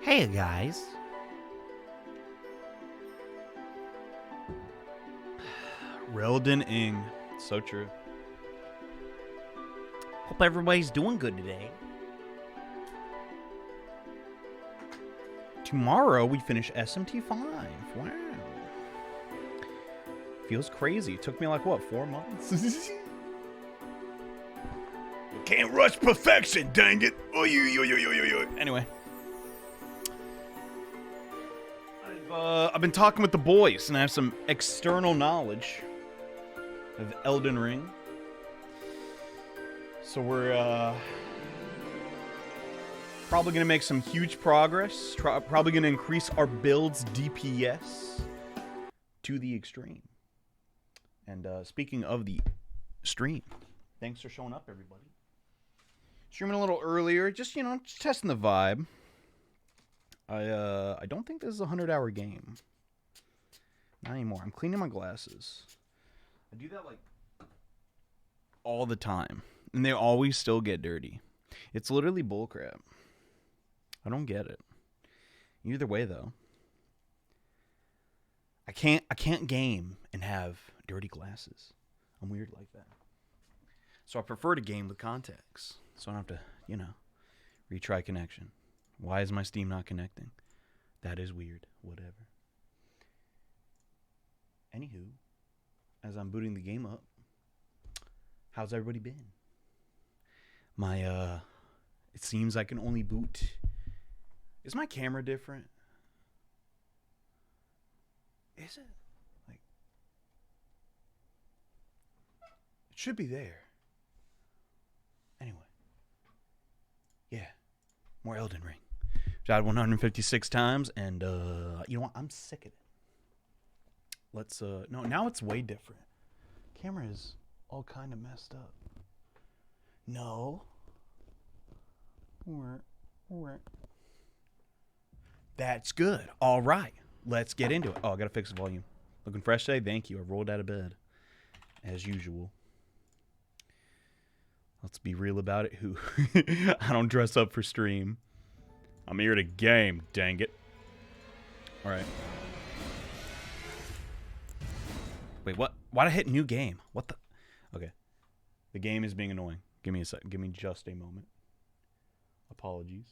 Hey guys. Radahn Ing. So true. Hope everybody's doing good today. Tomorrow we finish SMT5. Wow. Feels crazy. It took me like, what, 4 months? You can't rush perfection, dang it. Anyway. I've been talking with the boys, and I have some external knowledge of Elden Ring. So we're probably going to make some huge progress. Probably going to increase our build's DPS to the extreme. And speaking of the stream, thanks for showing up, everybody. Streaming a little earlier, just, just testing the vibe. I don't think this is a 100-hour game. Not anymore. I'm cleaning my glasses. I do that, like, all the time. And they always still get dirty. It's literally bullcrap. I don't get it. Either way, though. I can't game and have dirty glasses. I'm weird like that. So I prefer to game with contacts. So I don't have to, retry connection. Why is my Steam not connecting? That is weird. Whatever. Anywho, as I'm booting the game up, how's everybody been? It seems I can only boot. Is my camera different? Is it? Like, it should be there. Anyway. Yeah. More Elden Ring. Died 156 times, and, you know what? I'm sick of it. Let's, no, now it's way different. Camera is all kind of messed up. No. That's good. All right. Let's get into it. Oh, I got to fix the volume. Looking fresh today? Thank you. I rolled out of bed. As usual. Let's be real about it. Who? I don't dress up for stream. I'm here to game, dang it. All right. Wait, what? Why'd I hit new game? What the? Okay. The game is being annoying. Give me a second. Give me just a moment. Apologies.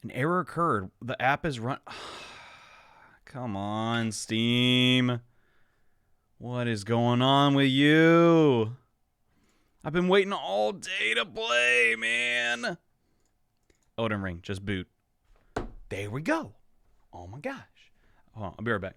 An error occurred. The app is run. Come on, Steam. What is going on with you? I've been waiting all day to play, man. Elden Ring, just boot. There we go. Oh my gosh. Hold on, I'll be right back.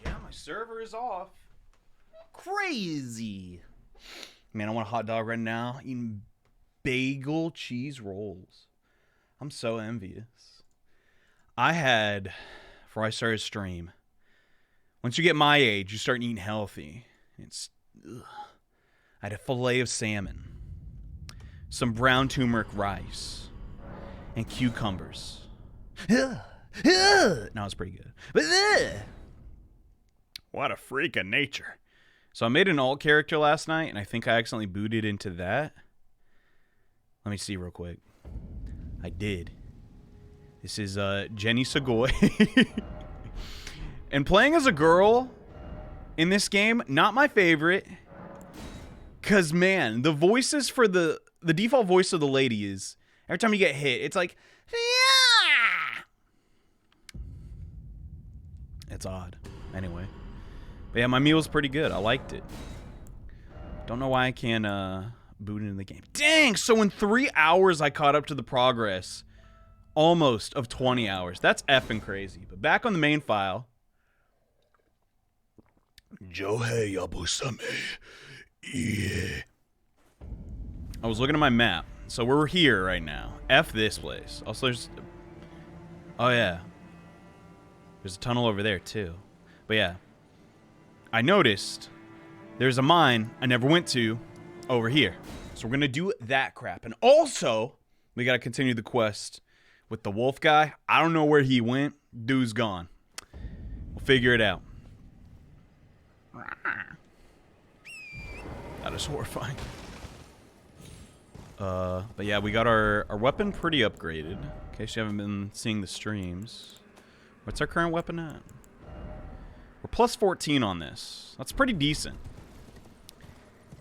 Yeah, my server is off. Crazy. Man, I want a hot dog right now. Eating bagel cheese rolls. I'm so envious. I had, before I started stream, once you get my age, you start eating healthy. It's, ugh. I had a fillet of salmon, some brown turmeric rice, and cucumbers. No, it's pretty good. But what a freak of nature. So I made an alt character last night, and I think I accidentally booted into that. Let me see real quick. I did. This is Jenny Segoy. And playing as a girl in this game, not my favorite. Because, man, the voices for the default voice of the lady is, every time you get hit, it's like, yeah. It's odd. Anyway. But yeah, my meal was pretty good. I liked it. Don't know why I can't boot into the game. Dang! So in 3 hours, I caught up to the progress. Almost of 20 hours. That's effing crazy. But back on the main file. JohneAwesome. Yeah. I was looking at my map. So we're here right now. F this place. Also, there's... Oh, yeah. There's a tunnel over there, too. But yeah. I noticed there's a mine I never went to over here. So we're going to do that crap. And also, we got to continue the quest with the wolf guy. I don't know where he went, Dude's gone. We'll figure it out. That is horrifying. But yeah, we got our weapon pretty upgraded. In case you haven't been seeing the streams. What's our current weapon at? We're plus 14 on this. That's pretty decent.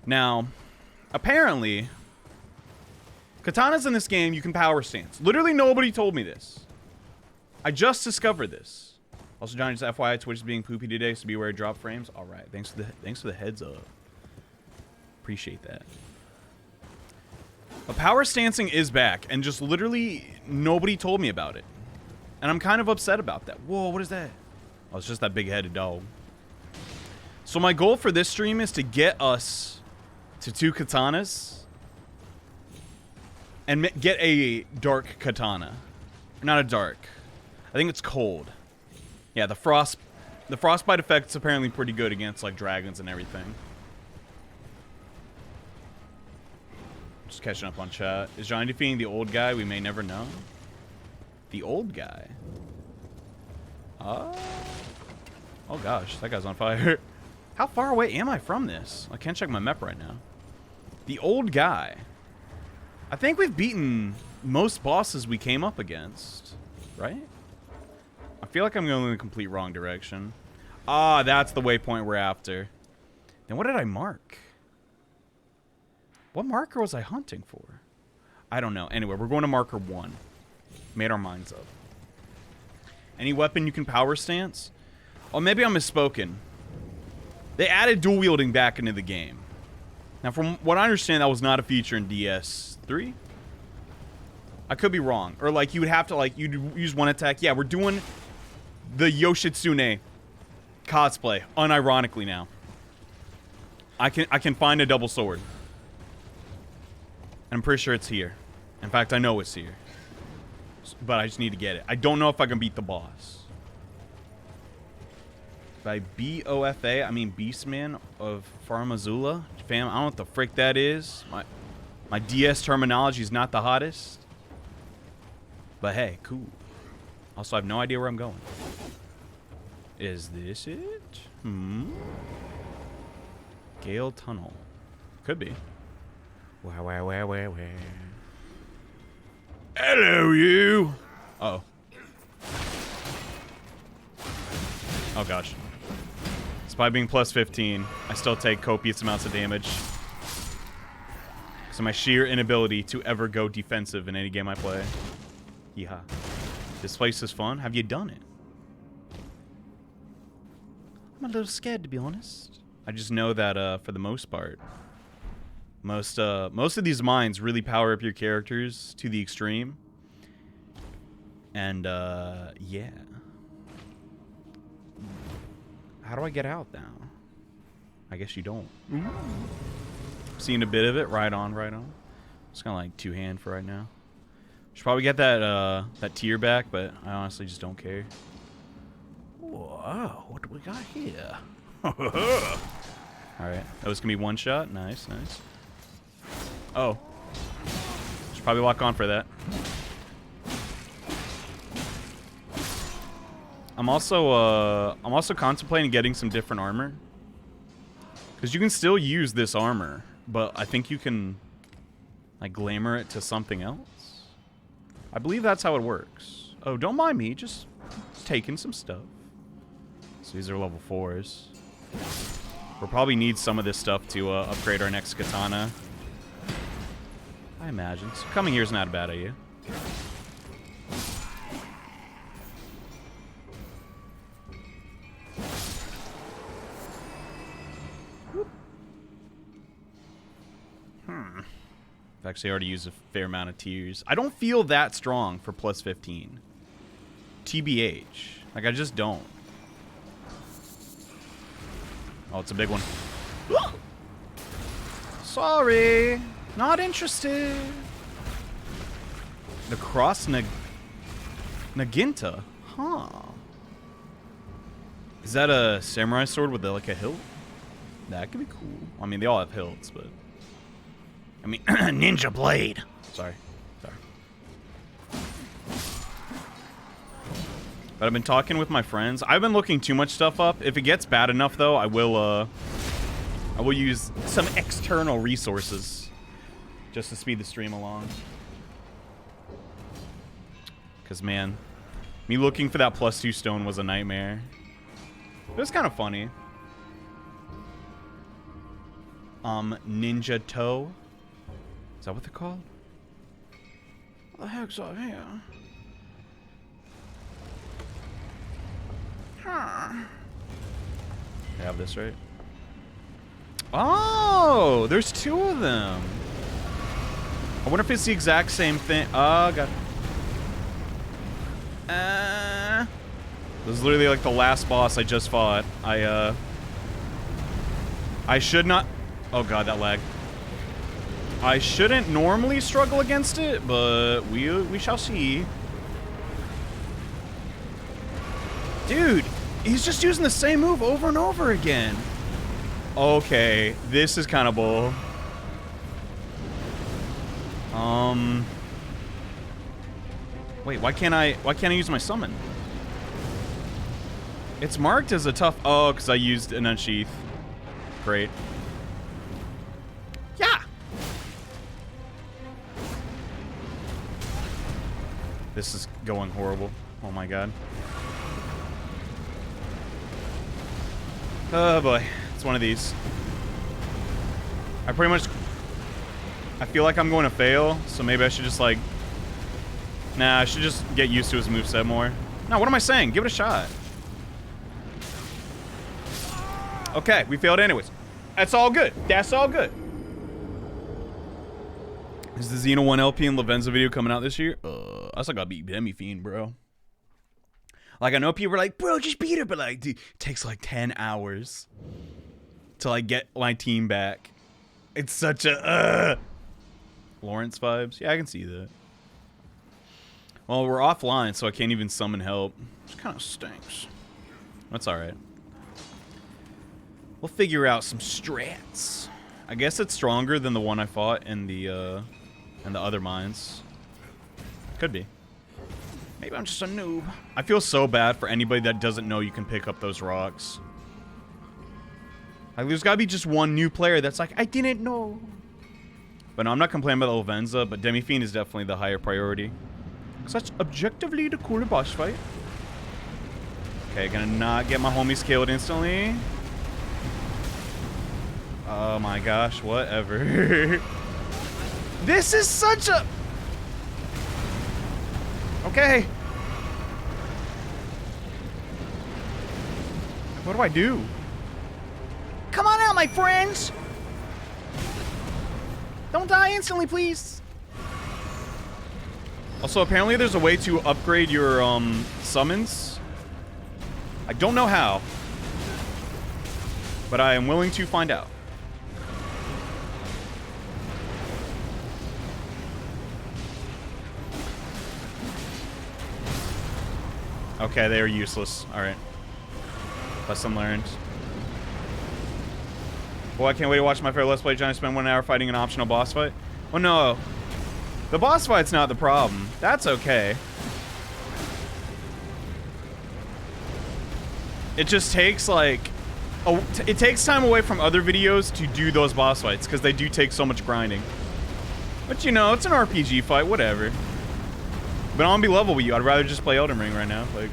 Now, apparently, katanas in this game, you can power stance. Literally nobody told me this. I just discovered this. Also, Johnny, just FYI, Twitch is being poopy today, so beware of drop frames. All right, thanks for the heads up. Appreciate that. But power stancing is back, and just literally nobody told me about it. And I'm kind of upset about that. Whoa, what is that? Oh, it's just that big-headed dog. So my goal for this stream is to get us to 2 katanas and get a dark katana. Not a dark. I think it's cold. Yeah, the frostbite effect's apparently pretty good against like dragons and everything. Just catching up on chat. Is Johnny defeating the old guy? We may never know. The old guy. Oh gosh, that guy's on fire. How far away am I from this? I can't check my map right now. The old guy. I think we've beaten most bosses we came up against, right? I feel like I'm going in the complete wrong direction. Ah, that's the waypoint we're after. Then what did I mark? What marker was I hunting for? I don't know. Anyway, we're going to marker 1. Made our minds up. Any weapon you can power stance? Oh, maybe I'm misspoken. They added dual wielding back into the game. Now, from what I understand, that was not a feature in DS3. I could be wrong. Or, like, you would have to, like, you'd use one attack. Yeah, we're doing the Yoshitsune cosplay, unironically now. I can find a double sword. And I'm pretty sure it's here. In fact, I know it's here. But I just need to get it. I don't know if I can beat the boss. By B-O-F-A, I mean Beastman of Farmazula. Fam, I don't know what the frick that is. My DS terminology is not the hottest. But hey, cool. Also, I have no idea where I'm going. Is this it? Gale Tunnel. Could be. Where? Hello, you! Uh-oh. Oh, gosh. Despite being plus 15, I still take copious amounts of damage. So my sheer inability to ever go defensive in any game I play. Yeehaw. This place is fun. Have you done it? I'm a little scared, to be honest. I just know that, for the most part, most of these mines really power up your characters to the extreme. And, yeah. How do I get out now? I guess you don't. Seen a bit of it. Right on. It's kind of like two-hand for right now. Should probably get that tier back, but I honestly just don't care. Whoa, what do we got here? Alright, that was going to be one shot. Nice. Oh. Should probably lock on for that. I'm also contemplating getting some different armor. Because you can still use this armor, but I think you can, like, glamour it to something else. I believe that's how it works. Oh, don't mind me, just taking some stuff. So these are level 4s. We'll probably need some of this stuff to upgrade our next katana. I imagine. So coming here is not a bad idea. I've actually already used a fair amount of tiers. I don't feel that strong for plus 15. TBH. Like, I just don't. Oh, it's a big one. Sorry. Not interested. The Cross Naginta. Huh. Is that a samurai sword with like a hilt? That could be cool. I mean, they all have hilts, but... I mean, ninja blade. Sorry. But I've been talking with my friends. I've been looking too much stuff up. If it gets bad enough, though, I will use some external resources just to speed the stream along. Because, man, me looking for that +2 stone was a nightmare. It was kind of funny. Ninja Toe. Is that what they're called? What the heck's up here? Huh. I have this right. Oh, there's 2 of them. I wonder if it's the exact same thing. Oh, God. This is literally like the last boss I just fought. I should not. Oh, God, that lag. I shouldn't normally struggle against it, but we shall see. Dude, he's just using the same move over and over again. Okay, this is kind of bull. Wait, why can't I use my summon? It's marked as a tough. Oh, because I used an unsheath. Great. Yeah. This is going horrible. Oh my God. Oh boy, it's one of these. I feel like I'm going to fail, so maybe I should just like. Nah, I should just get used to his moveset more. No, what am I saying? Give it a shot. Okay, we failed anyways. That's all good. That's all good. Is the Xeno 1 LP and Lavenza video coming out this year? I still gotta beat Demi-Fiend, bro. Like, I know people are like, bro, just beat her, but like, dude, it takes like 10 hours to like get my team back. It's such a Lawrence vibes. Yeah, I can see that. Well, we're offline, so I can't even summon help. Which kind of stinks. That's alright. We'll figure out some strats. I guess it's stronger than the one I fought in the other mines. Could be. Maybe I'm just a noob. I feel so bad for anybody that doesn't know you can pick up those rocks. Like, there's gotta be just one new player that's like, I didn't know. But no, I'm not complaining about Lavenza, but Demi-Fiend is definitely the higher priority. Because that's objectively the cooler boss fight. Okay, gonna not get my homies killed instantly. Oh my gosh, whatever. This is such a... Okay. What do I do? Come on out, my friends! Don't die instantly, please. Also, apparently there's a way to upgrade your summons. I don't know how, but I am willing to find out. Okay, they are useless. Alright. Lesson learned. Well, I can't wait to watch my favorite Let's Play Johnny spend 1 hour fighting an optional boss fight. Well, no. The boss fight's not the problem. That's okay. It just takes, like... it takes time away from other videos to do those boss fights, because they do take so much grinding. But, you know, it's an RPG fight, whatever. But I want to be level with you. I'd rather just play Elden Ring right now. Like...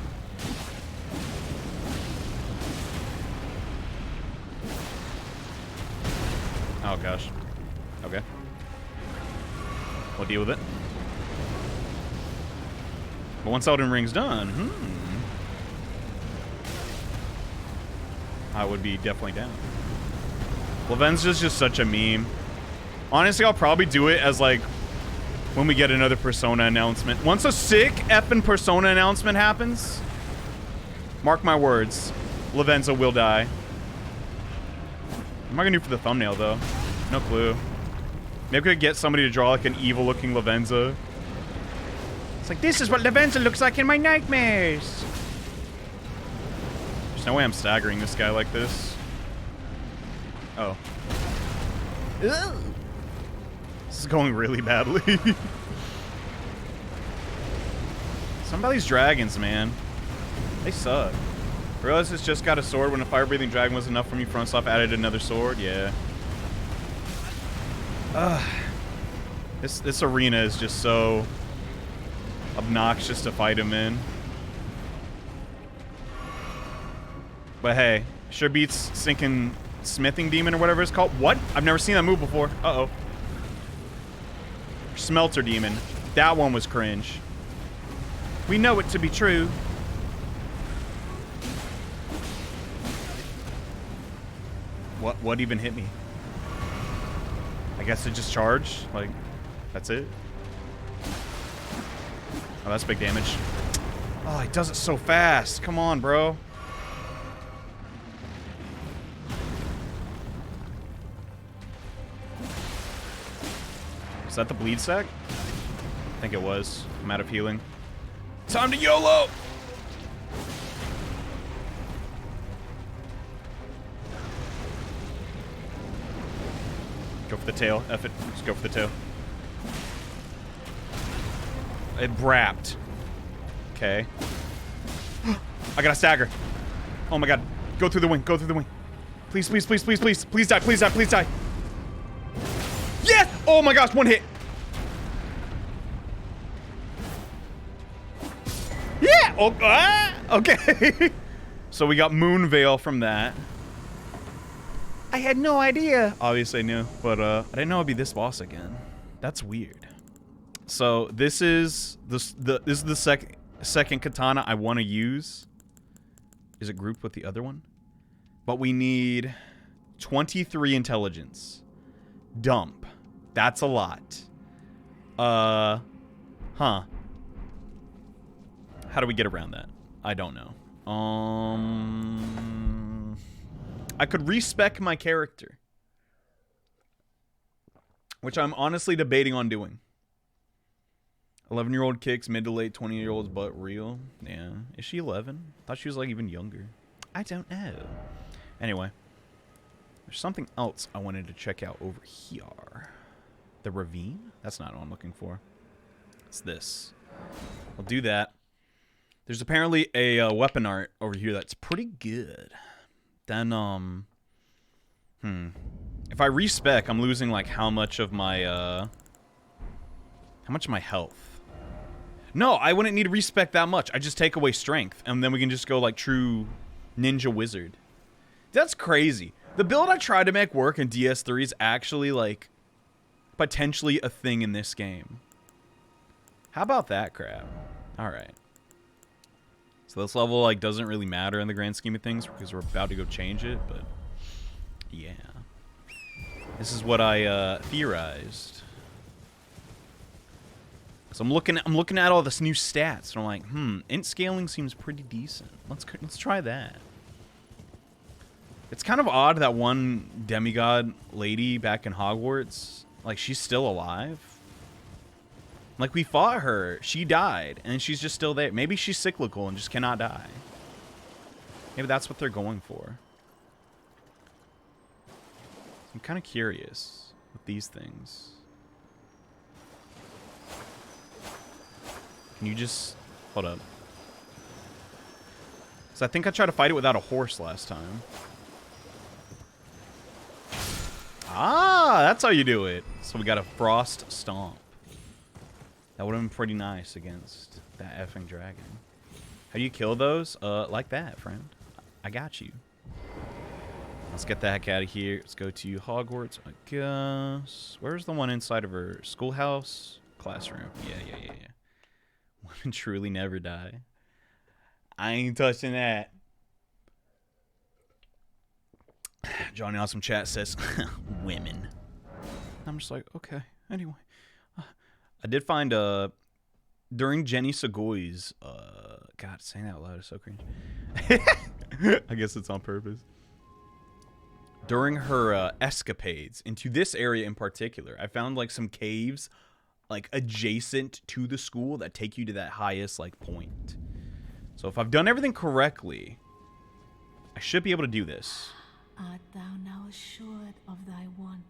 Oh, gosh. Okay. We'll deal with it. But once Elden Ring's done, I would be definitely down. Lavenza's just such a meme. Honestly, I'll probably do it as, like, when we get another Persona announcement. Once a sick effing Persona announcement happens, mark my words, Lavenza will die. What am I gonna do for the thumbnail, though? No clue. Maybe I could get somebody to draw, like, an evil-looking Lavenza. It's like, this is what Lavenza looks like in my nightmares! There's no way I'm staggering this guy like this. Oh. Ugh. This is going really badly. Some of these dragons, man. They suck. Realize it's just got a sword when a fire-breathing dragon was enough for me. Front off added another sword. Yeah. This arena is just so obnoxious to fight him in. But hey, sure beats sinking smithing demon or whatever it's called. What? I've never seen that move before. Uh-oh. Smelter demon. That one was cringe. We know it to be true. What even hit me? I guess it just charged. Like, that's it. Oh, that's big damage. Oh, he does it so fast. Come on, bro. Is that the bleed sack? I think it was. I'm out of healing. Time to YOLO! Go for the tail. F it. Just go for the tail. It wrapped. Okay. I got a stagger. Oh my god. Go through the wing. Go through the wing. Please, please, please, please, please. Please die. Please die. Please die. Yes! Oh my gosh. One hit. Yeah! Oh, okay. So we got Moon Veil from that. I had no idea. Obviously I knew, but I didn't know it'd be this boss again. That's weird. So this is the second katana I want to use. Is it grouped with the other one? But we need 23 intelligence. Dump. That's a lot. Huh. How do we get around that? I don't know. I could respec my character, which I'm honestly debating on doing. 11-year-old kicks mid to late 20-year-olds butt real. Yeah. Is she 11? Thought she was like even younger. I don't know. Anyway. There's something else I wanted to check out over here. The ravine? That's not what I'm looking for. It's this. I'll do that. There's apparently a weapon art over here that's pretty good. Then, if I respec, I'm losing, like, how much of my health? No, I wouldn't need to respec that much. I just take away strength, and then we can just go, like, true ninja wizard. That's crazy. The build I tried to make work in DS3 is actually, like, potentially a thing in this game. How about that crap? Alright. So this level, like, doesn't really matter in the grand scheme of things because we're about to go change it, but yeah. This is what I theorized. So I'm looking at all this new stats, and I'm like, int scaling seems pretty decent. Let's try that. It's kind of odd that one demigod lady back in Hogwarts, like, she's still alive. Like, we fought her, she died, and she's just still there. Maybe she's cyclical and just cannot die. Maybe that's what they're going for. I'm kind of curious with these things. Can you just... Hold up. So I think I tried to fight it without a horse last time. Ah, that's how you do it. So we got a frost stomp. That would have been pretty nice against that effing dragon. How do you kill those? Like that, friend. I got you. Let's get the heck out of here. Let's go to Hogwarts, I guess. Where's the one inside of her schoolhouse? Classroom. Yeah. One and truly never die. I ain't touching that. JohneAwesome chat says, women. I'm just like, okay. Anyway. I did find, during Jenny Segoy's, God, saying that out loud is so cringe. I guess it's on purpose. During her escapades into this area in particular, I found, like, some caves, like, adjacent to the school that take you to that highest, like, point. So if I've done everything correctly, I should be able to do this. Art thou now assured of thy want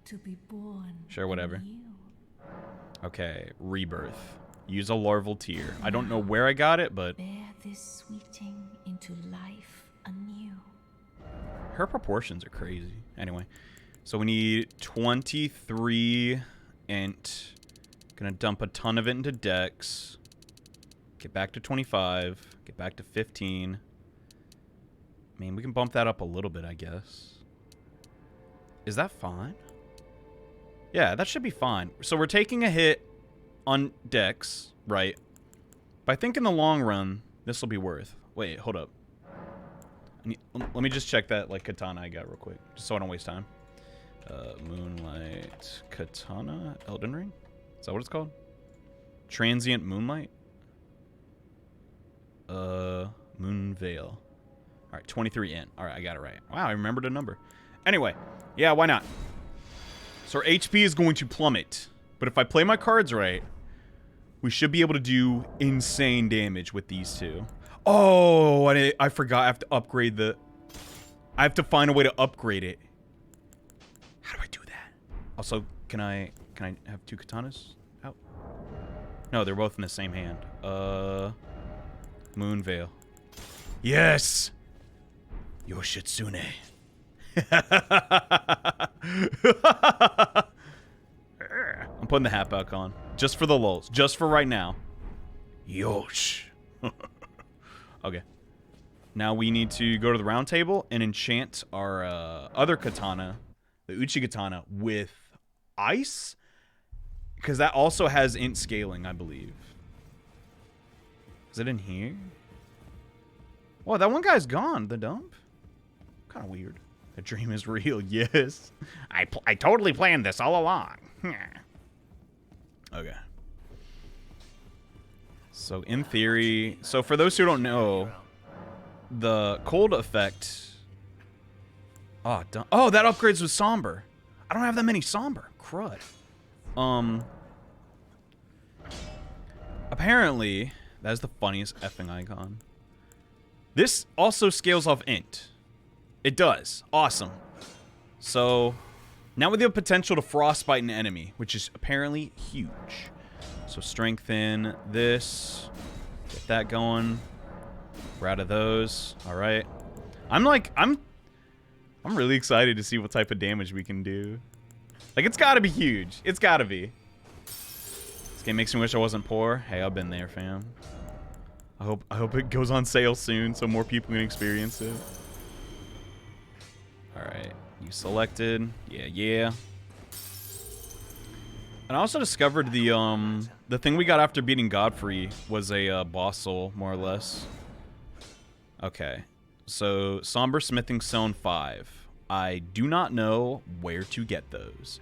to be born? Sure, whatever. anew? Okay, rebirth. Use a larval tear. I don't know where I got it, but Bear this sweeting into life anew. Her proportions are crazy. Anyway, so we need 23 int. Gonna dump a ton of it into dex. Get back to 25. Get back to 15. I mean, we can bump that up a little bit, I guess. Is that fine? Yeah, that should be fine. So we're taking a hit on dex, right? But I think in the long run, this will be worth. Wait, hold up. Let me just check that like katana I got real quick, just so I don't waste time. Moonlight katana, Elden Ring. Is that what it's called? Transient moonlight. Moon veil. All right, 23 int. All right, I got it right. Wow, I remembered a number. Anyway, yeah, why not? So our HP is going to plummet, but if I play my cards right, we should be able to do insane damage with these two. Oh, I forgot. I have to upgrade the... I have to find a way to upgrade it. How do I do that? Also, can I have two katanas out? No, they're both in the same hand. Moon veil. Yes! Yoshitsune. I'm putting the hat back on. Just for the lulz. Just for right now. Yosh. Okay. Now we need to go to the round table and enchant our other katana, the Uchi katana, with ice. Because that also has int scaling, I believe. Is it in here? Well, that one guy's gone. The dump? Kind of weird. The dream is real. Yes. I totally planned this all along. Okay. So in theory, so for those who don't know, the cold effect. Oh, that upgrades with somber. I don't have that many somber. Crud. Apparently, that is the funniest effing icon. This also scales off int. It does. Awesome. So now we have the potential to frostbite an enemy, which is apparently huge. So strengthen this. Get that going. We're out of those. All right. I'm really excited to see what type of damage we can do. Like, it's got to be huge. It's got to be. This game makes me wish I wasn't poor. Hey, I've been there, fam. I hope it goes on sale soon so more people can experience it. All right. You selected. Yeah. And I also discovered the thing we got after beating Godfrey was a boss soul, more or less. Okay. So, Somber Smithing Stone 5. I do not know where to get those.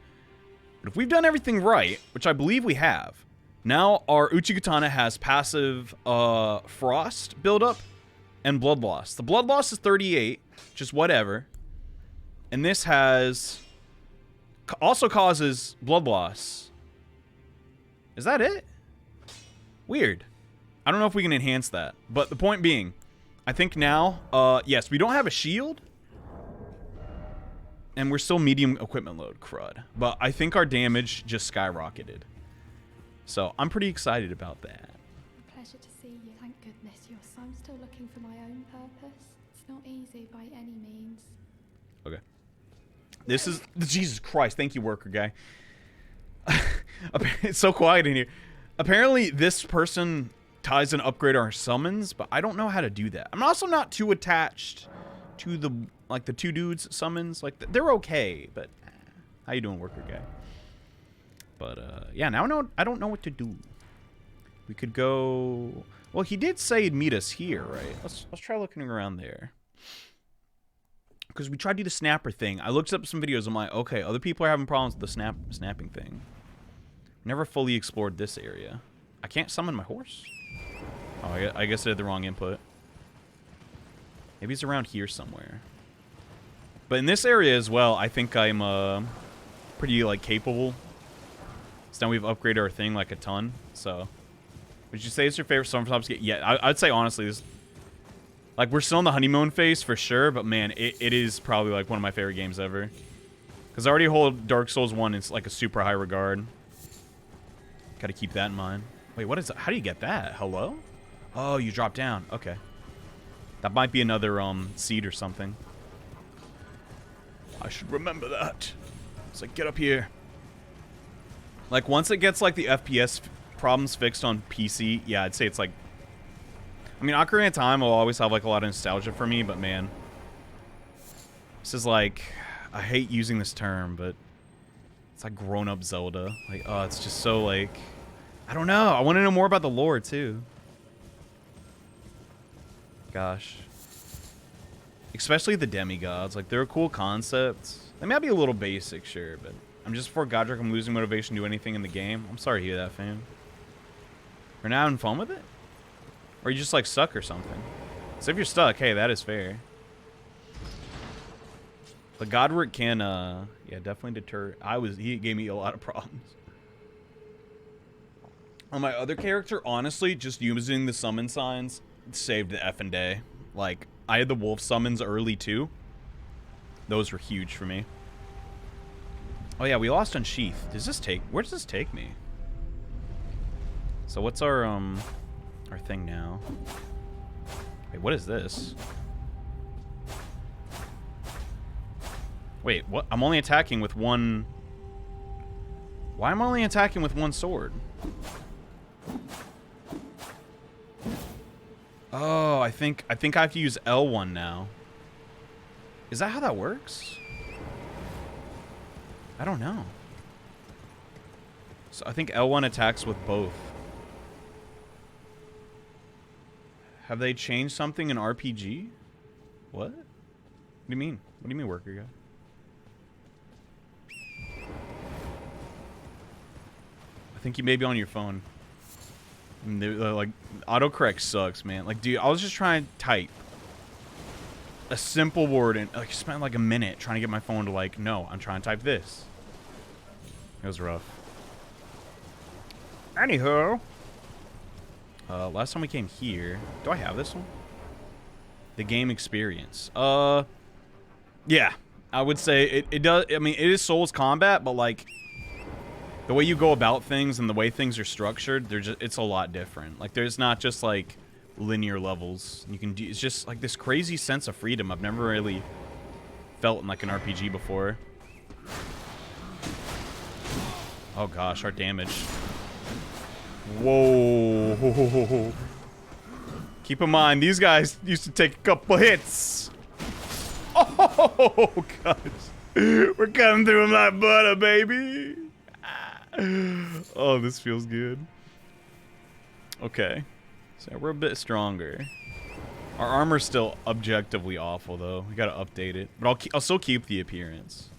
But if we've done everything right, which I believe we have, now our Uchi Katana has passive Frost buildup and Blood Loss. The Blood Loss is 38, just whatever. And this has... also causes Blood Loss. Is that it? Weird. I don't know if we can enhance that. But the point being, I think now, yes, we don't have a shield. And we're still medium equipment load, crud. But I think our damage just skyrocketed. So I'm pretty excited about that. A pleasure to see you. Thank goodness I'm still looking for my own purpose. It's not easy by any means. Okay. This is... Jesus Christ, thank you, worker guy. It's so quiet in here. Apparently, this person ties and upgrade our summons, but I don't know how to do that. I'm also not too attached to the two dudes summons. Like, they're okay, but how you doing, worker guy? But yeah, now I don't know what to do. We could go... Well, he did say he'd meet us here, right? Let's try looking around there. Because we tried to do the snapper thing. I looked up some videos. I'm like, okay, other people are having problems with the snapping thing. Never fully explored this area. I can't summon my horse? Oh, I guess I did the wrong input. Maybe it's around here somewhere. But in this area as well, I think I'm pretty, like, capable. So now we've upgraded our thing, like, a ton. So, would you say it's your favorite Summertop skate? Yeah, I'd say, honestly, this... Like, we're still in the honeymoon phase for sure, but, man, it is probably, like, one of my favorite games ever. Because I already hold Dark Souls 1 in, like, a super high regard. Gotta keep that in mind. Wait, what is that? How do you get that? Hello? Oh, you drop down. Okay. That might be another seed or something. I should remember that. It's like, get up here. Like, once it gets, like, the FPS problems fixed on PC, yeah, I'd say it's, like... I mean, Ocarina of Time will always have, like, a lot of nostalgia for me, but, man... This is, like... I hate using this term, but... It's, like, grown-up Zelda. Like, oh, it's just so, like... I don't know. I want to know more about the lore, too. Gosh. Especially the demigods. Like, they're a cool concept. They might be a little basic, sure, but... I'm just before Godric, I'm losing motivation to do anything in the game. I'm sorry to hear that, fam. You're not having fun with it? Or you just, like, stuck or something? So if you're stuck, hey, that is fair. But Godric can, yeah, definitely deter... He gave me a lot of problems. On my other character, honestly, just using the summon signs saved the effing day. Like, I had the wolf summons early, too. Those were huge for me. Oh yeah, we lost Unsheath. Where does this take me? So what's our thing now? Wait, what is this? Wait, what? I'm only attacking with one... Why am I only attacking with one sword? Oh, I think I have to use L1 now. Is that how that works? I don't know. So I think L1 attacks with both. Have they changed something in RPG? What? What do you mean? What do you mean, worker guy? I think you may be on your phone. And like, autocorrect sucks, man. Like, dude, I was just trying to type a simple word and like spent like a minute trying to get my phone to like, no, I'm trying to type this. It was rough. Anywho, last time we came here, do I have this one? The game experience. Yeah, I would say it does. I mean, it is Souls combat, but like the way you go about things and the way things are structured, it's a lot different. Like, there's not just like linear levels you can do. It's just like this crazy sense of freedom I've never really felt in like an RPG before. Oh gosh, our damage. Whoa. Keep in mind, these guys used to take a couple hits. Oh gosh. We're coming through them like butter, baby. Oh, this feels good. Okay. So we're a bit stronger. Our armor's still objectively awful, though. We gotta update it. But I'll still keep the appearance.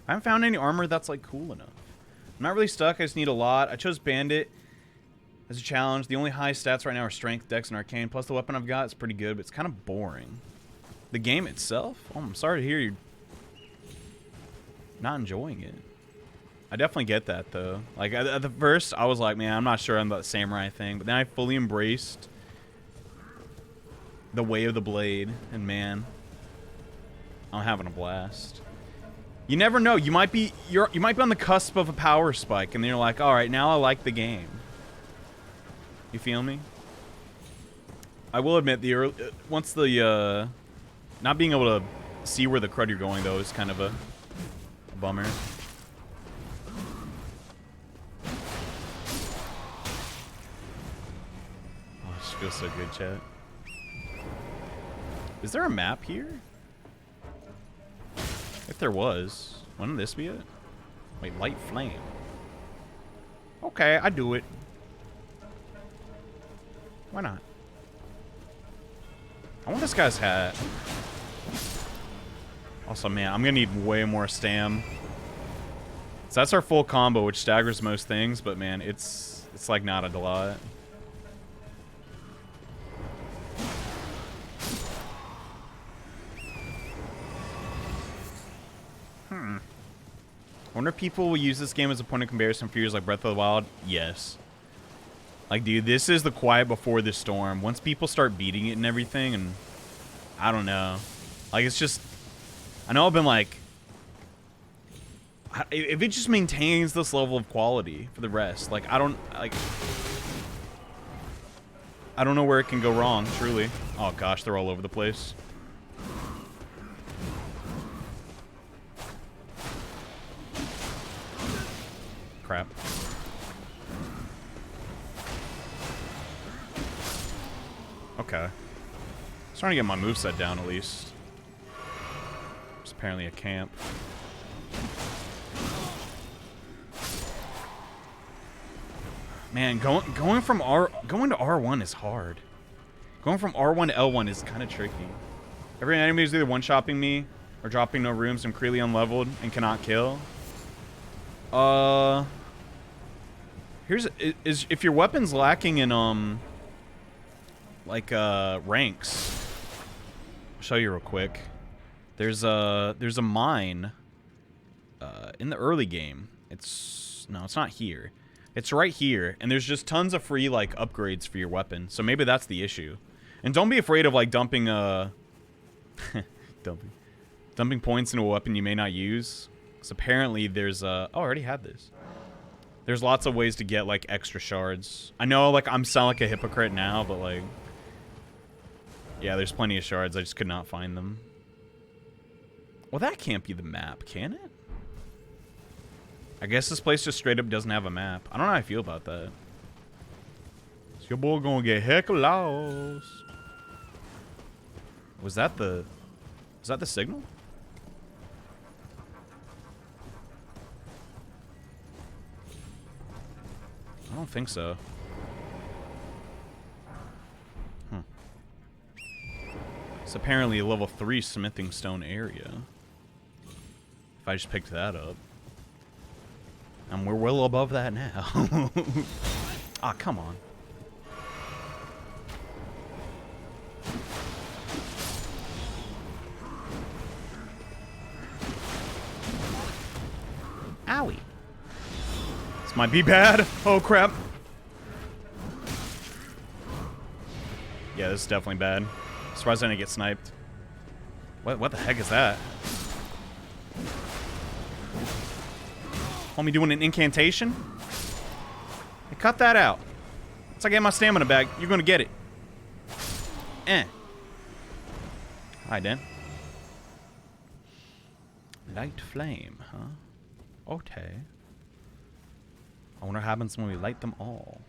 I haven't found any armor that's, like, cool enough. I'm not really stuck. I just need a lot. I chose Bandit as a challenge. The only high stats right now are Strength, Dex, and Arcane. Plus, the weapon I've got is pretty good, but it's kind of boring. The game itself? Oh, I'm sorry to hear you're not enjoying it. I definitely get that, though. Like, at the first, I was like, man, I'm not sure I'm the samurai thing. But then I fully embraced the way of the blade. And, man, I'm having a blast. You never know. You might be on the cusp of a power spike, and then you're like, all right, now I like the game. You feel me? I will admit, once the not being able to see where the crud you're going, though, is kind of a bummer. Oh, it just feels so good, chat. Is there a map here? If there was, wouldn't this be it? Wait, light flame. Okay, I do it. Why not? I want this guy's hat. Also, man, I'm gonna need way more stam. So that's our full combo, which staggers most things, but man, it's like not a lot. I wonder if people will use this game as a point of comparison for years like Breath of the Wild. Yes. Like, dude, this is the quiet before the storm. Once people start beating it and everything, and I don't know. Like, it's just, I know I've been like, if it just maintains this level of quality for the rest, like, I don't, like, I don't know where it can go wrong, truly. Oh gosh, they're all over the place. Crap. Okay. It's trying to get my moveset down at least. It's apparently a camp. Man, going to R1 is hard. Going from R1 to L1 is kind of tricky. Every enemy is either one-shopping me or dropping no rooms. I'm clearly unleveled and cannot kill. Here's if your weapon's lacking in ranks. I'll show you real quick. There's a mine in the early game. It's not here. It's right here, and there's just tons of free, like, upgrades for your weapon. So maybe that's the issue. And don't be afraid of, like, dumping dumping points into a weapon you may not use. Because apparently there's, oh, I already had this. There's lots of ways to get, like, extra shards. I know, like, I'm sound like a hypocrite now, but, like... Yeah, there's plenty of shards. I just could not find them. Well, that can't be the map, can it? I guess this place just straight up doesn't have a map. I don't know how I feel about that. So your boy gonna get heck lost. Was that the signal? I don't think so. It's apparently a level 3 smithing stone area. If I just picked that up. And we're well above that now. Ah, come on. Owie. This might be bad. Oh, crap. Yeah, this is definitely bad. Surprised I didn't get sniped. What the heck is that? Homie doing an incantation? Hey, cut that out. Once I get my stamina back, you're gonna get it. Hi, Dan. Light flame, huh? Okay. I wonder what happens when we light them all.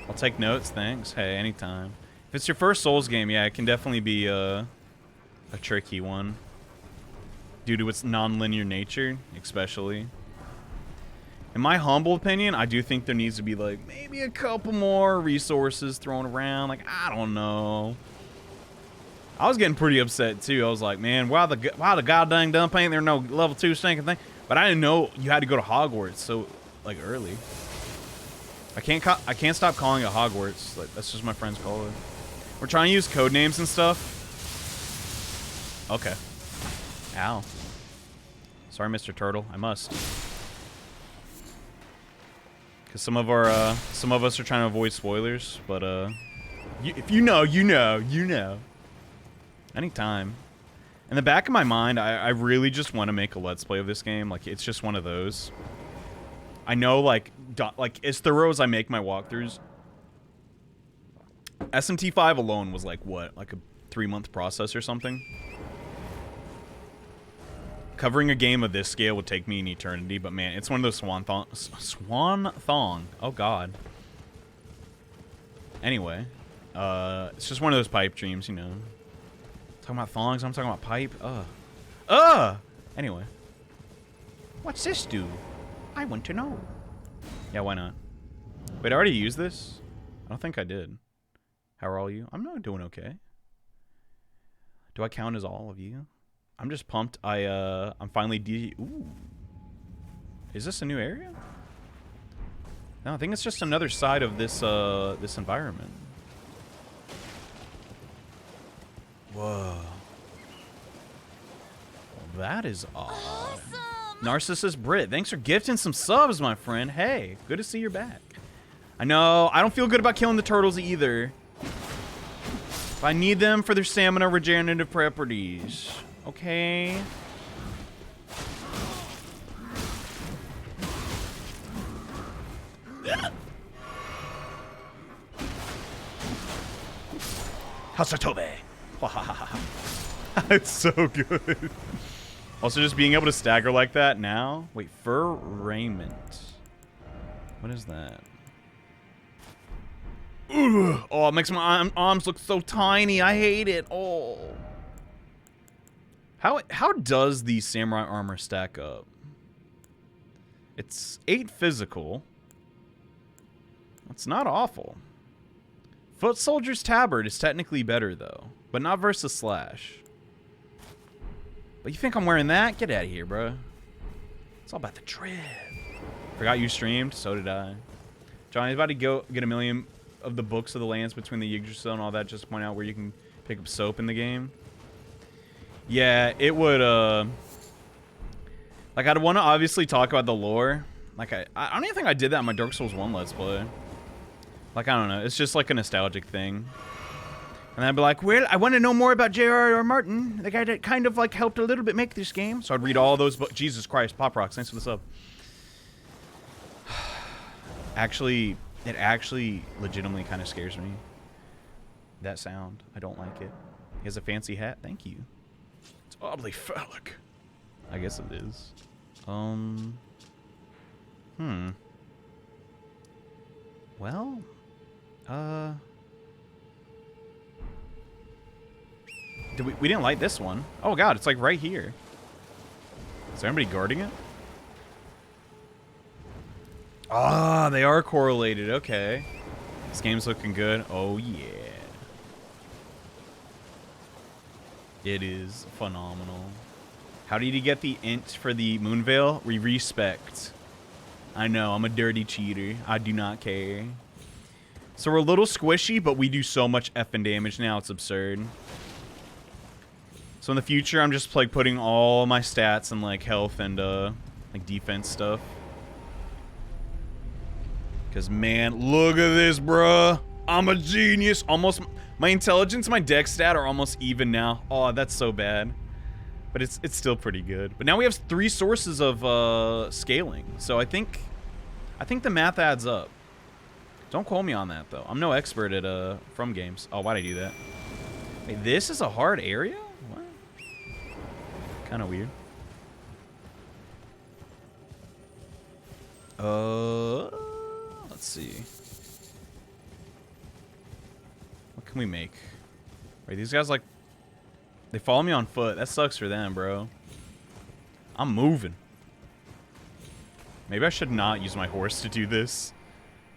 I'll take notes, thanks. Hey, anytime. If it's your first Souls game, yeah, it can definitely be a tricky one. Due to its non-linear nature, especially. In my humble opinion, I do think there needs to be, like, maybe a couple more resources thrown around. Like, I don't know. I was getting pretty upset, too. I was like, man, why the goddamn dump ain't there no level 2 stinking thing? But I didn't know you had to go to Hogwarts so, like, early. I can't stop calling it Hogwarts. Like, that's just my friends call it. We're trying to use code names and stuff. Okay. Ow. Sorry, Mr. Turtle. I must. Because some of us are trying to avoid spoilers, but if you know, you know, you know. Anytime. In the back of my mind, I really just want to make a Let's Play of this game. Like, it's just one of those. I know, like as thorough as I make my walkthroughs, SMT5 alone was like, what? Like a 3-month process or something? Covering a game of this scale would take me an eternity, but man, it's one of those swan thong. Oh god. Anyway, it's just one of those pipe dreams, you know. Talking about thongs, I'm talking about pipe. Anyway, what's this do? I want to know. Yeah, why not? Wait, I already used this? I don't think I did. How are all you? I'm not doing okay. Do I count as all of you? I'm just pumped. I'm finally Ooh. Is this a new area? No, I think it's just another side of this this environment. Whoa. Well, that is odd. Awesome. Narcissus Brit, thanks for gifting some subs, my friend. Hey, good to see you're back. I know, I don't feel good about killing the turtles either. But I need them for their stamina regenerative properties. Okay. Hasatobe. It's so good. Also, just being able to stagger like that now. Wait, fur raiment. What is that? Ugh. Oh, it makes my arms look so tiny. I hate it. Oh. How does the samurai armor stack up? It's 8 physical. It's not awful. Foot Soldier's Tabard is technically better, though. But not versus Slash. But you think I'm wearing that? Get out of here, bro. It's all about the trip. Forgot you streamed. So did I. Johnny's about to go get 1 million of the books of the lands between the Yggdrasil and all that. Just to point out where you can pick up soap in the game. Yeah, it would, like, I'd want to obviously talk about the lore. Like, I don't even think I did that in my Dark Souls 1 Let's Play. Like, I don't know. It's just, like, a nostalgic thing. And I'd be like, well, I want to know more about J.R.R. Martin, the guy that kind of, like, helped a little bit make this game. So I'd read all those books. Jesus Christ, Pop Rocks, thanks for the sub. Actually, it actually legitimately kind of scares me. That sound. I don't like it. He has a fancy hat. Thank you. It's oddly phallic. I guess it is. Well, we didn't light this one. Oh god, it's like right here. Is there anybody guarding it? Ah, they are correlated. Okay. This game's looking good. Oh yeah. It is phenomenal. How did you get the int for the Moonveil? We respect. I know, I'm a dirty cheater. I do not care. So we're a little squishy, but we do so much effing damage now, it's absurd. So in the future, I'm just like putting all my stats and like health and like defense stuff. Cause man, look at this, bruh. I'm a genius. Almost, my intelligence and my dex stat are almost even now. Oh, that's so bad. But it's still pretty good. But now we have 3 sources of scaling. So I think the math adds up. Don't quote me on that though. I'm no expert at from games. Oh, why'd I do that? Wait, this is a hard area? What? Kind of weird. Let's see. What can we make? Wait, these guys like they follow me on foot. That sucks for them, bro. I'm moving. Maybe I should not use my horse to do this.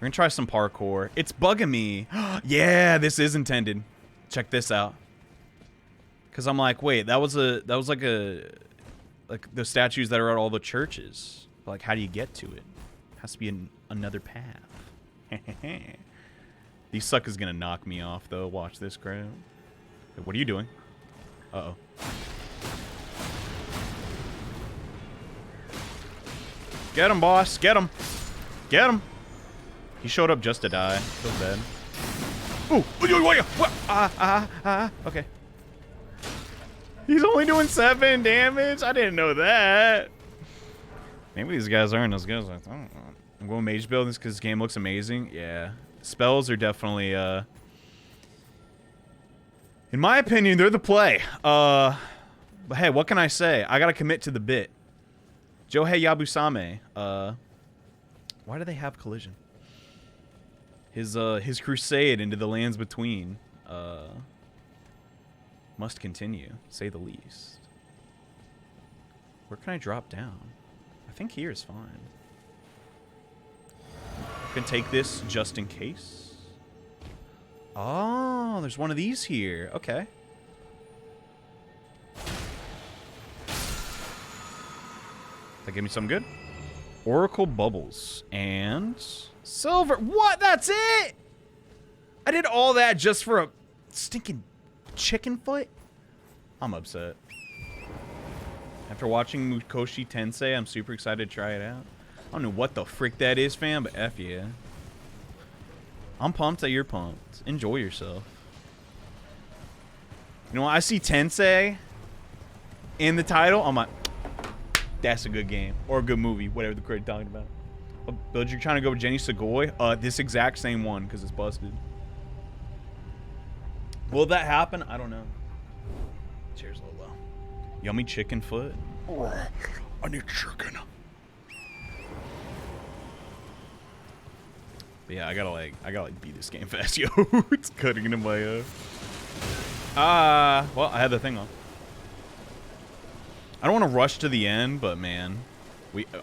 We're gonna try some parkour. It's bugging me. Yeah, this is intended. Check this out. Cause I'm like, wait, that was like the statues that are at all the churches. But like, how do you get to it? Has to be another path. These suckers gonna knock me off though. Watch this, crowd. Wait, what are you doing? Uh-oh. Get him, boss. Get him. Get him. He showed up just to die. Feels bad. Ooh. What? Okay. He's only doing 7 damage? I didn't know that. Maybe these guys aren't as good as I thought. I'm going mage build this because this game looks amazing. Yeah. Spells are definitely, in my opinion, they're the play. But hey, what can I say? I gotta commit to the bit. JohneAwesome. Why do they have collision? His crusade into the lands between must continue, say the least. Where can I drop down? I think here is fine. I can take this just in case. Oh, there's one of these here. Okay. That gave me something good. Oracle bubbles and silver. What? That's it? I did all that just for a stinking chicken foot? I'm upset. After watching Mukoshi Tensei, I'm super excited to try it out. I don't know what the frick that is, fam, but F yeah. I'm pumped that you're pumped. Enjoy yourself. You know what? I see Tensei in the title. I'm like, that's a good game. Or a good movie. Whatever the critic talking about. But you're trying to go with Jenny Sugoi? This exact same one, because it's busted. Will that happen? I don't know. Cheers, Lolo. Yummy chicken foot. Oh, I need chicken. But yeah, I gotta like beat this game fast, yo. It's cutting into my well, I had the thing on. I don't want to rush to the end, but man,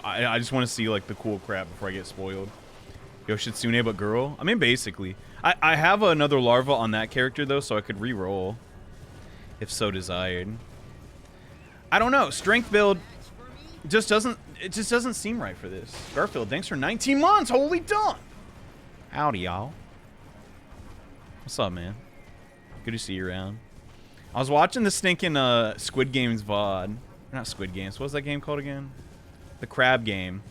I just want to see like the cool crap before I get spoiled. Yo, Shitsune but girl. I mean, basically, I have another larva on that character though, so I could re-roll if so desired. I don't know. Strength build just doesn't seem right for this. Garfield, thanks for 19 months. Holy dump. Howdy, y'all. What's up, man? Good to see you around. I was watching the stinking Squid Games VOD. Not Squid Games. What was that game called again? The crab game.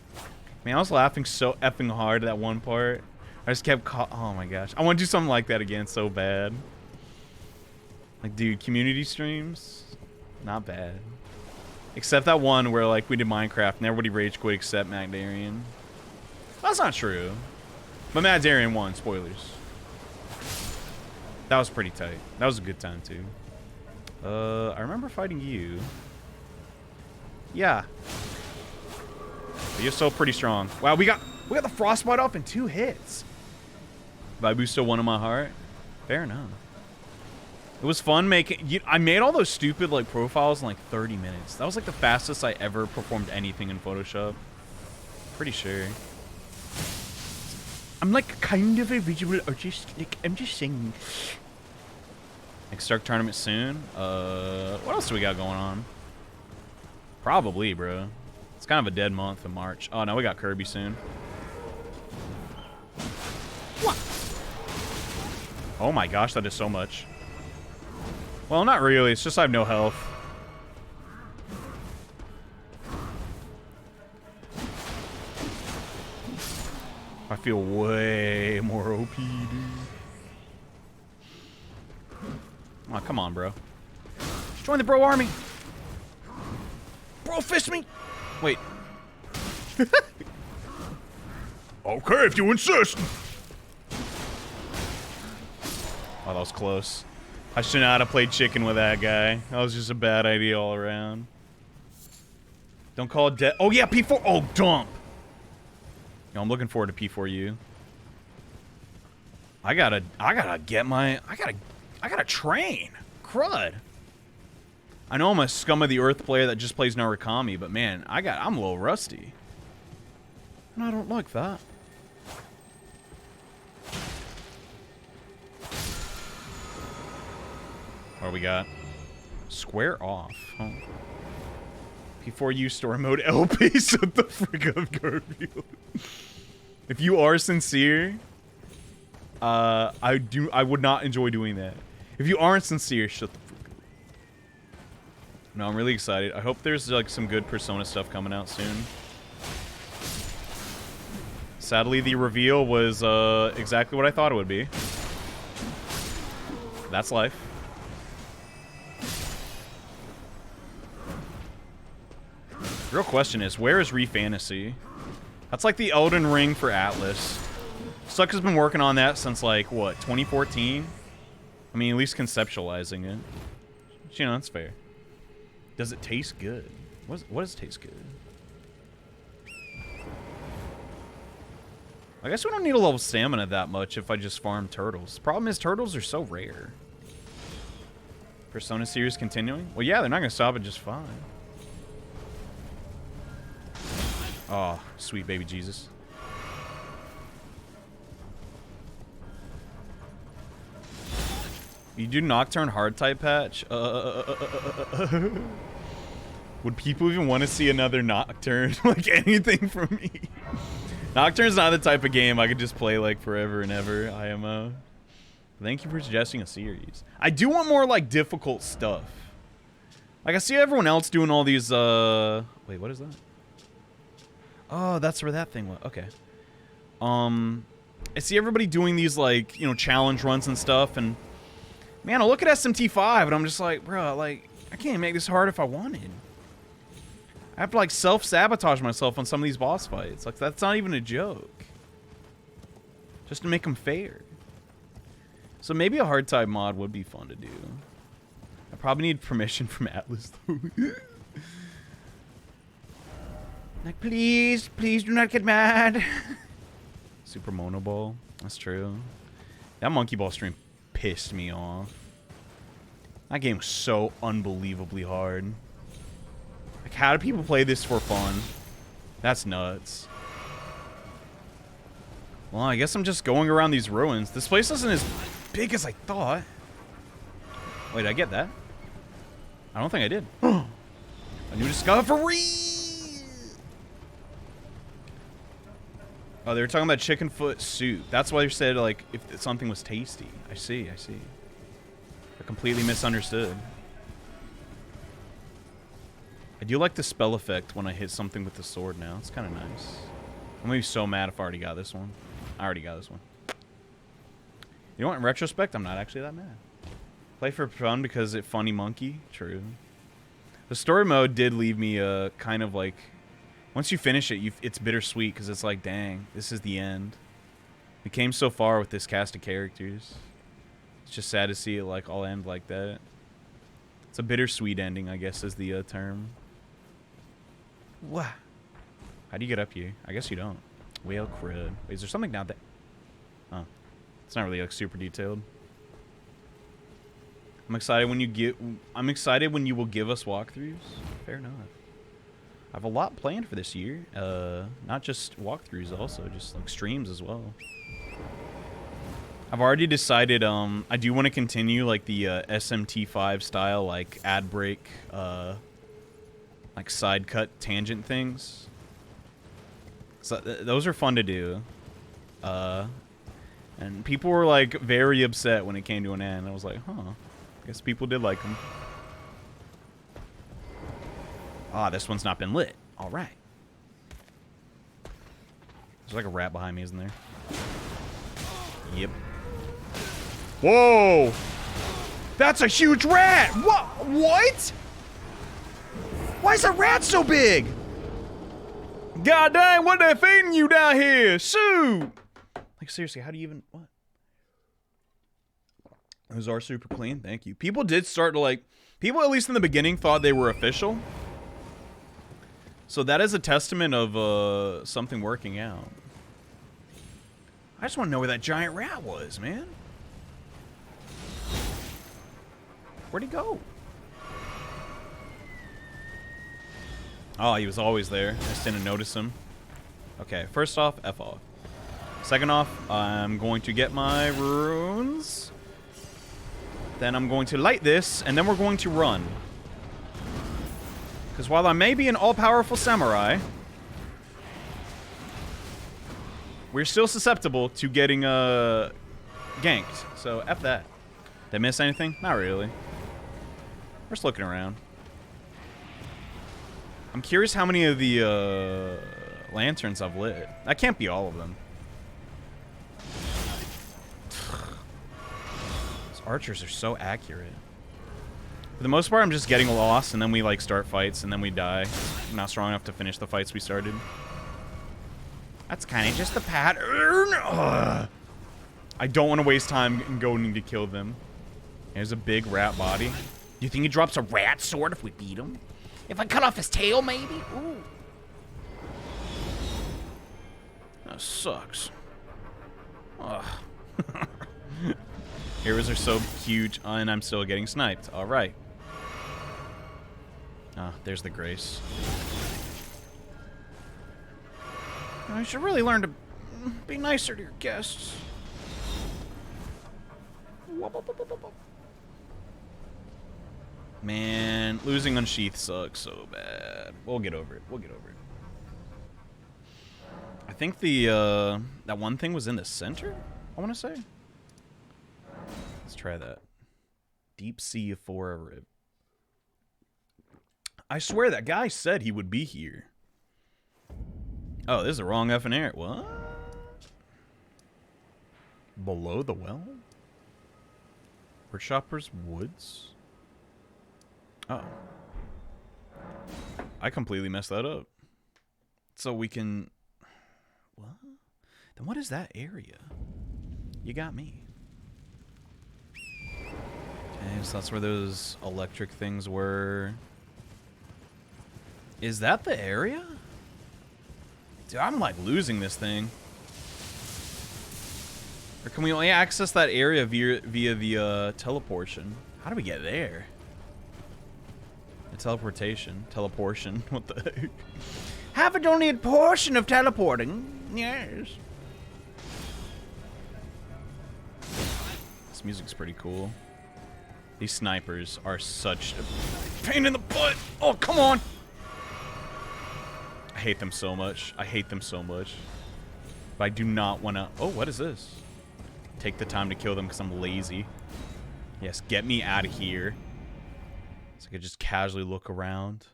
Man, I was laughing so effing hard at that one part. I just kept oh my gosh. I want to do something like that again so bad. Like, dude, community streams? Not bad. Except that one where, like, we did Minecraft and everybody rage quit except Matt Darian. That's not true. But Matt Darian won. Spoilers. That was pretty tight. That was a good time, too. I remember fighting you. Yeah. But you're still pretty strong. Wow, we got the frostbite off in 2 hits. Vibu still won in my heart. Fair enough. It was fun making... I made all those stupid, like, profiles in, like, 30 minutes. That was, like, the fastest I ever performed anything in Photoshop. Pretty sure. I'm, like, kind of a visual artist. Like, I'm just saying. Next Stark tournament soon. What else do we got going on? Probably, bro. It's kind of a dead month in March. Oh, no, we got Kirby soon. What? Oh, my gosh, that is so much. Well, not really. It's just I have no health. I feel way more OP, dude. Oh, come on, bro. Just join the bro army. Bro, fist me. Wait. Okay, if you insist. Oh, that was close. I should not have played chicken with that guy. That was just a bad idea all around. Don't call it dead. Oh, yeah, P4. Oh, dump. Yo, I'm looking forward to P4U. I gotta get my... I gotta train. Crud. I know I'm a scum of the earth player that just plays Narukami, but man, I'm a little rusty. And I don't like that. What we got? Square off. Huh. P4U story mode LP. Shut the frick up, Garfield. If you are sincere, I would not enjoy doing that. If you aren't sincere, shut the frick up. No, I'm really excited. I hope there's like some good Persona stuff coming out soon. Sadly, the reveal was exactly what I thought it would be. That's life. The real question is, where is Re-Fantasy? That's like the Elden Ring for Atlas. Sucker's been working on that since like, what, 2014? I mean, at least conceptualizing it. But, you know, that's fair. Does it taste good? What does it taste good? I guess we don't need a level stamina that much if I just farm turtles. Problem is, turtles are so rare. Persona series continuing? Well, yeah, they're not going to stop it just fine. Oh, sweet baby Jesus. You do Nocturne hard type patch? Would people even want to see another Nocturne? Like anything from me? Nocturne's not the type of game I could just play like forever and ever, IMO. Thank you for suggesting a series. I do want more like difficult stuff. Like I see everyone else doing all these wait, what is that? Oh, that's where that thing was. Okay. I see everybody doing these like, you know, challenge runs and stuff, and man, I look at SMT5 and I'm just like, bro, like I can't make this hard if I wanted. I have to like self-sabotage myself on some of these boss fights. Like that's not even a joke. Just to make them fair. So maybe a hard type mod would be fun to do. I probably need permission from Atlas though. Like, please do not get mad. Super Mono Ball. That's true. That Monkey Ball stream pissed me off. That game was so unbelievably hard. Like, how do people play this for fun? That's nuts. Well, I guess I'm just going around these ruins. This place isn't as big as I thought. Wait, did I get that? I don't think I did. A new discovery! Oh, they were talking about chicken foot soup. That's why they said, like, if something was tasty. I see, I see. I completely misunderstood. I do like the spell effect when I hit something with the sword now. It's kind of nice. I'm gonna be so mad if I already got this one. I already got this one. You know what? In retrospect, I'm not actually that mad. Play for fun because it funny monkey. True. The story mode did leave me kind of like, once you finish it, it's bittersweet because it's like, dang, this is the end. We came so far with this cast of characters. It's just sad to see it like all end like that. It's a bittersweet ending, I guess, is the term. Wow. How do you get up here? I guess you don't. Whale crud. Wait, is there something down there? Oh. It's not really like super detailed. I'm excited when you will give us walkthroughs. Fair enough. I have a lot planned for this year. Not just walkthroughs, also just like streams as well. I've already decided I do want to continue like the SMT5 style like ad break like side cut tangent things. So those are fun to do. And people were like very upset when it came to an end. I was like, huh. I guess people did like them. Ah, this one's not been lit. All right. There's like a rat behind me, isn't there? Yep. Whoa! That's a huge rat! What? Why is a rat so big? God dang, what they feeding you down here? Shoot! Like, seriously, how do you even... What? Those are super clean. Thank you. People did start to, like... People, at least in the beginning, thought they were official. So that is a testament of something working out. I just want to know where that giant rat was, man. Where'd he go? Oh, he was always there. I just didn't notice him. Okay, first off, F off. Second off, I'm going to get my runes. Then I'm going to light this, and then we're going to run. Because while I may be an all-powerful samurai, we're still susceptible to getting ganked. So F that. Did I miss anything? Not really. We're just looking around. I'm curious how many of the lanterns I've lit. That can't be all of them. Those archers are so accurate. For the most part, I'm just getting lost, and then we like start fights, and then we die. I'm not strong enough to finish the fights we started. That's kind of just the pattern. Ugh. I don't want to waste time and going to kill them. There's a big rat body. You think he drops a rat sword if we beat him? If I cut off his tail, maybe? Ooh. That sucks. Ugh. Heroes are so huge, and I'm still getting sniped. All right. Ah, there's the grace. You should really learn to be nicer to your guests. Man, losing Unsheath sucks so bad. We'll get over it. We'll get over it. I think the that one thing was in the center, I want to say. Let's try that. Deep Sea of Forever. I swear that guy said he would be here. Oh, this is the wrong effing area. What? Below the well? Woodshopper's Woods? Oh. I completely messed that up. So we can... What? Then what is that area? You got me. Okay, so that's where those electric things were. Is that the area? Dude, I'm like losing this thing. Or can we only access that area via the teleportation? How do we get there? The teleportation. Teleportation. What the heck? Have only a portion of teleporting. Yes. This music's pretty cool. These snipers are such a pain in the butt. Oh, come on. I hate them so much. I hate them so much. But I do not want to... Oh, what is this? Take the time to kill them because I'm lazy. Yes, get me out of here. So I could just casually look around.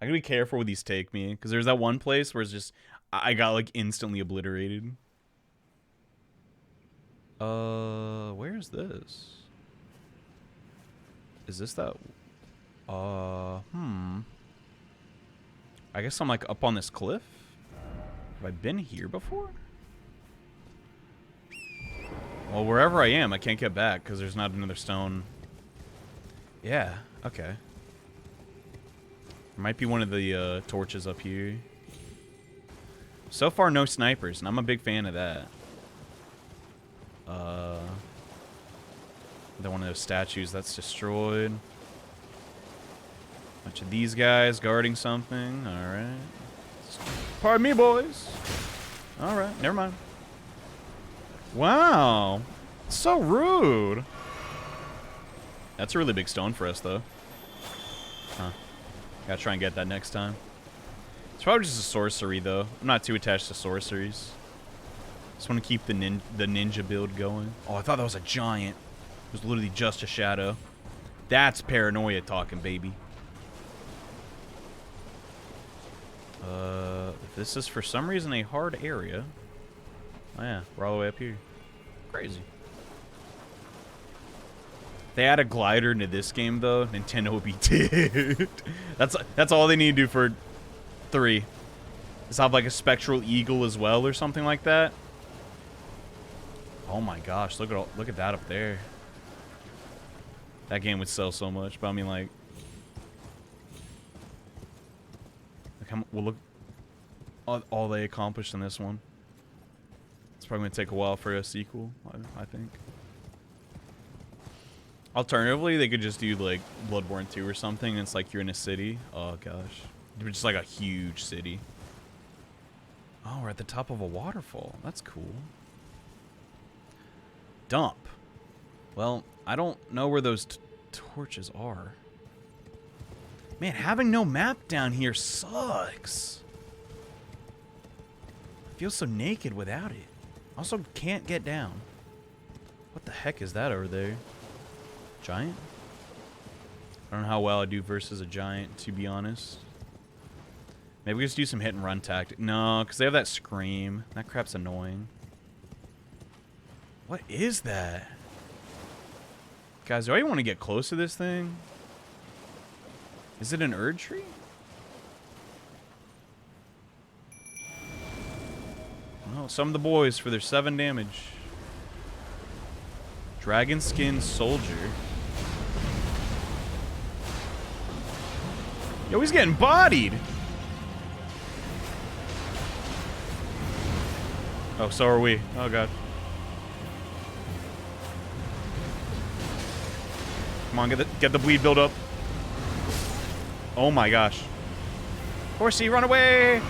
I gotta be careful where these take me. Because there's that one place where it's just... I got like instantly obliterated. Where is this? Is this that... I guess I'm like up on this cliff? Have I been here before? Well, wherever I am, I can't get back because there's not another stone. Yeah, okay. There might be one of the torches up here. So far, no snipers, and I'm a big fan of that. Then one of those statues that's destroyed. Bunch of these guys guarding something. Alright. Pardon me, boys. Alright, never mind. Wow. So rude. That's a really big stone for us, though. Huh. Gotta try and get that next time. It's probably just a sorcery, though. I'm not too attached to sorceries. Just want to keep the ninja build going. Oh, I thought that was a giant. It was literally just a shadow. That's paranoia talking, baby. This is for some reason a hard area. Oh yeah, we're all the way up here. Crazy. If they add a glider into this game, though, Nintendo would be dead. That's all they need to do for 3. Is have like a spectral eagle as well or something like that. Oh my gosh, look at that up there. That game would sell so much, but I mean like well, look all they accomplished in this one. It's probably gonna take a while for a sequel, I think. Alternatively, they could just do like Bloodborne 2 or something, and it's like you're in a city. Oh gosh, just like a huge city. Oh, we're at the top of a waterfall. That's cool. Dump. Well, I don't know where those torches are. Man, having no map down here sucks. I feel so naked without it. Also, can't get down. What the heck is that over there? Giant? I don't know how well I do versus a giant, to be honest. Maybe we just do some hit and run tactic. No, because they have that scream. That crap's annoying. What is that? Guys, do I want to get close to this thing? Is it an Erd tree? Oh, some of the boys for their 7 damage. Dragon skin soldier. Yo, he's getting bodied. Oh, so are we. Oh, God. Come on, get the bleed build up. Oh my gosh. Horsey, run away!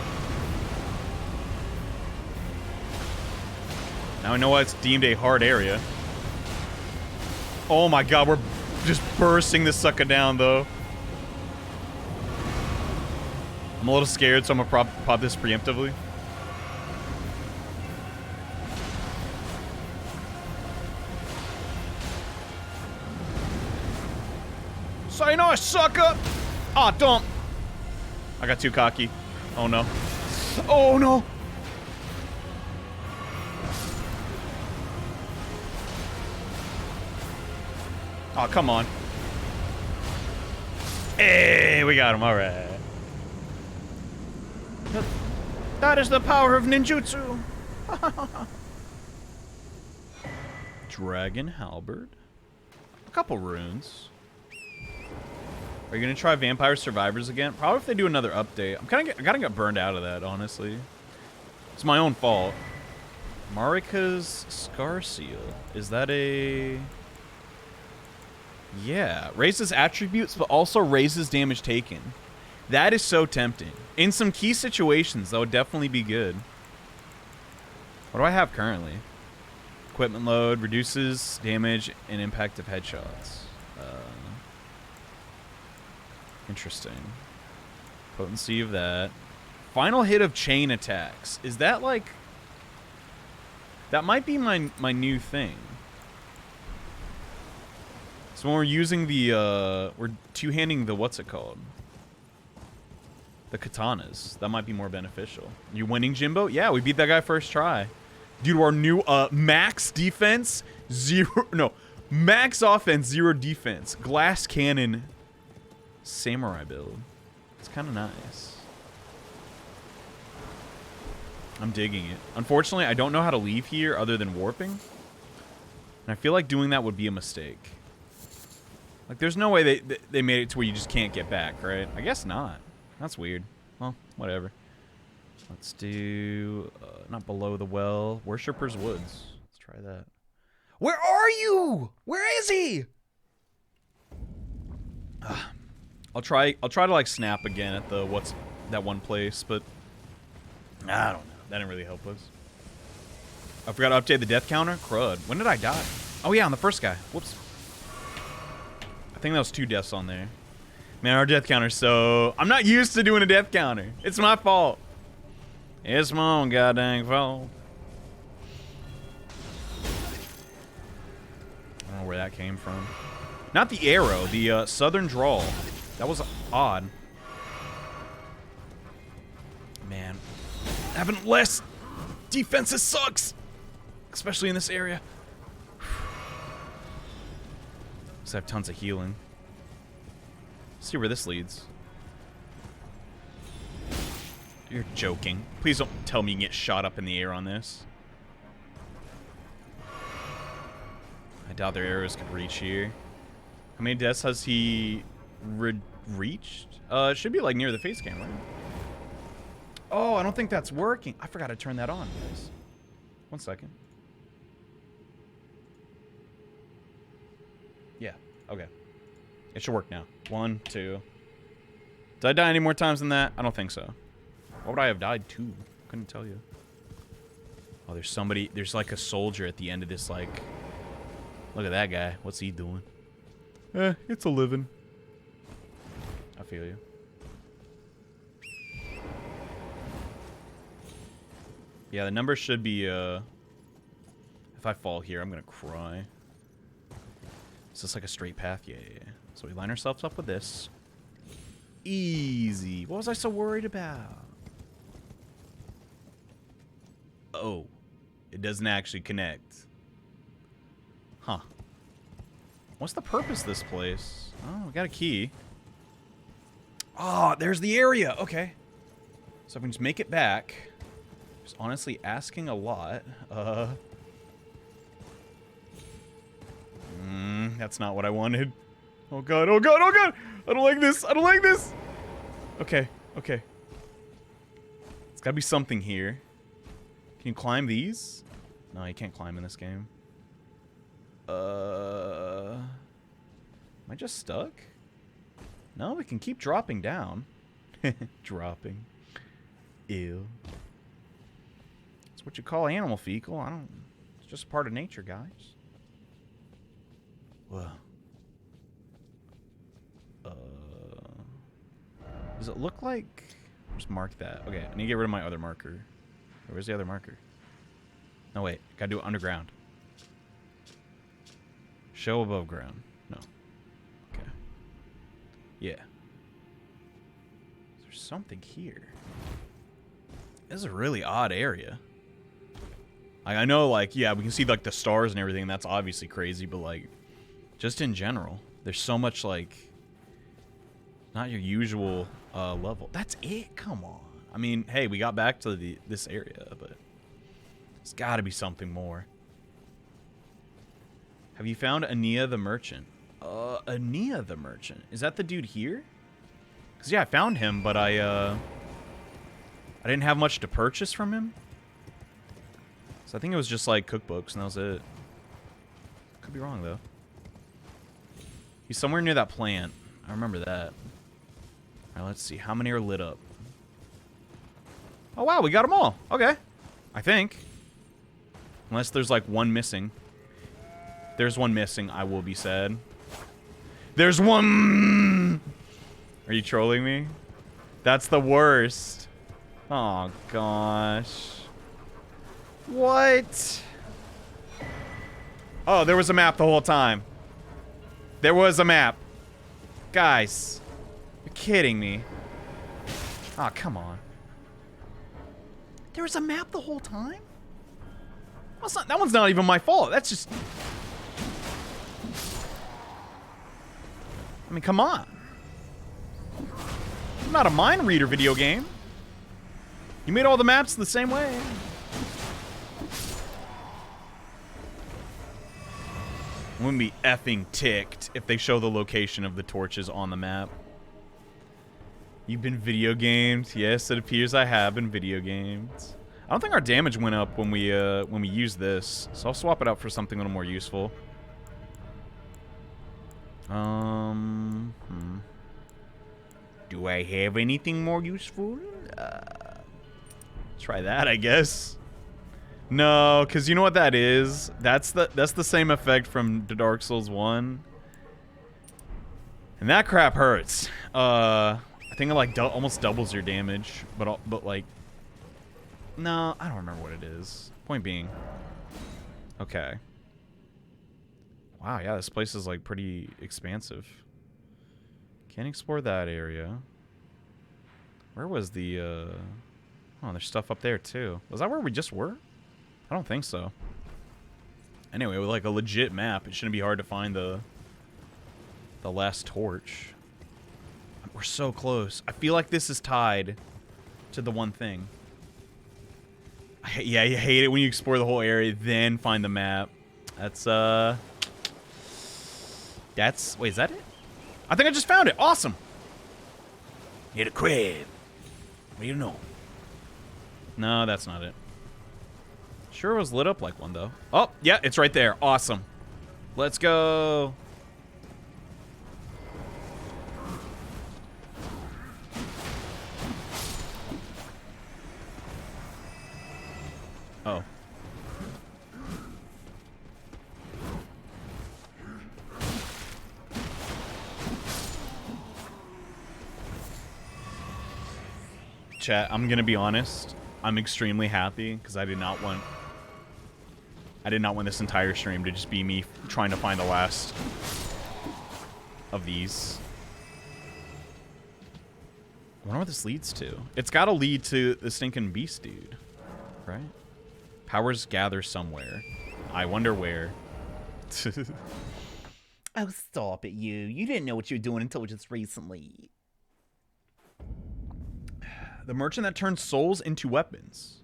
Now I know why it's deemed a hard area. Oh my god, we're just bursting this sucker down, though. I'm a little scared, so I'm gonna pop this preemptively. Sayonara, sucker! Aw, don't! I got too cocky. Oh no. Oh no! Oh, come on. Hey, we got him, alright. That is the power of ninjutsu! Dragon halberd. couple runes. Are you gonna try Vampire Survivors again? Probably if they do another update. I kind of got burned out of that, honestly. It's my own fault. Marika's Scar Seal. Is that a... Yeah. Raises attributes, but also raises damage taken. That is so tempting. In some key situations, that would definitely be good. What do I have currently? Equipment load. Reduces damage and impact of headshots. Interesting. Potency of that. Final hit of chain attacks. Is that like... That might be my new thing. So when we're using the, we're two-handing the, what's it called? The katanas. That might be more beneficial. You winning, Jimbo? Yeah, we beat that guy first try. Due to our new, max defense, max offense, 0 defense. Glass cannon samurai build. It's kind of nice. I'm digging it. Unfortunately, I don't know how to leave here other than warping. And I feel like doing that would be a mistake. Like, there's no way they made it to where you just can't get back, right? I guess not. That's weird. Well, whatever. Let's do... not below the well. Worshipper's Woods. Let's try that. Where are you? Where is he? I'll try to, like, snap again at the... What's that one place, but... I don't know. That didn't really help us. I forgot to update the death counter. Crud. When did I die? Oh, yeah, on the first guy. Whoops. I think that was 2 deaths on there. Man, our death counter, so... I'm not used to doing a death counter. It's my fault. It's my own goddamn fault. I don't know where that came from. Not the arrow, the southern drawl. That was odd. Man. Having less defenses sucks. Especially in this area. Because I have tons of healing. Let's see where this leads. You're joking. Please don't tell me you can get shot up in the air on this. I doubt their arrows could reach here. How many deaths has he reached? It should be like near the face cam, right? Oh, I don't think that's working. I forgot to turn that on, guys. 1 second. Yeah, okay. It should work now. 1, 2. Did I die any more times than that? I don't think so. What would I have died to? Couldn't tell you. Oh, there's somebody. There's like a soldier at the end of this, like... Look at that guy. What's he doing? It's a living. I feel you. Yeah, the number should be, if I fall here, I'm gonna cry. Is this like a straight path? Yeah, yeah, yeah. So we line ourselves up with this. Easy. What was I so worried about? Oh. It doesn't actually connect. Huh. What's the purpose of this place? Oh, we got a key. Oh, there's the area. Okay. So if we can just make it back. Just honestly asking a lot. That's not what I wanted. Oh god, oh god, oh god! I don't like this, I don't like this! Okay, okay. It's gotta be something here. Can you climb these? No, you can't climb in this game. Am I just stuck? No, we can keep dropping down. Dropping. Ew. It's what you call animal fecal. I don't... It's just part of nature, guys. Whoa. Does it look like... Just mark that. Okay, I need to get rid of my other marker. Where's the other marker? No, wait. Gotta do it underground. Show above ground. No. Okay. Yeah. There's something here. This is a really odd area. I know, like, yeah, we can see, like, the stars and everything. That's obviously crazy, but, like, just in general, there's so much, like, not your usual level. That's it? Come on. I mean, hey, we got back to this area, but there's got to be something more. Have you found Ania the Merchant? Ania the Merchant. Is that the dude here? Because, yeah, I found him, but I didn't have much to purchase from him. So I think it was just, like, cookbooks, and that was it. Could be wrong, though. He's somewhere near that plant. I remember that. All right, let's see. How many are lit up? Oh, wow, we got them all. Okay. I think. Unless there's, like, one missing. There's one missing. I will be sad. There's one! Are you trolling me? That's the worst. Oh, gosh. What? Oh, there was a map the whole time. There was a map. Guys. You're kidding me. Oh, come on. There was a map the whole time? Well, that one's not even my fault. That's just... I mean, come on. I'm not a mind reader video game. You made all the maps the same way. I wouldn't be effing ticked if they show the location of the torches on the map. You've been video gamed. Yes, it appears I have been video gamed. I don't think our damage went up when we used this, so I'll swap it out for something a little more useful. Do I have anything more useful? Try that, I guess. No, because you know what that is? That's the same effect from Dark Souls 1. And that crap hurts. I think it like almost doubles your damage, but like no, I don't remember what it is. Point being. Okay. Wow, yeah, this place is like pretty expansive. Can't explore that area. Where was the oh, there's stuff up there too. Was that where we just were? I don't think so. Anyway, with like a legit map, it shouldn't be hard to find the last torch. We're so close. I feel like this is tied to the one thing. Yeah, you hate it when you explore the whole area, then find the map. That's wait, is that it? I think I just found it. Awesome. Hit a crib. What do you know? No, that's not it. Sure was lit up like one, though. Oh, yeah, it's right there. Awesome. Let's go. Oh. Chat, I'm gonna be honest. I'm extremely happy because I did not want this entire stream to just be me trying to find the last of these. I wonder what this leads to. It's got to lead to the stinking beast dude, right? Powers gather somewhere. I wonder where. Oh, stop it, you. You didn't know what you were doing until just recently. The merchant that turns souls into weapons.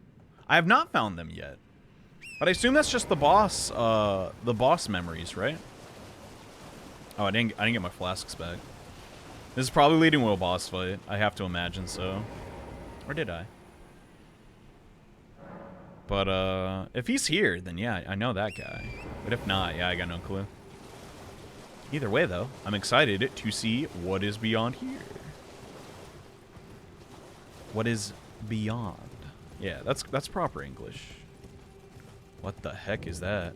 I have not found them yet. But I assume that's just the boss memories, right? Oh, I didn't get my flasks back. This is probably leading to a boss fight. I have to imagine so. Or did I? But if he's here, then yeah, I know that guy. But if not, yeah, I got no clue. Either way, though, I'm excited to see what is beyond here. What is beyond? Yeah, that's proper English. What the heck is that?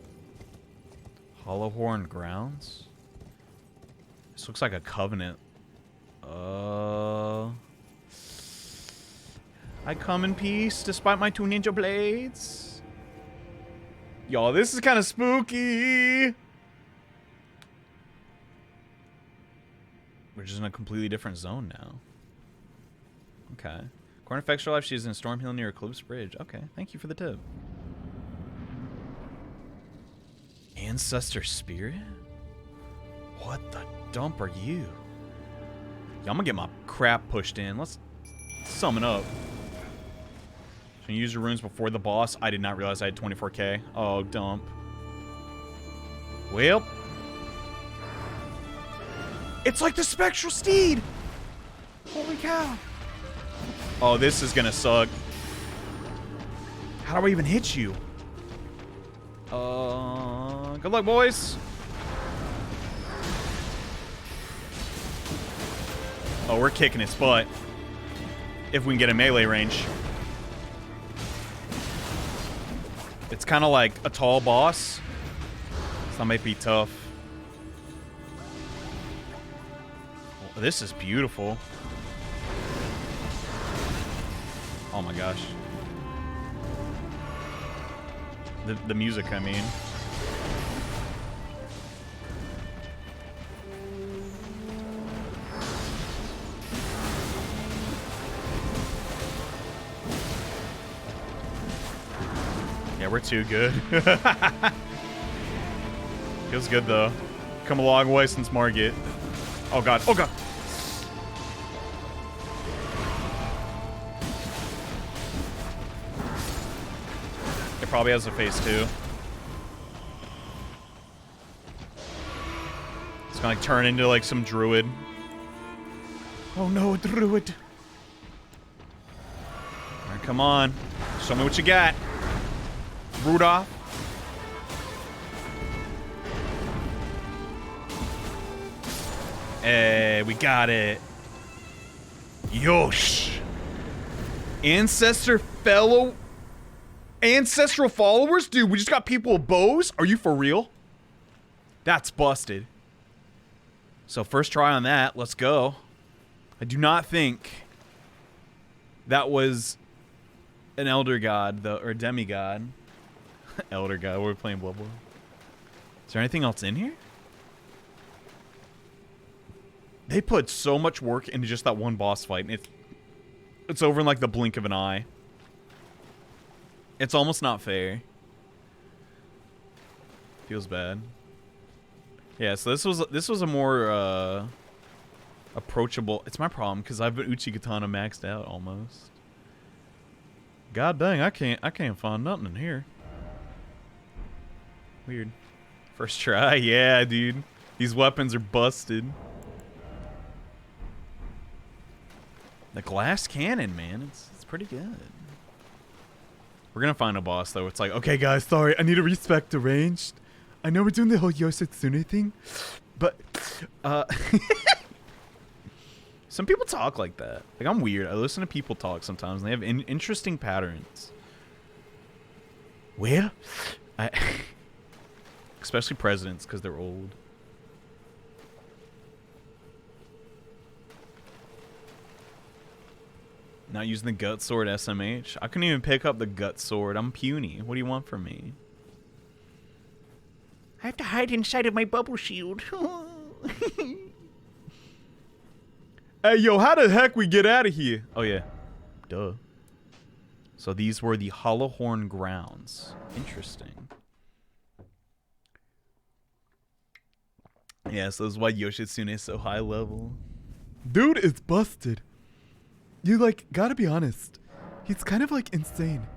Hollowhorn Grounds? This looks like a covenant. I come in peace despite my 2 ninja blades. Y'all, this is kind of spooky. We're just in a completely different zone now. Okay. Corn affects her life. She's in Storm Hill near Eclipse Bridge. Okay, thank you for the tip. Ancestor spirit? What the dump are you? Yeah, I'm gonna get my crap pushed in. Let's summon up. Can you use your runes before the boss? I did not realize I had 24k. Oh, dump. Well. It's like the spectral steed. Holy cow. Oh, this is gonna suck. How do I even hit you? Good luck, boys. Oh, we're kicking his butt. If we can get a melee range. It's kind of like a tall boss. So that might be tough. Oh, this is beautiful. Oh my gosh. The music, I mean. Yeah, we're too good. Feels good though. Come a long way since Margit. Oh god. Oh god. It probably has a face too. It's gonna like turn into like some druid. Oh no, a druid. Alright, come on. Show me what you got. Rudolph. Hey, we got it. Yosh. Ancestral followers? Dude, we just got people with bows? Are you for real? That's busted. So first try on that. Let's go. I do not think that was an elder god, though, or demigod. Elder god. We're playing Blood Bowl. Is there anything else in here? They put so much work into just that one boss fight, and it's over in like the blink of an eye. It's almost not fair. Feels bad. Yeah, so this was a more approachable. It's my problem because I've been Uchigatana maxed out almost. God dang, I can't find nothing in here. Weird. First try, yeah, dude. These weapons are busted. The glass cannon, man, it's pretty good. We're gonna find a boss though. It's like, okay, guys, sorry, I need to respect the ranged. I know we're doing the whole Yoshitsune thing, but some people talk like that. Like, I'm weird. I listen to people talk sometimes, and they have interesting patterns. Well, especially presidents, because they're old. Not using the gut sword SMH. I couldn't even pick up the gut sword. I'm puny. What do you want from me? I have to hide inside of my bubble shield. Hey, yo, how the heck we get out of here? Oh, yeah. Duh. So these were the Hollowhorn grounds. Interesting. Yeah, so that's why Yoshitsune is so high level. Dude is busted. You, like, gotta be honest. He's kind of, like, insane.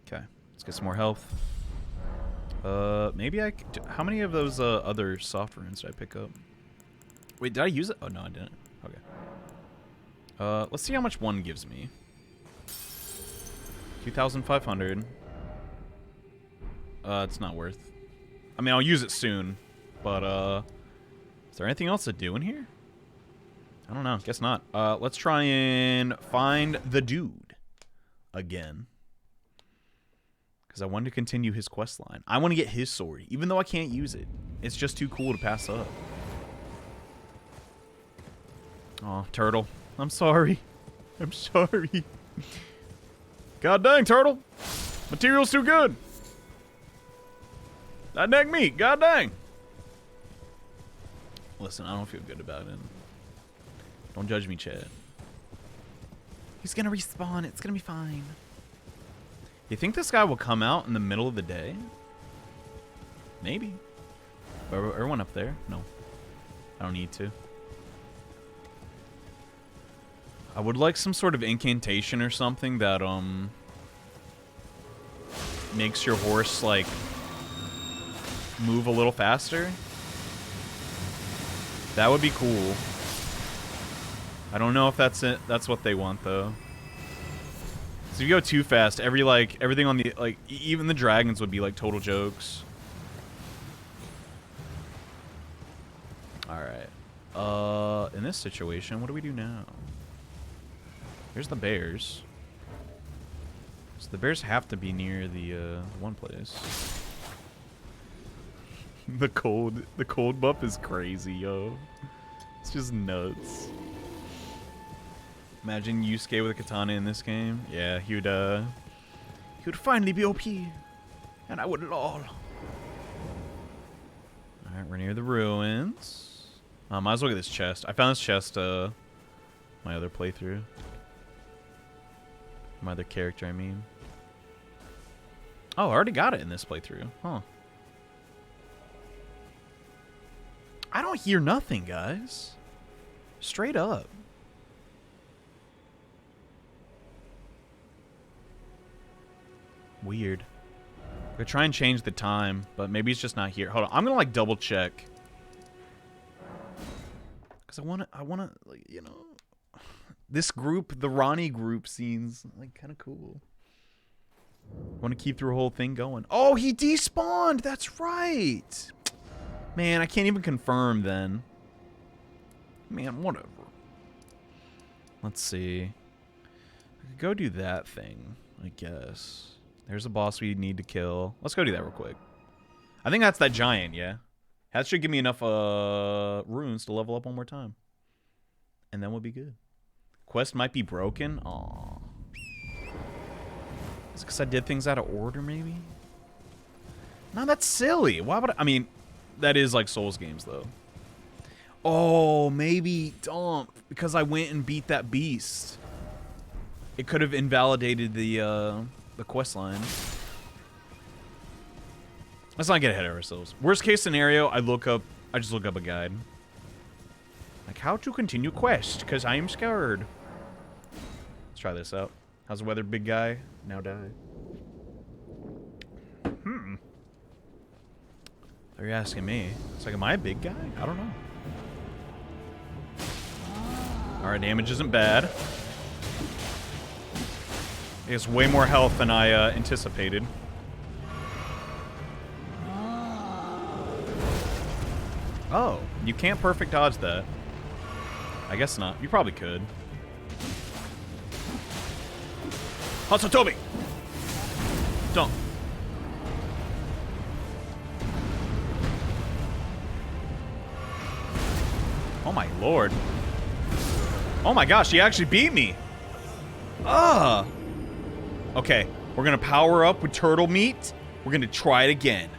Okay, let's get some more health. Maybe how many of those other soft runes did I pick up? Wait, did I use it? Oh, no, I didn't. Okay. Let's see how much one gives me. 2,500. It's not worth. I mean, I'll use it soon, but, is there anything else to do in here? I don't know. Guess not. Let's try and find the dude again. Because I wanted to continue his quest line. I want to get his sword, even though I can't use it. It's just too cool to pass up. Oh, turtle. I'm sorry. I'm sorry. God dang, turtle. Material's too good. That dang meat. God dang. Listen, I don't feel good about it. Don't judge me, Chad. He's gonna respawn. It's gonna be fine. You think this guy will come out in the middle of the day? Maybe. Everyone up there? No. I don't need to. I would like some sort of incantation or something that, makes your horse, like, move a little faster. That would be cool. I don't know if that's it. That's what they want, though. So if you go too fast, everything on the, like, even the dragons would be, like, total jokes. Alright. In this situation, what do we do now? Here's the bears. So the bears have to be near the, one place. The cold buff is crazy, yo. It's just nuts. Imagine Yusuke with a katana in this game. Yeah, he would finally be OP. And I would lol. Alright, we're near the ruins. Might as well get this chest. I found this chest, my other playthrough. My other character, I mean. Oh, I already got it in this playthrough. Huh. I don't hear nothing, guys. Straight up. Weird. I'm gonna try and change the time, but maybe it's just not here. Hold on. I'm gonna, like, double check. Because I wanna, like, you know. This group, the Ronnie group, seems, like, kind of cool. I want to keep the whole thing going. Oh, he despawned! That's right! Man, I can't even confirm then. Man, whatever. Let's see. I could go do that thing, I guess. There's a boss we need to kill. Let's go do that real quick. I think that's that giant, yeah? That should give me enough runes to level up one more time. And then we'll be good. Quest might be broken. Aw. Is it because I did things out of order, maybe? No, that's silly. Why would I mean, that is like Souls games, though. Oh, maybe don't. Because I went and beat that beast. It could have invalidated the quest line. Let's not get ahead of ourselves. Worst case scenario, I just look up a guide. Like, how to continue quest, because I am scared. Let's try this out. How's the weather, big guy? Now die. Are you asking me? It's like, am I a big guy? I don't know. Alright, damage isn't bad. It's way more health than I anticipated. Oh, you can't perfect dodge that. I guess not. You probably could. Hatsatobi! Don't. Oh my lord. Oh my gosh, he actually beat me. Okay, we're gonna power up with turtle meat. We're gonna try it again.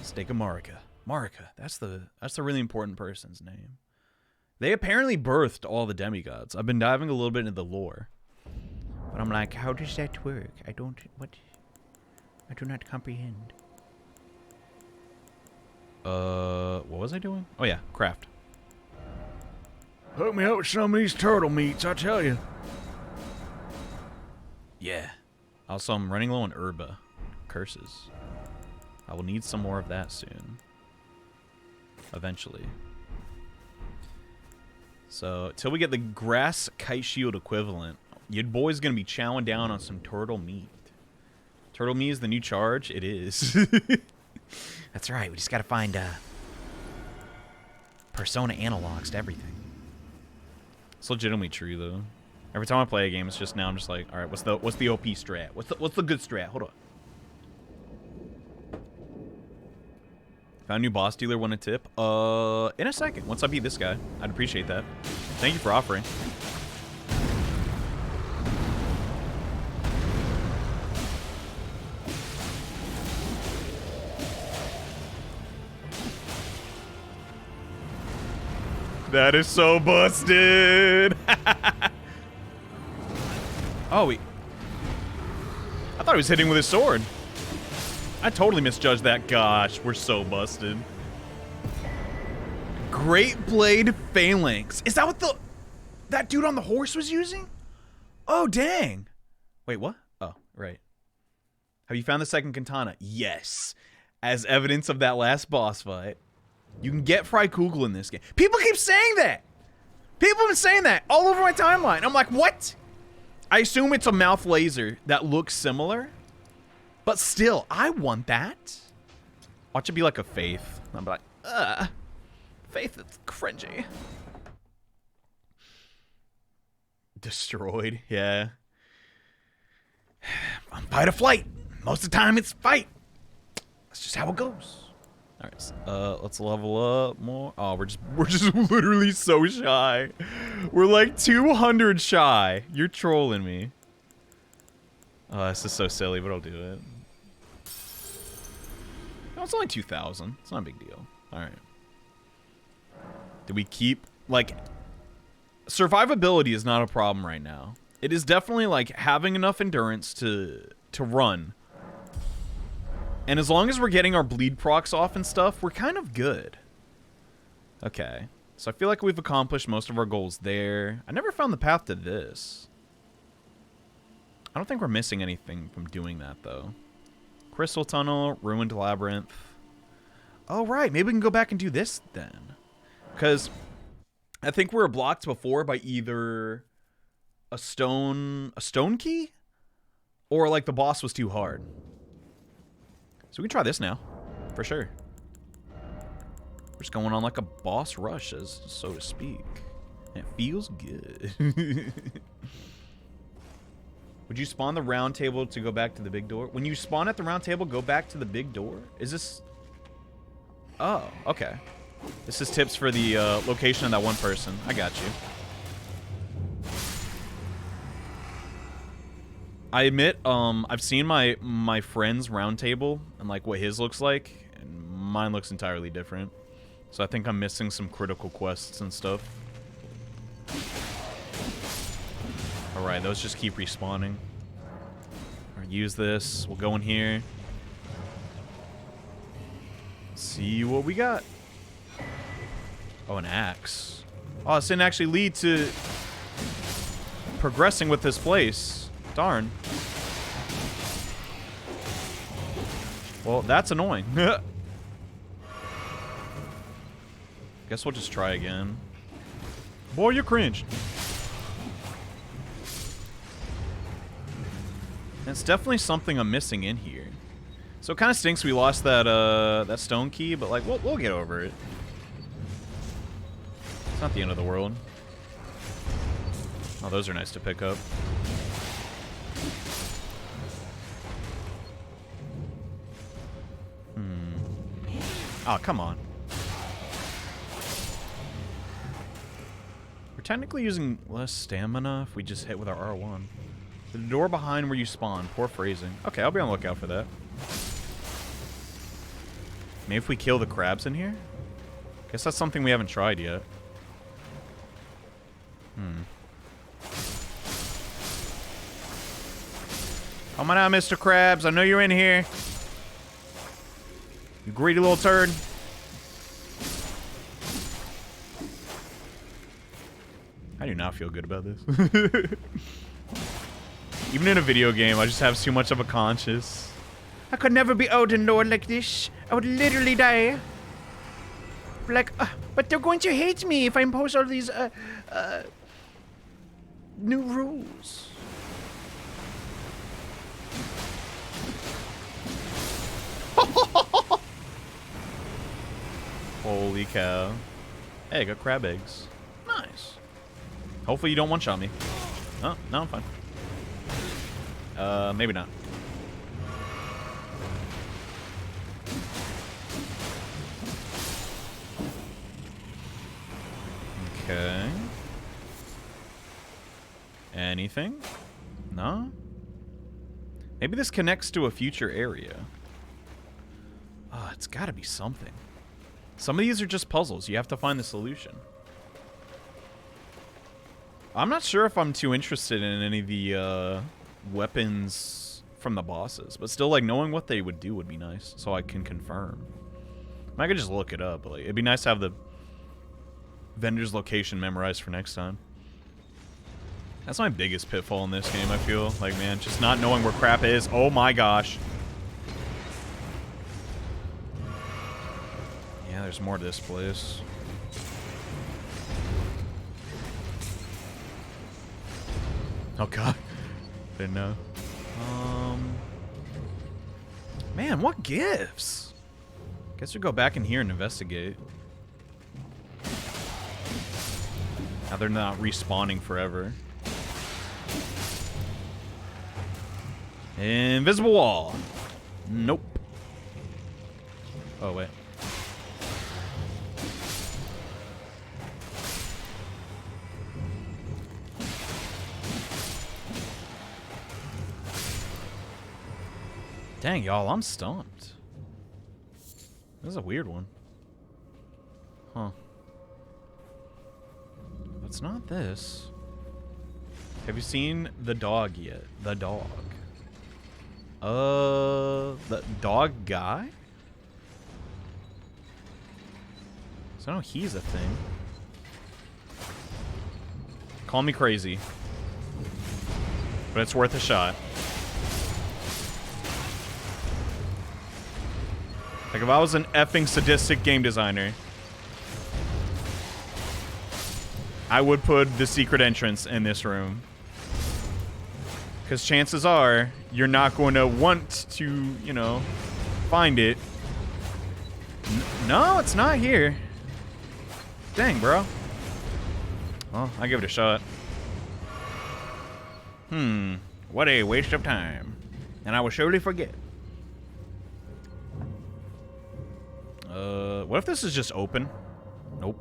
Steak of Marika. Marika, that's the really important person's name. They apparently birthed all the demigods. I've been diving a little bit into the lore. But I'm like, how does that work? I do not comprehend. What was I doing? Oh yeah, craft. Hook me up with some of these turtle meats, I tell you. Yeah. Also, I'm running low on herba. Curses. I will need some more of that soon. Eventually. So, till we get the grass kite shield equivalent, your boy's gonna be chowing down on some turtle meat. Turtle meat is the new charge? It is. That's right, we just gotta find Persona analogs to everything. It's legitimately true though. Every time I play a game, it's just now I'm just like, all right, what's the OP strat? What's the good strat? Hold on. Found a new boss dealer, want a tip? In a second. Once I beat this guy, I'd appreciate that. Thank you for offering. That is so busted. Oh, I thought he was hitting with his sword. I totally misjudged that. Gosh, we're so busted. Great Blade Phalanx. Is that what that dude on the horse was using? Oh, dang. Wait, what? Oh, right. Have you found the second katana? Yes. As evidence of that last boss fight. You can get fried kugel in this game. People keep saying that. People have been saying that all over my timeline. I'm like, what? I assume it's a mouth laser that looks similar. But still, I want that. Watch it be like a Faith. I'm like, Faith is cringy. Destroyed, yeah. Fight or flight. Most of the time it's fight. That's just how it goes. All right, let's level up more. Oh, we're just literally so shy. We're like 200 shy. You're trolling me. Oh, this is so silly, but I'll do it. No, it's only 2,000. It's not a big deal. All right. Do we keep like survivability is not a problem right now. It is definitely like having enough endurance to run. And as long as we're getting our bleed procs off and stuff, we're kind of good. Okay. So I feel like we've accomplished most of our goals there. I never found the path to this. I don't think we're missing anything from doing that, though. Crystal Tunnel, Ruined Labyrinth. Oh, right. Maybe we can go back and do this, then. Because I think we were blocked before by either a stone key? Or, like, the boss was too hard. So we can try this now, for sure. We're just going on like a boss rush, so to speak. And it feels good. Would you spawn the round table to go back to the big door? When you spawn at the round table, go back to the big door? Is this... Oh, okay. This is tips for the location of that one person. I got you. I admit, I've seen my friend's round table and like what his looks like, and mine looks entirely different. So I think I'm missing some critical quests and stuff. Alright, those just keep respawning. Alright, use this. We'll go in here. See what we got. Oh, an axe. Oh, this didn't actually lead to progressing with this place. Darn. Well, that's annoying. Guess we'll just try again. Boy, you cringed. It's definitely something I'm missing in here. So it kind of stinks we lost that that stone key, but like we'll get over it. It's not the end of the world. Oh, those are nice to pick up. Oh, come on. We're technically using less stamina if we just hit with our R1. The door behind where you spawn. Poor phrasing. Okay, I'll be on the lookout for that. Maybe if we kill the crabs in here? Guess that's something we haven't tried yet. Come on out, Mr. Krabs. I know you're in here. You greedy little turd. I do not feel good about this. Even in a video game, I just have too much of a conscience. I could never be Elden Lord like this. I would literally die. Like, but they're going to hate me if I impose all these, new rules. Holy cow. Hey, I got crab eggs. Nice. Hopefully you don't one-shot me. Oh, no, I'm fine. Maybe not. Okay. Anything? No? Maybe this connects to a future area. Oh, it's gotta be something. Some of these are just puzzles. You have to find the solution. I'm not sure if I'm too interested in any of the weapons from the bosses, but still, like, knowing what they would do would be nice, so I can confirm. I could just look it up, but like, it'd be nice to have the vendor's location memorized for next time. That's my biggest pitfall in this game, I feel. Like, man, just not knowing where crap is. Oh my gosh. Yeah, Yeah, there's more to this place. Oh god. Didn't know. Man, what gives? Guess we'll go back in here and investigate. Now they're not respawning forever. Invisible wall. Nope. Oh, wait. Dang, y'all, I'm stumped. This is a weird one. Huh. It's not this. Have you seen the dog yet? The dog. The dog guy? So I know he's a thing. Call me crazy. But it's worth a shot. Like, if I was an effing sadistic game designer, I would put the secret entrance in this room. Because chances are, you're not going to want to, you know, find it. No, it's not here. Dang, bro. Well, I'll give it a shot. What a waste of time. And I will surely forget. What if this is just open? Nope.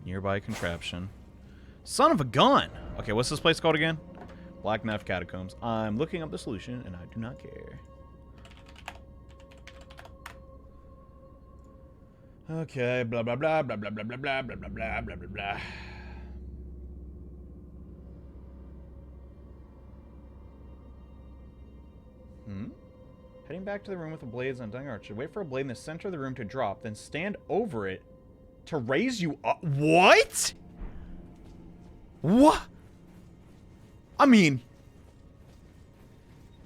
Nearby contraption. Son of a gun! Okay, what's this place called again? Black Knife Catacombs. I'm looking up the solution, and I do not care. Okay, blah blah blah blah blah blah blah blah blah blah blah blah blah blah. Heading back to the room with the blades on Dung Archer. Wait for a blade in the center of the room to drop, then stand over it to raise you up. What? What? I mean,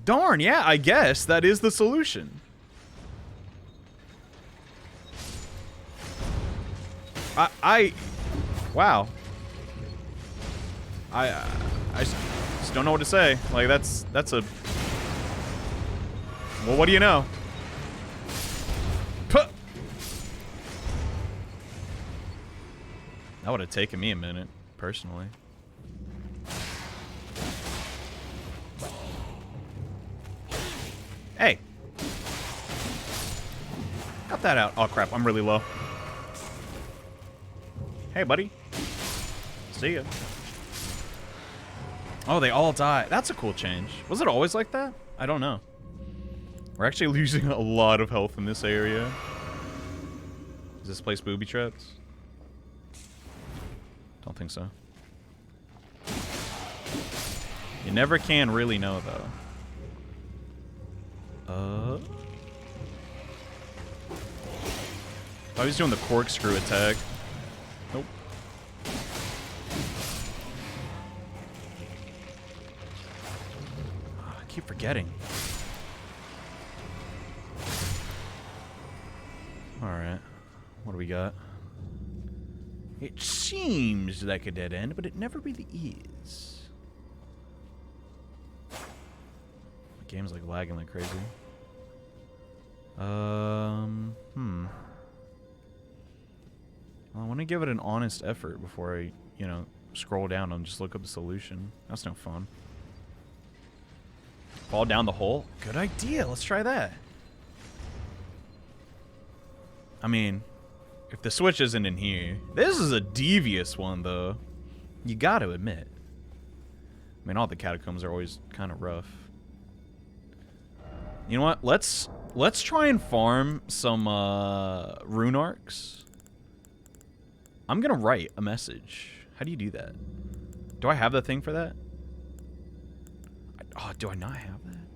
darn, yeah, I guess that is the solution. Wow. I just don't know what to say. Like, that's a... Well, what do you know? Puh. That would have taken me a minute, personally. Hey. Cut that out. Oh, crap. I'm really low. Hey, buddy. See ya. Oh, they all die. That's a cool change. Was it always like that? I don't know. We're actually losing a lot of health in this area. Is this place booby trapped? Don't think so. You never can really know, though. I was doing the corkscrew attack. Nope. Oh, I keep forgetting. Alright. What do we got? It seems like a dead end, but it never really is. The game's like lagging like crazy. I want to give it an honest effort before I, you know, scroll down and just look up the solution. That's no fun. Fall down the hole? Good idea. Let's try that. I mean, if the switch isn't in here... This is a devious one, though. You gotta admit. I mean, all the catacombs are always kind of rough. You know what? Let's try and farm some rune arcs. I'm gonna write a message. How do you do that? Do I have the thing for that? Oh, do I not have that?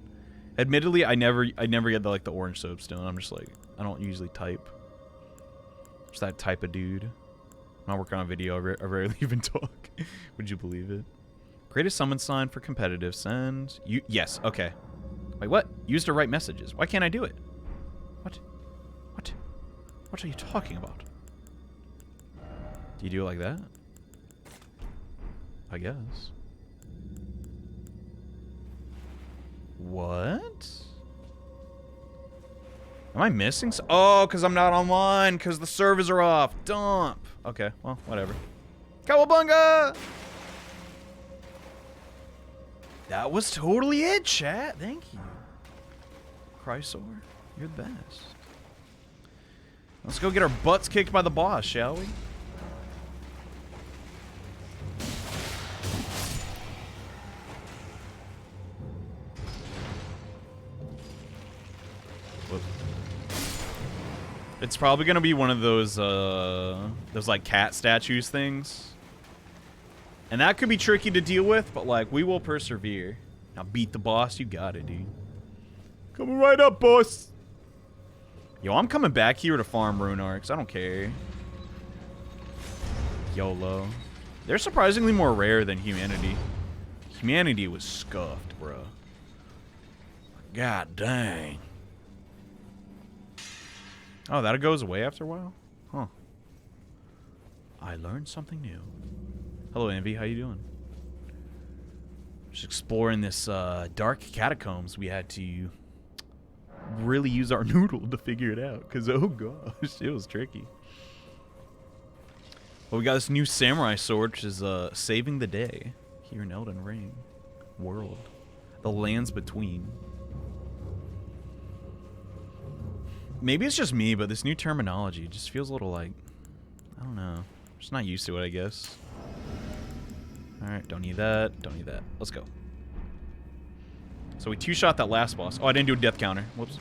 Admittedly, I never get the orange soapstone. I'm just like, I don't usually type. Just that type of dude. When I work on a video, I rarely even talk. Would you believe it? Greatest summon sign for competitive. Send. Yes, okay. Wait, what? Use to write messages. Why can't I do it? What? What are you talking about? Do you do it like that? I guess. What? Am I missing? Oh, because I'm not online. Because the servers are off. Dump. Okay, well, whatever. Cowabunga! That was totally it, chat. Thank you. Chrysor, you're the best. Let's go get our butts kicked by the boss, shall we? Whoop. It's probably gonna be one of those like cat statues things. And that could be tricky to deal with, but like, we will persevere. Now beat the boss, you got it, dude. Coming right up, boss. Yo, I'm coming back here to farm rune arcs. I don't care. YOLO. They're surprisingly more rare than humanity. Humanity was scuffed, bro. God dang. Oh, that goes away after a while? Huh. I learned something new. Hello, Envy. How you doing? Just exploring this dark catacombs. We had to really use our noodle to figure it out. Because, oh gosh, it was tricky. Well, we got this new samurai sword, which is saving the day here in Elden Ring. World. The lands between. Maybe it's just me, but this new terminology just feels a little like, I don't know. I'm just not used to it, I guess. Alright, don't need that. Don't need that. Let's go. So we two-shot that last boss. Oh, I didn't do a death counter. Whoops.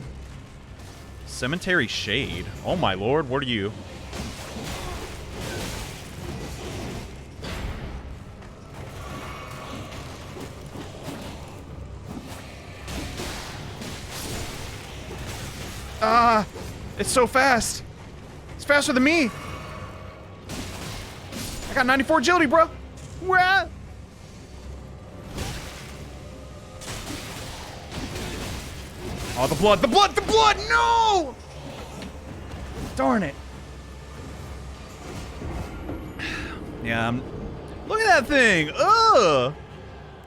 Cemetery Shade. Oh my lord, what are you? Ah! It's so fast! It's faster than me! I got 94 agility, bro! Where at? Oh, the blood, the blood, the blood! No! Darn it. Yeah, look at that thing! Ugh!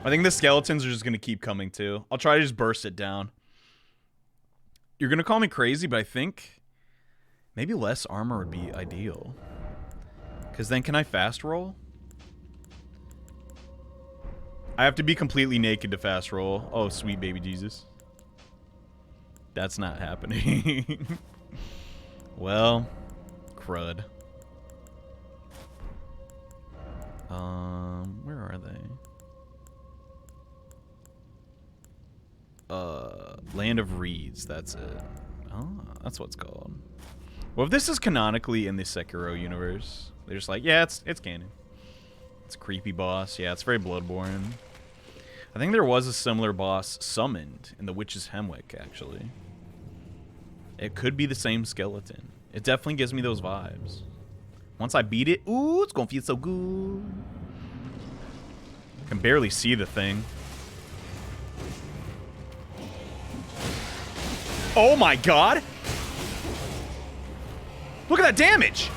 I think the skeletons are just gonna keep coming too. I'll try to just burst it down. You're gonna call me crazy, but I think maybe less armor would be ideal. Because then can I fast roll? I have to be completely naked to fast roll. Oh, sweet baby Jesus. That's not happening. Well, crud. Where are they? Land of Reeds, that's it. Oh, that's what it's called. Well, if this is canonically in the Sekiro universe, they're just like, yeah, it's canon. It's a creepy boss. Yeah, it's very Bloodborne. I think there was a similar boss summoned in the Witch's Hemwick, actually. It could be the same skeleton. It definitely gives me those vibes. Once I beat it, ooh, it's gonna feel so good. I can barely see the thing. Oh my god! Look at that damage!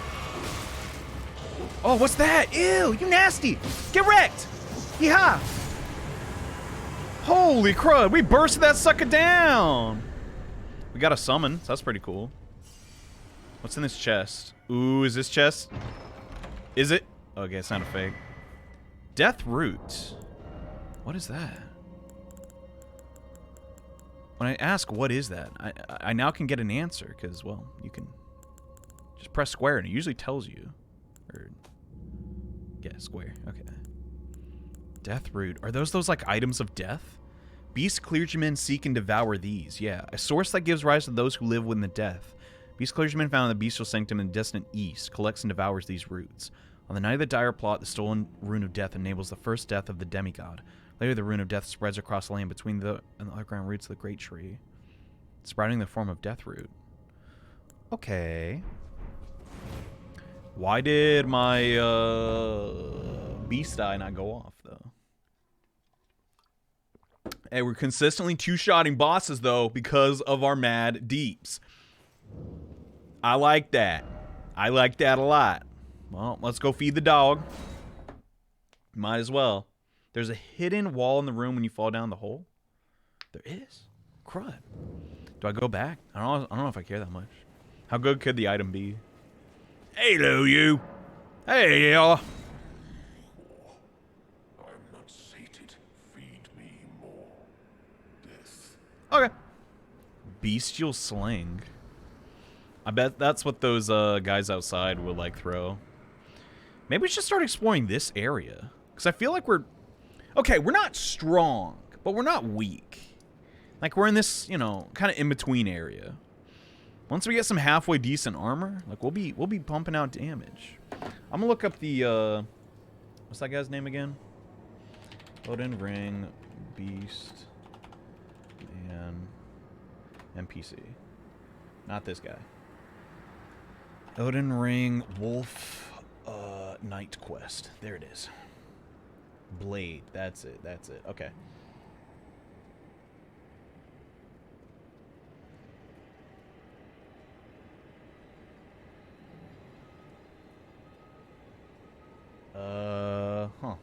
Oh, what's that? Ew, you nasty! Get wrecked! Yeehaw! Holy crud, we bursted that sucker down! We got a summon, so that's pretty cool. What's in this chest? Ooh, is this chest? Is it? Okay, it's not a fake. Death Root. What is that? When I ask what is that, I now can get an answer, because, well, you can just press square and it usually tells you. Or, yeah, square, okay. Death Root. Are those like items of death? Beast clergymen seek and devour these. Yeah, a source that gives rise to those who live within the death. Beast clergymen found in the bestial sanctum in the distant east collects and devours these roots. On the night of the dire plot, the stolen rune of death enables the first death of the demigod. Later, the rune of death spreads across the land between the and the underground roots of the great tree, sprouting in the form of death root. Okay. Why did my beast eye not go off though? Hey, we're consistently two-shotting bosses though because of our mad deeps. I like that. I like that a lot. Well, let's go feed the dog. Might as well. There's a hidden wall in the room when you fall down the hole. There is. Crud. Do I go back? I don't know if I care that much. How good could the item be? Hello, you. Hey, y'all. I'm not sated. Feed me more. Death. Okay. Bestial sling. I bet that's what those guys outside will like throw. Maybe we should start exploring this area. Because I feel like we're... Okay, we're not strong, but we're not weak. Like, we're in this, you know, kind of in-between area. Once we get some halfway decent armor, like, we'll be pumping out damage. I'm gonna look up the, what's that guy's name again? Elden Ring, Beast, and NPC. Not this guy. Elden Ring, Wolf, Night Quest. There it is. Blade. That's it. That's it. Okay. Huh.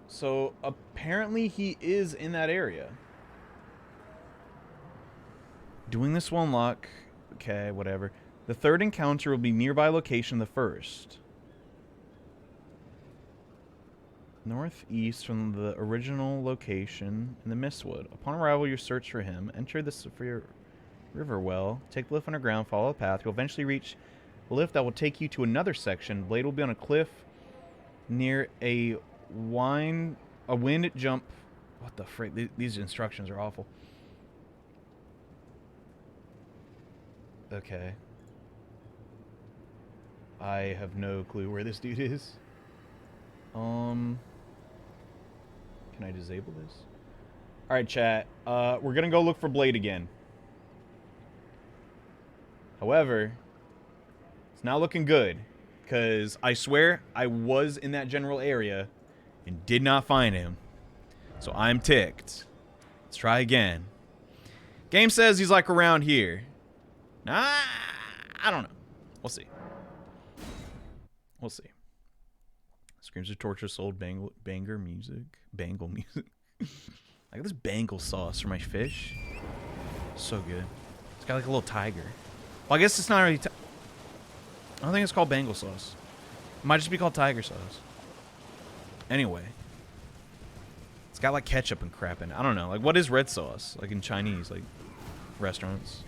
So apparently he is in that area. Doing this will unlock... Okay, whatever. The third encounter will be nearby location the first. Northeast from the original location in the Mistwood. Upon arrival, you search for him. Enter the river well. Take the lift underground. Follow the path. You'll eventually reach a lift that will take you to another section. Blade will be on a cliff near a wind jump. What the frick? These instructions are awful. Okay. I have no clue where this dude is. Can I disable this? Alright, chat. We're gonna go look for Blade again. However, it's not looking good. Because I swear I was in that general area and did not find him. So I'm ticked. Let's try again. Game says he's like around here. Nah, I don't know. We'll see. We'll see. Screams of torture sold banger music. Bangle music. I got this bangle sauce for my fish. So good. It's got like a little tiger. Well, I guess it's not really... I don't think it's called bangle sauce. It might just be called tiger sauce. Anyway. It's got like ketchup and crap in it. I don't know. Like, what is red sauce? Like in Chinese, like, restaurants.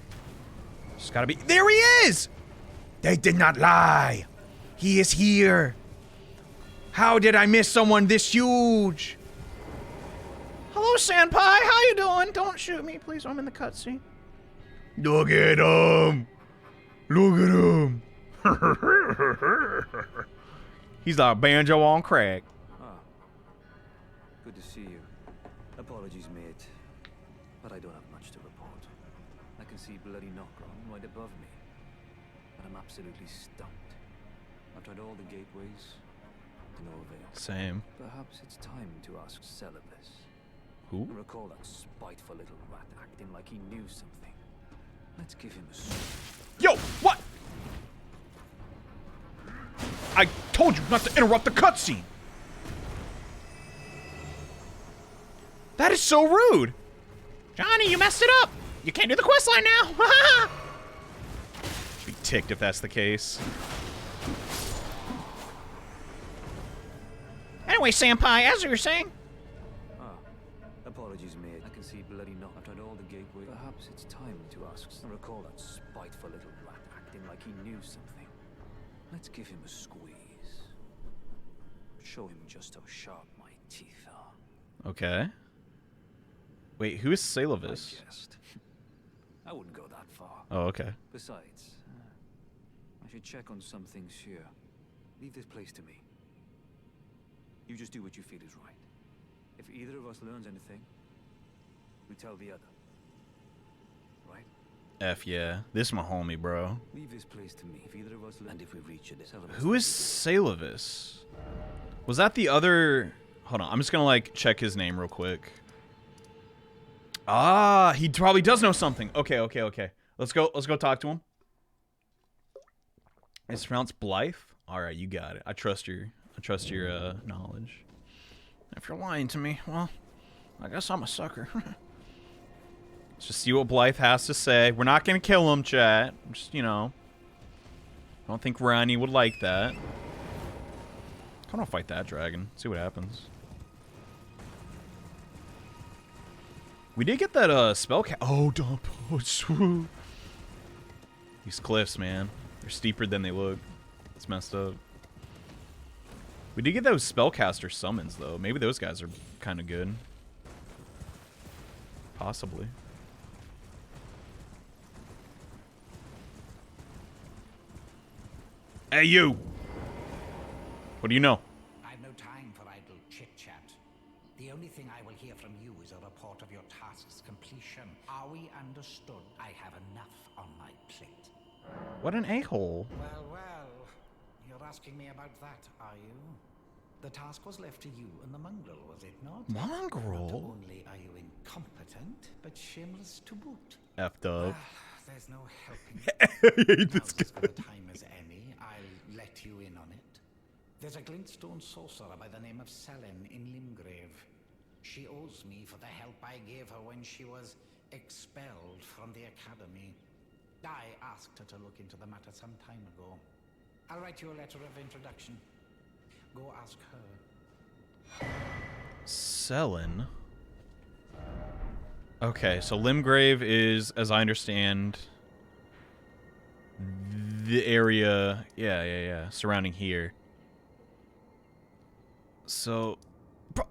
It's gotta be... There he is! They did not lie. He is here. How did I miss someone this huge? Hello, Senpai. How you doing? Don't shoot me, please. I'm in the cutscene. Look at him. Look at him. He's like banjo on crack. Ah, good to see you. Apologies, mate, but I don't have much to report. I can see bloody Nokron right above me, but I'm absolutely stumped. I've tried all the gateways, to no avail. Same. Perhaps it's time to ask Celevis. Who? I recall that spiteful little rat acting like he knew something. Let's give him a... Yo, what? I told you not to interrupt the cutscene. That is so rude. Johnny, you messed it up. You can't do the questline now. Be ticked if that's the case. Anyway, Senpai, as you were saying. Ah, apologies, mate. I can see bloody Nok. I've tried all the gateways. Perhaps it's time to ask. I recall that spiteful little rat acting like he knew something. Let's give him a squeeze. Show him just how sharp my teeth are. Okay. Wait, who is Celevis? I wouldn't go that far. Oh, okay. Besides, I should check on some things here. Leave this place to me. You just do what you feel is right. If either of us learns anything, we tell the other. Right? F yeah. This is my homie, bro. Leave this place to me. If either of us learn, and if we reach it, Who is Celevis? Was that the other... Hold on, I'm just gonna, like, check his name real quick. Ah, he probably does know something. Okay, okay, okay. Let's go talk to him. It's pronounced Blythe? Alright, you got it. I trust your knowledge. If you're lying to me, well, I guess I'm a sucker. Let's just see what Blythe has to say. We're not gonna kill him, chat. Just, you know. I don't think Rani would like that. I want to fight that dragon. See what happens. We did get that spell oh, dump. Oh, these cliffs, man. They're steeper than they look. It's messed up. We did get those spellcaster summons, though. Maybe those guys are kind of good. Possibly. Hey, you! What do you know? I've no time for idle chit-chat. The only thing I will hear from you is a report of your task's completion. Are we understood? I have enough on my plate. What an a-hole. Well, well. You're asking me about that, are you? The task was left to you and the mongrel, was it not? Mongrel? Not only are you incompetent, but shameless to boot. Effed up. There's no helping. I hate this guy. As good a time as any, I'll let you in on it. There's a glintstone sorcerer by the name of Selin in Limgrave. She owes me for the help I gave her when she was expelled from the academy. I asked her to look into the matter some time ago. I'll write you a letter of introduction. Go ask her. Selin. Okay, so Limgrave is, as I understand, the area, yeah, surrounding here. So, bro,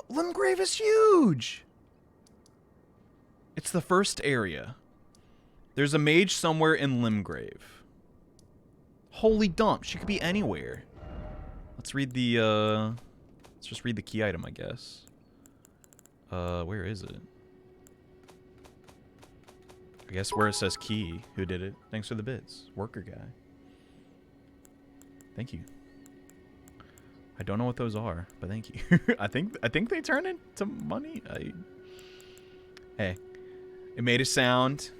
Limgrave is huge! It's the first area. There's a mage somewhere in Limgrave. Holy dump, she could be anywhere. Let's read the, let's just read the key item, I guess. Where is it? I guess where it says key. Who did it? Thanks for the bits. Worker guy. Thank you. I don't know what those are, but thank you. I think they turn into money. Hey, it made a sound,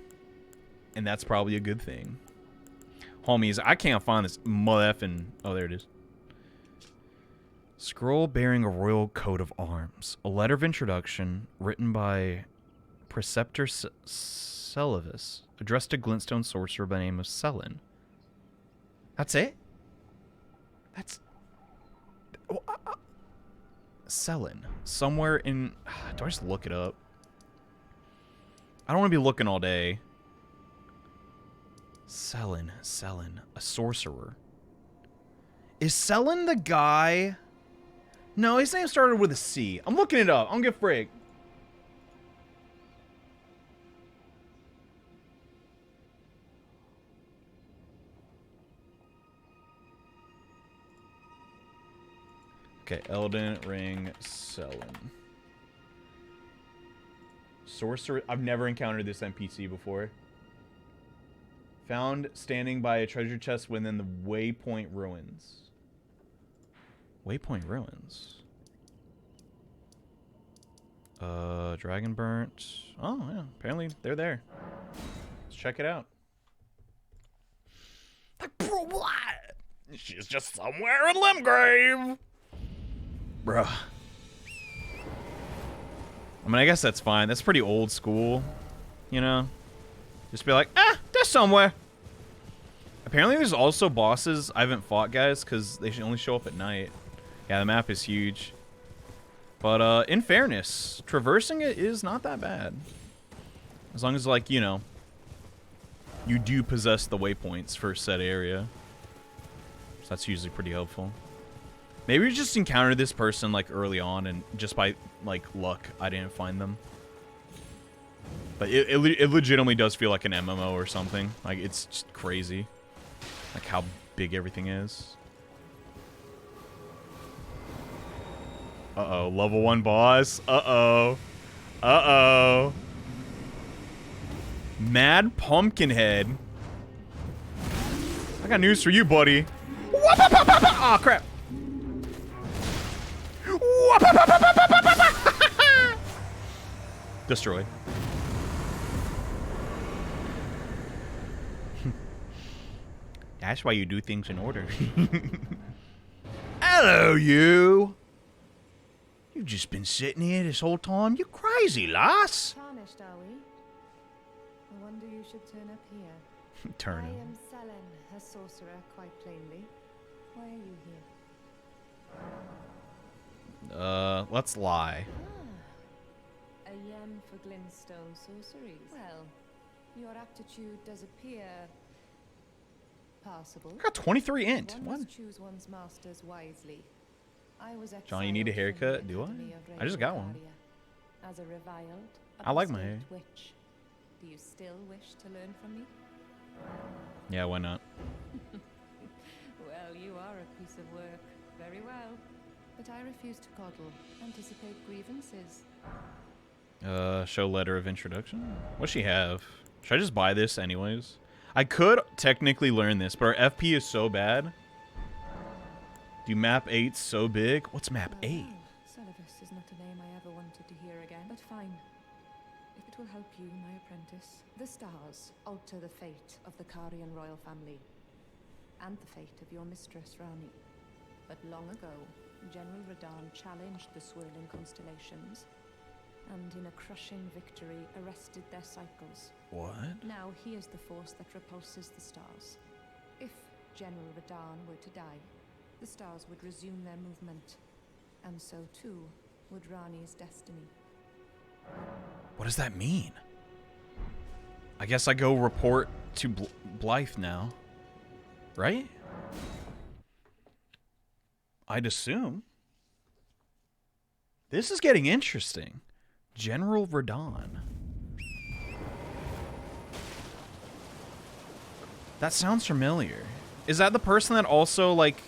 and that's probably a good thing. Homies, I can't find this motherfucking... Oh, there it is. Scroll bearing a royal coat of arms. A letter of introduction written by Preceptor Celavis, addressed to glintstone sorcerer by the name of Selin. That's it? That's... Selin. Somewhere in... Do I just look it up? I don't want to be looking all day. Selin. A sorcerer. Is Selin the guy... No, his name started with a C. I'm looking it up. I'm gonna get frigged. Okay, Elden Ring Selin. Sorcerer. I've never encountered this NPC before. Found standing by a treasure chest within the Waypoint Ruins. Waypoint Ruins. Dragon Burnt. Oh, yeah. Apparently, they're there. Let's check it out. Like, bro, what? She's just somewhere in Limgrave. Bruh. I mean, I guess that's fine. That's pretty old school. You know? Just be like, they're somewhere. Apparently, there's also bosses I haven't fought, guys, because they should only show up at night. Yeah, the map is huge. But, in fairness, traversing it is not that bad. As long as, like, you know, you do possess the waypoints for said area. So that's usually pretty helpful. Maybe we just encountered this person, like, early on, and just by, like, luck, I didn't find them. But it legitimately does feel like an MMO or something. Like, it's just crazy. Like, how big everything is. Uh-oh, level 1 boss. Uh-oh. Uh-oh. Mad Pumpkinhead. I got news for you, buddy. Aw, crap. Destroy. That's why you do things in order. Hello, you. You've just been sitting here this whole time. You crazy, lass. Tarnished, are we? I wonder you should turn up here. Turn I him. am Selen, a sorcerer, quite plainly. Why are you here? Let's lie. A yen for glintstone sorceries. Well, your aptitude does appear passable. I got 23 int. One What? must choose one's masters wisely. I was John, you need a exiled from the haircut? Do Academy of I just got one. Railcardia. As a reviled, I like my hair. witch. Do you still wish to learn from me? Yeah, why not? Well, you are a piece of work. Very well. But I refuse to coddle. Anticipate grievances. Show letter of introduction? What's she have? Should I just buy this anyways? I could technically learn this, but our FP is so bad. Do map 8 so big? What's map 8? Celibus is not a name I ever wanted to hear again, but fine. If it will help you, my apprentice. The stars alter the fate of the Carian royal family, and the fate of your mistress, Rani. But long ago, General Radahn challenged the swirling constellations, and in a crushing victory arrested their cycles. What? Now he is the force that repulses the stars. If General Radahn were to die, the stars would resume their movement, and so too would Rani's destiny. What does that mean? I guess I go report to Blythe now. Right? I'd assume. This is getting interesting. General Radahn. That sounds familiar. Is that the person that also, like,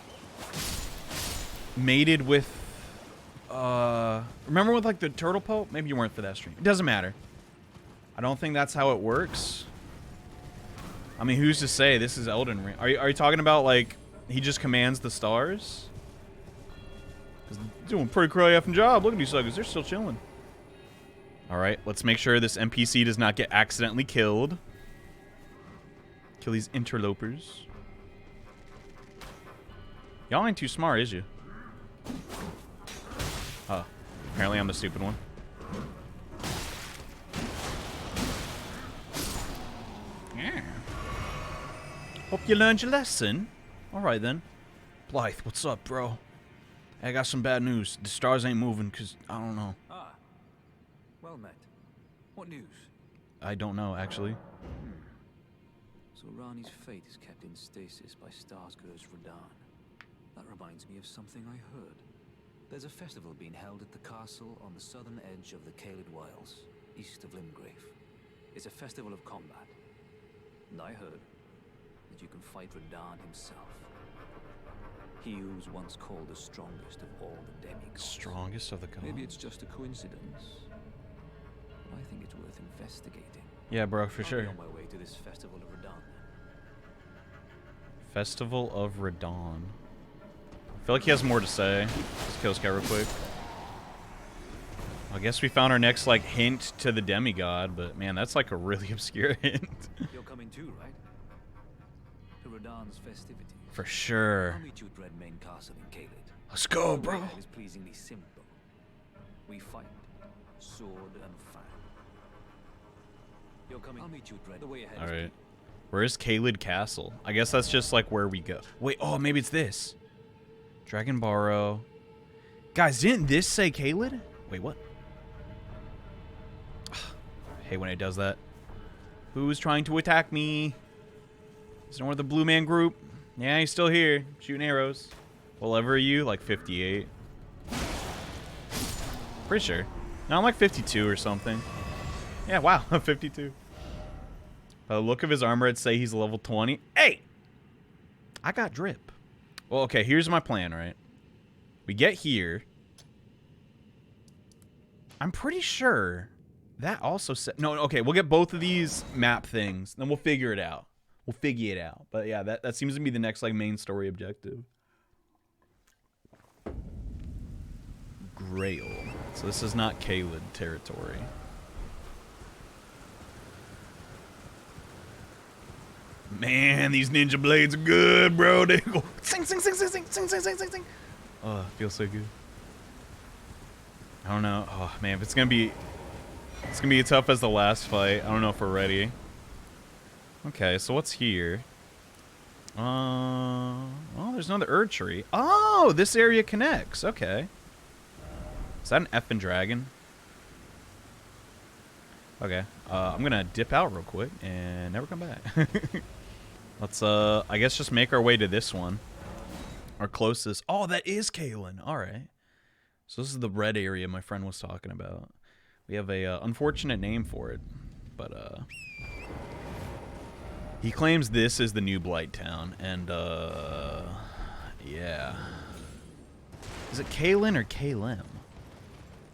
mated with, remember with, like, the turtle pope? Maybe you weren't for that stream. It doesn't matter. I don't think that's how it works. I mean, who's to say? This is Elden Ring. Are you talking about, like, he just commands the stars? He's doing a pretty crazy effing job. Look at these suckers. They're still chilling. Alright, let's make sure this NPC does not get accidentally killed. Kill these interlopers. Y'all ain't too smart, is you? Oh, apparently I'm the stupid one. Yeah. Hope you learned your lesson. Alright then. Blythe, what's up, bro? I got some bad news. The stars ain't moving because I don't know. Ah, well met. What news? I don't know, actually. So Rani's fate is kept in stasis by Starscourge Radahn. That reminds me of something I heard. There's a festival being held at the castle on the southern edge of the Caelid Wilds, east of Limgrave. It's a festival of combat. And I heard that you can fight Radahn himself. He who was once called the strongest of all the demigods. Strongest of the gods. Maybe it's just a coincidence. But I think it's worth investigating. Yeah, bro, for sure. I'll be on my way to this festival of Radahn. Festival of Radahn. I feel like he has more to say. Let's kill this guy real quick. I guess we found our next, like, hint to the demigod, but man, that's like a really obscure hint. You're coming too, right? To Radahn's festivities. For sure. I'll meet you at Red Main Castle in Caelid. Let's go, The bro. way is pleasingly simple. We fight, sword and fire. You're coming. I'll meet you at Red. The way ahead. All is right. Where's Caelid Castle? I guess that's just like where we go. Wait, oh, maybe it's this. Dragon Barrow. Guys, didn't this say Caelid? Wait, what? Hey, when it does that. Who's trying to attack me? Is it one of the Blue Man group? Yeah, he's still here. Shooting arrows. What level are you? Like 58. Pretty sure. No, I'm like 52 or something. Yeah, wow. 52. By the look of his armor, I'd say he's level 20. Hey! I got drip. Well, okay, here's my plan, right? We get here. I'm pretty sure that also said... No, okay, we'll get both of these map things. Then we'll figure it out. We'll figure it out. But yeah, that seems to be the next, like, main story objective. Grail. So this is not Caelid territory. Man, these ninja blades are good, bro. They go sing, sing, sing, sing, sing, sing, sing, sing, sing, sing. Oh, it feels so good. I don't know. Oh man, if it's gonna be as tough as the last fight. I don't know if we're ready. Okay, so what's here? Oh, there's another Erd tree. Oh, this area connects. Okay. Is that an effing dragon? Okay. I'm gonna dip out real quick and never come back. Let's I guess just make our way to this one. Our closest. Oh, that is Caelin. All right. So this is the red area my friend was talking about. We have a unfortunate name for it, but he claims this is the new Blight Town, and yeah. Is it Caelin or Caelem?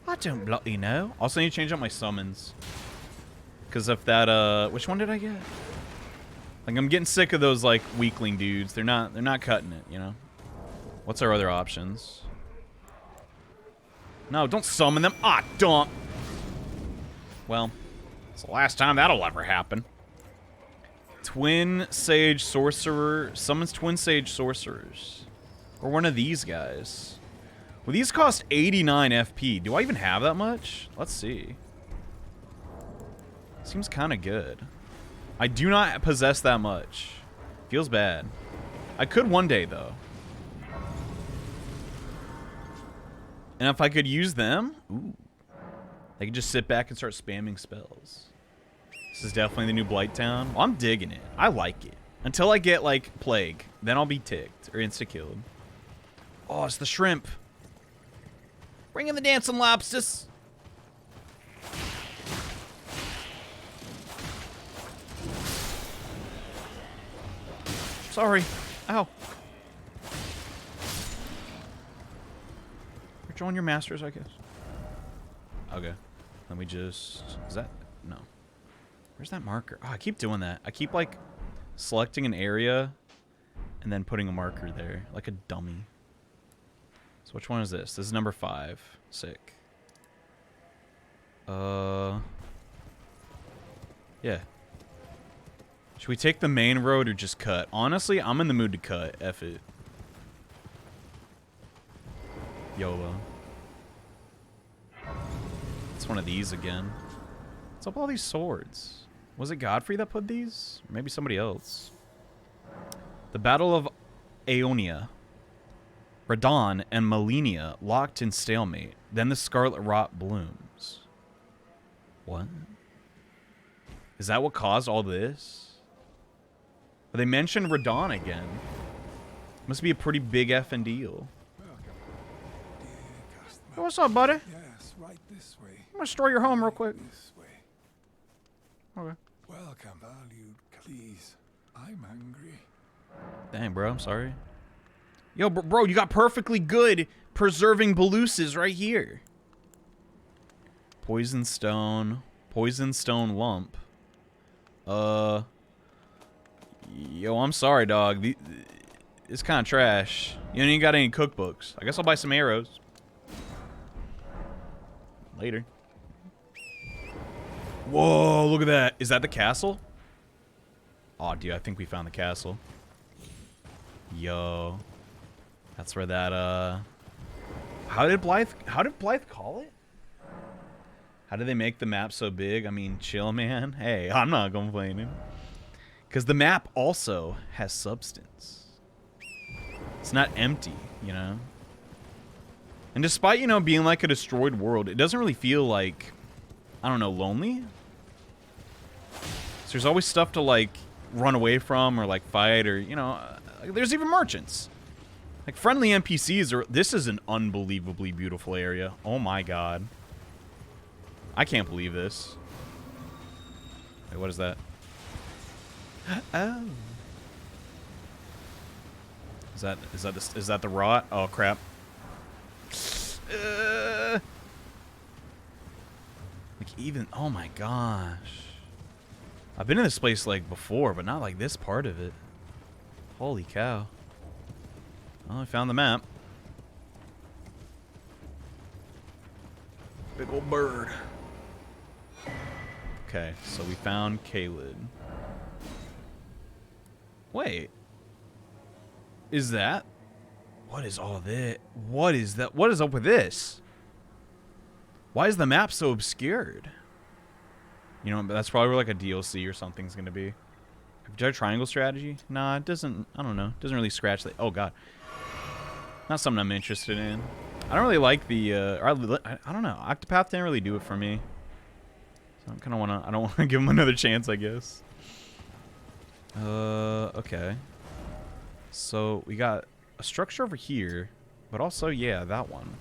I don't bloody know. Also need to change out my summons. Because if that which one did I get? Like I'm getting sick of those like weakling dudes. They're not cutting it, you know. What's our other options? No, don't summon them. Ah, dump. Well, it's the last time that'll ever happen. Twin Sage Sorcerer summons Twin Sage Sorcerers. Or one of these guys. Well, these cost 89 FP. Do I even have that much? Let's see. Seems kind of good. I do not possess that much. Feels bad. I could one day, though. And if I could use them, ooh, I could just sit back and start spamming spells. This is definitely the new Blight Town. Well, I'm digging it. I like it. Until I get, like, Plague. Then I'll be ticked or insta-killed. Oh, it's the shrimp. Bring in the dancing lobsters. Sorry. Ow. Join your masters, I guess. Okay. Let me just... Is that... No. Where's that marker? Oh, I keep doing that. I keep, like, selecting an area and then putting a marker there. Like a dummy. So which one is this? This is number 5. Sick. Yeah. Should we take the main road or just cut? Honestly, I'm in the mood to cut. F it. YOLO. It's one of these again. What's up with all these swords? Was it Godfrey that put these? Or maybe somebody else. The Battle of Aeonia. Radahn and Malenia locked in stalemate. Then the Scarlet Rot blooms. What? Is that what caused all this? They mentioned Radahn again. Must be a pretty big effing deal. Hey, what's up, buddy? Yes, right this way. I'm gonna store your home real quick. This way. Okay. Welcome, valued. Please, I'm hungry. Dang, bro, I'm sorry. Yo, bro, you got perfectly good preserving Beluses right here. Poison stone lump. Yo, I'm sorry, dog. It's kind of trash. You ain't got any cookbooks. I guess I'll buy some arrows. Later. Whoa, look at that. Is that the castle? Oh, dude, I think we found the castle. Yo. That's where that, How did Blythe call it? How did they make the map so big? I mean, chill, man. Hey, I'm not complaining. Because the map also has substance. It's not empty, you know? And despite, you know, being like a destroyed world, it doesn't really feel like, I don't know, lonely. So there's always stuff to, like, run away from or, like, fight or, you know, there's even merchants. Like, friendly NPCs are... This is an unbelievably beautiful area. Oh, my God. I can't believe this. Wait, what is that? Oh. Is that the rot? Oh, crap. Like, even... Oh, my gosh. I've been in this place, like, before, but not like this part of it. Holy cow. Well, I found the map. Big old bird. Okay, so we found Caelid. Wait. Is that? What is all this? What is that? What is up with this? Why is the map so obscured? You know, that's probably where like a DLC or something's gonna be. Have you tried triangle strategy? Nah, it doesn't. I don't know. It doesn't really scratch the. Oh god. Not something I'm interested in. I don't really like the. I don't know. Octopath didn't really do it for me. So I kind of wanna. I don't want to give him another chance, I guess. Okay. So we got a structure over here, but also yeah, that one.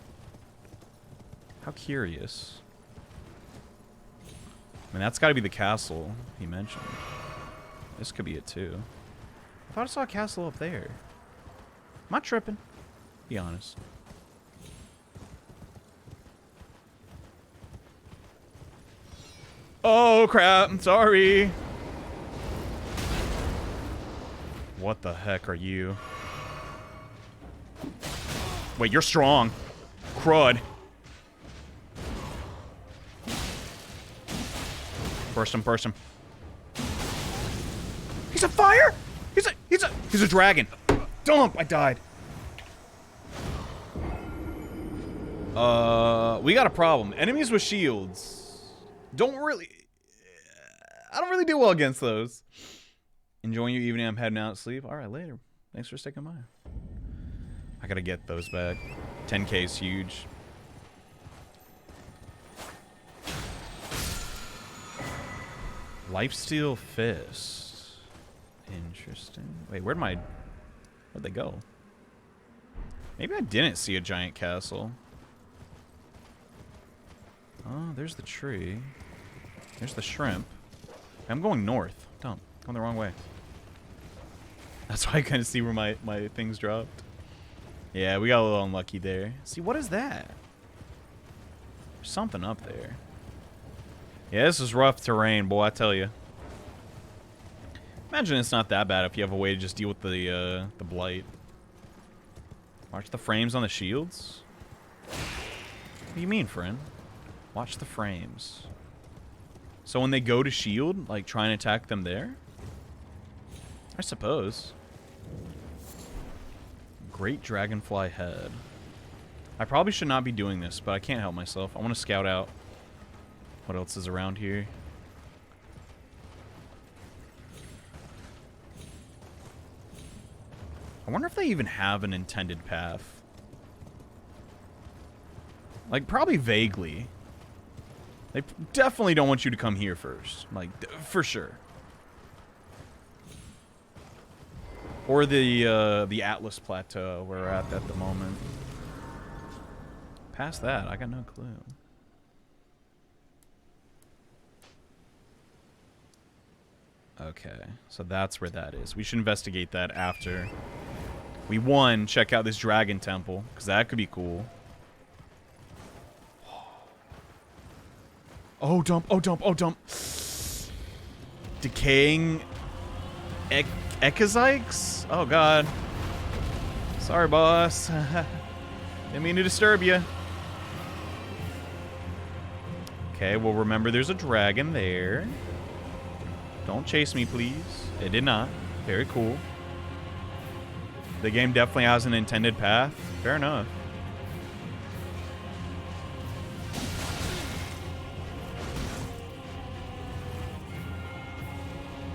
How curious. I mean, that's got to be the castle he mentioned. This could be it too. I thought I saw a castle up there. Am I tripping? Be honest. Oh crap, I'm sorry. What the heck are you? Wait, you're strong. Crud. Burst him, burst him. He's a fire? He's a dragon. Dump, I died. We got a problem. Enemies with shields. I don't really do well against those. Enjoying your evening. I'm heading out to sleep. All right, later. Thanks for sticking by. I gotta get those back. 10K is huge. Lifesteal Fist. Interesting. Wait, where'd they go? Maybe I didn't see a giant castle. Oh, there's the tree. There's the shrimp. I'm going north. Dump. Going the wrong way. That's why I couldn't see where my things dropped. Yeah, we got a little unlucky there. See, what is that? There's something up there. Yeah, this is rough terrain, boy, I tell you. Imagine it's not that bad if you have a way to just deal with the blight. Watch the frames on the shields? What do you mean, friend? Watch the frames. So when they go to shield, like, try and attack them there? I suppose. Great dragonfly head. I probably should not be doing this, but I can't help myself. I want to scout out what else is around here. I wonder if they even have an intended path. Like, probably vaguely. They definitely don't want you to come here first. Like, for sure. Or the Atlas Plateau where we're at the moment. Past that, I got no clue. Okay, so that's where that is. We should investigate that after we, one, check out this dragon temple, because that could be cool. Oh, dump, oh, dump, oh, dump. Decaying Echizikes? Oh, God. Sorry, boss. Didn't mean to disturb you. Okay, well, remember there's a dragon there. Don't chase me, please. It did not. Very cool. The game definitely has an intended path. Fair enough.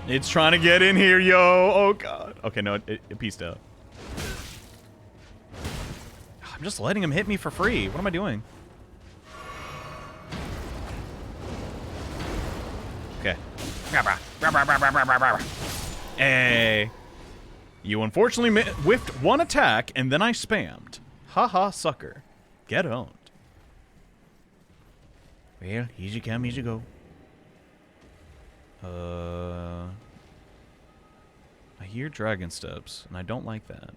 It's trying to get in here, yo. Oh, God. Okay, no, it pieced out. I'm just letting him hit me for free. What am I doing? Okay. Hey. You unfortunately whiffed one attack, and then I spammed. Haha, sucker. Get owned. Well, easy come, easy go. I hear dragon steps, and I don't like that.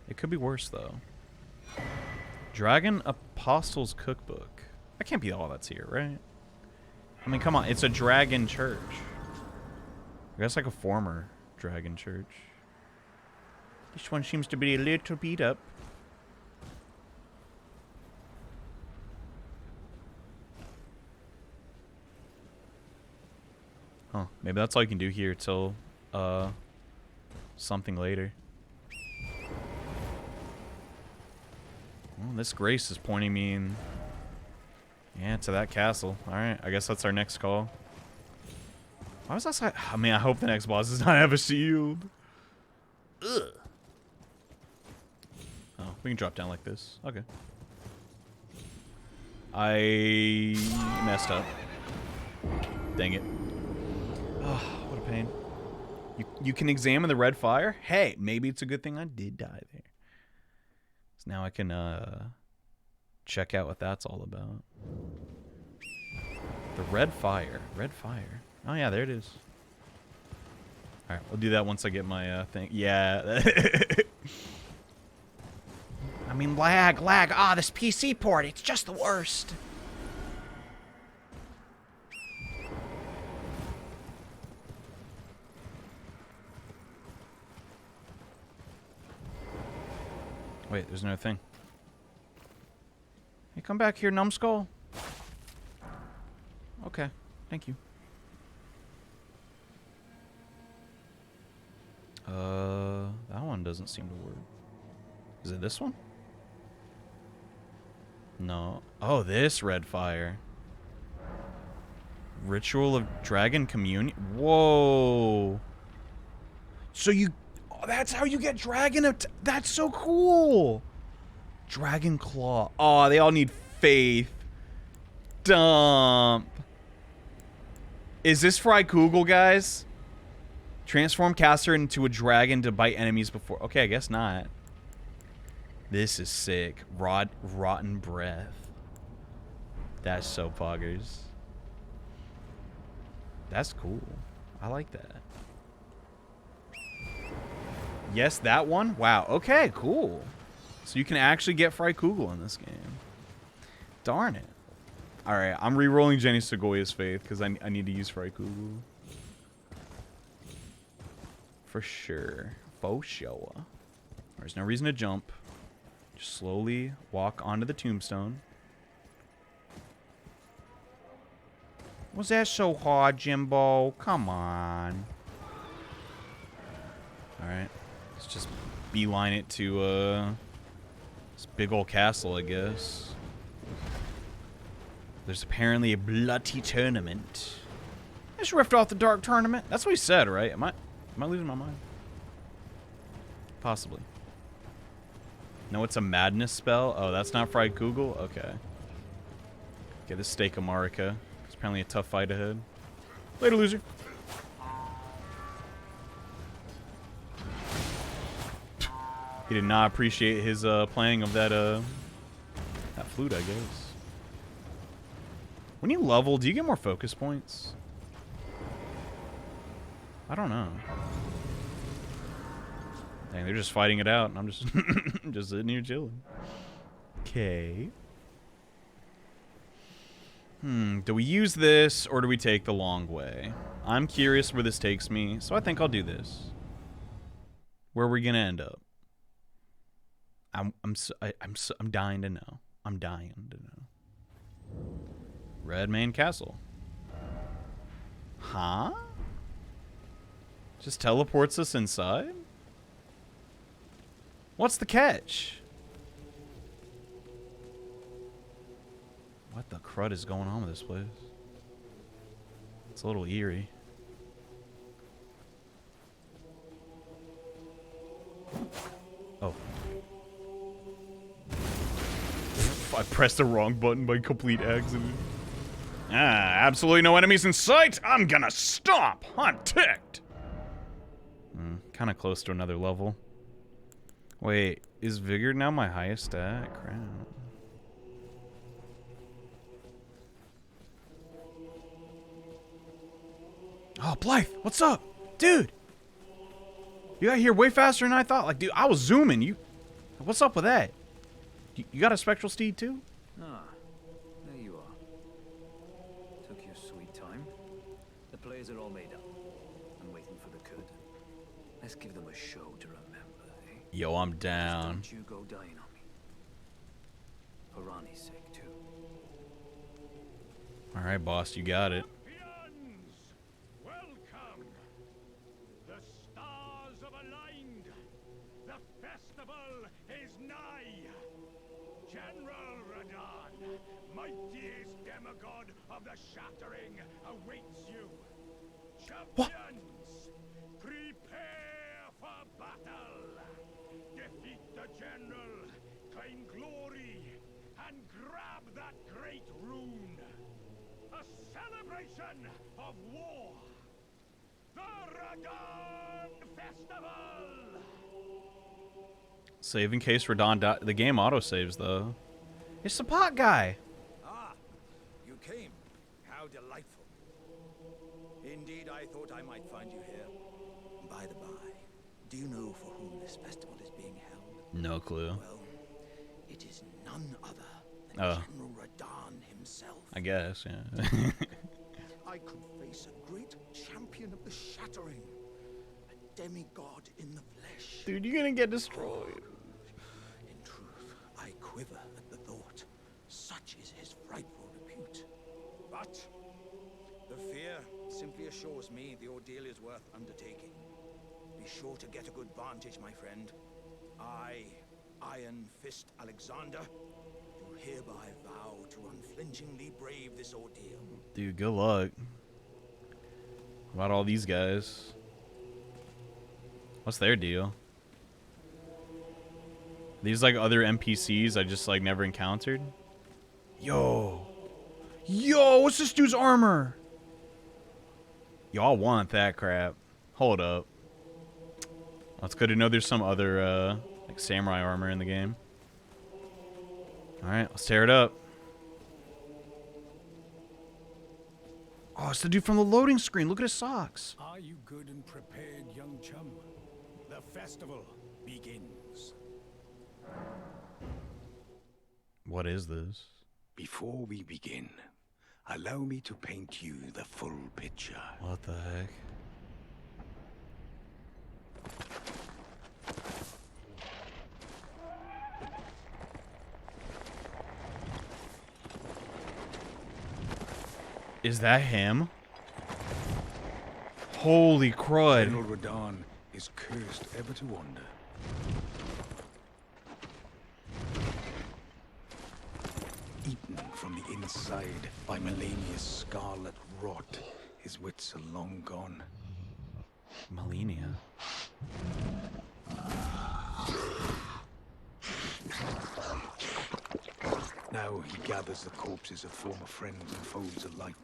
It could be worse, though. Dragon Apostles Cookbook. That can't be all that's here, right? I mean, come on. It's a dragon church. I guess like a former dragon church. This one seems to be a little beat up. Maybe that's all you can do here till something later. Well, this grace is pointing me in, yeah, to that castle. Alright, I guess that's our next call. Why was that side? I mean, I hope the next boss does not have a shield. Ugh. Oh, we can drop down like this. Okay. I messed up. Dang it. Oh, what a pain. You can examine the red fire? Hey, maybe it's a good thing I did die there. So now I can check out what that's all about. The red fire. Red fire. Oh yeah, there it is. Alright, we'll do that once I get my thing. Yeah. I mean, lag. Ah, this PC port, it's just the worst. Wait, there's another thing. Hey, come back here, numbskull. Okay, thank you. That one doesn't seem to work. Is it this one? No. Oh, this red fire. Ritual of Dragon Communion. Whoa. So you... Oh, that's how you get Dragon... That's so cool. Dragon Claw. Oh, they all need faith. Dump. Is this Fry Kugel, guys? Transform caster into a dragon to bite enemies before... Okay, I guess not. This is sick. Rotten breath. That's so poggers. That's cool. I like that. Yes, that one? Wow. Okay, cool. So you can actually get Fry Kugel in this game. Darn it. Alright, I'm re-rolling Jenny Segoya's faith because I need to use Fry Kugel. For sure. Faux sure. There's no reason to jump. Just slowly walk onto the tombstone. Was that so hard, Jimbo? Come on. Alright. Let's just beeline it to this big old castle, I guess. There's apparently a bloody tournament. Just ripped off the dark tournament. That's what he said, right? Am I losing my mind? Possibly. No, it's a madness spell. Oh, that's not Fried Kugel? Okay. Okay, this Stake of Marika. It's apparently a tough fight ahead. Later, loser. He did not appreciate his playing of that that flute, I guess. When you level, do you get more focus points? I don't know. Dang, they're just fighting it out, and I'm just just sitting here chilling. Okay. Do we use this, or do we take the long way? I'm curious where this takes me, so I think I'll do this. Where are we gonna end up? I'm dying to know. I'm dying to know. Redmane Castle. Huh? Just teleports us inside? What's the catch? What the crud is going on with this place? It's a little eerie. Oh. I pressed the wrong button by complete accident. Ah, absolutely no enemies in sight. I'm gonna stomp. I'm ticked. Kind of close to another level. Wait, is Vigor now my highest stat? Crap. Oh, Blythe, what's up? Dude! You got here way faster than I thought. Like, dude, I was zooming. What's up with that? You got a spectral steed too? Ah, there you are. Took your sweet time. The plays are all made up. I'm waiting for the curtain. Let's give them a show to remember, eh? Yo, I'm down. Just don't you go dying on me. For Ronnie's sake, too. Alright, boss, you got it. Welcome festival is nigh. General Radahn, mightiest demigod of the Shattering, awaits you. Champions, prepare for battle. Defeat the general, claim glory, and grab that great rune. A celebration of war. The Radahn Festival! Save in case Radahn die. The game autosaves, though. It's the pot guy. Ah, you came. How delightful. Indeed, I thought I might find you here. By the by, do you know for whom this festival is being held? No clue. Well, it is none other than General Radahn himself. I guess, yeah. I could face a great champion of the Shattering, a demigod in the flesh. Dude, you're gonna get destroyed. In truth, I quiver at the thought. Such is his frightful repute. But the fear simply assures me the ordeal is worth undertaking. Be sure to get a good vantage, my friend. I, Iron Fist Alexander, do hereby vow to unflinchingly brave this ordeal. Dude, good luck. What about all these guys? What's their deal? These like other NPCs I just like never encountered? Yo, what's this dude's armor? Y'all want that crap. Hold up. Well, it's good to know there's some other like samurai armor in the game. Alright, let's tear it up. Oh, it's the dude from the loading screen. Look at his socks. Are you good and prepared, young chum? The festival begins. What is this? Before we begin, allow me to paint you the full picture. What the heck? Is that him? Holy crud. General Radahn is cursed ever to wander. Eaten from the inside by Melania's scarlet rot, his wits are long gone. Melania. Now he gathers the corpses of former friends and foes alike,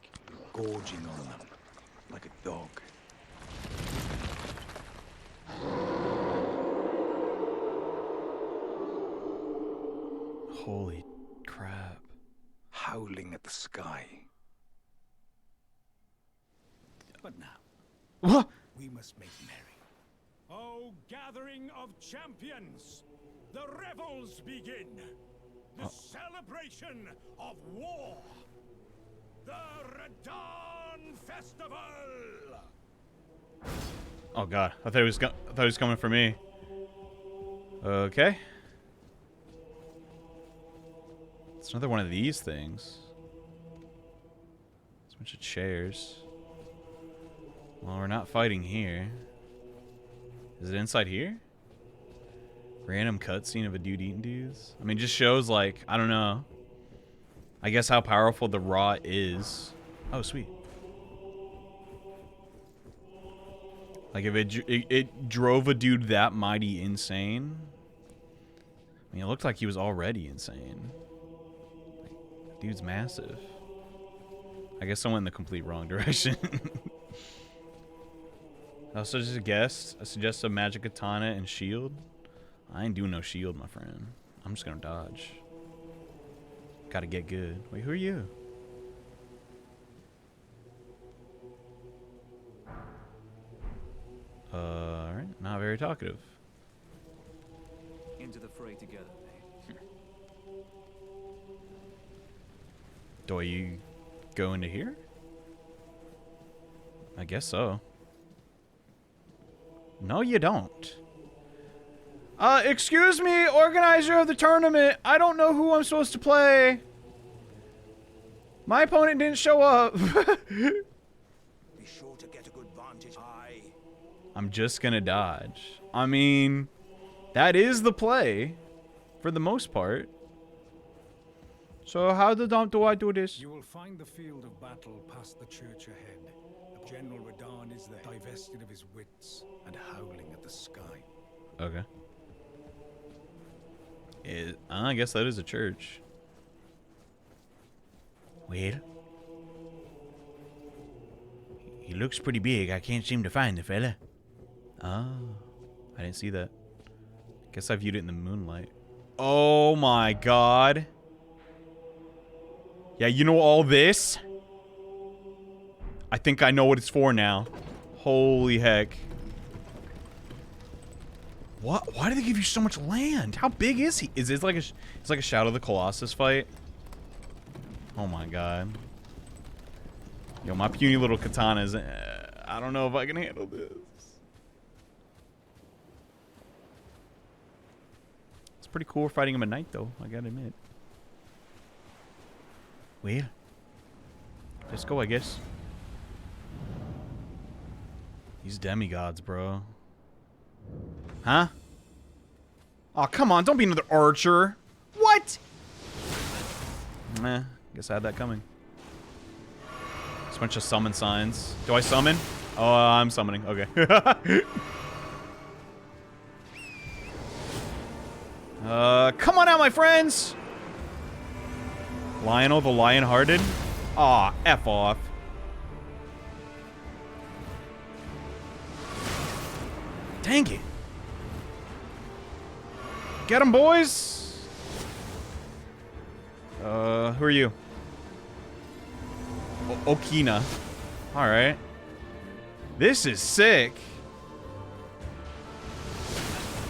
gorging on them like a dog. Holy crap. Howling at the sky. But now, What? we must make merry. Oh, gathering of champions! The revels begin! The celebration of war! The Radahn Festival! Oh god, I thought he was coming for me. Okay. It's another one of these things. It's a bunch of chairs. Well, we're not fighting here. Is it inside here? Random cutscene of a dude eating dudes? I mean, just shows like, I don't know. I guess how powerful the rot is. Oh, sweet. Like if it drove a dude that mighty insane. I mean, it looked like he was already insane. Like, dude's massive. I guess I went in the complete wrong direction. I also just guessed. I suggest a magic katana and shield. I ain't doing no shield, my friend. I'm just gonna dodge. Gotta get good. Wait, who are you? Alright, not very talkative. Into the fray together, mate. Do you go into here? I guess so. No, you don't. Excuse me, organizer of the tournament. I don't know who I'm supposed to play. My opponent didn't show up. Be sure to get a good vantage. I'm just gonna dodge. I mean, That is the play, for the most part. So how do I do this? You will find the field of battle past the church ahead. General Radahn is there, divested of his wits and howling at the sky. Okay. I guess that is a church. Well, he looks pretty big. I can't seem to find the fella. Oh, I didn't see that. Guess I viewed it in the moonlight. Oh my god. Yeah, you know all this? I think I know what it's for now. Holy heck. What? Why do they give you so much land? How big is he? Is it like it's like a Shadow of the Colossus fight? Oh my god. Yo, my puny little katanas. I don't know if I can handle this. It's pretty cool fighting him at night, though. I gotta admit. Well, Let's go, I guess. These demigods, bro. Huh? Oh, come on. Don't be another archer. What? Meh. Guess I had that coming. Just a bunch of summon signs. Do I summon? Oh, I'm summoning. Okay. Come on out, my friends. Lionel the Lion-Hearted? Aw, F off. Dang it. Get him, boys. Who are you? Okina. Alright. This is sick.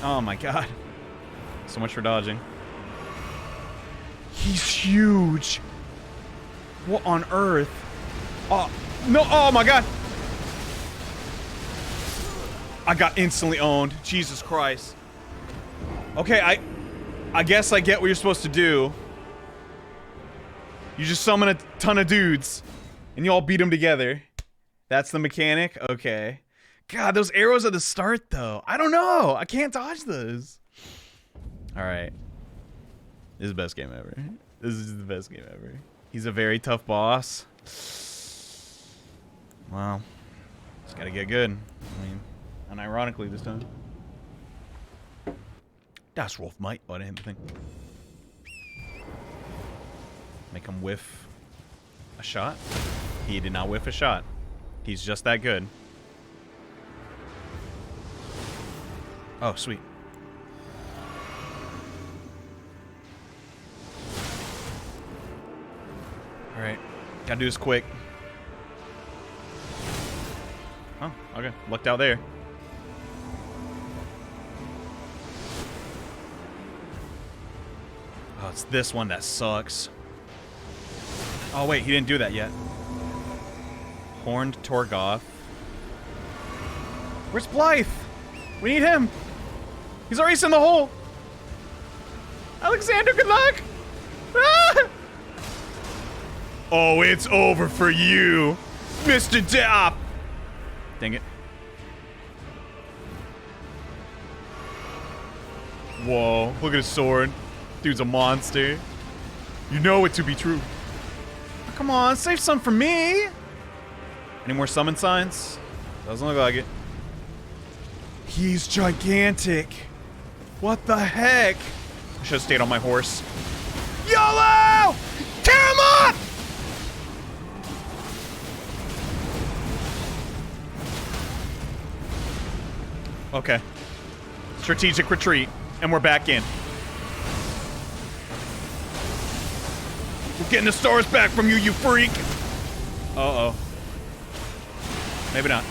Oh my god. So much for dodging. He's huge. What on earth? Oh, no. Oh my god. I got instantly owned. Jesus Christ. Okay, I guess I get what you're supposed to do. You just summon a ton of dudes, and you all beat them together. That's the mechanic? Okay. God, those arrows at the start, though. I don't know. I can't dodge those. Alright. This is the best game ever. This is the best game ever. He's a very tough boss. Wow. Just gotta get good. I mean, unironically this time. That's rough, mate. Oh, I didn't hit the thing. Make him whiff a shot. He did not whiff a shot. He's just that good. Oh, sweet. Alright. Gotta do this quick. Oh, okay. Lucked out there. Oh, it's this one that sucks. Oh, wait. He didn't do that yet. Horned Torgoth. Where's Blythe? We need him. He's already in the hole. Alexander, good luck. Ah! Oh, it's over for you, Mr. Dap. Dang it. Whoa, look at his sword. Dude's a monster. You know it to be true. Oh, come on, save some for me. Any more summon signs? Doesn't look like it. He's gigantic. What the heck? I should have stayed on my horse. YOLO! Tear him up! Okay. Strategic retreat, and we're back in. We're getting the stars back from you, you freak! Uh-oh. Maybe not.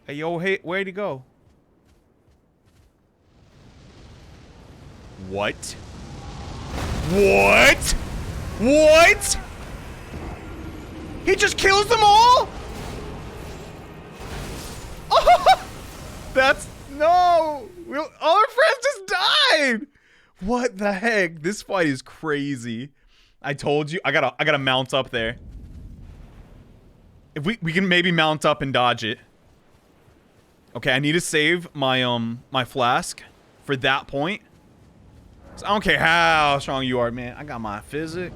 Hey, yo, hey, where'd he go? What? What? What? He just kills them all? Oh, that's no. All our friends just died. What the heck? This fight is crazy. I told you. I gotta mount up there. If we can maybe mount up and dodge it. Okay, I need to save my my flask for that point. So I don't care how strong you are, man. I got my physic.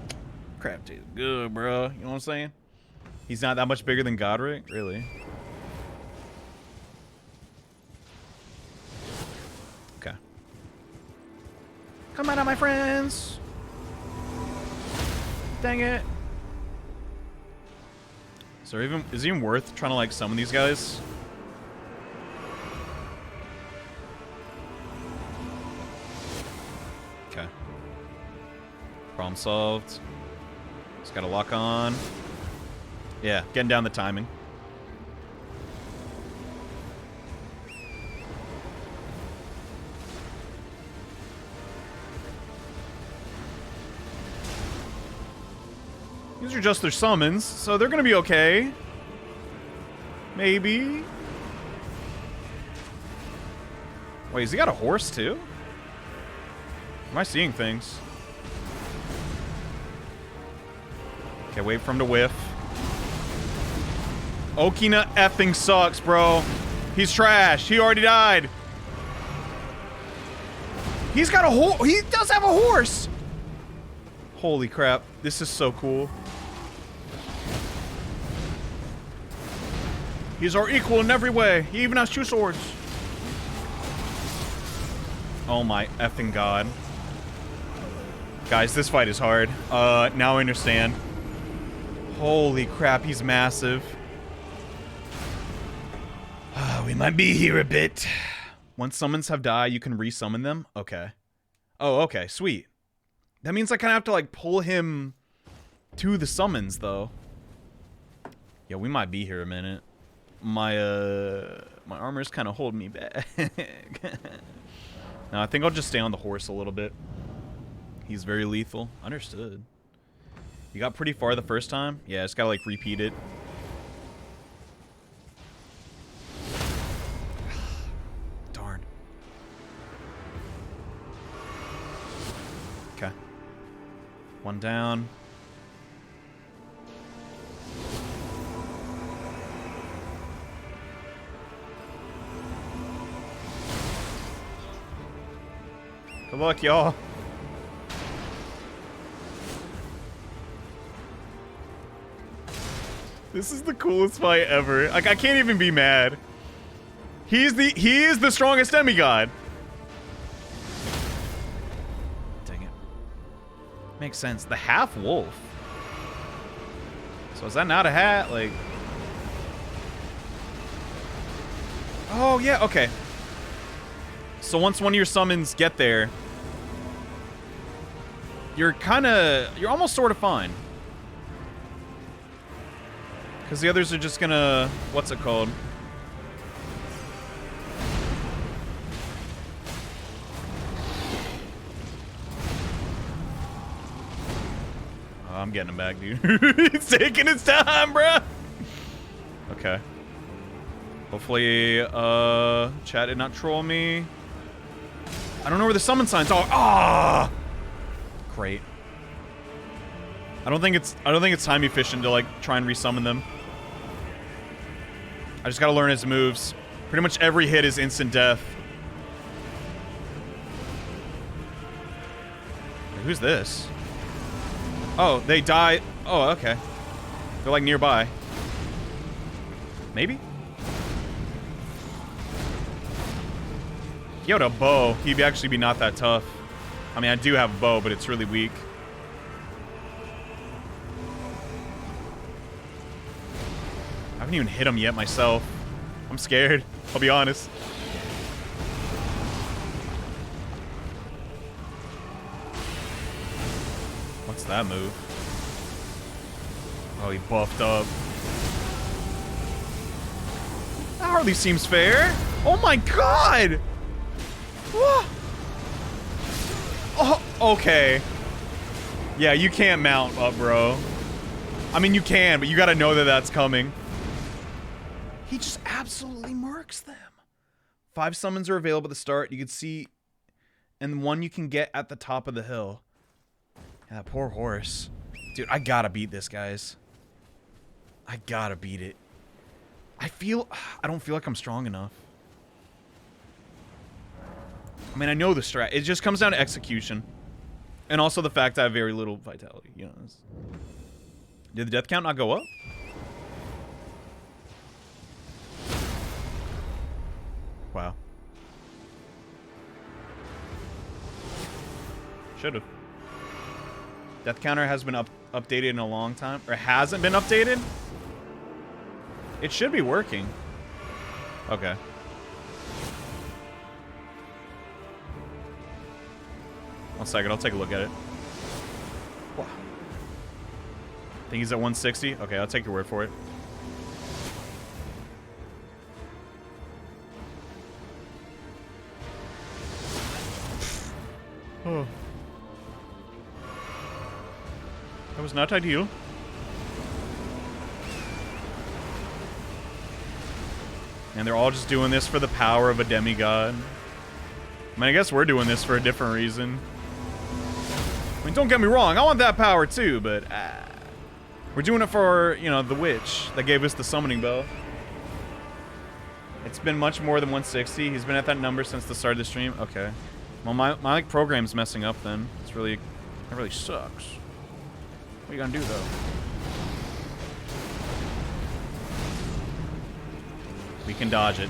Crap tastes good, bro. You know what I'm saying? He's not that much bigger than Godric, really. Okay. Come on out, my friends. Dang it. Is it even worth trying to like summon these guys? Okay. Problem solved. Just gotta lock on. Yeah, getting down the timing. These are just their summons, so they're gonna be okay. Maybe. Wait, has he got a horse too? Am I seeing things? Okay, wait for him to whiff. Okina effing sucks, bro. He's trash. He already died. He's got a horse. He does have a horse. Holy crap. This is so cool. He's our equal in every way. He even has 2 swords. Oh my effing god. Guys, this fight is hard. Now I understand. Holy crap, he's massive. We might be here a bit. Once summons have died, you can resummon them? Okay. Oh, okay, sweet. That means I kind of have to, like, pull him to the summons, though. Yeah, we might be here a minute. My armor's kind of holding me back. No, I think I'll just stay on the horse a little bit. He's very lethal. Understood. You got pretty far the first time? Yeah, just gotta, like, repeat it. Darn. Okay. One down. Good luck, y'all. This is the coolest fight ever. Like, I can't even be mad. He is the strongest demigod. Dang it. Makes sense. The half wolf. So is that not a hat? Like, oh yeah, okay. So once one of your summons get there, you're almost sort of fine. Because the others are just gonna, what's it called? Oh, I'm getting him back, dude. He's taking his time, bruh. Okay. Hopefully, chat did not troll me. I don't know where the summon signs are. Ah! Great. I don't think it's time efficient to, like, try and resummon them. I just gotta learn his moves. Pretty much every hit is instant death. Wait, who's this? Oh, they die. Oh, okay. They're, like, nearby. Maybe? If he had a bow, he'd actually be not that tough. I mean, I do have a bow, but it's really weak. I haven't even hit him yet myself. I'm scared. I'll be honest. What's that move? Oh, he buffed up. That hardly seems fair. Oh my god! Oh, okay. Yeah, you can't mount up, bro. I mean, you can, but you gotta know that that's coming. He just absolutely marks them. 5 summons are available at the start. You can see, and one you can get at the top of the hill. Yeah, that poor horse. Dude, I gotta beat this, guys. I gotta beat it. I don't feel like I'm strong enough. I mean, I know the strat. It just comes down to execution. And also the fact I have very little vitality. You know. Did the death count not go up? Wow. Should've. Death counter has been updated in a long time. Or hasn't been updated? It should be working. Okay. One second, I'll take a look at it. Wow. Think he's at 160? Okay, I'll take your word for it. Oh. That was not ideal. And they're all just doing this for the power of a demigod. I mean, I guess we're doing this for a different reason. I mean, don't get me wrong, I want that power too, but we're doing it for, you know, the witch that gave us the summoning bow. It's been much more than 160. He's been at that number since the start of the stream. Okay. Well, my like program's messing up then. That really sucks. What are you gonna do though? We can dodge it.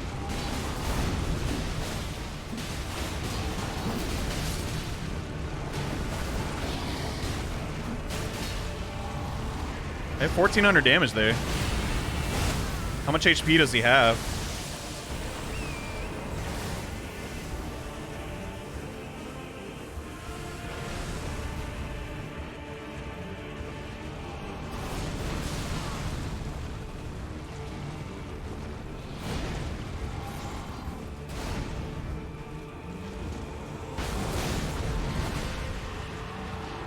I have 1400 damage there. How much HP does he have?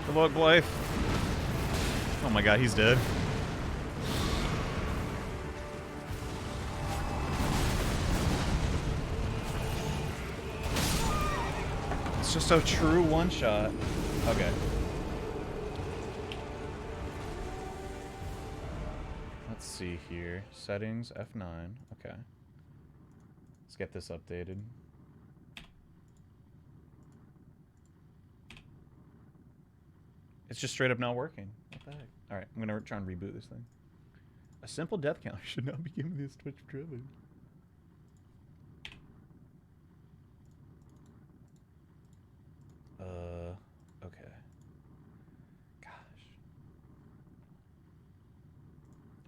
Good luck, Blythe. Oh my god, he's dead. It's just a true one-shot. Okay. Let's see here. Settings, F9. Okay. Let's get this updated. It's just straight up not working. What the heck? Alright, I'm gonna try and reboot this thing. A simple death counter should not be given this Twitch privilege. Okay. Gosh.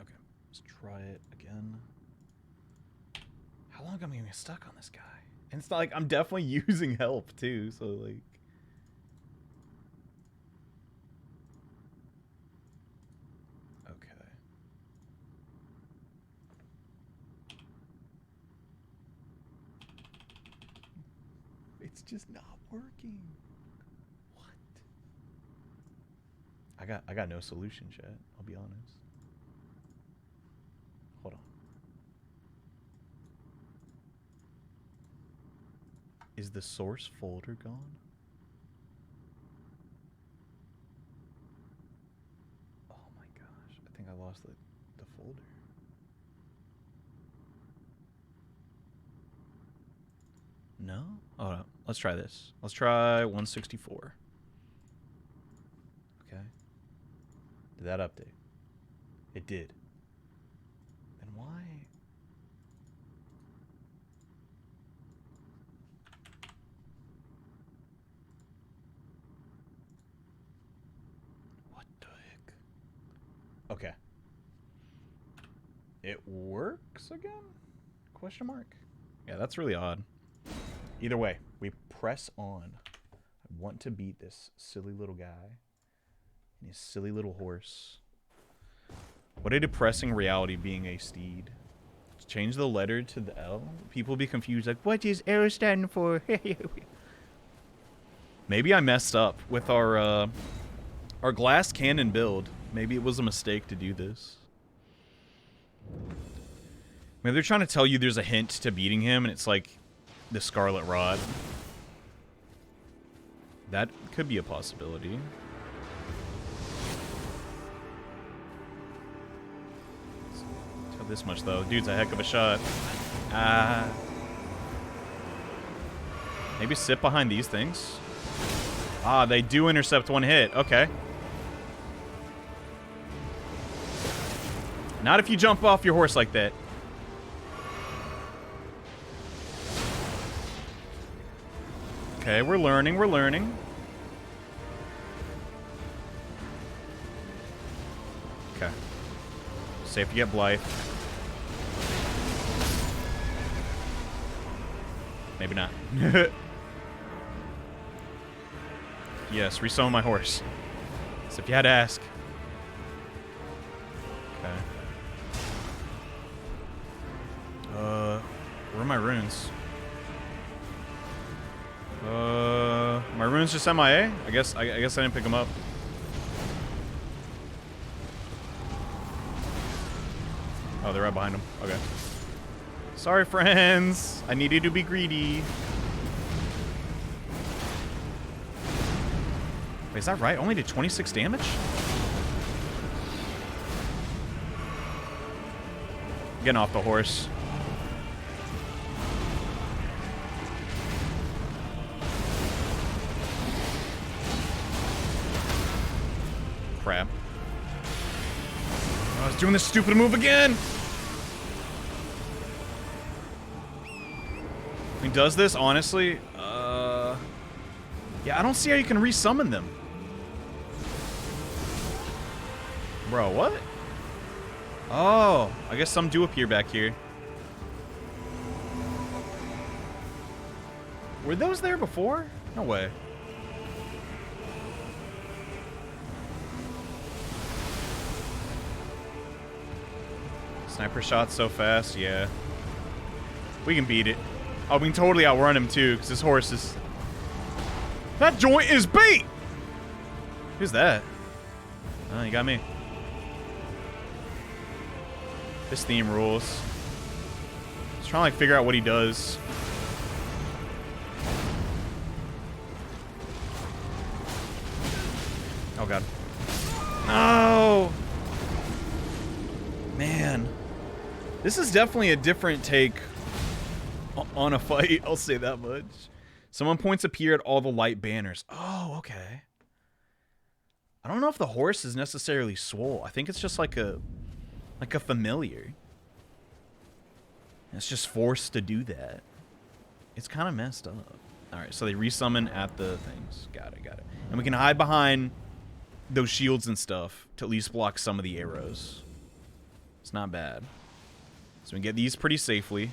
Okay, let's try it again. How long am I gonna be stuck on this guy? And it's not like I'm definitely using help too, so like. Okay. It's just not working. I got no solution, chat. I'll be honest. Hold on. Is the source folder gone? Oh my gosh. I think I lost the folder. No? Oh no. Let's try this. Let's try 164. Okay. Did that update? It did. Then why? What the heck? Okay. It works again? Question mark? Yeah, that's really odd. Either way, we press on. I want to beat this silly little guy. And his silly little horse. What a depressing reality being a steed. Change the letter to the L. People be confused like, what is L standing for? Maybe I messed up with our glass cannon build. Maybe it was a mistake to do this. Maybe they're trying to tell you there's a hint to beating him and it's like the Scarlet Rod. That could be a possibility. This much though. Dude's a heck of a shot. Maybe sit behind these things. Ah, they do intercept one hit. Okay. Not if you jump off your horse like that. Okay, we're learning, we're learning. Okay. Safe to get Blythe. Maybe not. Yes, resummon my horse. So if you had to ask. Okay. Where are my runes? My runes just MIA? I guess I didn't pick them up. Oh, they're right behind him. Okay. Sorry, friends. I needed to be greedy. Wait, is that right? Only did 26 damage? Getting off the horse. Crap. I was doing this stupid move again! I mean, does this, honestly? Yeah, I don't see how you can resummon them. Bro, what? Oh, I guess some do appear back here. Were those there before? No way. Sniper shots so fast, yeah. We can beat it. Oh, we can totally outrun him too, because his horse is... That joint is beat! Who's that? Oh, you got me. This theme rules. Just trying to like figure out what he does. Oh god. No! Man. This is definitely a different take on a fight, I'll say that much. Someone points appear at all the light banners. Oh, okay. I don't know if the horse is necessarily swole. I think it's just like a familiar. It's just forced to do that. It's kind of messed up. Alright, so they resummon at the things. Got it, got it. And we can hide behind those shields and stuff to at least block some of the arrows. It's not bad. So we can get these pretty safely.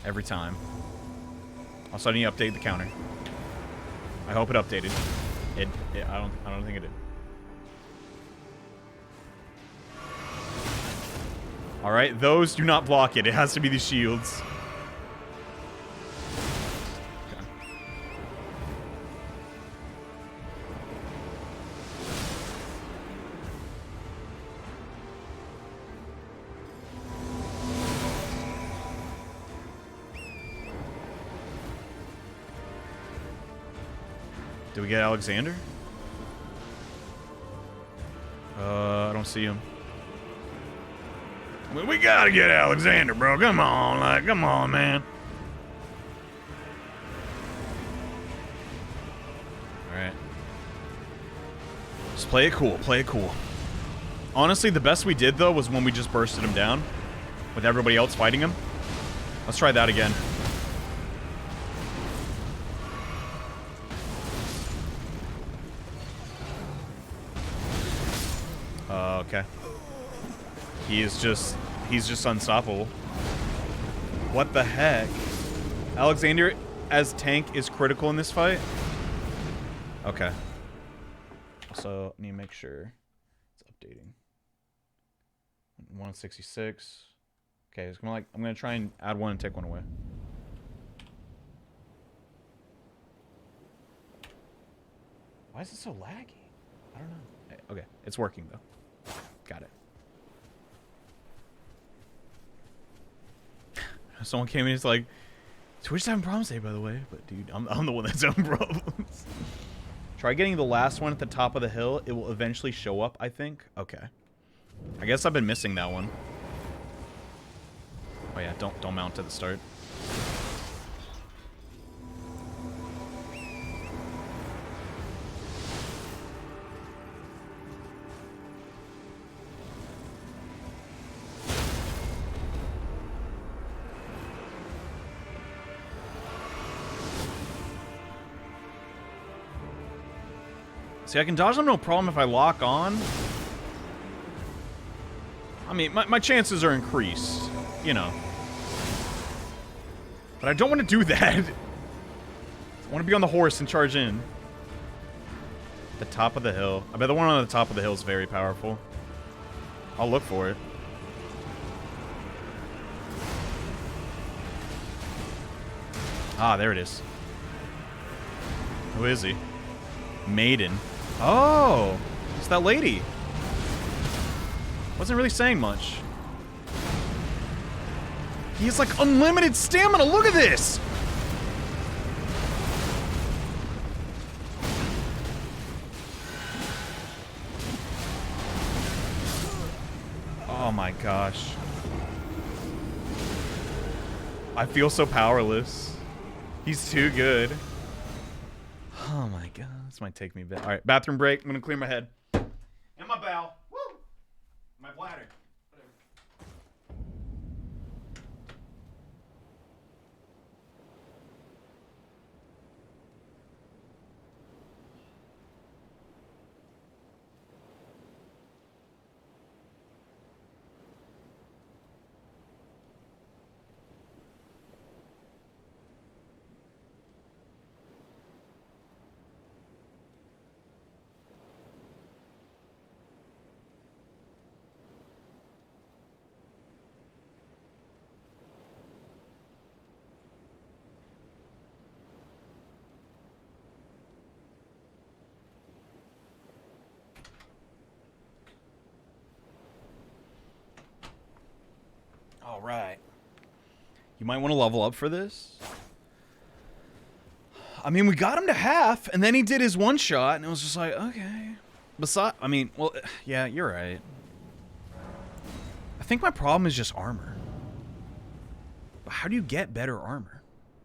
Every time. Also, I need to update the counter. I hope it updated. I don't think it did. All right, those do not block it. It has to be the shields. Okay. Did we get Alexander? I don't see him. We gotta get Alexander, bro. Come on, like, come on, man. Alright. Just play it cool, play it cool. Honestly, the best we did, though, was when we just bursted him down. With everybody else fighting him. Let's try that again. Okay. He's just unstoppable. What the heck? Alexander as tank is critical in this fight? Okay. Also, I need to make sure it's updating. 166. Okay, it's gonna I'm gonna try and add one and take one away. Why is it so laggy? I don't know. Okay, it's working though. Got it. Someone came in and is like, Twitch's having problems today, by the way. But dude, I'm the one that's having problems. Try getting the last one at the top of the hill. It will eventually show up, I think. Okay. I guess I've been missing that one. Oh yeah, don't mount to the start. See, I can dodge them no problem if I lock on. I mean, my chances are increased, you know. But I don't want to do that. I want to be on the horse and charge in. The top of the hill. I bet the one on the top of the hill is very powerful. I'll look for it. Ah, there it is. Who is he? Maiden. Oh, it's that lady. Wasn't really saying much. He has like unlimited stamina. Look at this. Oh my gosh. I feel so powerless. He's too good. Oh my god. This might take me back. Alright, bathroom break. I'm gonna clear my head. And my bowel. Woo! My bladder. Whatever. All right. You might want to level up for this. I mean, we got him to half, and then he did his one shot, and it was just like, okay. Besides, I mean, well, yeah, you're right. I think my problem is just armor. But how do you get better armor?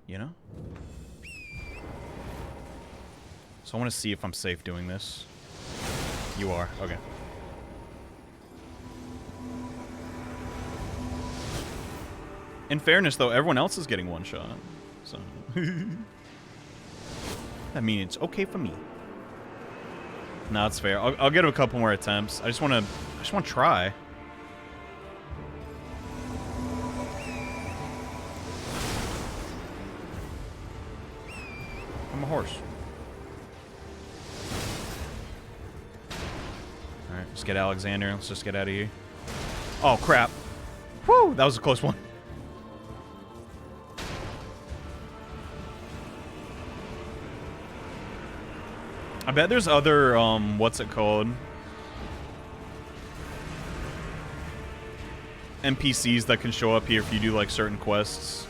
You know? So I want to see if I'm safe doing this. You are. Okay. In fairness, though, everyone else is getting one shot. So. I mean, it's okay for me. No, it's fair. I'll get a couple more attempts. I just want to try. I'm a horse. Alright, let's get Alexander. Let's just get out of here. Oh, crap. Whew, that was a close one. I bet there's other, what's it called? NPCs that can show up here if you do, like, certain quests.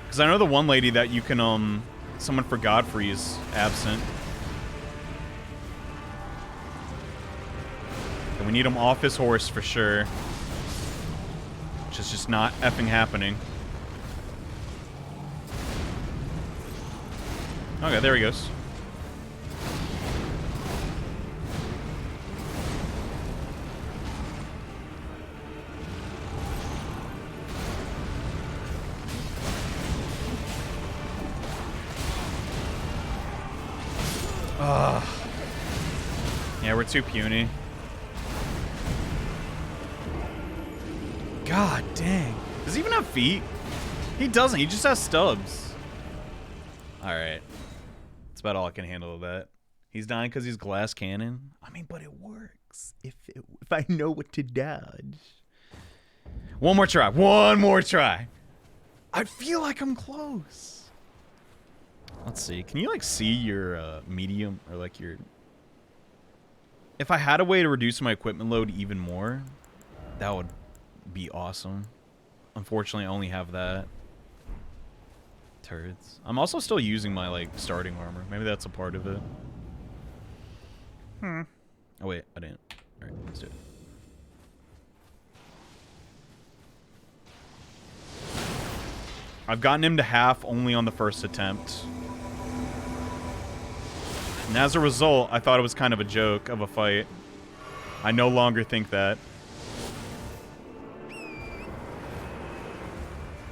Because I know the one lady that you can, summon for Godfrey is absent. And we need him off his horse for sure. Which is just not effing happening. Okay, there he goes. Ugh. Yeah, we're too puny. God dang. Does he even have feet? He doesn't. He just has stubs. Alright. That's about all I can handle of that. He's dying because he's glass cannon. I mean, but it works. If I know what to dodge. One more try. One more try. I feel like I'm close. Let's see. Can you, like, see your medium or, like, your... If I had a way to reduce my equipment load even more, that would be awesome. Unfortunately, I only have that. Turrets. I'm also still using my, like, starting armor. Maybe that's a part of it. Oh, wait. I didn't. Alright, let's do it. I've gotten him to half only on the first attempt. And as a result, I thought it was kind of a joke of a fight. I no longer think that.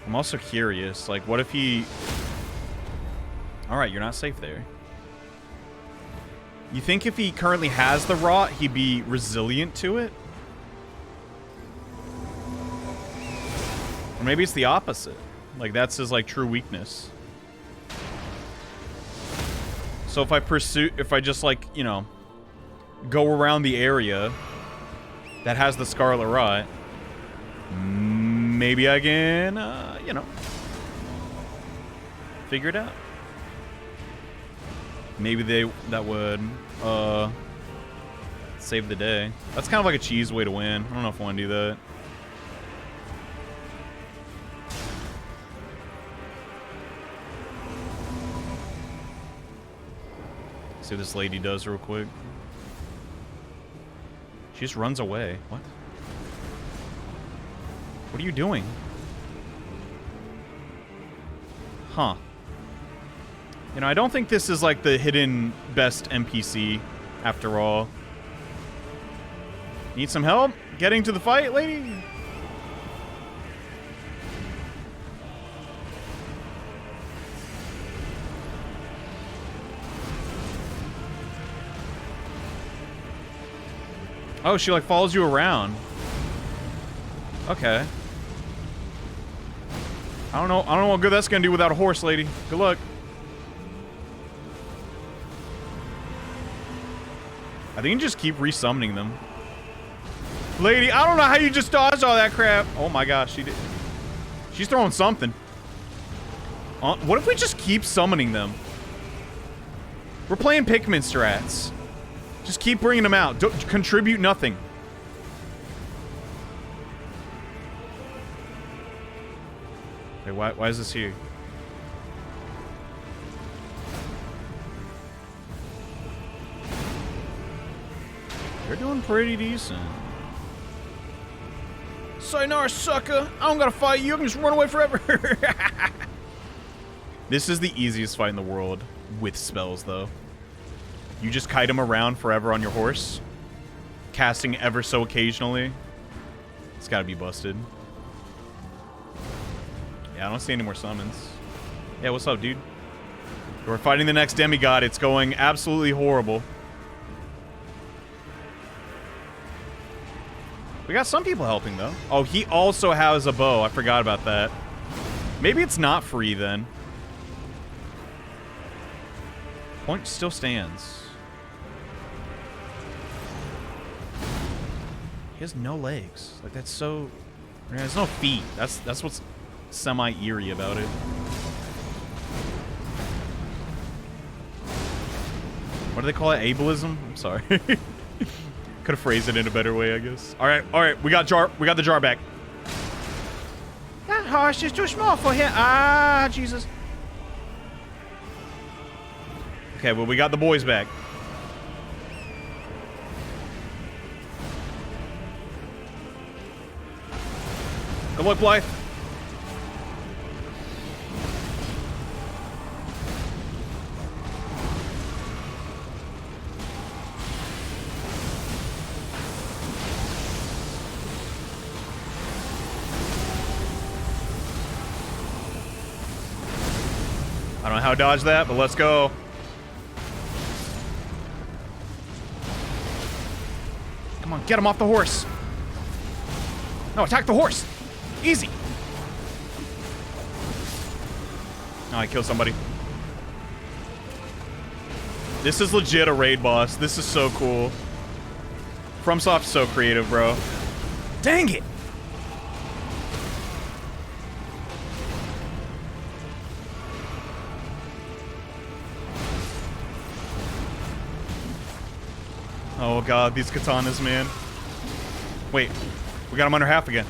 I'm also curious, like, what if he... Alright, you're not safe there. You think if he currently has the rot, he'd be resilient to it? Or maybe it's the opposite. Like, that's his, like, true weakness. So if I just, like, you know, go around the area that has the Scarlet Rot, maybe I can, you know, figure it out. Maybe that would, save the day. That's kind of like a cheese way to win. I don't know if I want to do that. See what this lady does real quick. She just runs away. What? What are you doing? Huh. You know, I don't think this is like the hidden best NPC after all. Need some help getting to the fight, lady? Oh, she like follows you around. Okay. I don't know what good that's gonna do without a horse, lady. Good luck. I think you can just keep resummoning them. Lady, I don't know how you just dodged all that crap. Oh my gosh, she did. She's throwing something. What if we just keep summoning them? We're playing Pikmin strats. Just keep bringing them out. Don't contribute nothing. Wait, why is this here? You're doing pretty decent. Sayonara, sucker! I don't gotta fight you, I can just run away forever! This is the easiest fight in the world, with spells, though. You just kite him around forever on your horse, casting ever so occasionally. It's gotta be busted. Yeah, I don't see any more summons. Yeah, what's up, dude? We're fighting the next demigod. It's going absolutely horrible. We got some people helping, though. Oh, he also has a bow. I forgot about that. Maybe it's not free, then. Point still stands. He has no legs. Like, that's so... There's no feet. That's what's semi-eerie about it. What do they call it? Ableism? I'm sorry. Could have phrased it in a better way, I guess. All right. We got the jar back. That horse is too small for him. Ah, Jesus. Okay, well, we got the boys back. Good luck, Blythe. I don't know how to dodge that, but let's go. Come on, get him off the horse. No, attack the horse. Easy. Oh, I killed somebody. This is legit a raid boss. This is so cool. FromSoft's so creative, bro. Dang it. Oh god, these katanas, man. Wait, we got him under half again.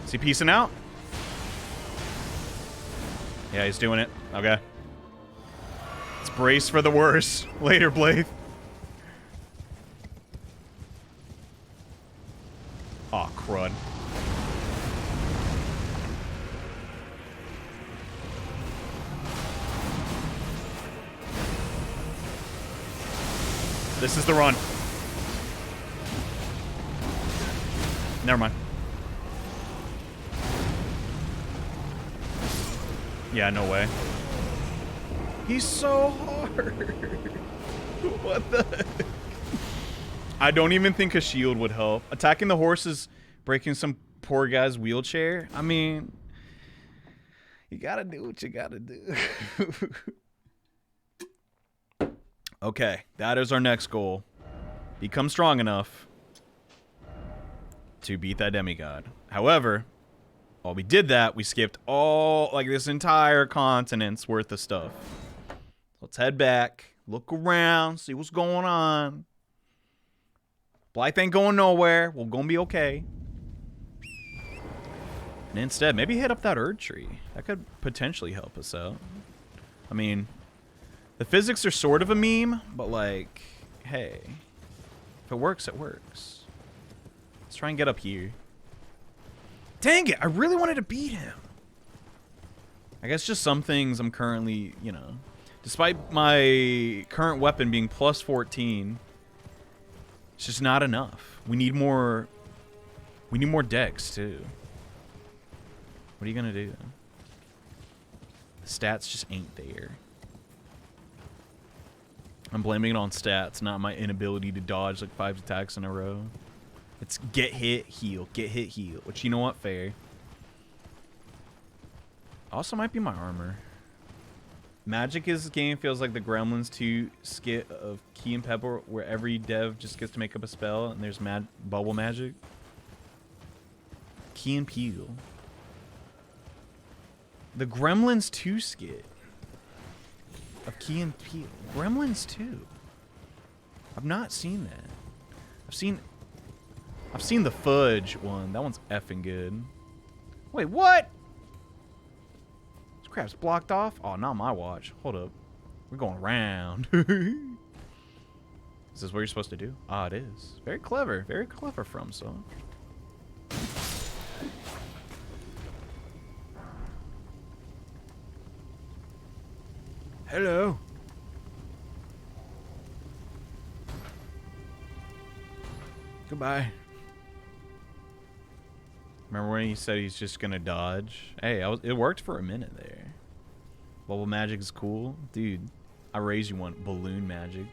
Is he peacing out? Yeah, he's doing it. Okay. Let's brace for the worst. Later, Blythe. Aw, crud. This is the run. Never mind. Yeah, no way. He's so hard. What the heck? I don't even think a shield would help. Attacking the horse is breaking some poor guy's wheelchair. I mean, you gotta do what you gotta do. Okay, that is our next goal. Become strong enough to beat that demigod. However, while we did that, we skipped all, like, this entire continent's worth of stuff. Let's head back, look around, see what's going on. Blythe ain't going nowhere. We're gonna be okay. And instead, maybe hit up that Erd tree. That could potentially help us out. I mean, the physics are sort of a meme, but like, hey, if it works, it works. Let's try and get up here. Dang it, I really wanted to beat him. I guess just some things I'm currently, you know, despite my current weapon being plus 14, it's just not enough. We need more dex too. What are you gonna do? The stats just ain't there. I'm blaming it on stats, not my inability to dodge like 5 attacks in a row. It's get hit, heal, get hit, heal. Which, you know what, fair. Also might be my armor. Magic is this game feels like the Gremlins 2 skit of Key and Pebble, where every dev just gets to make up a spell and there's bubble magic. Key and Peele. The Gremlins 2 skit of Key and Peele. Gremlins 2. I've not seen that. I've seen the Fudge one. That one's effing good. Wait, what? This crap's blocked off? Oh, not my watch. Hold up. We're going around. Is this what you're supposed to do? Ah, it is. Very clever. Very clever from so. Hello. Goodbye. Remember when he said he's just gonna dodge? Hey, it worked for a minute there. Bubble magic is cool. Dude, I raise you one. Balloon magic.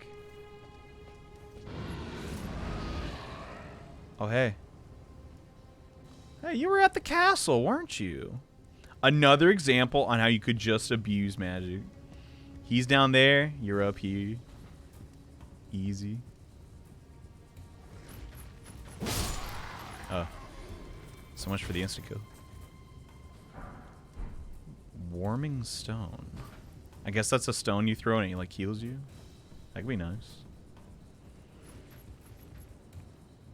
Oh, hey. Hey, you were at the castle, weren't you? Another example on how you could just abuse magic. He's down there, you're up here. Easy. Oh. So much for the insta-kill. Warming stone. I guess that's a stone you throw and it like heals you. That could be nice.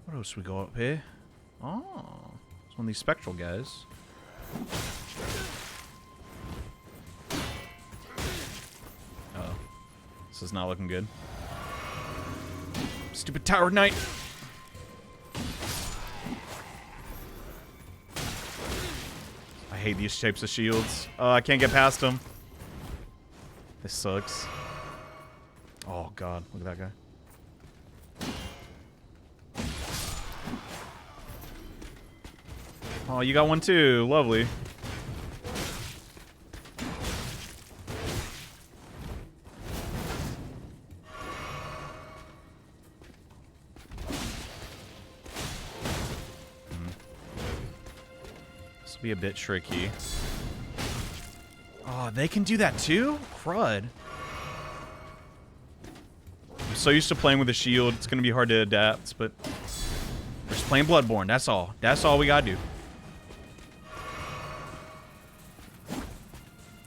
What else we go up here? Oh. It's one of these spectral guys. Uh-oh. This is not looking good. Stupid Tower Knight! I hate these shapes of shields. I can't get past them. This sucks. Oh god, look at that guy. Oh, you got one too. Lovely. This will be a bit tricky. Oh, they can do that too? Crud. I'm so used to playing with a shield, it's going to be hard to adapt, but we're just playing Bloodborne. That's all. That's all we got to do.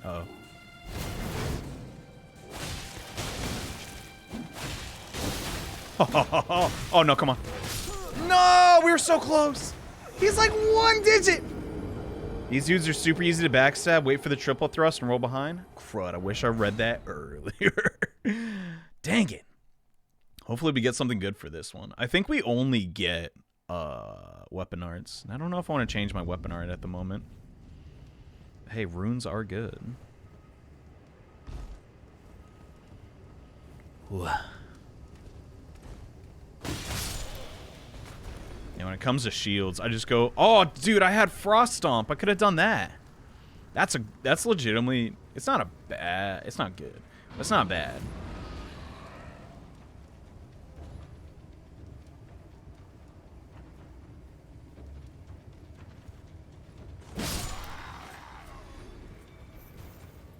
Uh-oh. Oh, no, come on. No, we were so close. He's like one digit. These dudes are super easy to backstab. Wait for the triple thrust and roll behind. Crud, I wish I read that earlier. Dang it. Hopefully we get something good for this one. I think we only get weapon arts. I don't know if I want to change my weapon art at the moment. Hey, runes are good. Ooh. And when it comes to shields, I just go, oh, dude, I had Frost Stomp. I could have done that. That's legitimately, it's not good. It's not bad.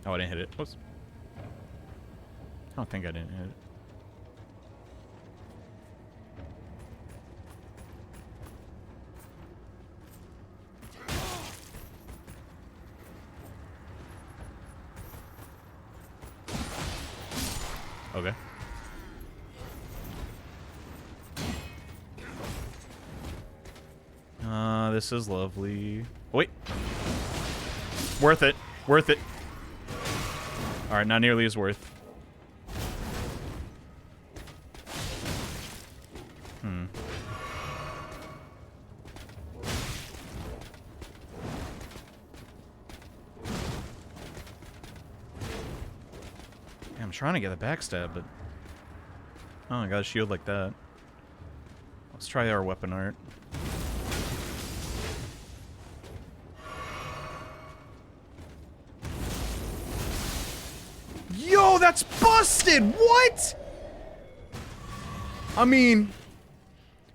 Oh, I didn't hit it. Whoops. I don't think I didn't hit it. Okay. This is lovely. Wait. Worth it. Worth it. Alright, not nearly as worth. Yeah, I'm trying to get a backstab, but... Oh, I got a shield like that. Let's try our weapon art. Yo, that's busted! What? I mean,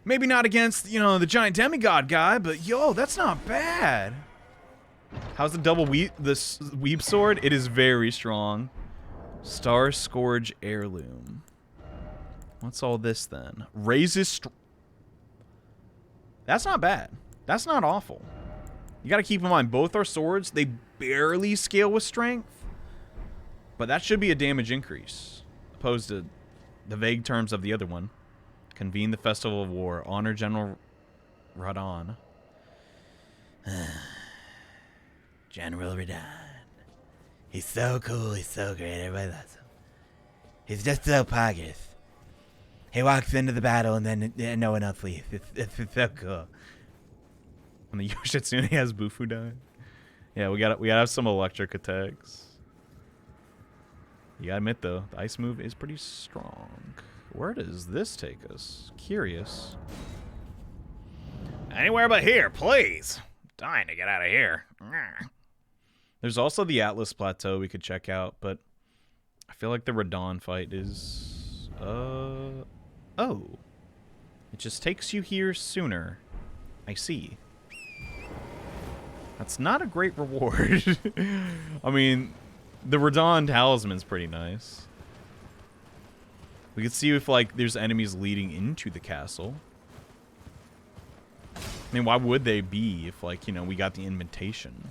maybe not against, you know, the giant demigod guy, but yo, that's not bad. How's the double weep sword? It is very strong. Star Scourge heirloom. What's all this then? Raises. That's not bad. That's not awful. You got to keep in mind both our swords, they barely scale with strength. But that should be a damage increase, opposed to the vague terms of the other one. Convene the Festival of War. Honor General Radahn. General Radahn. He's so cool. He's so great. Everybody loves him. He's just so poggers. He walks into the battle and then no one else leaves. It's so cool. When the Yoshitsune has Bufu die. Yeah, we gotta have some electric attacks. You gotta admit, though, the ice move is pretty strong. Where does this take us? Curious. Anywhere but here, please. I'm dying to get out of here. There's also the Atlas Plateau we could check out, but I feel like the Radahn fight is... Oh. It just takes you here sooner. I see. That's not a great reward. I mean... The Radahn talisman's pretty nice. We could see if, like, there's enemies leading into the castle. I mean, why would they be if, like, you know, we got the invitation?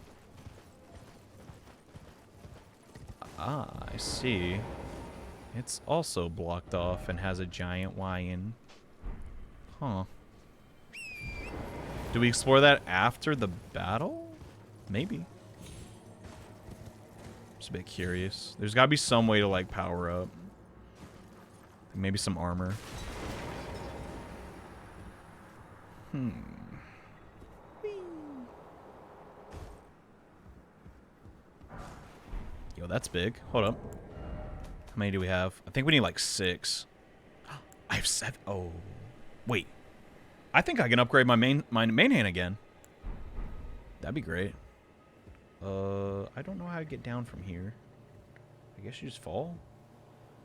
Ah, I see. It's also blocked off and has a giant Y-in. Huh. Do we explore that after the battle? Maybe. Just a bit curious. There's got to be some way to, like, power up. Maybe some armor. Yo, that's big. Hold up. How many do we have? I think we need, like, 6. I have 7. Oh. Wait. I think I can upgrade my main hand again. That'd be great. I don't know how to get down from here. I guess you just fall.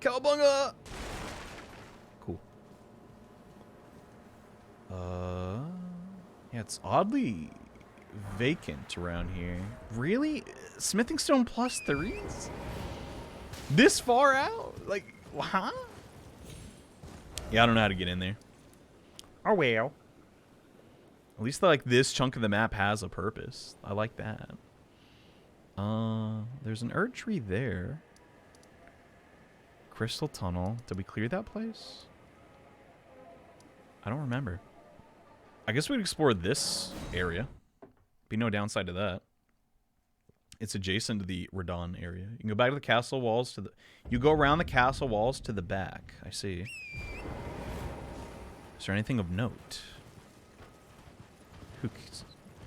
Cowabunga! Cool. Yeah, it's oddly vacant around here. Really? Smithing stone plus 3s? This far out? Like, huh? Yeah, I don't know how to get in there. Oh, well. At least, like, this chunk of the map has a purpose. I like that. There's an Erd tree there. Crystal tunnel. Did we clear that place? I don't remember. I guess we'd explore this area. Be no downside to that. It's adjacent to the Radahn area. You can go back to the castle walls to the... You go around the castle walls to the back. I see. Is there anything of note?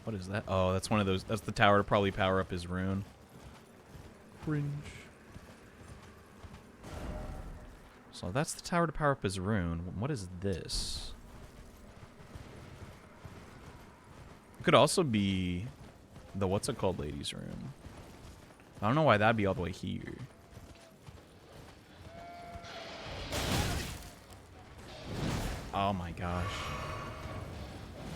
What is that? Oh, that's one of those. That's the tower to probably power up his rune. Fringe. So that's the tower to power up his rune. What is this? It could also be the what's it called ladies' room. I don't know why that'd be all the way here. Oh my gosh.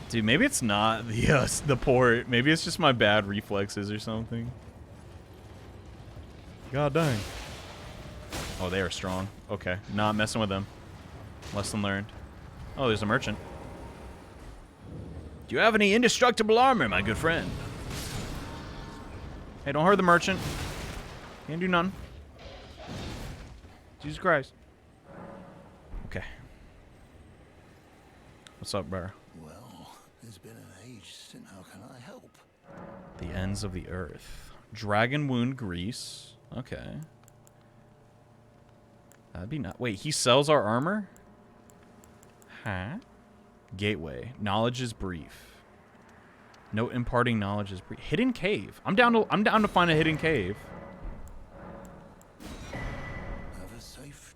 Dude, maybe it's not the port. Maybe it's just my bad reflexes or something. God dang. Oh, they are strong. Okay, not messing with them. Lesson learned. Oh, there's a merchant. Do you have any indestructible armor, my good friend? Hey, don't hurt the merchant. Can't do none. Jesus Christ. Okay. What's up, bro? Well, it's been an age since. How can I help? The ends of the earth. Dragon wound grease. Okay. That'd be not. Wait, he sells our armor? Huh? Gateway. Knowledge is brief. No imparting knowledge is brief. Hidden cave. I'm down to find a hidden cave. Have a safe.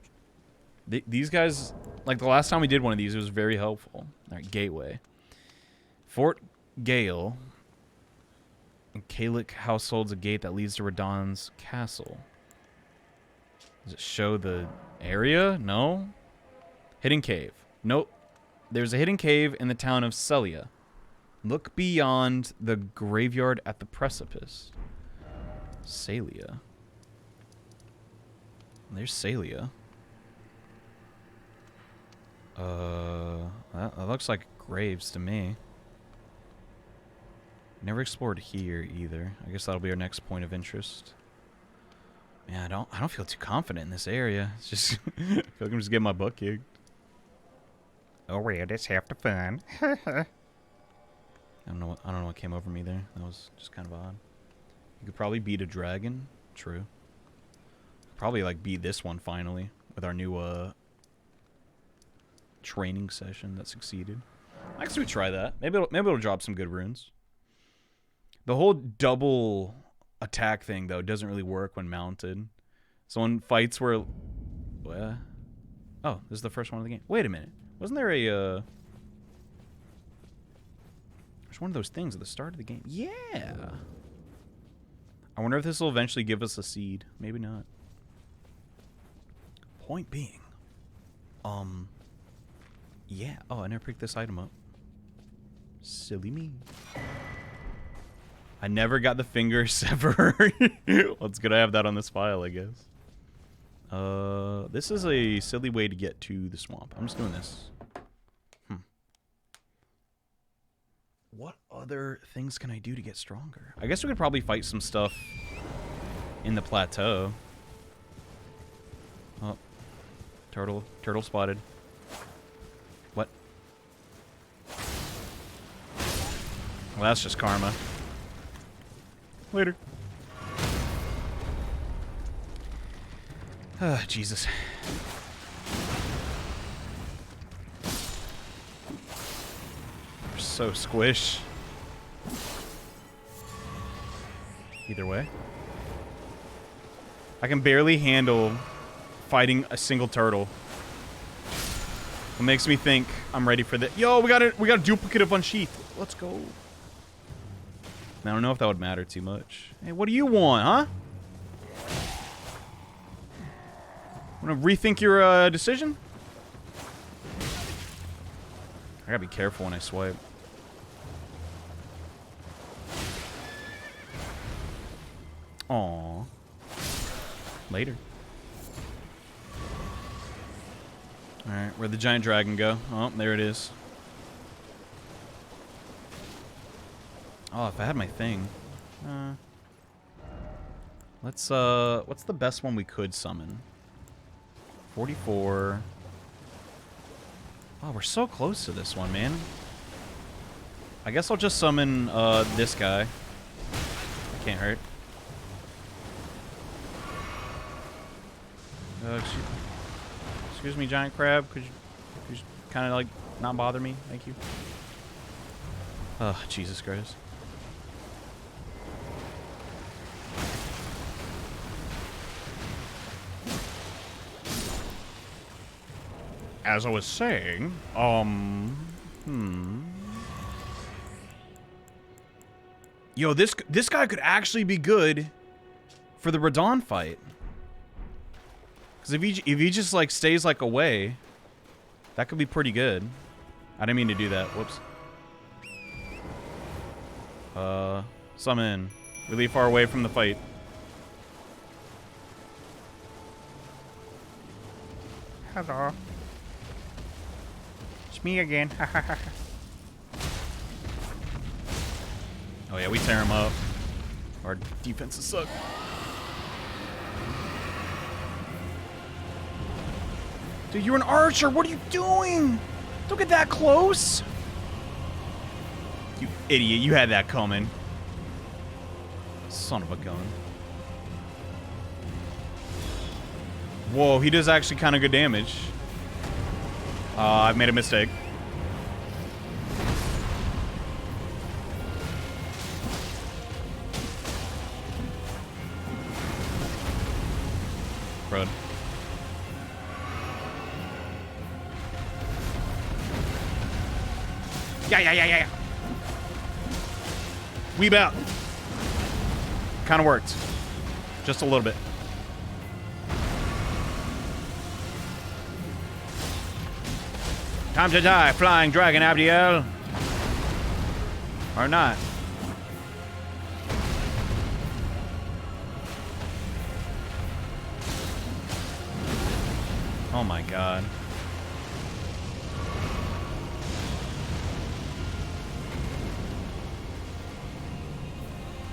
These guys, like the last time we did one of these, it was very helpful. All right, gateway. Fort Gale. Kalic households a gate that leads to Radahn's castle. Does it show the area? No. Hidden cave. Nope. There's a hidden cave in the town of Celia. Look beyond the graveyard at the precipice. Celia. There's Celia. That looks like graves to me. Never explored here either. I guess that'll be our next point of interest. Man, I don't feel too confident in this area. It's just I feel like I'm just getting my butt kicked. Oh well, that's half the fun. I don't know what came over me there. That was just kind of odd. You could probably beat a dragon. True. Probably like beat this one finally with our new training session that succeeded. I guess we try that. Maybe it'll drop some good runes. The whole double attack thing though doesn't really work when mounted. So in fights where, oh, this is the first one of the game. Wait a minute, wasn't there a? There's one of those things at the start of the game. Yeah. I wonder if this will eventually give us a seed. Maybe not. Point being, yeah. Oh, I never picked this item up. Silly me. I never got the finger sever. Well, it's good I have that on this file, I guess. This is a silly way to get to the swamp. I'm just doing this. What other things can I do to get stronger? I guess we could probably fight some stuff in the plateau. Oh. Turtle spotted. What? Well, that's just karma. Later. Ah, Jesus. They're so squish. Either way. I can barely handle fighting a single turtle. It makes me think I'm ready for the. Yo, we got a duplicate of Unsheath. Let's go. I don't know if that would matter too much. Hey, what do you want, huh? Want to rethink your decision? I gotta be careful when I swipe. Aww. Later. Alright, where'd the giant dragon go? Oh, there it is. Oh, if I had my thing. Let's, what's the best one we could summon? 44. Oh, we're so close to this one, man. I guess I'll just summon, this guy. Can't hurt. Excuse me, giant crab. Could you just kind of, like, not bother me? Thank you. Oh, Jesus Christ. As I was saying, Yo, this guy could actually be good for the Radahn fight. Because if he just, like, stays, like, away, that could be pretty good. I didn't mean to do that. Whoops. Summon. Really far away from the fight. Hello. It's me again. Oh yeah, we tear him up. Our defenses suck. Dude, you're an archer. What are you doing? Don't get that close. You idiot. You had that coming. Son of a gun. Whoa, he does actually kind of good damage. I've made a mistake. Crud. Yeah. Weeb out. Kind of worked. Just a little bit. Time to die, flying dragon Abdiel. Or not. Oh my god.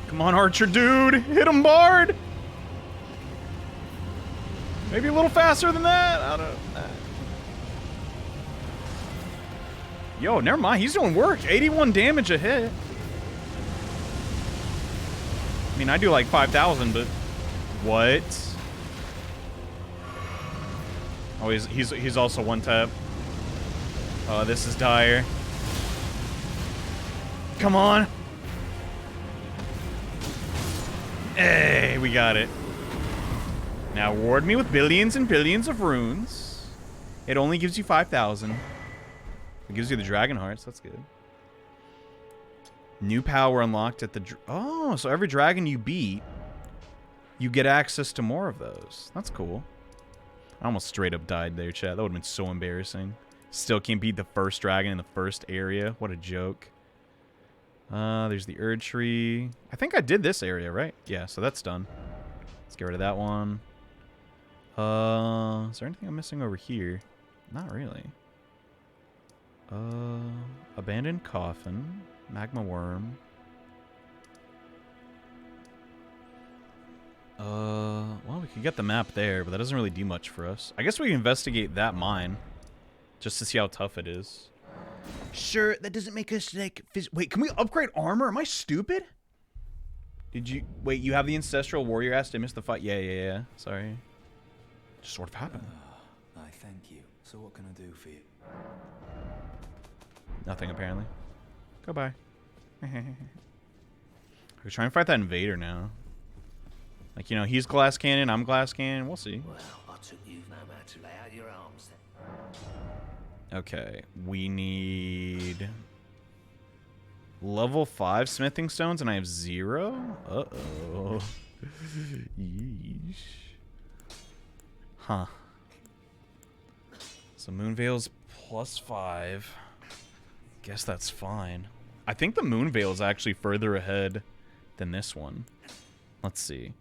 Come on, archer dude. Hit him, Bard. Maybe a little faster than that. I don't know. Yo, never mind. He's doing work. 81 damage a hit. I mean, I do like 5,000, but what? Oh, he's also one tap. Oh, this is dire. Come on. Hey, we got it. Now reward me with billions and billions of runes. It only gives you 5,000. It gives you the dragon hearts. That's good. New power unlocked at the... Oh, so every dragon you beat, you get access to more of those. That's cool. I almost straight up died there, chat. That would have been so embarrassing. Still can't beat the first dragon in the first area. What a joke. There's the Erd Tree. I think I did this area, right? Yeah, so that's done. Let's get rid of that one. Is there anything I'm missing over here? Not really. Abandoned coffin. Magma worm. Well, we could get the map there, but that doesn't really do much for us. I guess we can investigate that mine. Just to see how tough it is. Sure, that doesn't make us like... Wait, can we upgrade armor? Am I stupid? Did you... Wait, you have the ancestral warrior ass to miss the fight? Yeah. Sorry. Just sort of happened. I thank you. So what can I do for you? Nothing, apparently. Goodbye. We're trying to fight that invader now. Like, you know, he's glass cannon, I'm glass cannon. We'll see. Well, I took you no matter to lay out your arms then. Okay, we need level 5 smithing stones, and I have 0? Uh-oh. Yeesh. Huh. So Moonveil's +5. Guess that's fine. I think the Moonveil is actually further ahead than this one. Let's see.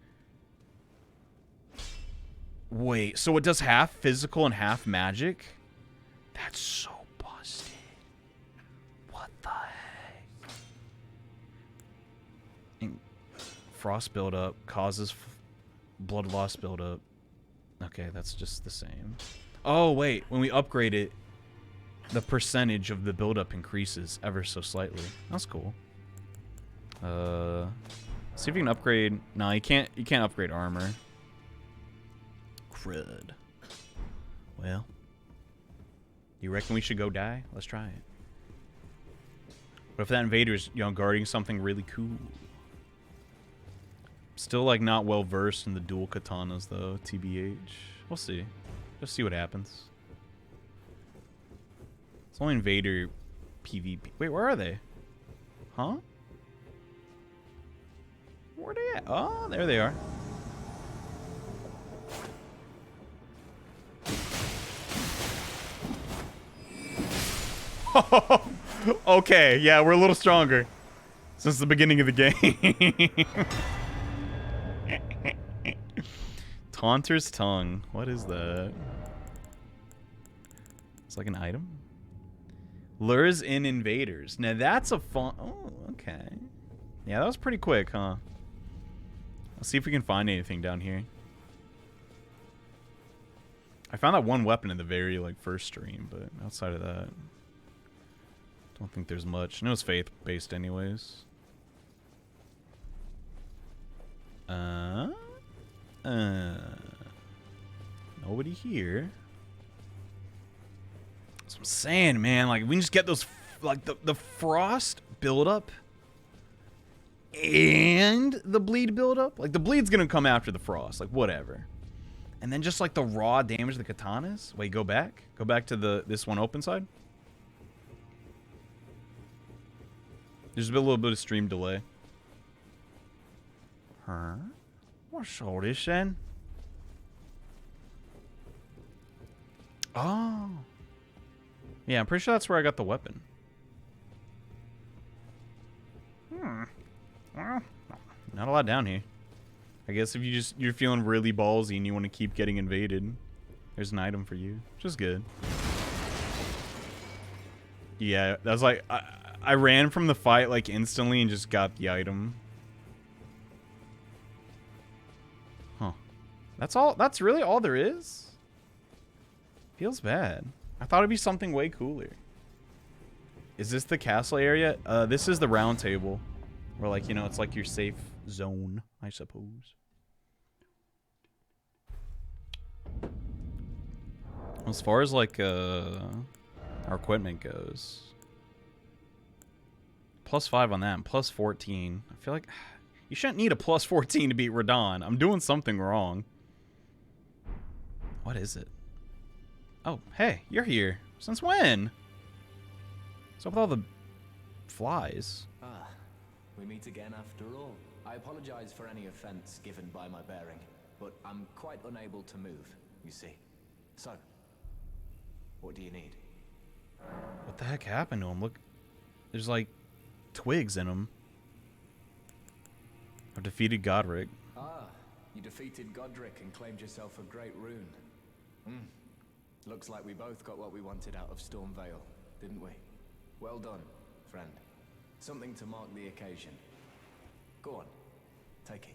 Wait, so it does half physical and half magic? That's so busted. What the heck? And frost buildup causes blood loss buildup. Okay, that's just the same. Oh, wait. When we upgrade it, the percentage of the buildup increases ever so slightly. That's cool. See if you can upgrade... No, you can't upgrade armor. Crud. Well... You reckon we should go die? Let's try it. What if that invader's, you know, guarding something really cool? Still, like, not well versed in the dual katanas, though. TBH. We'll see. Just see what happens. It's only invader PvP. Wait, where are they? Huh? Where are they at? Oh, there they are. Okay, yeah, we're a little stronger since the beginning of the game. Taunter's Tongue. What is that? It's like an item. Lures in invaders. Now that's a fun... Oh, okay. Yeah, that was pretty quick, huh? Let's see if we can find anything down here. I found that one weapon in the very, like, first stream, but outside of that, don't think there's much. And it was faith-based anyways. Nobody here. That's what I'm saying, man. Like, we can just get those, like, the frost buildup and the bleed buildup. Like, the bleed's gonna come after the frost. Like, whatever. And then just, like, the raw damage of the katanas. Wait, go back? Go back to this one open side? There's been a little bit of stream delay. Huh? What's all this then? Oh. Yeah, I'm pretty sure that's where I got the weapon. Well, not a lot down here. I guess if you're feeling really ballsy and you want to keep getting invaded, there's an item for you, which is good. Yeah, that's like I ran from the fight like instantly and just got the item. Huh. That's all. That's really all there is? Feels bad. I thought it'd be something way cooler. Is this the castle area? This is the round table. Where, like, you know, it's like your safe zone, I suppose. As far as, like, our equipment goes. +5 on that, and +14. I feel like you shouldn't need a +14 to beat Radahn. I'm doing something wrong. What is it? Oh, hey, you're here. Since when? What's up with all the flies? Ah, we meet again after all. I apologize for any offense given by my bearing, but I'm quite unable to move, you see. So, what do you need? What the heck happened to him? Look, there's like twigs in him. I've defeated Godric. Ah, you defeated Godric and claimed yourself a great rune. Looks like we both got what we wanted out of Stormvale, didn't we? Well done, friend. Something to mark the occasion. Go on, take it.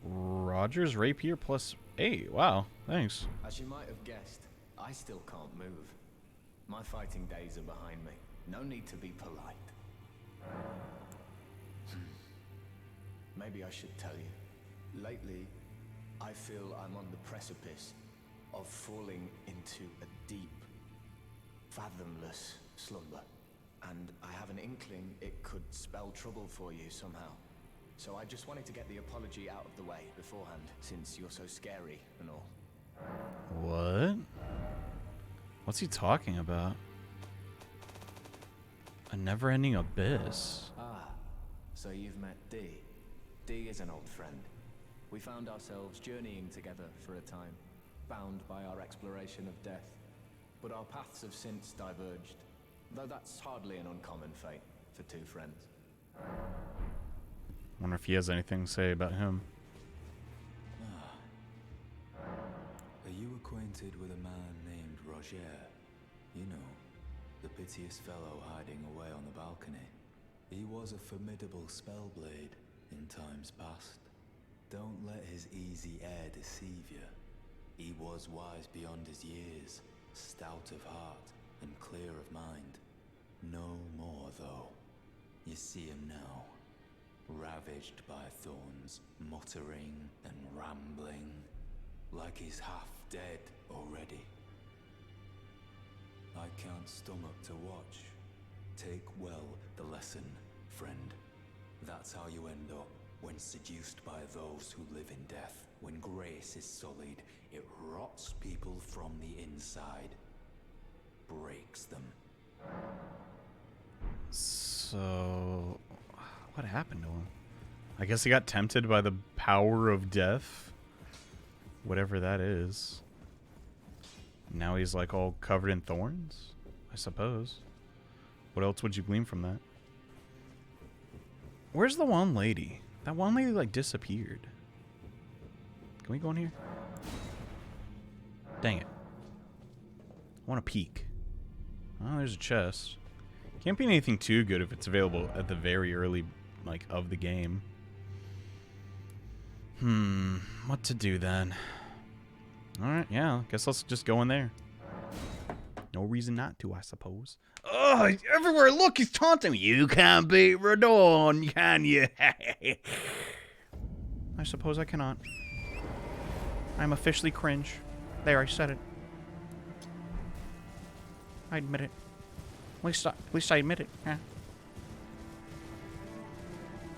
Roger's rapier +8. Wow, thanks. As you might have guessed, I still can't move. My fighting days are behind me. No need to be polite. Maybe I should tell you. Lately, I feel I'm on the precipice of falling into a deep, fathomless slumber. And I have an inkling it could spell trouble for you somehow. So I just wanted to get the apology out of the way beforehand, since you're so scary and all. What? What's he talking about? A never-ending abyss. Ah, so you've met Dee. Dee is an old friend. We found ourselves journeying together for a time, bound by our exploration of death. But our paths have since diverged, though that's hardly an uncommon fate for two friends. Wonder if he has anything to say about him. Are you acquainted with a man named Roger? You know, the piteous fellow hiding away on the balcony. He was a formidable spellblade in times past. Don't let his easy air deceive you. He was wise beyond his years, stout of heart and clear of mind. No more, though. You see him now, ravaged by thorns, muttering and rambling, like he's half dead already. I can't stomach to watch. Take well the lesson, friend. That's how you end up when seduced by those who live in death. When grace is sullied, it rots people from the inside, breaks them. So, what happened to him? I guess he got tempted by the power of death. Whatever that is. Now he's like all covered in thorns, I suppose. What else would you glean from that? Where's the one lady? That one lady like disappeared. Can we go in here? Dang it. I want to peek. Oh, there's a chest. Can't be anything too good if it's available at the very early, like, of the game. What to do then? Alright, yeah, guess let's just go in there. No reason not to, I suppose. Oh, everywhere I look, he's taunting me. You can't beat Radahn, can you? I suppose I cannot. I'm officially cringe. There, I said it. I admit it. At least I admit it. Yeah.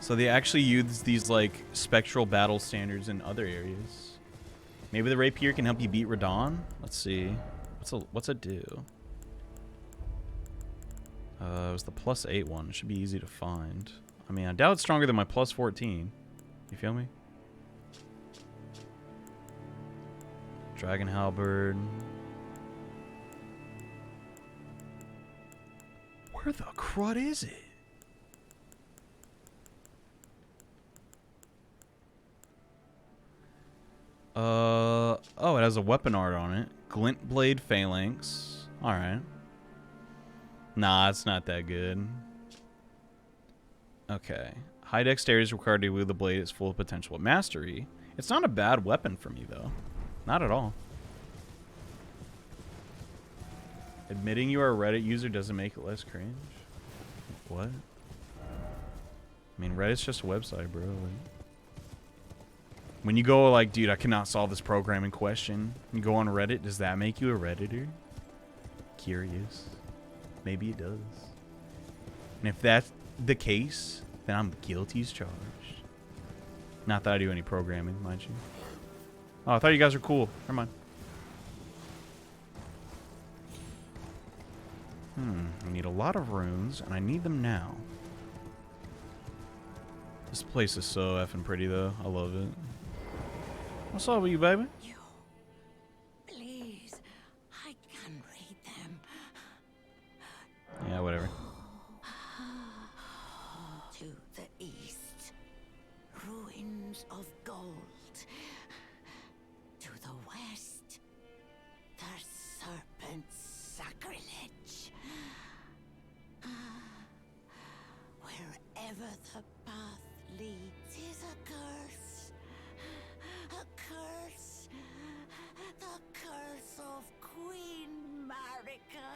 So they actually use these, like, spectral battle standards in other areas. Maybe the rapier can help you beat Radahn? Let's see. What's it do? It was the +8 one. It should be easy to find. I mean, I doubt it's stronger than my +14. You feel me? Dragon Halberd. Where the crud is it? Oh, it has a weapon art on it. Glint Blade Phalanx. Alright. Nah, it's not that good. Okay. High dexterity is required to wield the blade at its full potential. Mastery. It's not a bad weapon for me, though. Not at all. Admitting you are a Reddit user doesn't make it less cringe. What? I mean, Reddit's just a website, bro. Like, when you go like, dude, I cannot solve this program in question, you go on Reddit, does that make you a Redditor? Curious. Maybe it does. And if that's the case, then I'm guilty as charged. Not that I do any programming, mind you. Oh, I thought you guys were cool. Never mind. I need a lot of runes, and I need them now. This place is so effing pretty, though. I love it. What's up with you, baby? Please, I can read them. Yeah, whatever. To the east, ruins of gold. To the west, the serpent's sacrilege. Wherever the path leads is a curse. A curse. The curse of Queen Marika.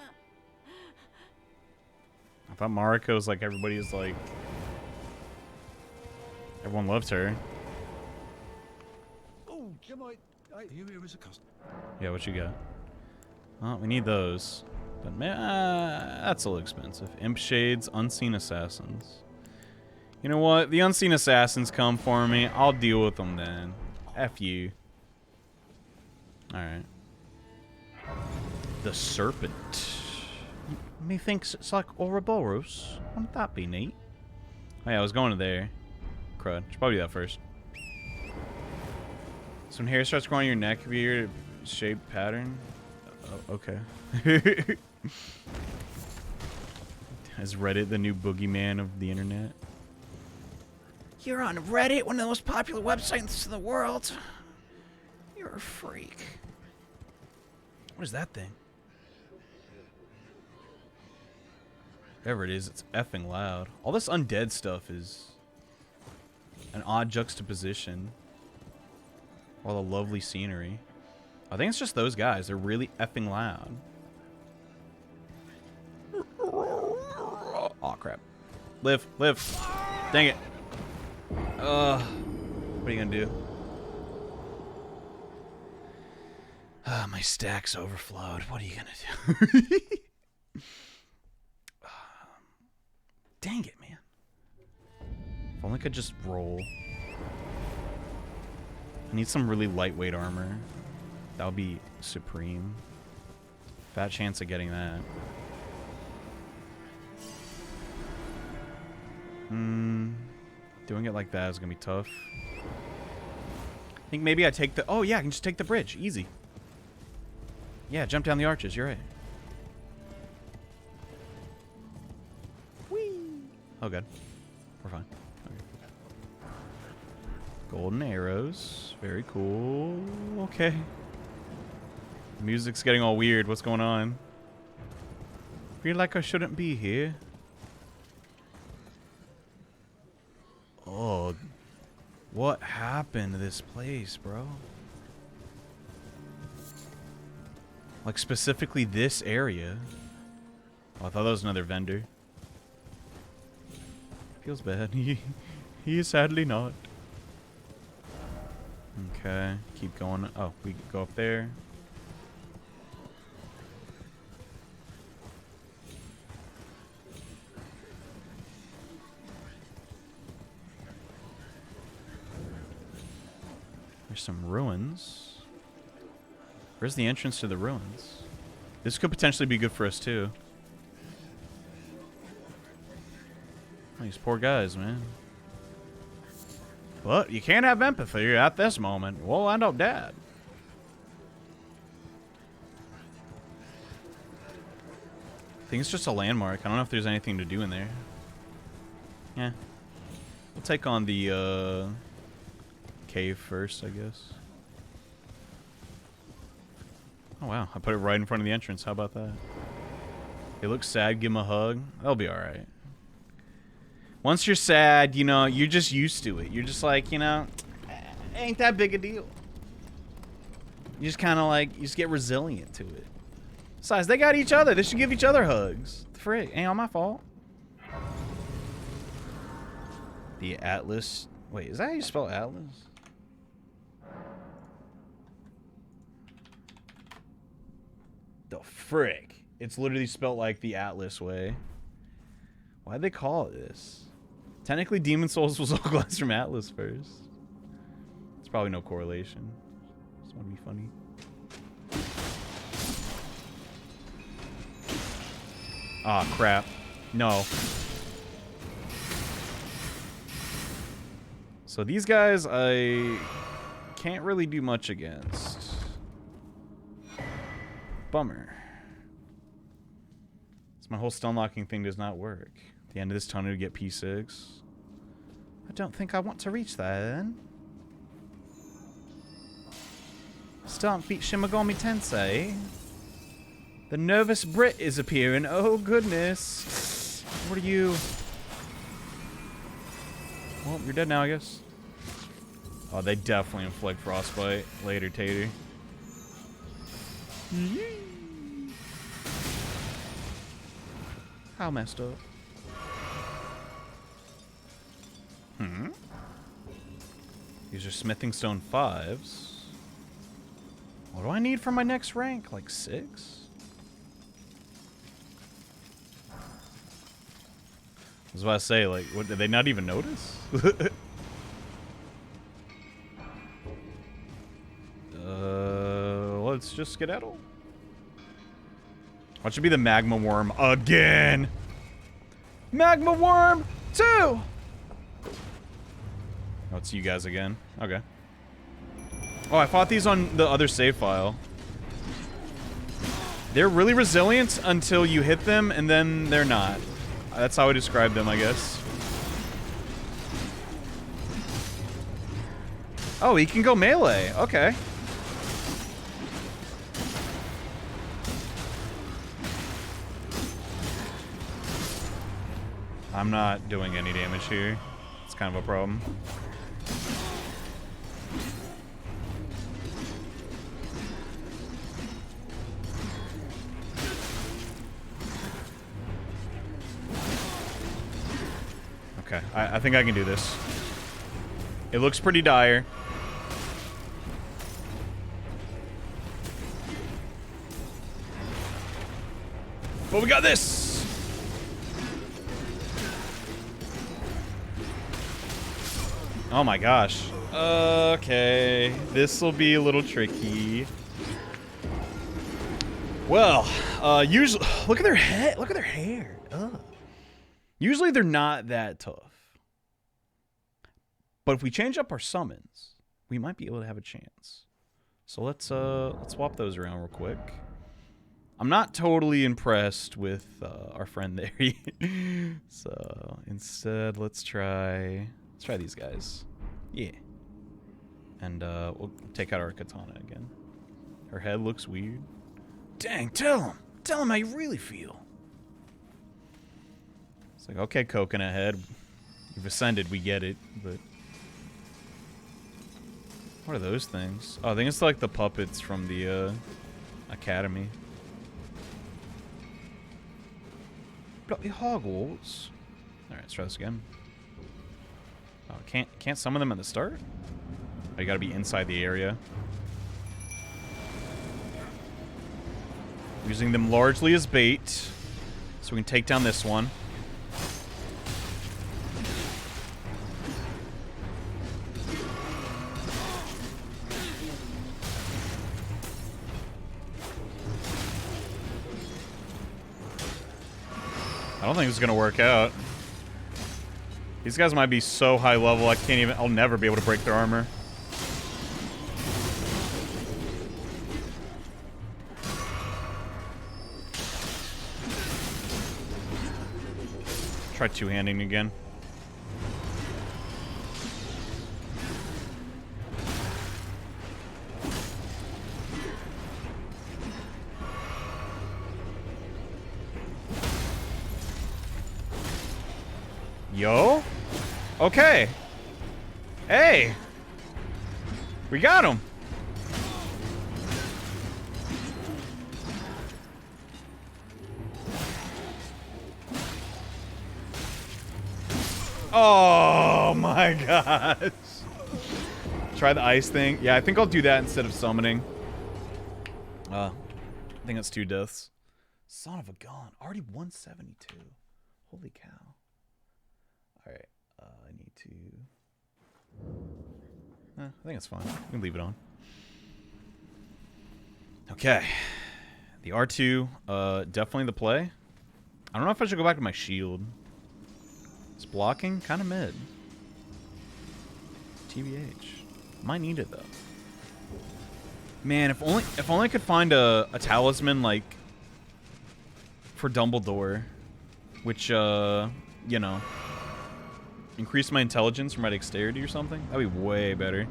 I thought Marika was like everybody's like... Everyone loved her. Oh, Jim, here is a customer. Yeah, what you got? Oh, we need those. But man, that's a little expensive. Imp Shades, Unseen Assassins. You know what? The Unseen Assassins come for me. I'll deal with them then. F you. Alright. The Serpent. Methinks it's like Ouroboros. Wouldn't that be neat? Oh yeah, I was going to there. Crud. Should probably do that first. So when hair starts growing your neck, weird shape pattern. Oh, okay. Is Reddit the new boogeyman of the internet? You're on Reddit, one of the most popular websites in the world. You're a freak. What is that thing? Whatever it is, it's effing loud. All this undead stuff is an odd juxtaposition. All the lovely scenery. I think it's just those guys. They're really effing loud. Oh crap. Live. Dang it. What are you gonna do? My stack's overflowed. What are you gonna do? Dang it, man. If only I could just roll. I need some really lightweight armor. That would be supreme. Fat chance of getting that. Doing it like that is gonna be tough. I think maybe I take the... Oh yeah, I can just take the bridge. Easy. Yeah, jump down the arches. You're right. Whee! Oh, good. We're fine. Okay. Golden arrows. Very cool. Okay. The music's getting all weird. What's going on? Feel like I shouldn't be here. Oh, what happened to this place, bro? Like specifically this area. Oh, I thought that was another vendor. Feels bad. He is sadly not. Okay, keep going. Oh, we can go up there. There's some ruins. Where's the entrance to the ruins? This could potentially be good for us too. These poor guys, man. But you can't have empathy at this moment. We'll end up dead. I think it's just a landmark. I don't know if there's anything to do in there. Yeah. We'll take on the cave first, I guess. Oh wow, I put it right in front of the entrance. How about that? They look sad, give them a hug. They'll be alright. Once you're sad, you know, you're just used to it. You're just like, you know, ain't that big a deal. You just kind of like, you just get resilient to it. Besides, they got each other. They should give each other hugs. The frick, ain't all my fault. The Atlas. Wait, is that how you spell Atlas? The frick. It's literally spelled like the Atlas way. Why'd they call it this? Technically, Demon Souls was localized from Atlas first. There's probably no correlation. Just want to be funny. Ah, crap. No. So these guys, I can't really do much against. Bummer. So my whole stun locking thing does not work. At the end of this tunnel, to get P6. I don't think I want to reach that then. Start beat Shimagami Tensei. The nervous Brit is appearing. Oh goodness. What are you? Well, you're dead now, I guess. Oh, they definitely inflict frostbite later, Tater. How messed up. These are smithing stone 5s. What do I need for my next rank? Like 6? I was about to say, like, what, did they not even notice? Let's just skedaddle. What should be the magma worm again? Magma worm 2! Oh, it's you guys again. Okay. Oh, I fought these on the other save file. They're really resilient until you hit them, and then they're not. That's how I describe them, I guess. Oh, he can go melee. Okay. I'm not doing any damage here. It's kind of a problem. Okay, I think I can do this. It looks pretty dire. But we got this! Oh my gosh. Okay, this will be a little tricky. Well, usually, look at their head. Look at their hair. Ugh. Usually they're not that tough. But if we change up our summons, we might be able to have a chance. So let's swap those around real quick. I'm not totally impressed with our friend there. So instead, let's try these guys. Yeah. And we'll take out our katana again. Her head looks weird. Dang, tell him. Tell him how you really feel. It's like, okay, coconut head. You've ascended, we get it, but... What are those things? Oh, I think it's like the puppets from the, academy. Bloody Hogwarts. Alright, let's try this again. Oh, can't summon them at the start? Oh, you gotta be inside the area. Using them largely as bait. So we can take down this one. I don't think it's gonna work out. These guys might be so high level, I'll never be able to break their armor. Try two-handing again. Yo? Okay. Hey! We got him! Oh my gosh. Try the ice thing. Yeah, I think I'll do that instead of summoning. I think that's 2 deaths. Son of a gun. Already 172. Holy cow. Alright, I need to... I think it's fine. We can leave it on. Okay. The R2, definitely the play. I don't know if I should go back to my shield. It's blocking kind of mid. TBH. Might need it though. Man, if only I could find a talisman like for Dumbledore, which you know, increase my intelligence or my dexterity or something. That'd be way better.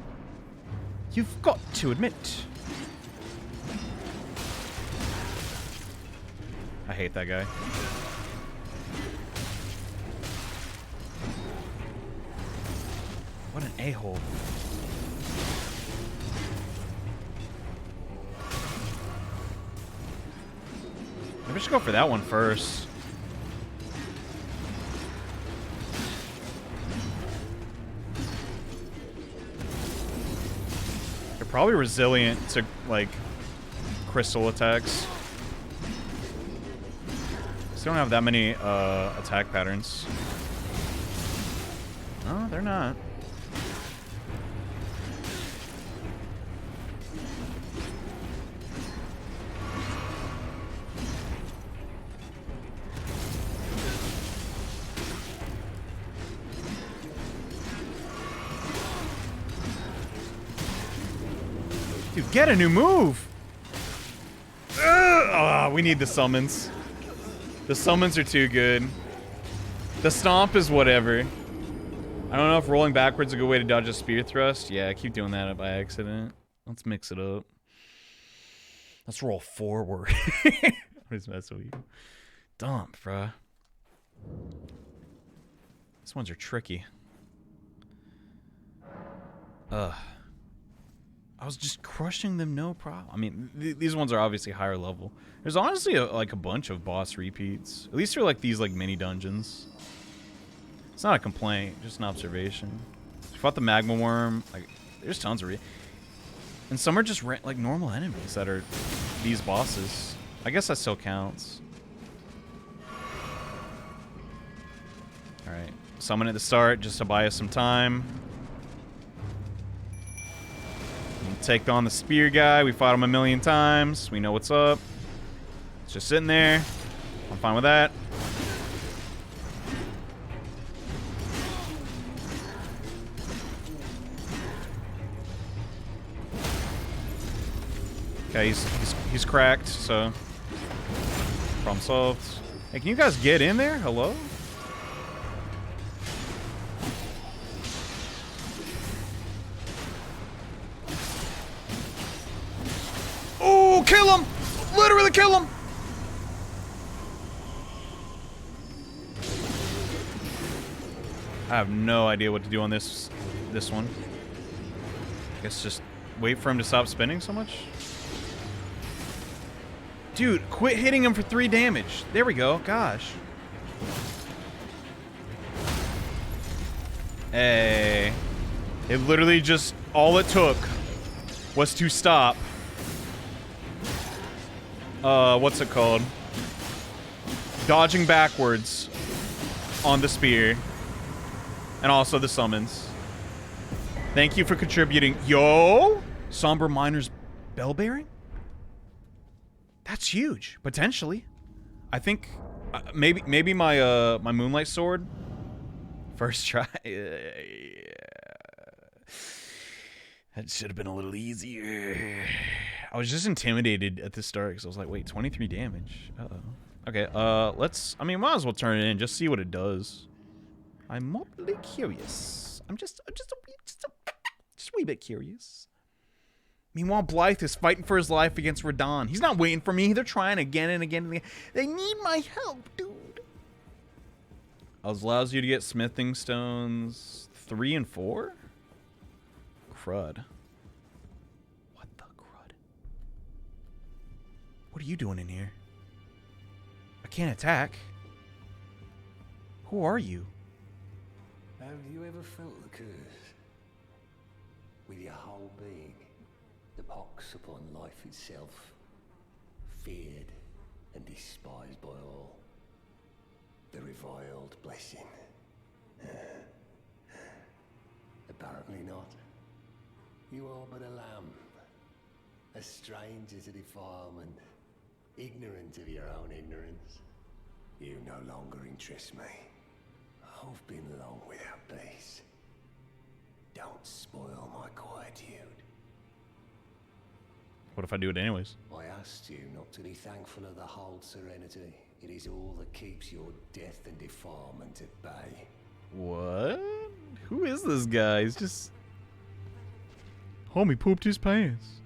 You've got to admit. I hate that guy. What an a-hole. Maybe I should go for that one first. They're probably resilient to, like, crystal attacks. They don't have that many attack patterns. No, they're not. Dude, get a new move! We need the summons. The summons are too good. The stomp is whatever. I don't know if rolling backwards is a good way to dodge a spear thrust. Yeah, I keep doing that by accident. Let's mix it up. Let's roll forward. I'm just messing with you. Dump, bruh. These ones are tricky. I was just crushing them, no problem. I mean, these ones are obviously higher level. There's honestly like a bunch of boss repeats. At least for like these like mini dungeons. It's not a complaint, just an observation. I fought the magma worm. Like, there's tons of and some are just like normal enemies that are these bosses. I guess that still counts. All right, summon at the start just to buy us some time. Take on the spear guy. We fought him a million times. We know what's up. It's just sitting there. I'm fine with that. Okay, he's cracked, so problem solved. Hey, can you guys get in there? Hello? kill him! Literally kill him! I have no idea what to do on this one. I guess just wait for him to stop spinning so much. Dude, quit hitting him for 3 damage. There we go. Gosh. Hey. It literally just, all it took was to stop. What's it called? Dodging backwards on the spear. And also the summons. Thank you for contributing. Yo! Somber Miner's Bell Bearing? That's huge, potentially. I think maybe my my Moonlight Sword first try. That should have been a little easier. I was just intimidated at the start because I was like, wait, 23 damage. Uh-oh. Okay, let's, I mean, might as well turn it in, just see what it does. I'm mildly curious. I'm just a wee bit curious. Meanwhile, Blythe is fighting for his life against Radahn. He's not waiting for me. They're trying again and again and again. They need my help, dude. Allows you to get smithing stones 3 and 4? Crud. What the crud? What are you doing in here? I can't attack. Who are you? Have you ever felt the curse? With your whole being, the pox upon life itself, feared and despised by all. The reviled blessing. Apparently not. You are but a lamb, a stranger to defilement, ignorant of your own ignorance. You no longer interest me. I've been long without peace. Don't spoil my quietude. What if I do it anyways? I asked you not to be thankful of the whole serenity. It is all that keeps your death and defilement at bay. What? Who is this guy? He's just... Homie pooped his pants.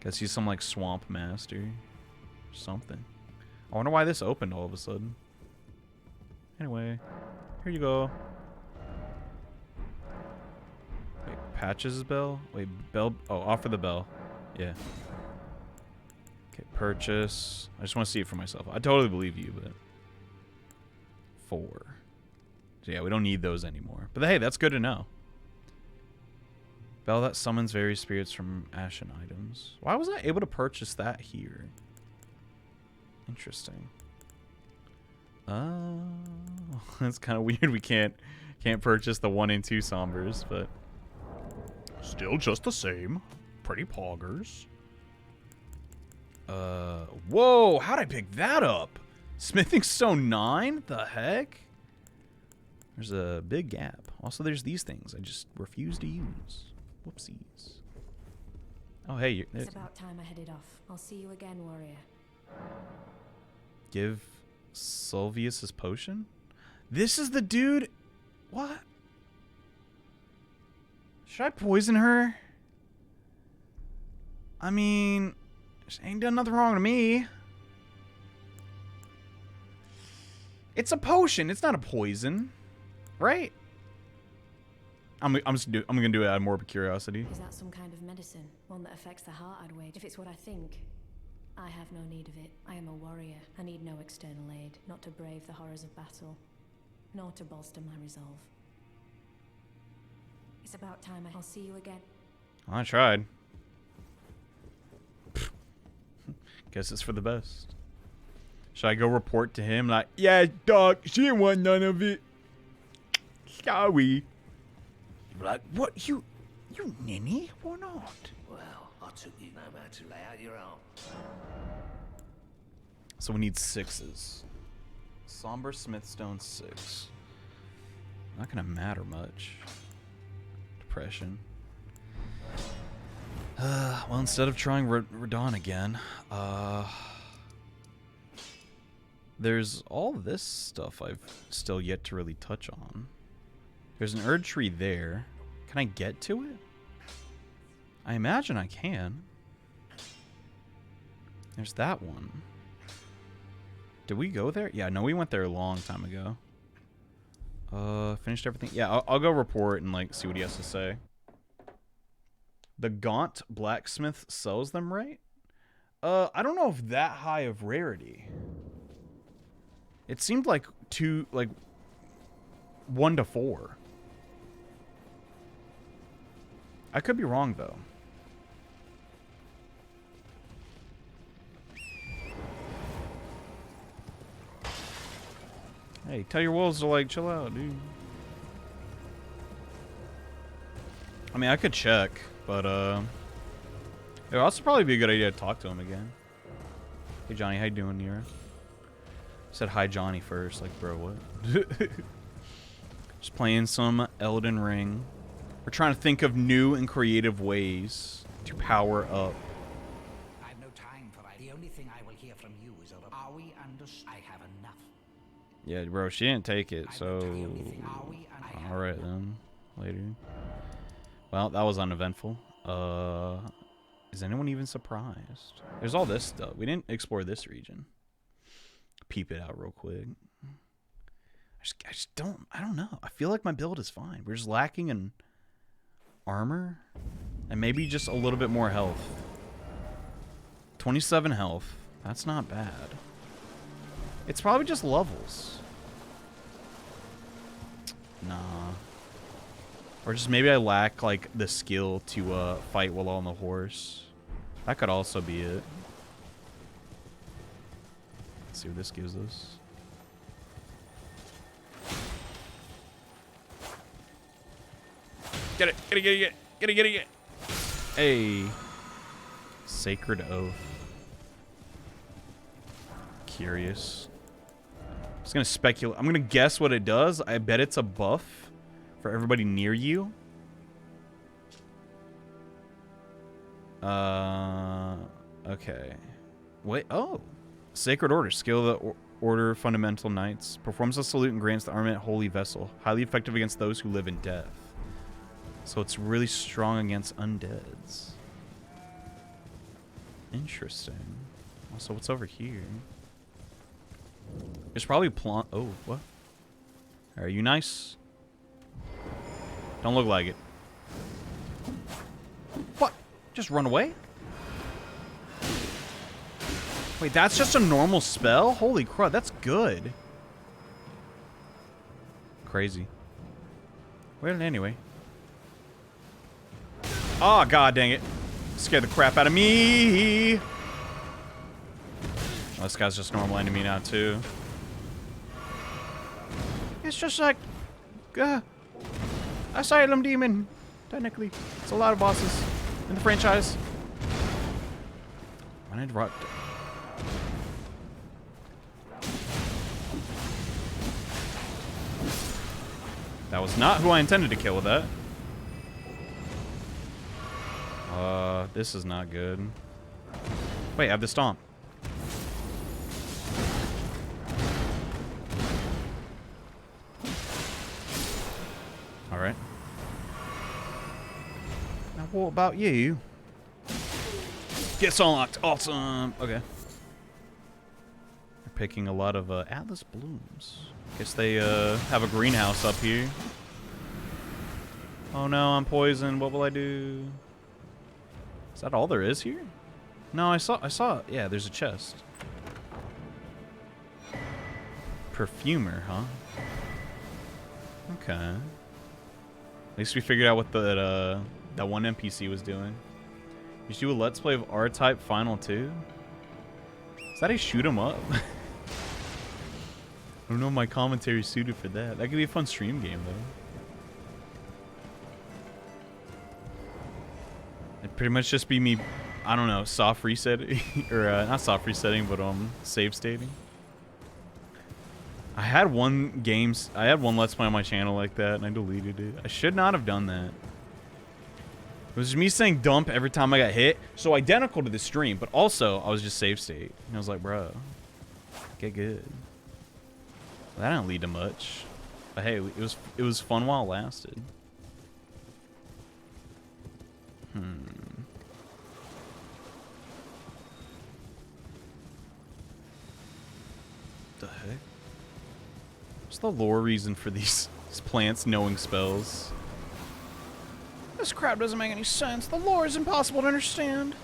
Guess he's some like swamp master. Or something. I wonder why this opened all of a sudden. Anyway, here you go. Wait, Patches bell? Wait, bell. Oh, offer the bell. Yeah. Okay, purchase. I just want to see it for myself. I totally believe you, but 4. So yeah, we don't need those anymore. But hey, that's good to know. Bell that summons various spirits from ashen items. Why was I able to purchase that here? Interesting. Oh, that's kind of weird. We can't purchase the 1 and 2 sombers, but still just the same. Pretty poggers. Whoa, how'd I pick that up? Smithing stone 9? The heck? There's a big gap. Also, there's these things I just refuse to use. Whoopsies. Oh, hey. It's about time I headed off. I'll see you again, warrior. Give Sylvius his potion? This is the dude? What? Should I poison her? I mean, she ain't done nothing wrong to me. It's a potion. It's not a poison, right? I'm gonna do it out of morbid curiosity. Is that some kind of medicine? One that affects the heart, I'd wait. If it's what I think, I have no need of it. I am a warrior. I need no external aid, not to brave the horrors of battle, nor to bolster my resolve. It's about time I'll see you again. I tried. Guess it's for the best. Should I go report to him like, yeah, dog, she didn't want none of it. Sorry. Like, what, you ninny or not? Well, I took you no matter to lay out your arms. So we need 6s. Somber Smithstone 6. Not gonna matter much. Depression. Well, instead of trying Radahn again, there's all this stuff I've still yet to really touch on. There's an Erd tree there. Can I get to it? I imagine I can. There's that one. Did we go there? Yeah, no, we went there a long time ago. Finished everything? Yeah, I'll go report and, like, see what he has to say. The Gaunt Blacksmith sells them, right? I don't know if that high of rarity. It seemed like 1 to 4. I could be wrong, though. Hey, tell your wolves to, like, chill out, dude. I mean, I could check, but, it would also probably be a good idea to talk to him again. Hey, Johnny, how you doing, Nira? Said hi, Johnny, first. Like, bro, what? Just playing some Elden Ring. We're trying to think of new and creative ways to power up. I've no time for it. The only thing I will hear from you is, are we understood? I have enough. Yeah, bro, she didn't take it, so... Alright, then. Later. Well, that was uneventful. Is anyone even surprised? There's all this stuff. We didn't explore this region. Peep it out real quick. I don't know. I feel like my build is fine. We're just lacking in armor and maybe just a little bit more health. 27 health. That's not bad. It's probably just levels. Nah. Or just maybe I lack, like, the skill to fight while on the horse. That could also be it. Let's see what this gives us. Get it, get it, get it, get it, get it, get it. Hey. Sacred Oath. Curious. I'm just gonna speculate. I'm gonna guess what it does. I bet it's a buff for everybody near you. Okay. Wait, oh. Sacred Order. Skill of the Order Fundamental Knights. Performs a salute and grants the armament Holy Vessel. Highly effective against those who live in death. So it's really strong against undeads. Interesting. Also, what's over here? There's probably oh, what? Are you nice? Don't look like it. What? Just run away? Wait, that's just a normal spell? Holy crap, that's good. Crazy. Well, anyway. Oh, god dang it. Scared the crap out of me. Oh, this guy's just normal enemy now, too. It's just like... Asylum Demon. Technically. It's a lot of bosses in the franchise. Uninterrupted. That was not who I intended to kill with that. This is not good. Wait, I have the stomp. Alright. Now what about you? Gets unlocked. Awesome. Okay. They're picking a lot of Atlas blooms. Guess they have a greenhouse up here. Oh no, I'm poisoned. What will I do? Is that all there is here? No, I saw, yeah, there's a chest. Perfumer, huh? Okay. At least we figured out what that one NPC was doing. You should do a Let's Play of R-Type Final 2? Is that a shoot 'em up? I don't know if my commentary is suited for that. That could be a fun stream game, though. It'd pretty much just be me, I don't know, soft resetting, or not soft resetting, but save stating. I had one Let's Play on my channel like that, and I deleted it. I should not have done that. It was just me saying dump every time I got hit, so identical to the stream, but also I was just save state. And I was like, bro, get good. That didn't lead to much, but hey, it was fun while it lasted. The heck? What's the lore reason for these plants knowing spells? This crap doesn't make any sense. The lore is impossible to understand.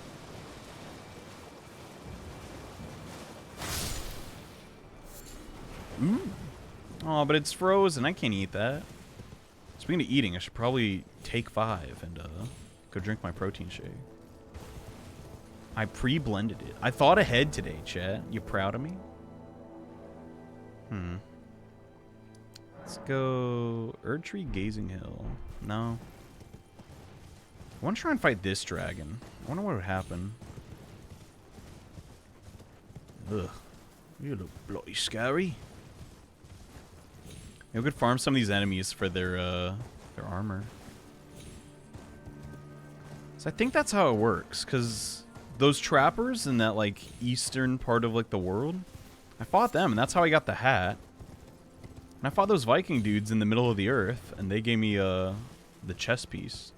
Oh, but it's frozen. I can't eat that. Speaking of eating, I should probably take 5 and go drink my protein shake. I pre-blended it. I thought ahead today, chat. You proud of me? Let's go Erdtree Gazing Hill. No. I want to try and fight this dragon. I wonder what would happen. Ugh. You look bloody scary. Maybe we could farm some of these enemies for their armor. So I think that's how it works, because those trappers in that, like, eastern part of, like, the world, I fought them, and that's how I got the hat. And I fought those Viking dudes in the middle of the earth, and they gave me the chest piece.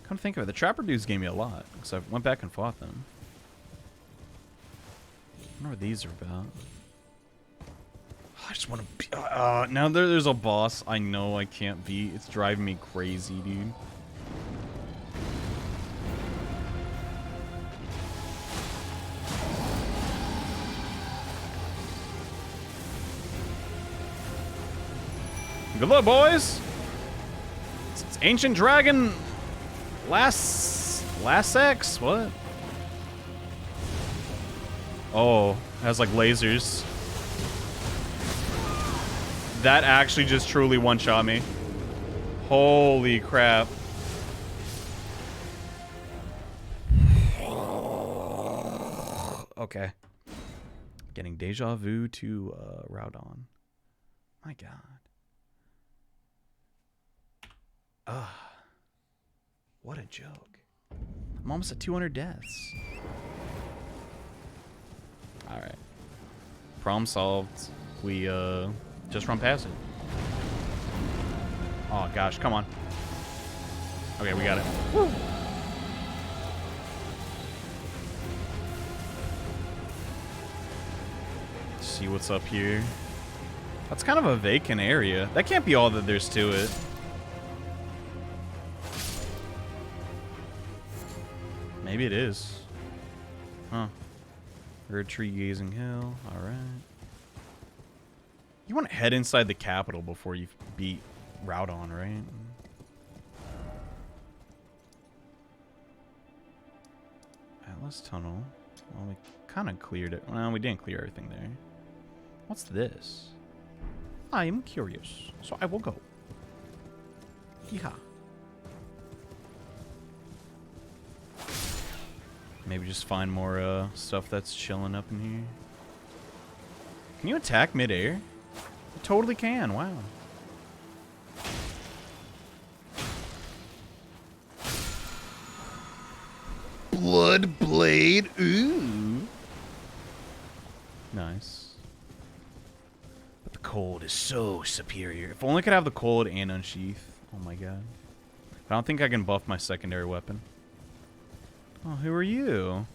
Come to think of it, the trapper dudes gave me a lot, because I went back and fought them. I wonder what these are about. I just want to be... now there's a boss I know I can't beat. It's driving me crazy, dude. Good luck, boys! It's Ancient Dragon... Last X? What? Oh, it has like lasers. That actually just truly one-shot me. Holy crap. Okay. Getting deja vu to Radahn. My god. Ugh. What a joke. I'm almost at 200 deaths. Alright. Problem solved. We, just run past it. Oh, gosh. Come on. Okay, we got it. Woo! Let's see what's up here. That's kind of a vacant area. That can't be all that there's to it. Maybe it is. Huh. Erdtree Gazing Hill. Alright. You want to head inside the capital before you beat Radahn, right? Atlas Tunnel. Well, we kind of cleared it. Well, we didn't clear everything there. What's this? I am curious, so I will go. Yeehaw. Maybe just find more stuff that's chilling up in here. Can you attack midair? You totally can, wow. Blood Blade, ooh. Nice. But the cold is so superior. If only I could have the cold and unsheath. Oh my god. I don't think I can buff my secondary weapon. Oh, who are you?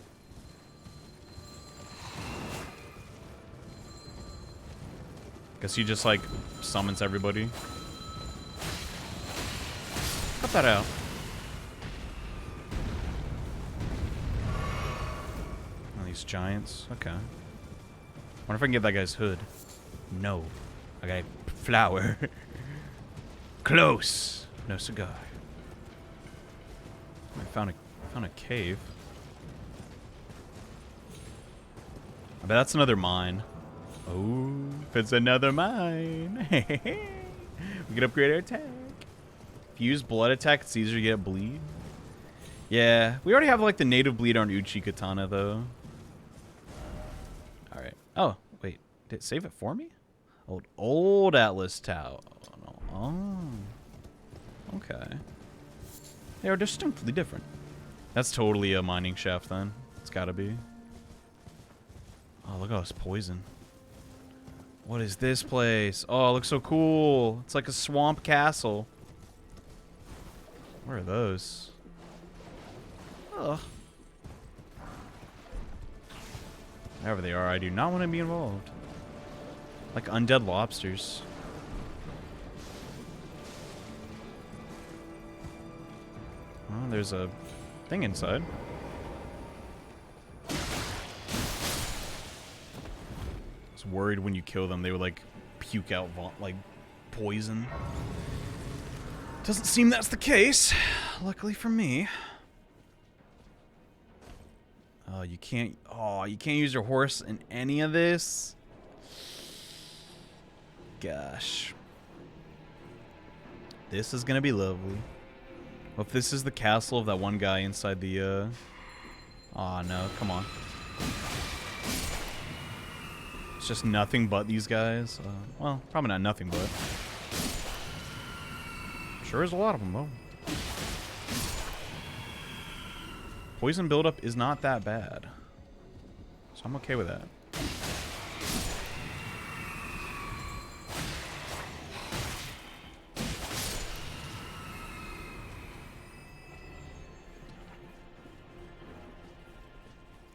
Guess he just, like, summons everybody. Cut that out. Oh, these giants. Okay. Wonder if I can get that guy's hood. No. I got a flower. Close. No cigar. I found a cave. I bet that's another mine. Oh, if it's another mine. We can upgrade our attack. If you use blood attack, it's easier to get bleed. Yeah, we already have like the native bleed on Uchi Katana though. Alright. Oh, wait. Did it save it for me? Old Atlas Tower. Oh. Okay. They are distinctly different. That's totally a mining shaft then. It's gotta be. Oh, look at all this poison. What is this place? Oh, it looks so cool. It's like a swamp castle. Where are those? Ugh. Wherever they are, I do not want to be involved. Like undead lobsters. Oh, there's a thing inside. I was worried when you kill them, they would like puke out like poison. Doesn't seem that's the case. Luckily for me. Oh, you can't use your horse in any of this. Gosh. This is gonna be lovely. Well, if this is the castle of that one guy inside the, oh no, come on. It's just nothing but these guys. Well, probably not nothing but. Sure is a lot of them, though. Poison buildup is not that bad. So I'm okay with that.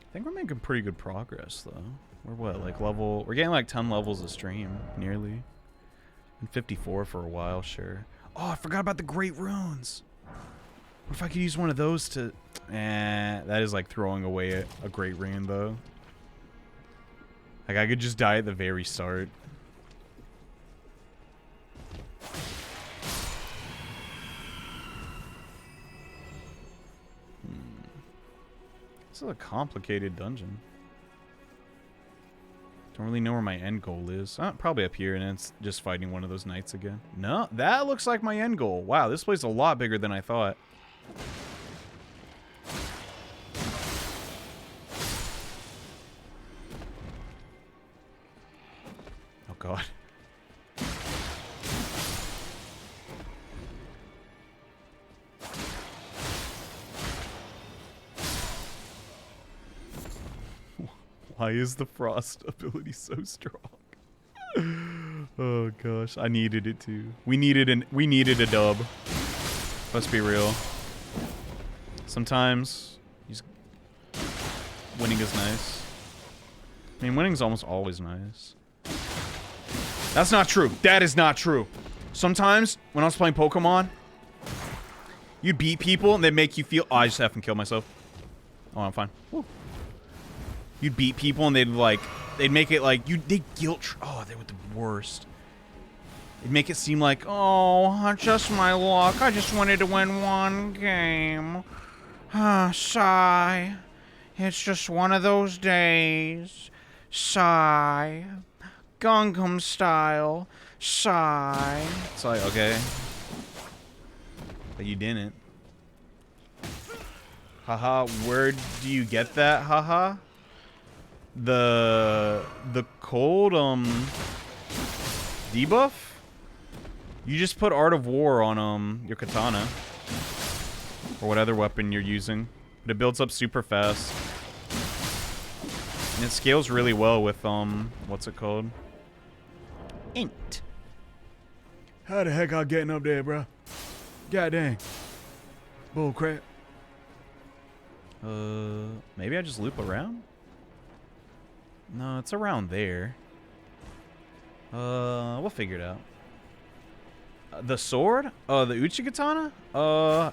I think we're making pretty good progress, though. We're what, like level... We're getting like 10 levels a stream, nearly. And 54 for a while, sure. Oh, I forgot about the Great Runes. What if I could use one of those to... that is like throwing away a Great Rune, though. Like, I could just die at the very start. This is a complicated dungeon. Don't really know where my end goal is. Probably up here, and it's just fighting one of those knights again. No, that looks like my end goal. Wow, this place is a lot bigger than I thought. Oh, God. Why is the frost ability so strong? Oh gosh, I needed it too. We needed a dub. Let's be real. Sometimes winning is nice. I mean, winning's almost always nice. That's not true. That is not true. Sometimes when I was playing Pokemon, you'd beat people and they'd make you feel. Oh, I just have to kill myself. Oh, I'm fine. Woo. You'd beat people and they'd make it like they guilt. Oh, they were the worst. They'd make it seem like, oh, just my luck. I just wanted to win one game. Sigh. It's just one of those days. Sigh. Gangnam style. Sigh. It's like, okay. But you didn't. Haha, where do you get that? Haha. The cold debuff? You just put Art of War on your katana. Or what other weapon you're using. But it builds up super fast. And it scales really well with what's it called? Int. How the heck I getting up there, bro? God dang. Bull crap. Maybe I just loop around? No, it's around there. We'll figure it out. The sword? The Uchi Katana?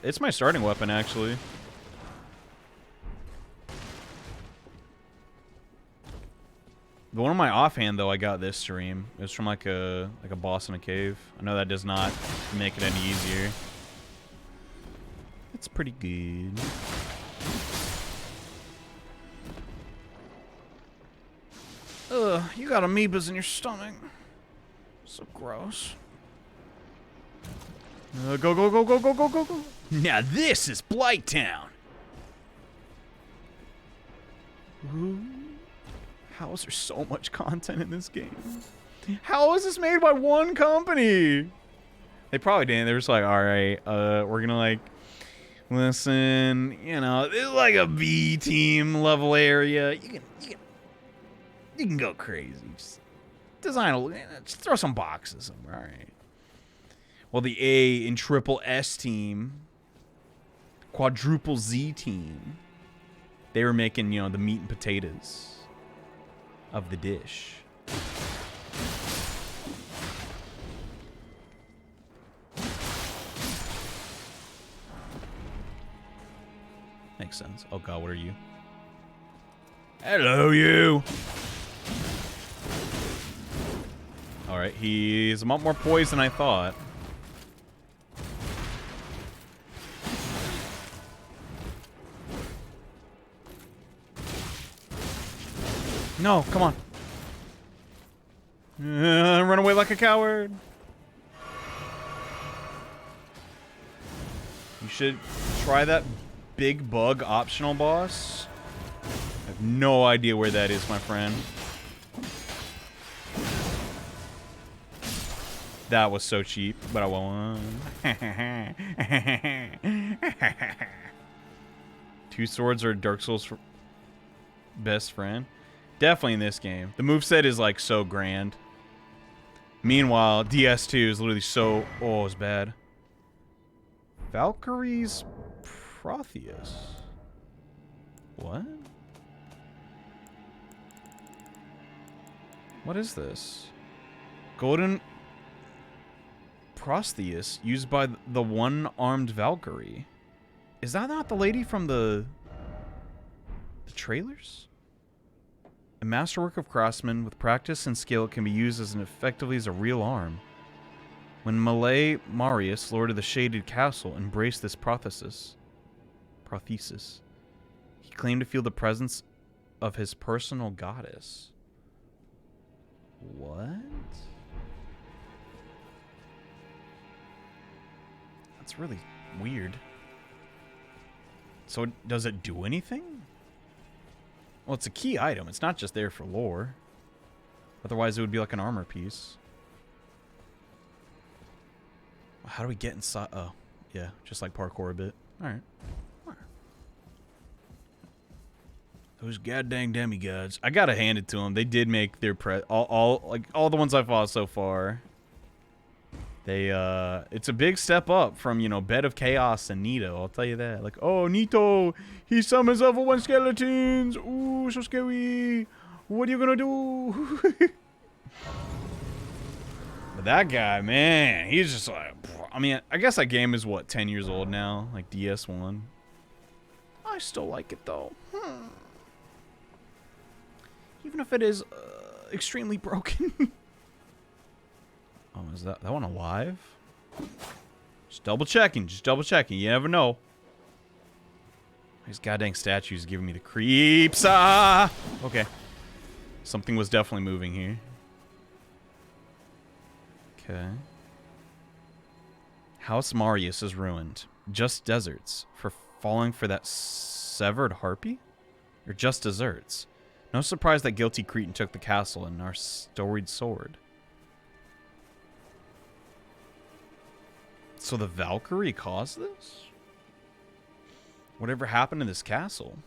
It's my starting weapon, actually. The one on my offhand, though, I got this stream. It was from like a boss in a cave. I know that does not make it any easier. It's pretty good. Ugh, you got amoebas in your stomach. So gross. Go, go, go, go, go, go, go, go. Now this is Blighttown. Ooh. How is there so much content in this game? How is this made by one company? They probably didn't. They were just like, all right, we're gonna like, listen, you know, this is like a B team level area. You can go crazy. Just just throw some boxes somewhere. All right. Well, the A and triple S team, quadruple Z team, they were making, you know, the meat and potatoes. of the dish. Makes sense. Oh god, what are you? Hello, you! Alright, he's a lot more poised than I thought. No, come on. Run away like a coward. You should try that big bug optional boss. I have no idea where that is, my friend. That was so cheap, but I won. 2 swords are Dark Souls' best friend. Definitely in this game. The moveset is like so grand. Meanwhile, DS2 is literally so... Oh, it's bad. Valkyrie's Protheus. What? What is this? Golden Protheus used by the one-armed Valkyrie. Is that not the lady from the trailers? A masterwork of craftsmen with practice and skill, it can be used as effectively as a real arm. When Malay Marius, Lord of the Shaded Castle, embraced this prothesis, he claimed to feel the presence of his personal goddess. What? That's really weird. So does it do anything? Well, it's a key item. It's not just there for lore. Otherwise, it would be like an armor piece. How do we get inside? Oh, yeah. Just like parkour a bit. Alright. Those goddamn demigods. I gotta hand it to them. They did make their all the ones I fought so far. They it's a big step up from, you know, Bed of Chaos and Nito. I'll tell you that. Like, oh, Nito, he summons level 1 skeletons. Ooh, so scary. What are you gonna do? But that guy, man, he's just like, I mean, I guess that game is what, 10 years old now, like DS1. I still like it though. Even if it is extremely broken. Oh, is that one alive? Just double checking. You never know. These goddamn statues giving me the creeps. Ah! Okay. Something was definitely moving here. Okay. House Marius is ruined. Just deserts. For falling for that severed harpy? Or just deserts? No surprise that guilty Cretan took the castle and our storied sword. So the Valkyrie caused this? Whatever happened to this castle?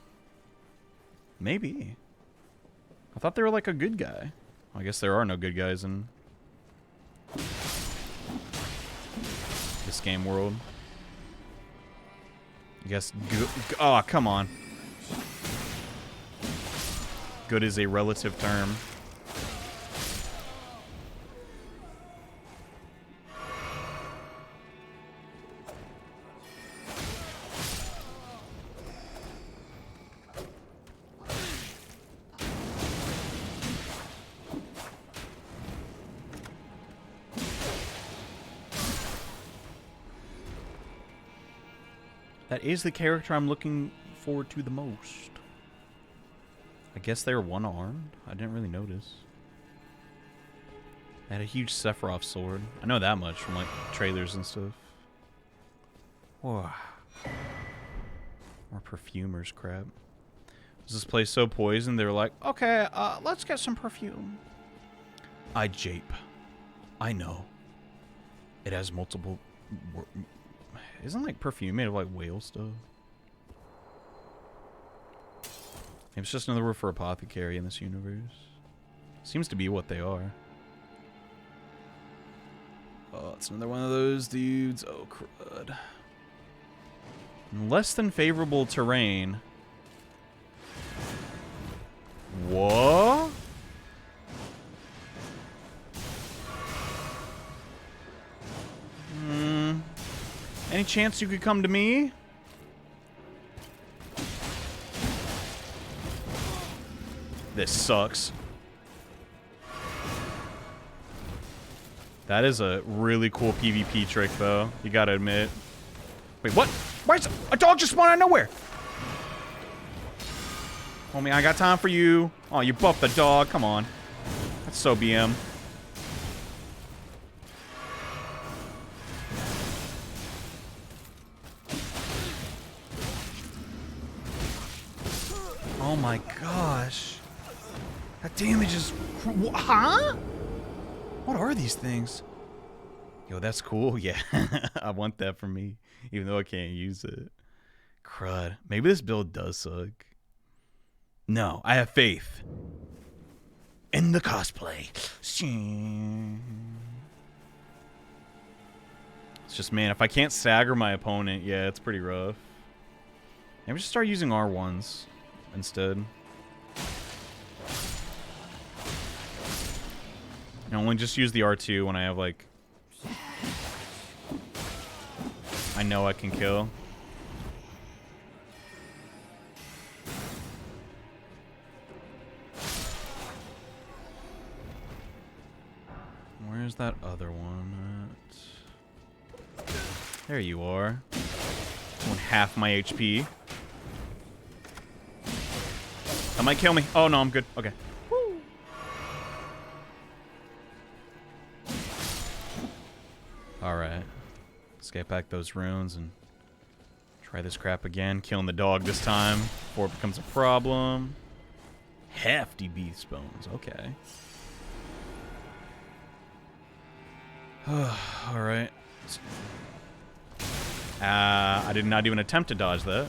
Maybe. I thought they were like a good guy. I guess there are no good guys in this game world. I guess good. Oh, come on. Good is a relative term. That is the character I'm looking forward to the most. I guess they were one-armed. I didn't really notice. They had a huge Sephiroth sword. I know that much from like trailers and stuff. Whoa. More perfumers crap. Was this place so poisoned? They were like, okay, let's get some perfume. I jape. I know. It has multiple... Isn't like perfume made of like whale stuff? It's just another word for apothecary in this universe. Seems to be what they are. Oh, it's another one of those dudes. Oh, crud. Less than favorable terrain. What? Any chance you could come to me? This sucks. That is a really cool PvP trick, though. You gotta admit. Wait, what? Why is a dog just spawned out of nowhere? Homie, I got time for you. Oh, you buffed the dog. Come on. That's so BM. Oh my gosh. That damage is... Huh? What are these things? Yo, that's cool. Yeah, I want that for me, even though I can't use it. Crud. Maybe this build does suck. No, I have faith in the cosplay. It's just, man, if I can't stagger my opponent, yeah, it's pretty rough. Maybe just start using R1s instead. And only just use the R2 when I have, like, I know I can kill. Where's that other one at? There you are. Doing half my HP. That might kill me. Oh, no, I'm good. Okay. Alright. Let's get back those runes and try this crap again. Killing the dog this time before it becomes a problem. Hefty beast bones. Okay. Alright. I did not even attempt to dodge that.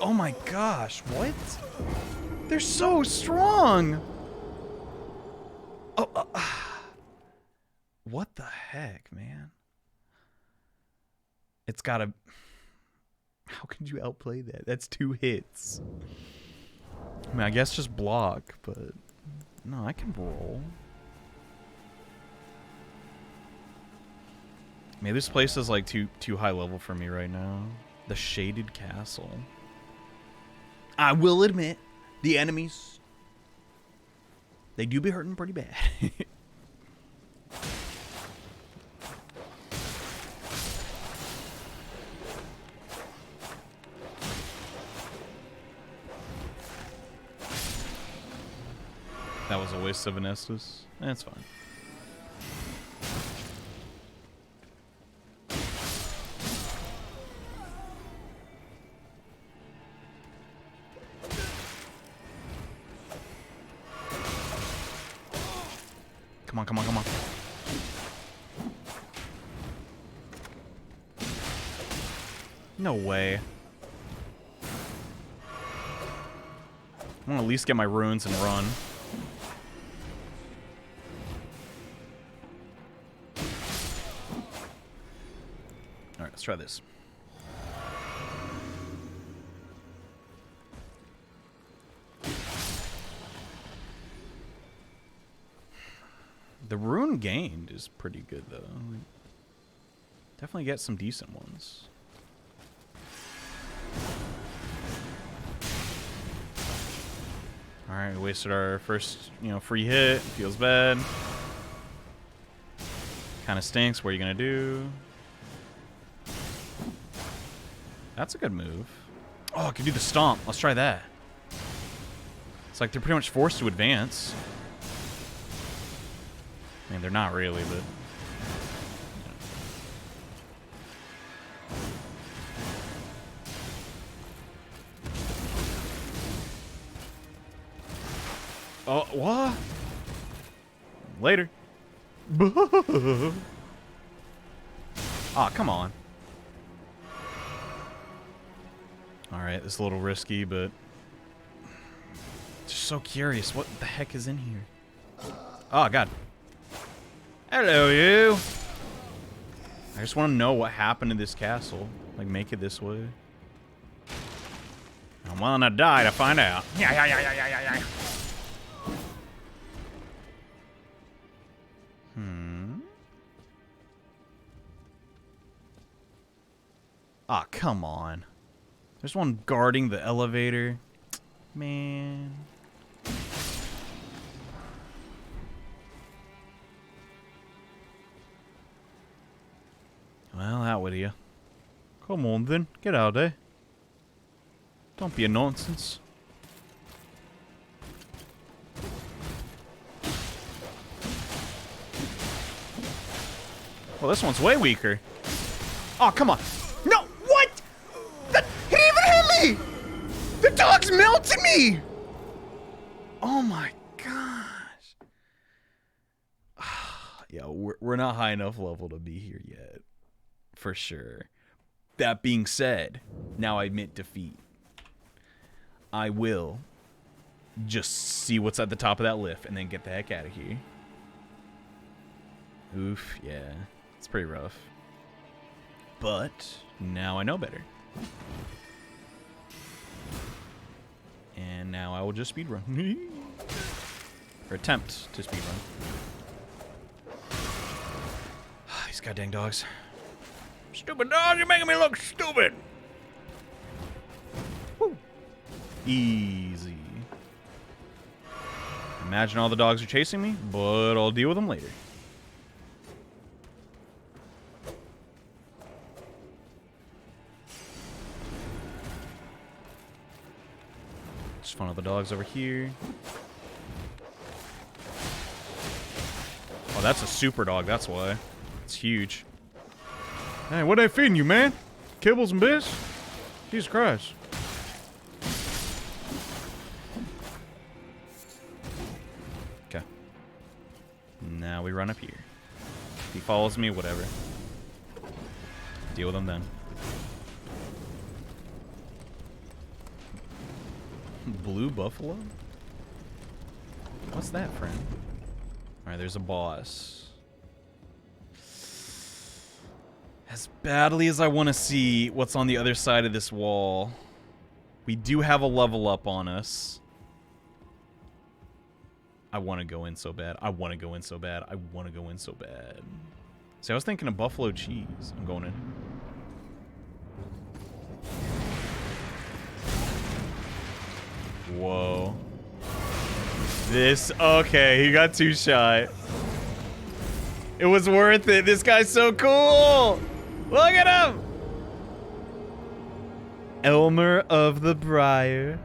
Oh my gosh, what? They're so strong! What the heck, man? It's gotta... How could you outplay that? That's 2 hits. I mean, I guess just block, but... No, I can roll. Maybe this place is like too high level for me right now. The Shaded Castle. I will admit, the enemies, they do be hurting pretty bad. That was a waste of an Estus. That's fine. Come on, come on, come on. No way. I want to at least get my runes and run. Alright, let's try this. The rune gained is pretty good, though. Definitely get some decent ones. Alright, we wasted our first, free hit. Feels bad. Kind of stinks. What are you going to do? That's a good move. Oh, I can do the stomp. Let's try that. It's like they're pretty much forced to advance. I mean, they're not really, but... Oh, what? Later. Aw, come on. Alright, this is a little risky, but... Just so curious, what the heck is in here? Oh, God. Hello, you! I just want to know what happened to this castle. Like, make it this way. I'm willing to die to find out. Yeah. Ah, come on. There's one guarding the elevator. Man. Well, out with you. Come on then, get out of there. Don't be a nonsense. Well, this one's way weaker. Oh, come on. No, what? He didn't even hit me! The dog's melting me! Oh my gosh. Yeah, we're not high enough level to be here yet. For sure. That being said, now I admit defeat. I will just see what's at the top of that lift and then get the heck out of here. Oof, yeah. It's pretty rough. But now I know better. And now I will just speedrun. Or attempt to speedrun. These goddamn dogs. Stupid dogs, you're making me look stupid! Woo. Easy. Imagine all the dogs are chasing me, but I'll deal with them later. Just one of the dogs over here. Oh, that's a super dog, that's why. It's huge. Hey, what are they feeding you, man? Kibbles and bits? Jesus Christ. Okay. Now we run up here. If he follows me, whatever. Deal with him then. Blue buffalo? What's that, friend? Alright, there's a boss. As badly as I want to see what's on the other side of this wall, we do have a level up on us. I want to go in so bad. I want to go in so bad. I want to go in so bad. See, I was thinking of buffalo cheese. I'm going in. Whoa. This, okay, he got 2 shot. It was worth it. This guy's so cool. Look at him! Elmer of the Briar.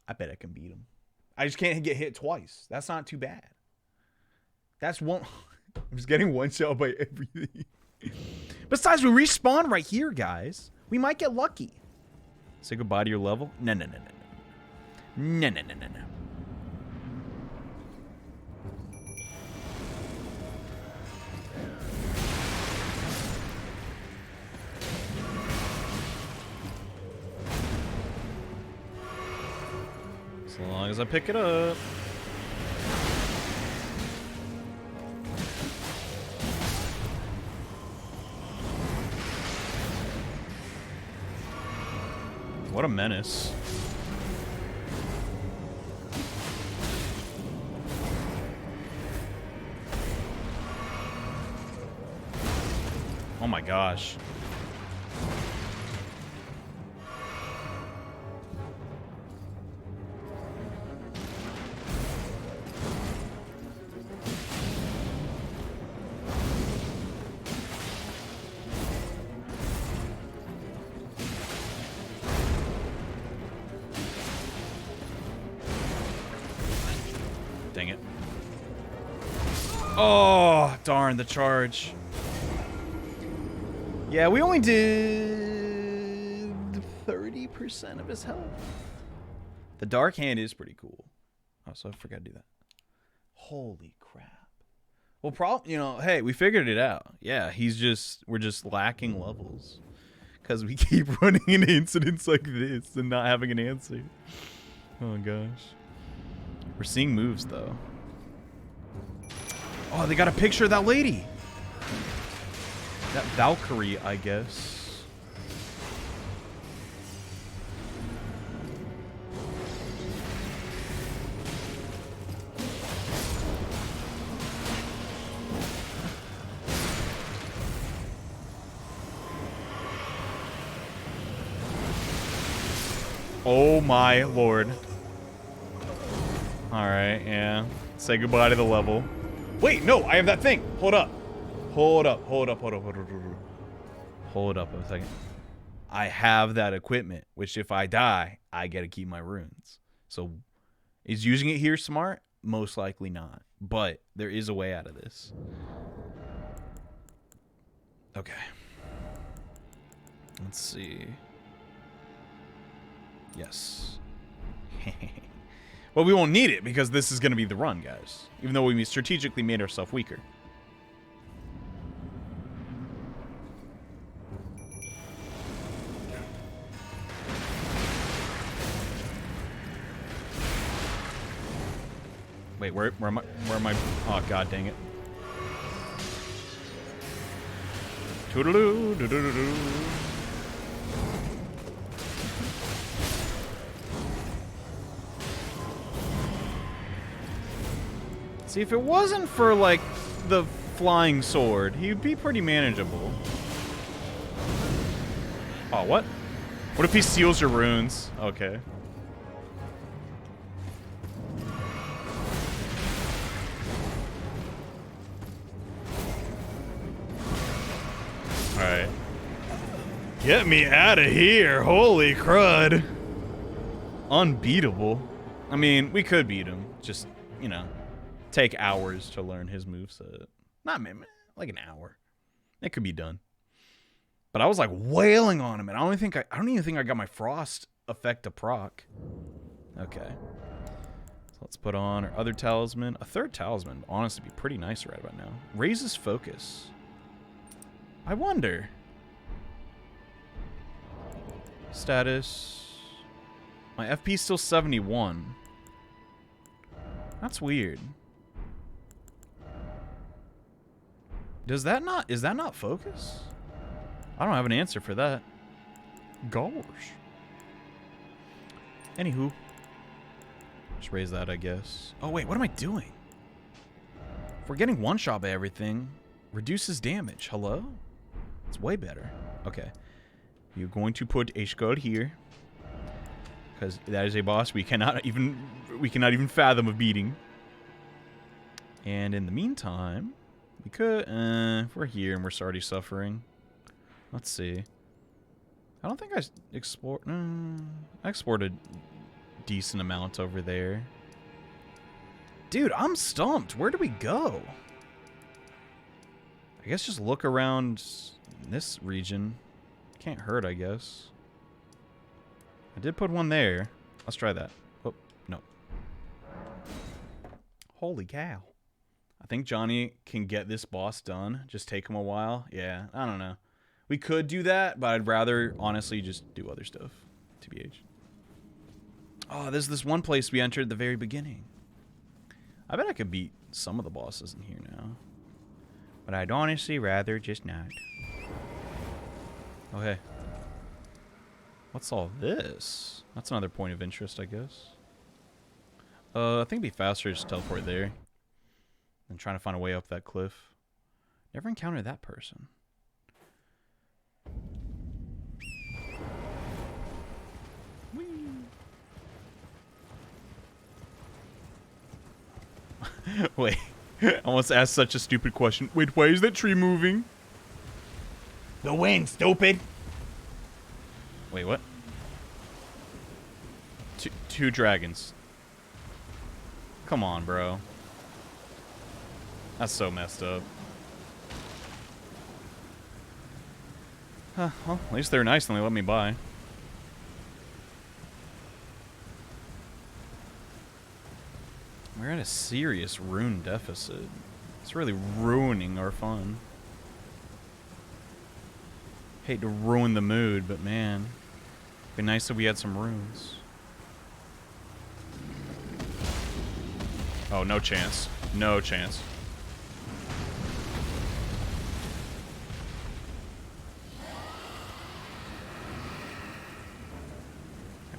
I bet I can beat him. I just can't get hit twice. That's not too bad. That's one. I'm just getting one shot by everything. Besides, we respawn right here, guys. We might get lucky. Say goodbye to your level? No, no, no, no, no. No, no, no, no, no. As long as I pick it up. What a menace. Oh my gosh. Dang it. Oh, darn, the charge. Yeah, we only did 30% of his health. The dark hand is pretty cool. Oh, so I forgot to do that. Holy crap. Well, you know, hey, we figured it out. Yeah, we're just lacking levels. Because we keep running into incidents like this and not having an answer. Oh, gosh. We're seeing moves, though. Oh, they got a picture of that lady. That Valkyrie, I guess. Oh my lord. Alright, yeah. Say goodbye to the level. Wait, no, I have that thing. Hold up. Hold up a second. I have that equipment, which if I die, I get to keep my runes. So, is using it here smart? Most likely not. But there is a way out of this. Okay. Let's see. Yes. Well, we won't need it because this is going to be the run, guys. Even though we strategically made ourselves weaker. Wait, where am I? Oh, god dang it. Toodaloo, doo-doo-doo-doo. See, if it wasn't for, like, the flying sword, he'd be pretty manageable. Oh, what? What if he steals your runes? Okay. Alright. Get me out of here! Holy crud! Unbeatable. I mean, we could beat him. Just, you know, take hours to learn his moveset. Not like an hour. It could be done. But I was like wailing on him, and I don't even think I got my frost effect to proc. Okay. So let's put on our other talisman. A third talisman, honestly, would be pretty nice right about now. Raises focus. I wonder. Status. My FP is still 71. That's weird. Is that not focus? I don't have an answer for that. Gosh. Anywho. Just raise that, I guess. Oh, wait, what am I doing? If we're getting one shot by everything, reduces damage. Hello? It's way better. Okay. You're going to put a skull here. Because that is a boss we cannot even fathom of beating. And in the meantime, we could, if we're here and we're already suffering. Let's see. I don't think I explored. I explored a decent amount over there. Dude, I'm stumped. Where do we go? I guess just look around this region. Can't hurt, I guess. I did put one there. Let's try that. Oh, no. Holy cow. I think Johnny can get this boss done. Just take him a while. Yeah, I don't know. We could do that, but I'd rather, honestly, just do other stuff. TBH. Oh, there's this one place we entered at the very beginning. I bet I could beat some of the bosses in here now. But I'd honestly rather just not. Okay. What's all this? That's another point of interest, I guess. I think it'd be faster to just teleport there. Than trying to find a way up that cliff. Never encountered that person. Whee! Wait. I almost asked such a stupid question. Wait, why is that tree moving? The wind, stupid. Wait, what? Two dragons. Come on, bro. That's so messed up. Well, at least they're nice and they let me by. We're at a serious rune deficit. It's really ruining our fun. Hate to ruin the mood, but man, it'd be nice if we had some runes. Oh, no chance. No chance.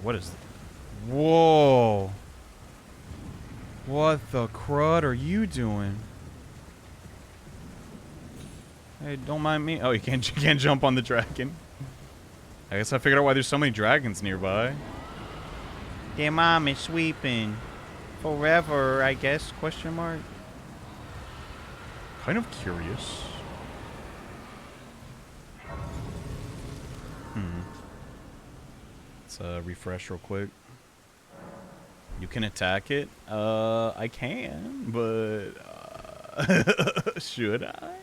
What is that? Whoa. What the crud are you doing? Hey, don't mind me. Oh, you can't jump on the dragon. I guess I figured out why there's so many dragons nearby. Their mom is sweeping. Forever, I guess, question mark. Kind of curious. Let's refresh real quick. You can attack it? I can, but should I?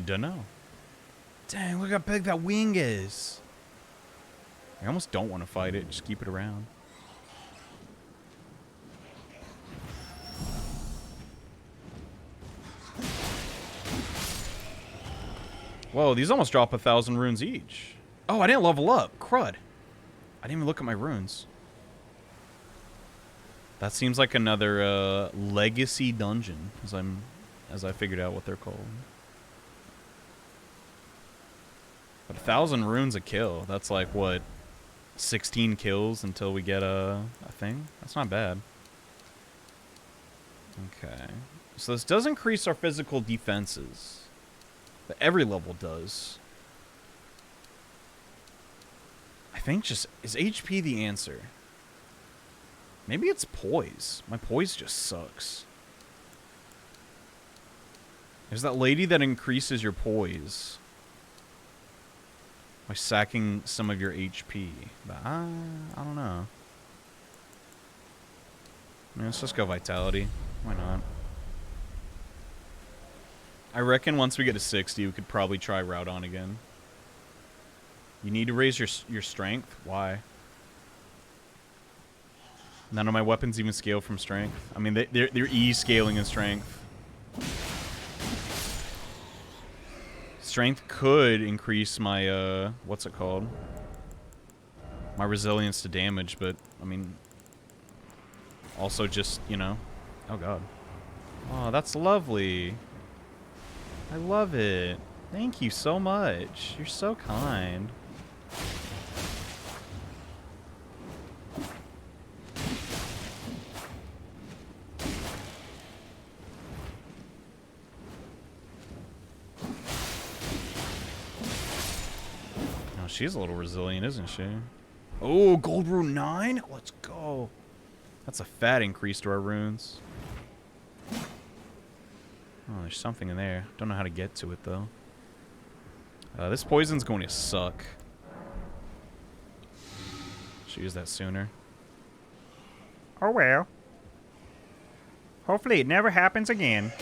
Dunno. Dang, look how big that wing is. I almost don't want to fight it. Just keep it around. Whoa, these almost drop 1,000 runes each. Oh, I didn't level up. Crud. I didn't even look at my runes. That seems like another legacy dungeon, as I figured out what they're called. But 1,000 runes a kill. That's like what, 16 kills until we get a thing. That's not bad. Okay, so this does increase our physical defenses. But every level does. I think just... Is HP the answer? Maybe it's poise. My poise just sucks. There's that lady that increases your poise by sacking some of your HP. But I don't know. I mean, let's just go Vitality. Why not? I reckon once we get to 60, we could probably try Radahn again. You need to raise your strength? Why? None of my weapons even scale from strength. I mean, they're E-scaling in strength. Strength could increase my, what's it called? My resilience to damage, but, I mean... Also just, you know... Oh, God. Oh, that's lovely. I love it. Thank you so much. You're so kind. Oh, she's a little resilient, isn't she? Oh, gold rune 9? Let's go. That's a fat increase to our runes. Oh, there's something in there. Don't know how to get to it, though. This poison's going to suck. Should use that sooner. Oh, well. Hopefully it never happens again.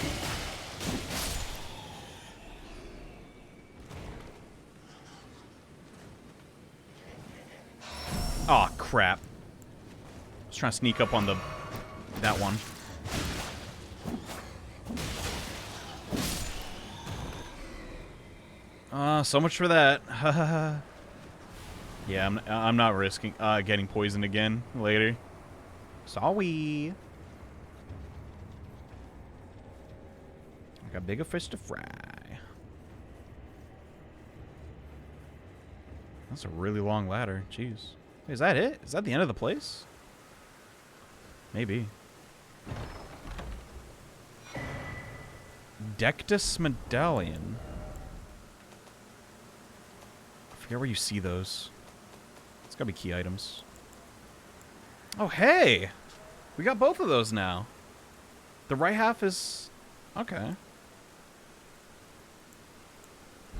Aw, crap. I was trying to sneak up on that one. So much for that. Yeah, I'm not risking getting poisoned again later. Sorry. I got bigger fish to fry. That's a really long ladder. Jeez. Wait, is that it? Is that the end of the place? Maybe. Dectus Medallion. I forget where you see those. It's gotta be key items. Oh, hey! We got both of those now. The right half is... Okay.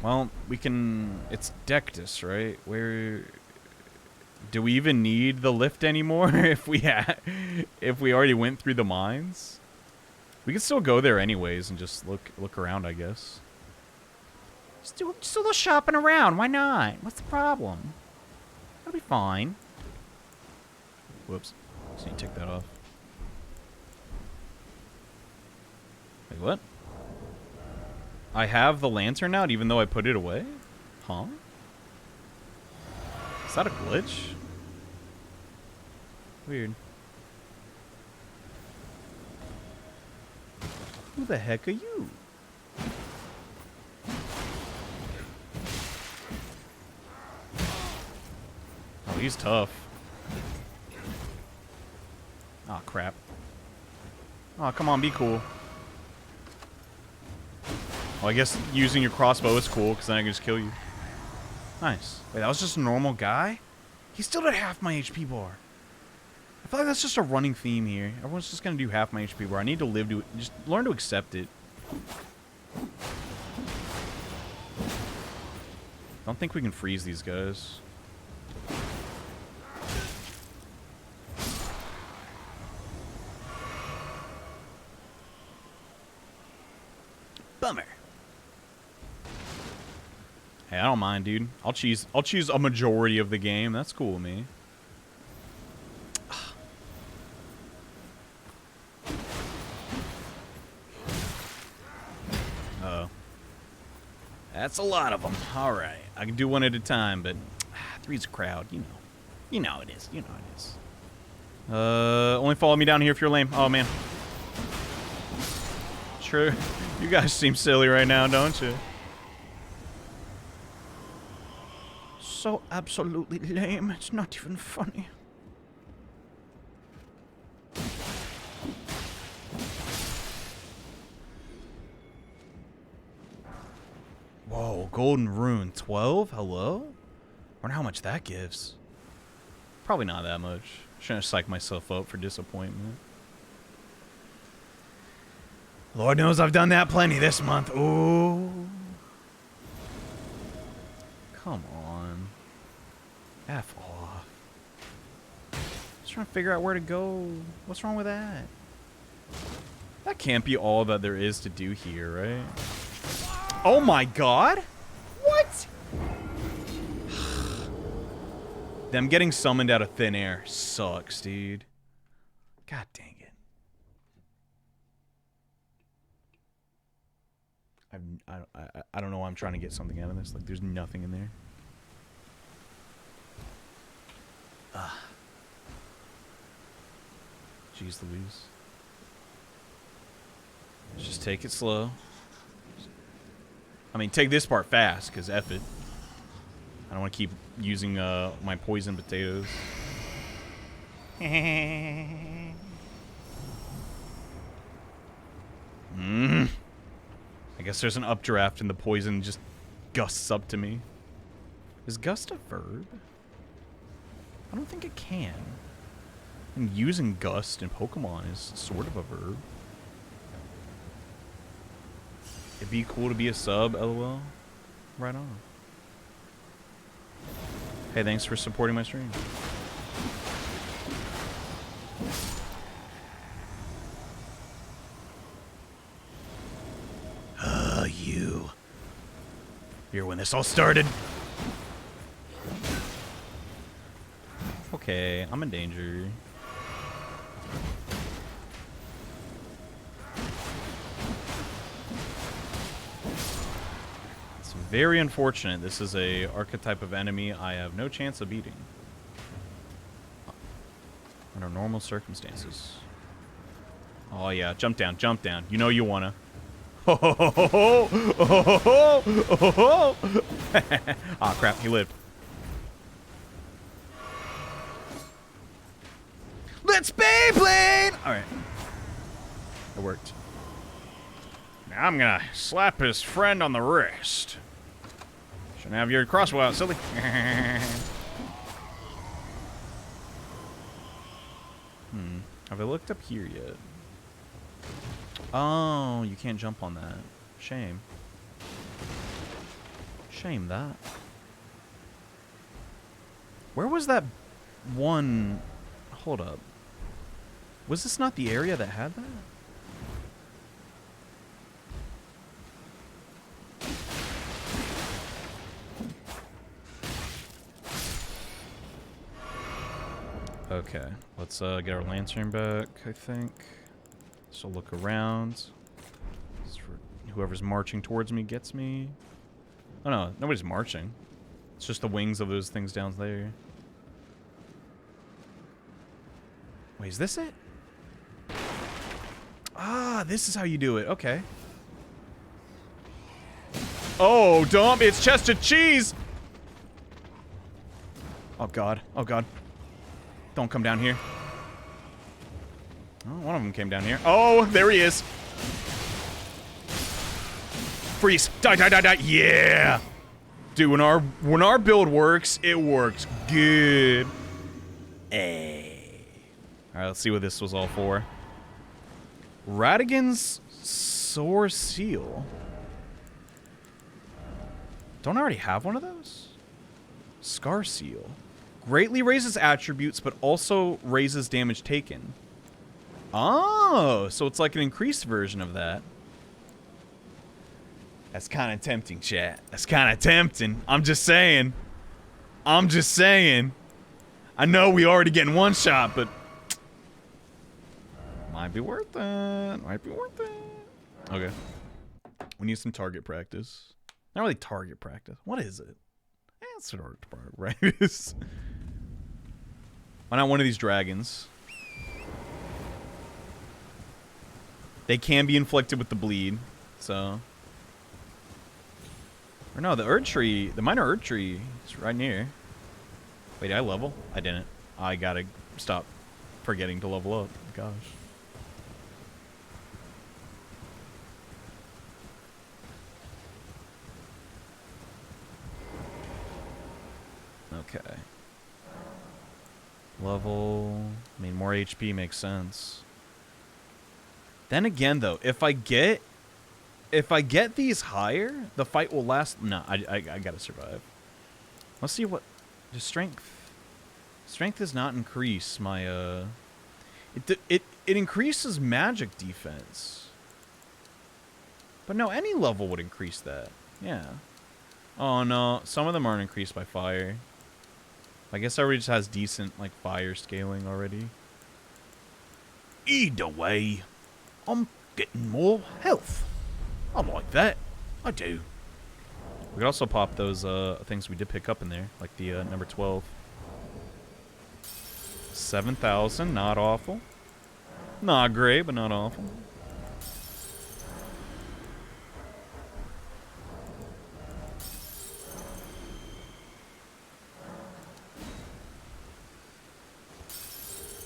Well, we can... It's Dectus, right? Where... Do we even need the lift anymore if we already went through the mines? We could still go there anyways and just look around, I guess. Just do a little shopping around. Why not? What's the problem? That'll be fine. Whoops. Just need to take that off. Wait, what? I have the lantern out even though I put it away? Huh? Is that a glitch? Weird. Who the heck are you? Oh, he's tough. Oh, crap. Oh, come on, be cool. Well, I guess using your crossbow is cool, because then I can just kill you. Nice. Wait, that was just a normal guy? He still did half my HP bar. I feel like that's just a running theme here. Everyone's just gonna do half my HP, where I need to live to just learn to accept it. Don't think we can freeze these guys. Bummer. Hey, I don't mind, dude. I'll choose a majority of the game. That's cool with me. Uh-oh. That's a lot of them. All right. I can do one at a time, but three's a crowd, you know. You know it is. You know it is. Only follow me down here if you're lame. Oh, man. Sure. You guys seem silly right now, don't you? So absolutely lame. It's not even funny. Whoa, golden rune 12? Hello? Wonder how much that gives. Probably not that much. Shouldn't have psyched myself up for disappointment. Lord knows I've done that plenty this month. Ooh. Come on. F off. Just trying to figure out where to go. What's wrong with that? That can't be all that there is to do here, right? Oh my god! What? Them getting summoned out of thin air sucks, dude. God dang it. I don't know why I'm trying to get something out of this. Like, there's nothing in there. Jeez Louise. Let's just take it slow. I mean, take this part fast, because F it. I don't want to keep using my poison potatoes. I guess there's an updraft and the poison just gusts up to me. Is gust a verb? I don't think it can. And using gust in Pokemon is sort of a verb. It'd be cool to be a sub, lol. Right on. Hey, thanks for supporting my stream. You. Here when this all started. Okay, I'm in danger. It's very unfortunate. This is a archetype of enemy I have no chance of beating. Under normal circumstances. Oh yeah, jump down, jump down. You know you wanna. Oh crap, he lived. Let's Beyblade! Alright. It worked. Now I'm gonna slap his friend on the wrist. Shouldn't have your crossbow out, silly. Have I looked up here yet? Oh, you can't jump on that. Shame. Shame that. Where was that one? Hold up. Was this not the area that had that? Okay, let's get our lantern back, I think. So look around. Whoever's marching towards me gets me. Oh no, nobody's marching. It's just the wings of those things down there. Wait, is this it? Ah, this is how you do it. Okay. Oh, dump! It's chest of cheese! Oh god. Oh god. Don't come down here. Oh, one of them came down here. Oh, there he is. Freeze. Die, die, die, die. Yeah. Dude, when our build works, it works good. Hey. Alright, let's see what this was all for. Radagon's Sore Seal. Don't I already have one of those? Scar Seal. Greatly raises attributes, but also raises damage taken. Oh, so it's like an increased version of that. That's kind of tempting, chat. That's kind of tempting. I'm just saying. I'm just saying. I know we already getting one shot, but might be worth it. Might be worth it. Okay. We need some target practice. Not really target practice. What is it? It's target practice. Why not one of these dragons? They can be inflicted with the bleed, so. Or no, the Erdtree, the minor Erdtree is right near. Wait, did I level? I didn't. I gotta stop forgetting to level up. Gosh. Okay. Level. I mean, more HP makes sense. Then again, though, if I get these higher, the fight will last. No, I gotta survive. Let's see what. Just strength. Strength does not increase my It increases magic defense. But no, any level would increase that. Yeah. Oh no, some of them aren't increased by fire. I guess everybody just has decent like fire scaling already. Either way, I'm getting more health. I like that. I do. We could also pop those things we did pick up in there, like the number 12. 7,000, not awful. Not great, but not awful.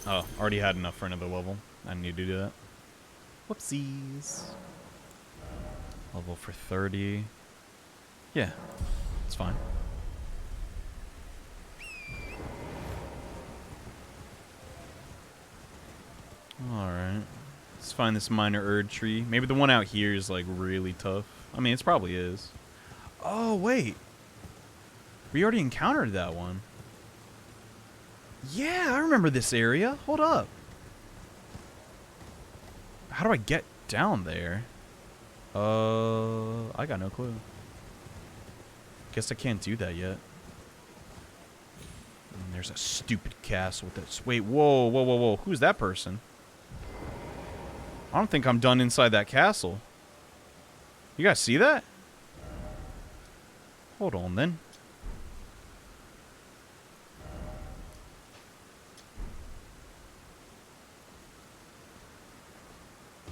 Oh, already had enough for another level. I need to do that. Whoopsies. Level for 30. Yeah, it's fine. Alright. Let's find this minor Erdtree. Maybe the one out here is like really tough. I mean, it probably is. Oh, wait. We already encountered that one. Yeah, I remember this area. Hold up. How do I get down there? I got no clue. Guess I can't do that yet. And there's a stupid castle with this. Wait, whoa, whoa, whoa, whoa. Who's that person? I don't think I'm done inside that castle. You guys see that? Hold on then.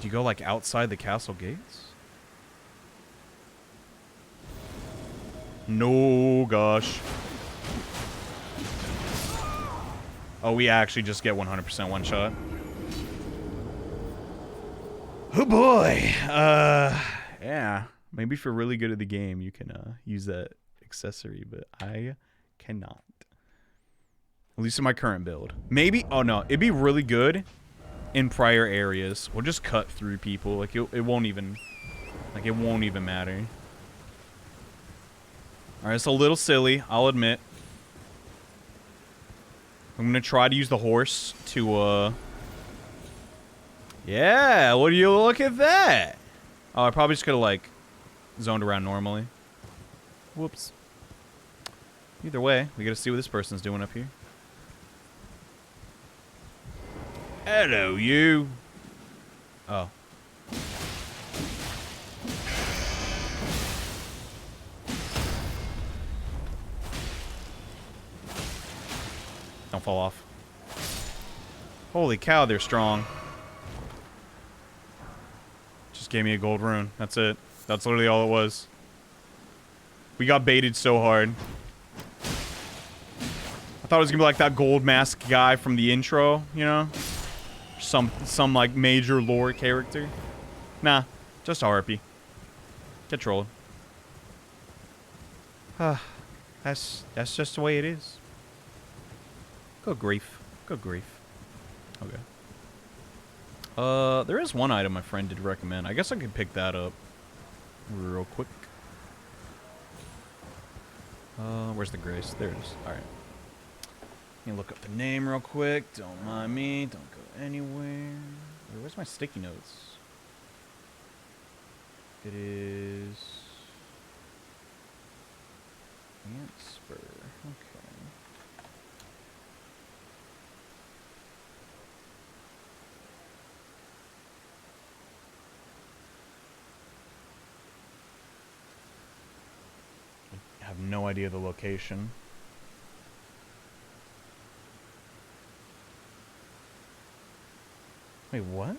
Do you go like outside the castle gates? No, gosh. Oh, we actually just get 100% one shot. Oh boy. Yeah. Maybe if you're really good at the game, you can use that accessory, but I cannot. At least in my current build. Maybe. Oh no, it'd be really good in prior areas. We'll just cut through people. Like it won't even. Like it won't even matter. All right, it's a little silly, I'll admit. I'm gonna try to use the horse to yeah, what do you look at that? Oh, I probably just could have like zoned around normally. Whoops. Either way, we gotta see what this person's doing up here. Hello, you. Oh. Don't fall off. Holy cow, they're strong. Just gave me a gold rune. That's it. That's literally all it was. We got baited so hard. I thought it was gonna be like that gold mask guy from the intro, you know? Some like major lore character. Nah, just a harpy. Get trolled. That's just the way it is. Good grief. Good grief. Okay. There is one item my friend did recommend. I guess I could pick that up real quick. Where's the grace? There it is. Alright. Let me look up the name real quick. Don't mind me. Don't go anywhere. Where's my sticky notes? It is... Antspur. Okay. I have no idea the location. Wait, what?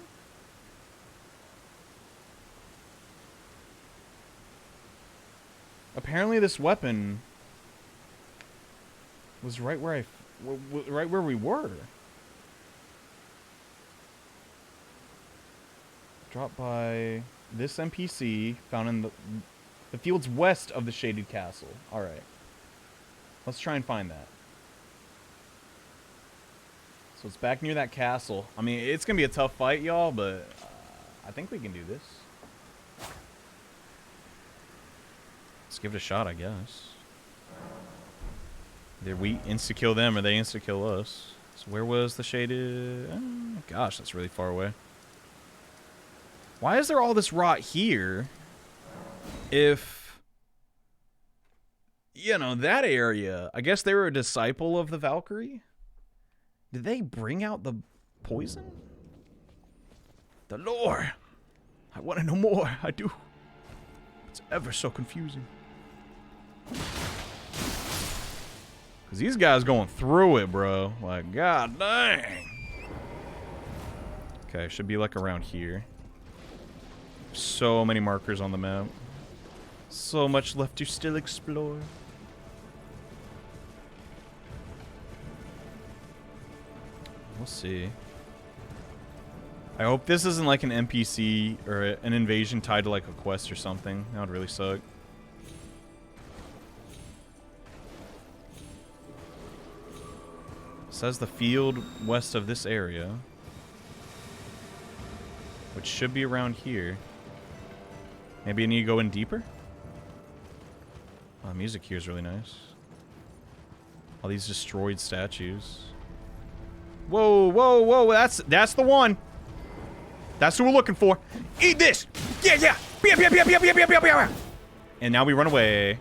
Apparently this weapon was right where right where we were. Dropped by this NPC found in the fields west of the Shaded Castle. All right. Let's try and find that. So it's back near that castle. I mean, it's going to be a tough fight, y'all, but I think we can do this. Let's give it a shot, I guess. Either we insta-kill them or they insta-kill us. So where was the Shaded... Oh, gosh, that's really far away. Why is there all this rot here if... You know, that area... I guess they were a disciple of the Valkyrie? Did they bring out the poison? The lore! I want to know more. I do. It's ever so confusing. Because these guys going through it, bro. Like, god dang. Okay, should be like around here. So many markers on the map. So much left to still explore. We'll see. I hope this isn't like an NPC or an invasion tied to like a quest or something. That would really suck. Says the field west of this area, which should be around here. Maybe I need to go in deeper? Oh, the music here is really nice. All these destroyed statues. Whoa, whoa, whoa, that's the one. That's who we're looking for. Eat this! Yeah, yeah! And now we run away.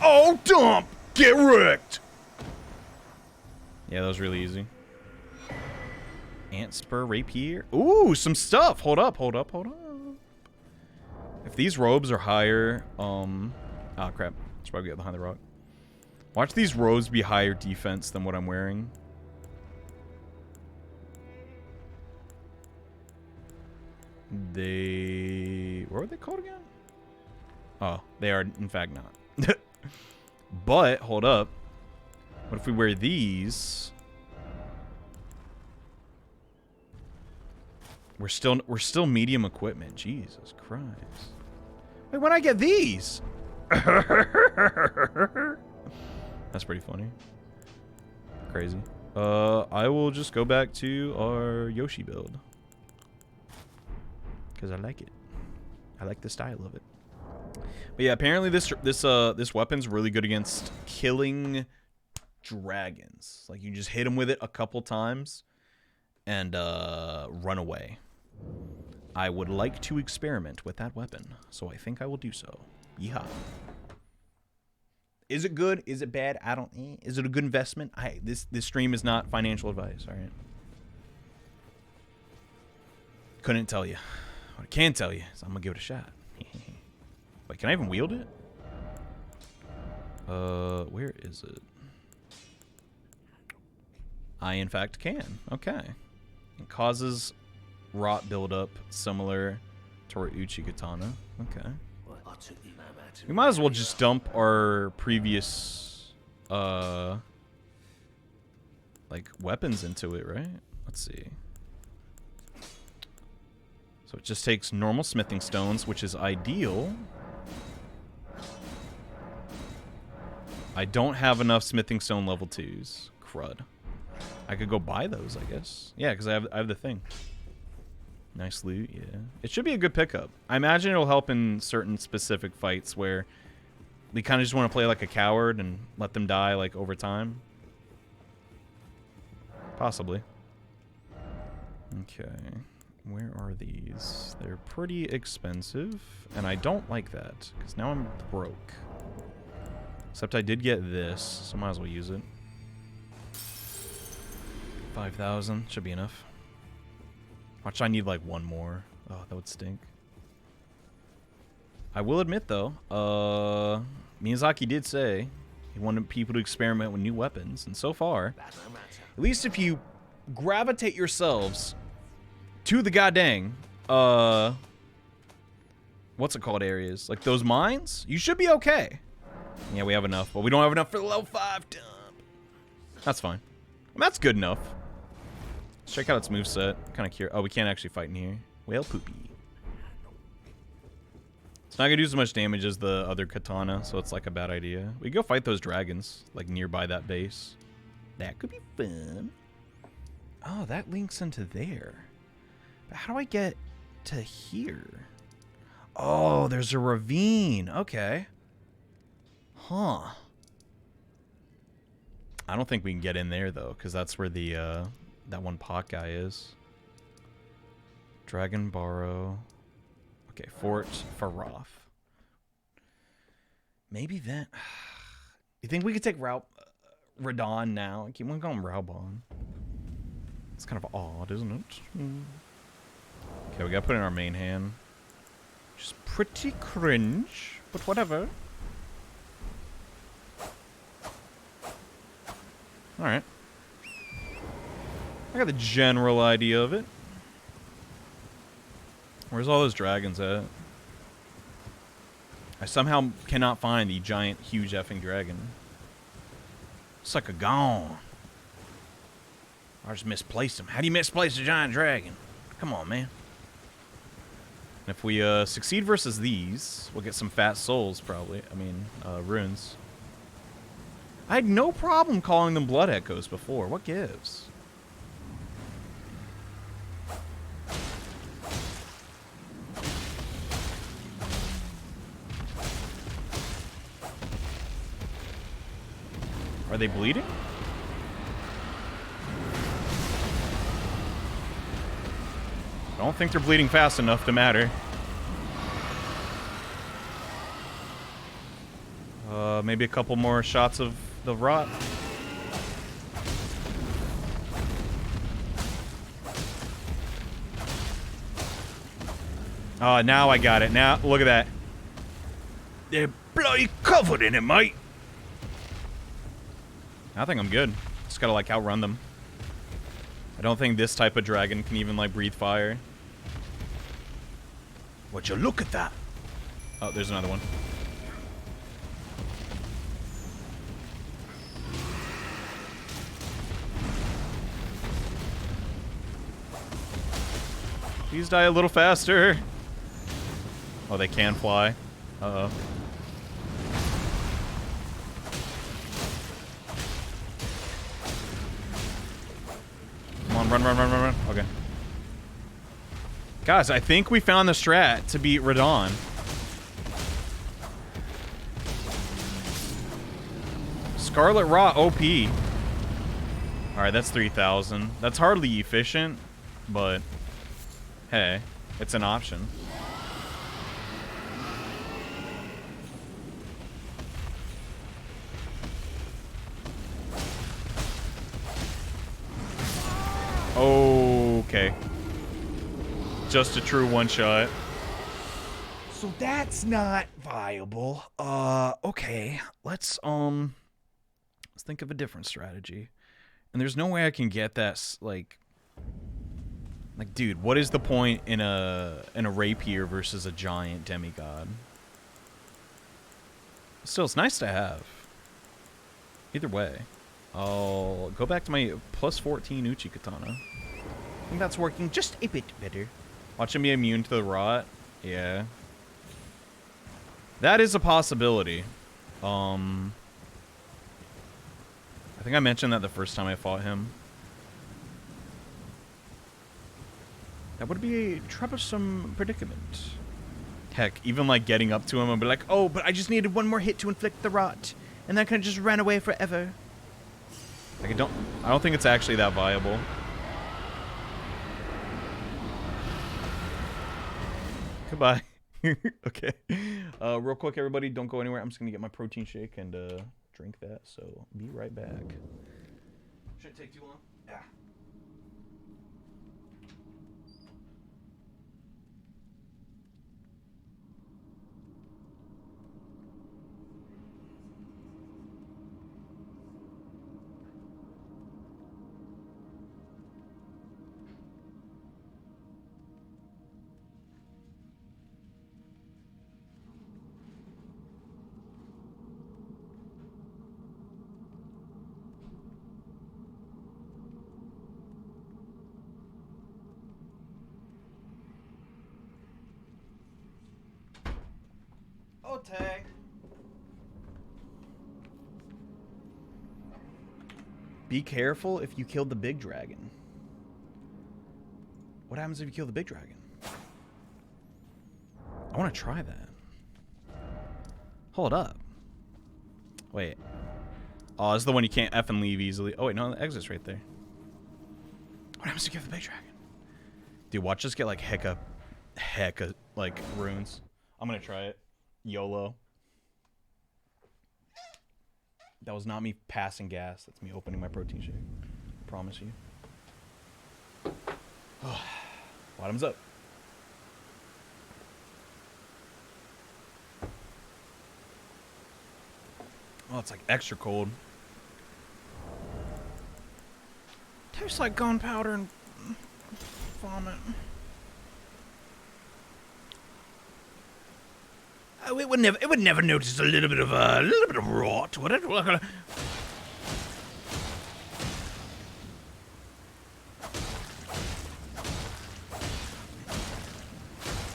Oh, dump! Get wrecked! Yeah, that was really easy. Antspur rapier. Ooh, some stuff. Hold up, hold up, hold up. If these robes are higher, oh crap. Should probably get behind the rock. Watch these robes be higher defense than what I'm wearing. What were they called again? Oh, they are in fact not. But hold up. What if we wear these? We're still medium equipment. Jesus Christ. Wait, when I get these? That's pretty funny. Crazy. I will just go back to our Yoshi build. Because I like it. I like the style of it. But yeah, apparently this weapon's really good against killing dragons. Like, you just hit them with it a couple times and run away. I would like to experiment with that weapon, so I think I will do so. Yeehaw. Is it good? Is it bad? I don't... Is it a good investment? This stream is not financial advice, alright? Couldn't tell you. What I can tell you is I'm gonna give it a shot. Wait, can I even wield it? Where is it? I, in fact, can. Okay. It causes rot buildup similar to our Uchi Katana. Okay. We might as well just dump our previous, like, weapons into it, right? Let's see. So it just takes normal smithing stones, which is ideal. I don't have enough smithing stone level 2s. Crud. I could go buy those, I guess. Yeah, because I have the thing. Nice loot, yeah. It should be a good pickup. I imagine it'll help in certain specific fights where we kind of just want to play like a coward and let them die like over time. Possibly. Okay. Where are these? They're pretty expensive, and I don't like that, because now I'm broke. Except I did get this, so might as well use it. 5,000 should be enough. Watch, I need like one more. Oh, that would stink. I will admit though, Miyazaki did say he wanted people to experiment with new weapons, and so far, at least if you gravitate yourselves to the goddamn, what's it called areas? Like those mines? You should be okay. Yeah, we have enough, but we don't have enough for the level 5 dump. That's fine. I mean, that's good enough. Let's check out its moveset. Kind of curious. Oh, we can't actually fight in here. Whale poopy. It's not gonna do as much damage as the other katana, so it's like a bad idea. We can go fight those dragons, like nearby that base. That could be fun. Oh, that links into there. But how do I get to here? Oh, there's a ravine. Okay. Huh. I don't think we can get in there though, because that's where the that one pot guy is. Dragon Barrow. Okay, Fort Faroth. Maybe then. You think we could take Radahn now? I keep on calling him Raubon. It's kind of odd, isn't it? Okay, we gotta put it in our main hand. Which is pretty cringe, but whatever. Alright. I got the general idea of it. Where's all those dragons at? I somehow cannot find the giant, huge effing dragon. It's like a gone. I just misplaced him. How do you misplace a giant dragon? Come on, man. And if we succeed versus these, we'll get some fat souls, probably. I mean, runes. I had no problem calling them blood echoes before. What gives? Are they bleeding? I don't think they're bleeding fast enough to matter. Maybe a couple more shots of the rot. Oh, now I got it. Now, look at that. They're bloody covered in it, mate. I think I'm good. Just gotta, like, outrun them. I don't think this type of dragon can even, like, breathe fire. Would you look at that? Oh, there's another one. Please die a little faster. Oh, they can fly. Uh-oh. Come on, run. Okay. Guys, I think we found the strat to beat Radahn. Scarlet Rot OP. Alright, that's 3,000. That's hardly efficient, but hey, it's an option. Okay. Just a true one shot. So that's not viable. Okay. Let's think of a different strategy. And there's no way I can get that, like, dude, what is the point in a rapier versus a giant demigod? Still, it's nice to have. Either way. I'll go back to my plus 14 Uchi Katana. I think that's working just a bit better. Watch him be immune to the rot. Yeah. That is a possibility. think I mentioned that the first time I fought him. That would be a troublesome predicament. Heck, even like getting up to him and be like, oh, but I just needed one more hit to inflict the rot. And then I could have just ran away forever. Like, I don't think it's actually that viable. Goodbye. Okay. Real quick, everybody, don't go anywhere. I'm just going to get my protein shake and drink that. So, be right back. Shouldn't take too long. Yeah. Tag. Be careful if you killed the big dragon. What happens if you kill the big dragon? I want to try that. Hold up. Wait. Oh, this is the one you can't F and leave easily. Oh, wait, no, the exit's right there. What happens if you kill the big dragon? Dude, watch us get like hecka, like runes. I'm gonna try it. YOLO. That was not me passing gas. That's me opening my protein shake. I promise you. Oh, bottoms up. Oh, it's like extra cold. Tastes like gunpowder and vomit. Oh, it would never notice a little bit of rot, would it?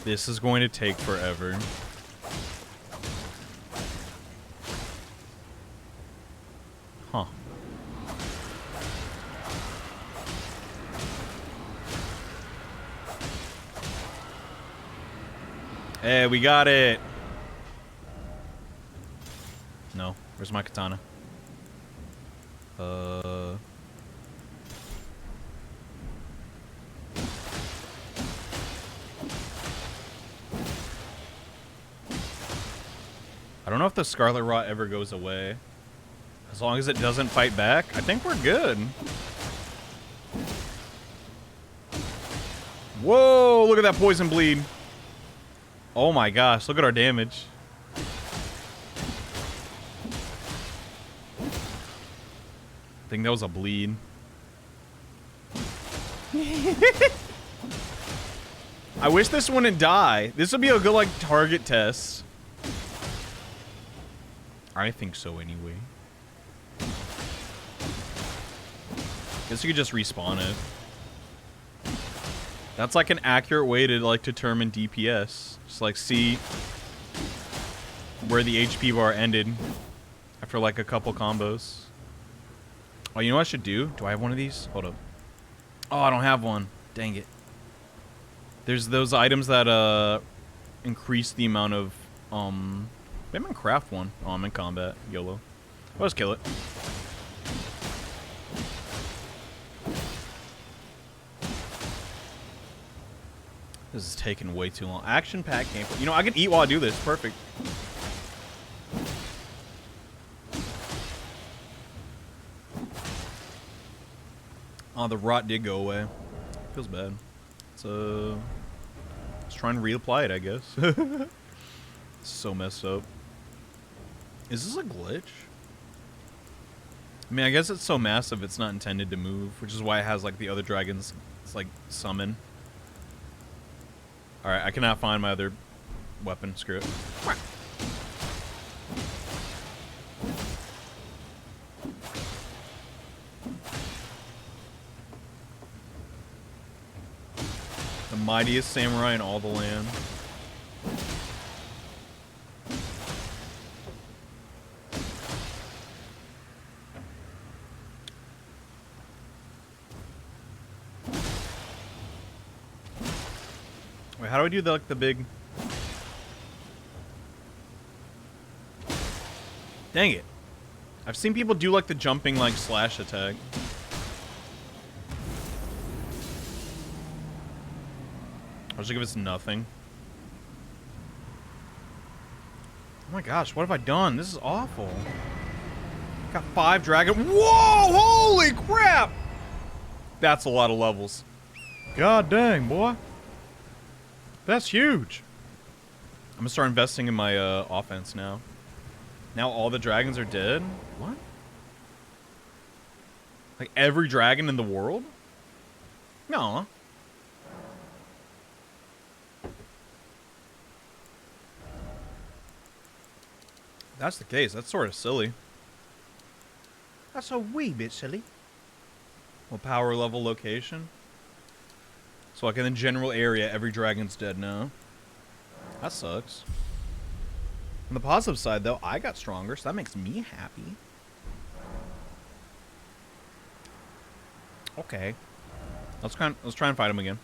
This is going to take forever. Huh. Hey, we got it. No. Where's my katana? I don't know if the Scarlet Rot ever goes away. As long as it doesn't fight back, I think we're good. Whoa, look at that poison bleed. Oh my gosh, look at our damage. I think that was a bleed. I wish this wouldn't die. This would be a good, like, target test. I think so anyway. Guess you could just respawn it. That's like an accurate way to like determine DPS. Just like see where the HP bar ended after like a couple combos. Oh, you know what I should do? Do I have one of these? Hold up. Oh, I don't have one. Dang it. There's those items that increase the amount of maybe I can craft one. Oh, I'm in combat. YOLO. I'll just kill it. This is taking way too long. Action pack gameplay. You know, I can eat while I do this. Perfect. Oh, the rot did go away. Feels bad. So, let's try and reapply it, I guess. So messed up. Is this a glitch? I mean, I guess it's so massive it's not intended to move, which is why it has like the other dragons. It's like summon. Alright, I cannot find my other weapon. Screw it. The mightiest samurai in all the land. Wait, how do I do the, like, the big... Dang it. I've seen people do, like, the jumping, like, slash attack. I'll just give us nothing. Oh my gosh, what have I done? This is awful. Got 5 dragon. Whoa! Holy crap! That's a lot of levels. God dang, boy. That's huge. I'm gonna start investing in my offense now. Now all the dragons are dead? What? Like every dragon in the world? No. That's the case. That's sort of silly. That's a wee bit silly. Well, power level location. So like in the general area, every dragon's dead now. That sucks. On the positive side, though, I got stronger, so that makes me happy. Okay. Let's try and fight him again.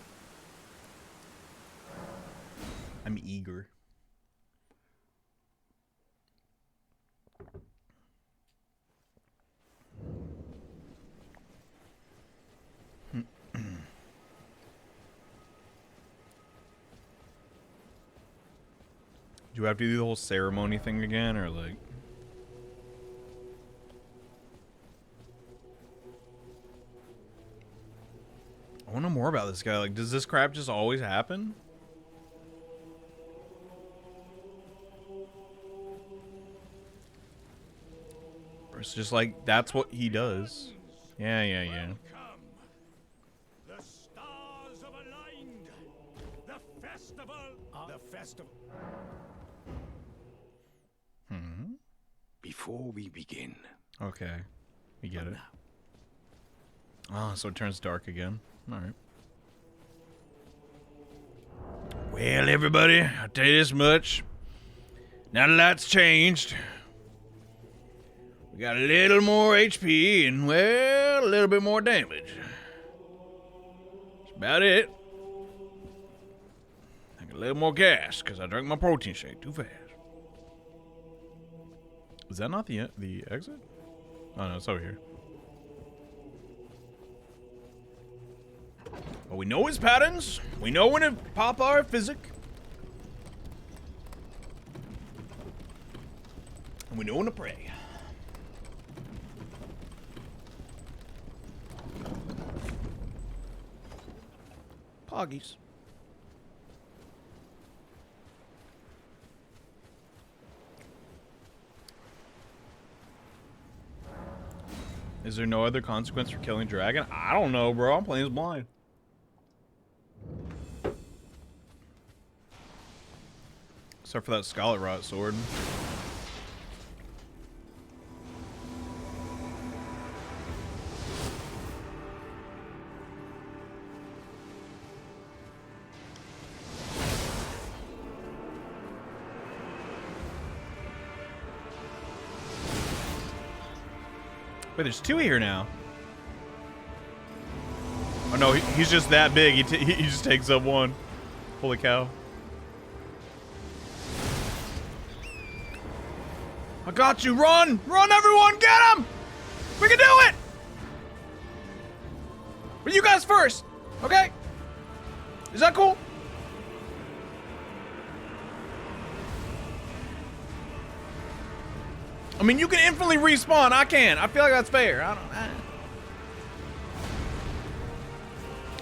I'm eager. Do I have to do the whole ceremony thing again, or like... I want to know more about this guy. Like, does this crap just always happen? Or it's just like, that's what he does. Yeah. The stars have aligned. The festival. The festival. Before we begin. Okay. We get it. Oh, so it turns dark again. Alright. Well, everybody, I'll tell you this much. Now the light's changed. We got a little more HP and, well, a little bit more damage. That's about it. I got a little more gas because I drank my protein shake too fast. Is that not the exit? Oh, no, it's over here. Well, we know his patterns. We know when to pop our physic. And we know when to pray. Poggies. Is there no other consequence for killing dragon? I don't know, bro. I'm playing as blind. Except for that Scarlet Rot sword. Wait, there's 2 here now. Oh no, he's just that big. He just takes up 1. Holy cow. I got you. Run! Run, everyone! Get him! We can do it! But you guys first, okay? Is that cool? I mean, you can infinitely respawn. I can. I feel like that's fair.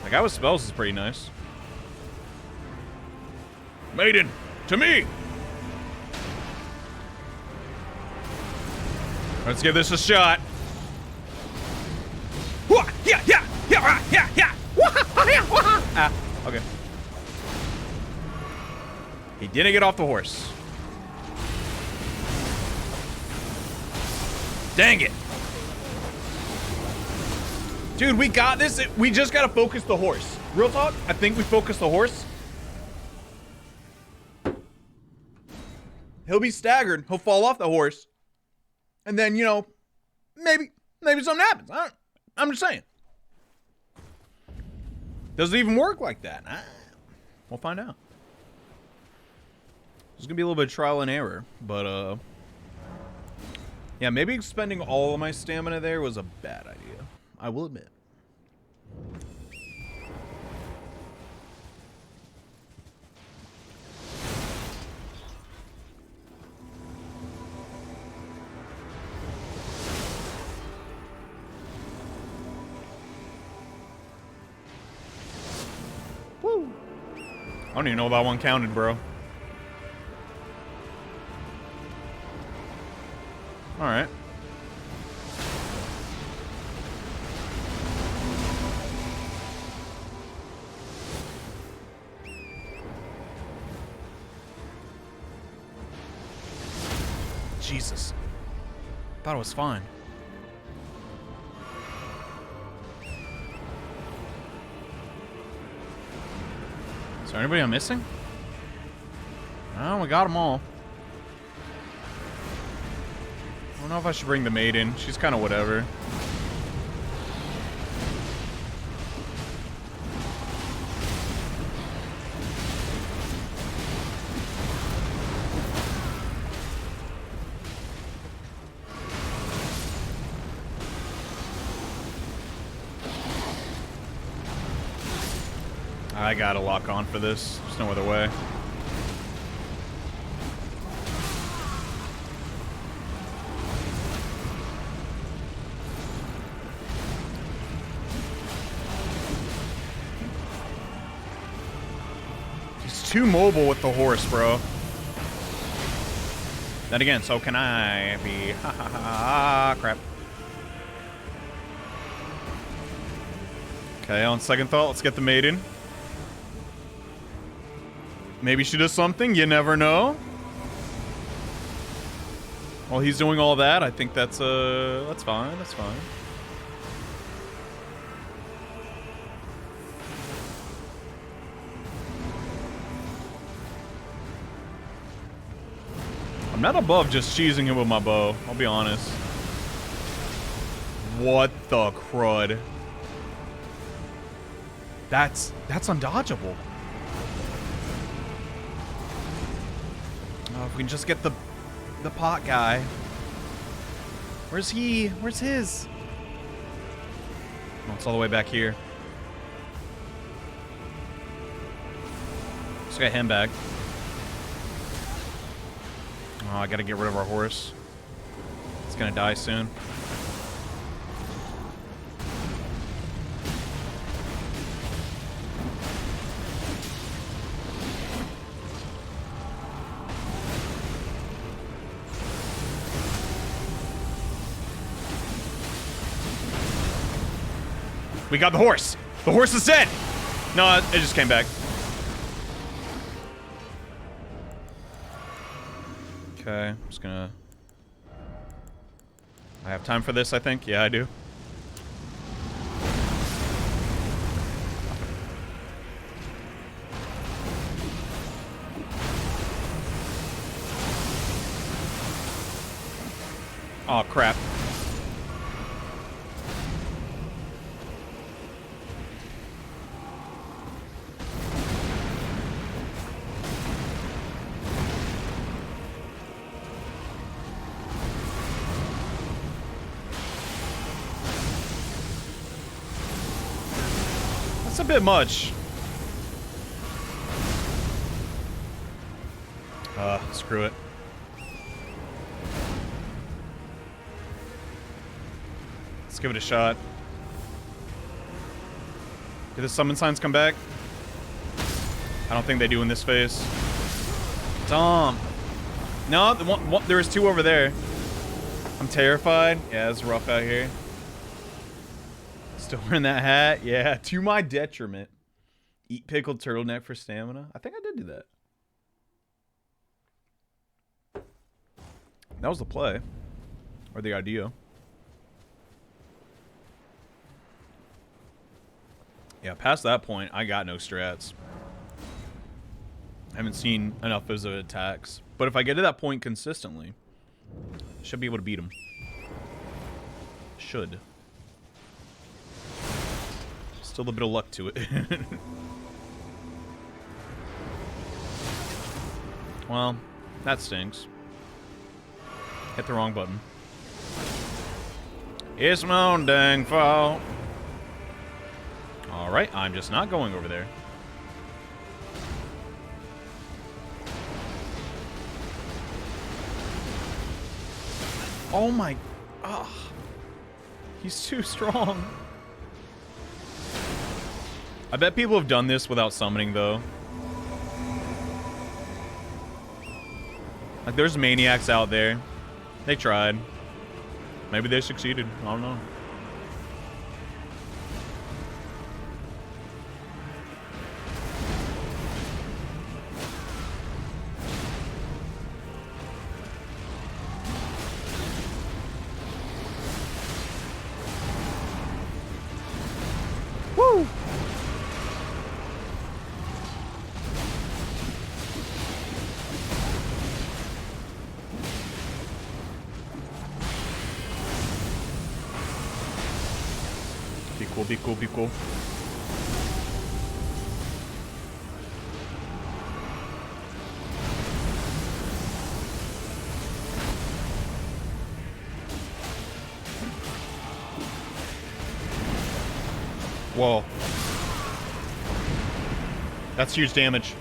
The guy with spells is pretty nice. Maiden, to me! Let's give this a shot. Okay. He didn't get off the horse. Dang it. Dude, we got this. We just gotta focus the horse. Real talk, I think we focus the horse. He'll be staggered. He'll fall off the horse. And then, you know, maybe something happens. I'm just saying. Does it even work like that? We'll find out. There's gonna be a little bit of trial and error, but yeah, maybe expending all of my stamina there was a bad idea. I will admit. Woo! I don't even know if that one counted, bro. Alright. Jesus. Thought it was fine. Is there anybody I'm missing? Oh, we got them all. I don't know if I should bring the maid in. She's kind of whatever. I gotta lock on for this. There's no other way. He's too mobile with the horse, bro. Then again, so can I be. Ha ha ha, crap. Okay, on second thought, let's get the maiden. Maybe she does something, you never know. While he's doing all that, I think that's fine, that's fine. I'm not above just cheesing him with my bow, I'll be honest. What the crud? That's undodgeable. Oh, if we can just get the pot guy. Where's he? Where's his? Oh, it's all the way back here. Let's get him back. Oh, I gotta get rid of our horse. It's gonna die soon. We got the horse. The horse is dead. No, it just came back. Okay, I'm just gonna... I have time for this, I think. Yeah, I do. Oh, crap. That's a bit much. Screw it. Let's give it a shot. Did the summon signs come back? I don't think they do in this phase. Tom. No, there's two over there. I'm terrified. Yeah, it's rough out here. Still wearing that hat? Yeah, to my detriment. Eat pickled turtleneck for stamina. I think I did do that. That was the play. Or the idea. Yeah, past that point, I got no strats. I haven't seen enough of the attacks. But if I get to that point consistently, should be able to beat him. Should. Still a bit of luck to it. Well, that stinks. Hit the wrong button. It's my own dang fault. Alright, I'm just not going over there. Oh my... Ugh. He's too strong. I bet people have done this without summoning, though. Like, there's maniacs out there. They tried. Maybe they succeeded. I don't know. Woo! Be cool, be cool, be cool. Whoa. That's huge damage.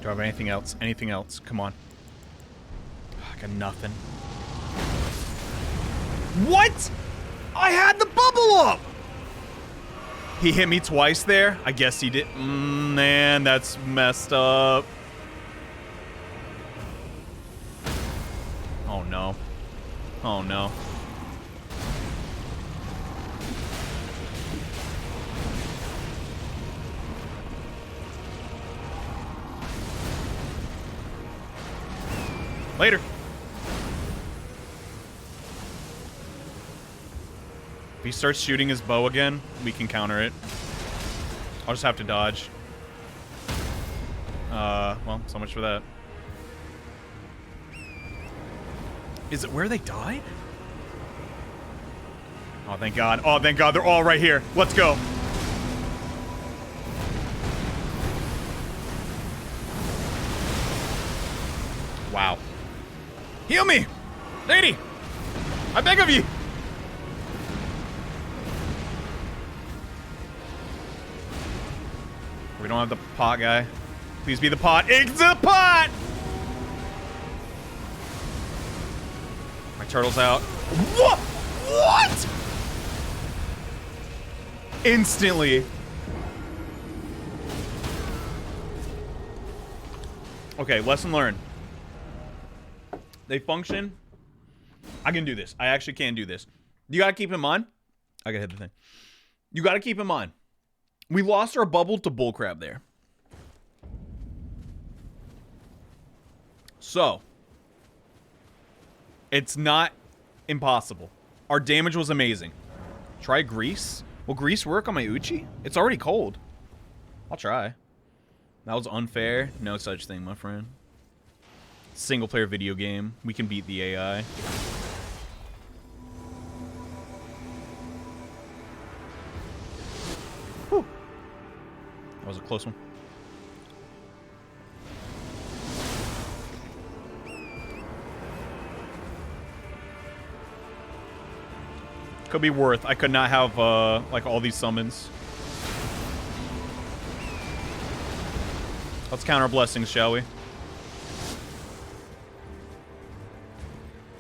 Do I have anything else? Anything else? Come on. I got nothing. What? I had the bubble up! He hit me twice there? I guess he did. Man, that's messed up. Oh no. Oh no. Later. If he starts shooting his bow again, we can counter it. I'll just have to dodge. Well, so much for that. Is it where they died? Oh, thank God. Oh, thank God. They're all right here. Let's go. Wow. Heal me! Lady! I beg of you! We don't have the pot guy. Please be the pot. It's the pot! My turtle's out. What? What? Instantly. Okay, lesson learned. They function. I can do this. I actually can do this. You gotta keep in mind. I gotta hit the thing. You gotta keep in mind. We lost our bubble to bullcrap there. So. It's not impossible. Our damage was amazing. Try grease. Will grease work on my Uchi? It's already cold. I'll try. That was unfair. No such thing, my friend. Single player video game. We can beat the AI. Whew. That was a close one. Could be worth. I could not have, like, all these summons. Let's count our blessings, shall we?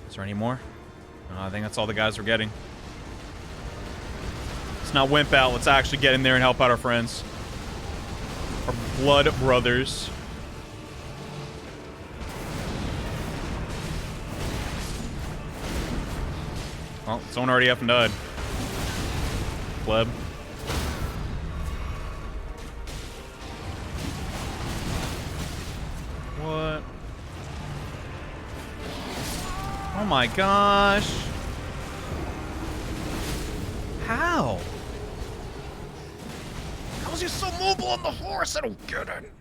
Is there any more? I think that's all the guys we're getting. Let's not wimp out. Let's actually get in there and help out our friends. Our blood brothers. Well, someone already up and died. Pleb. What? Oh my gosh. How? How was he so mobile on the horse? I don't get it.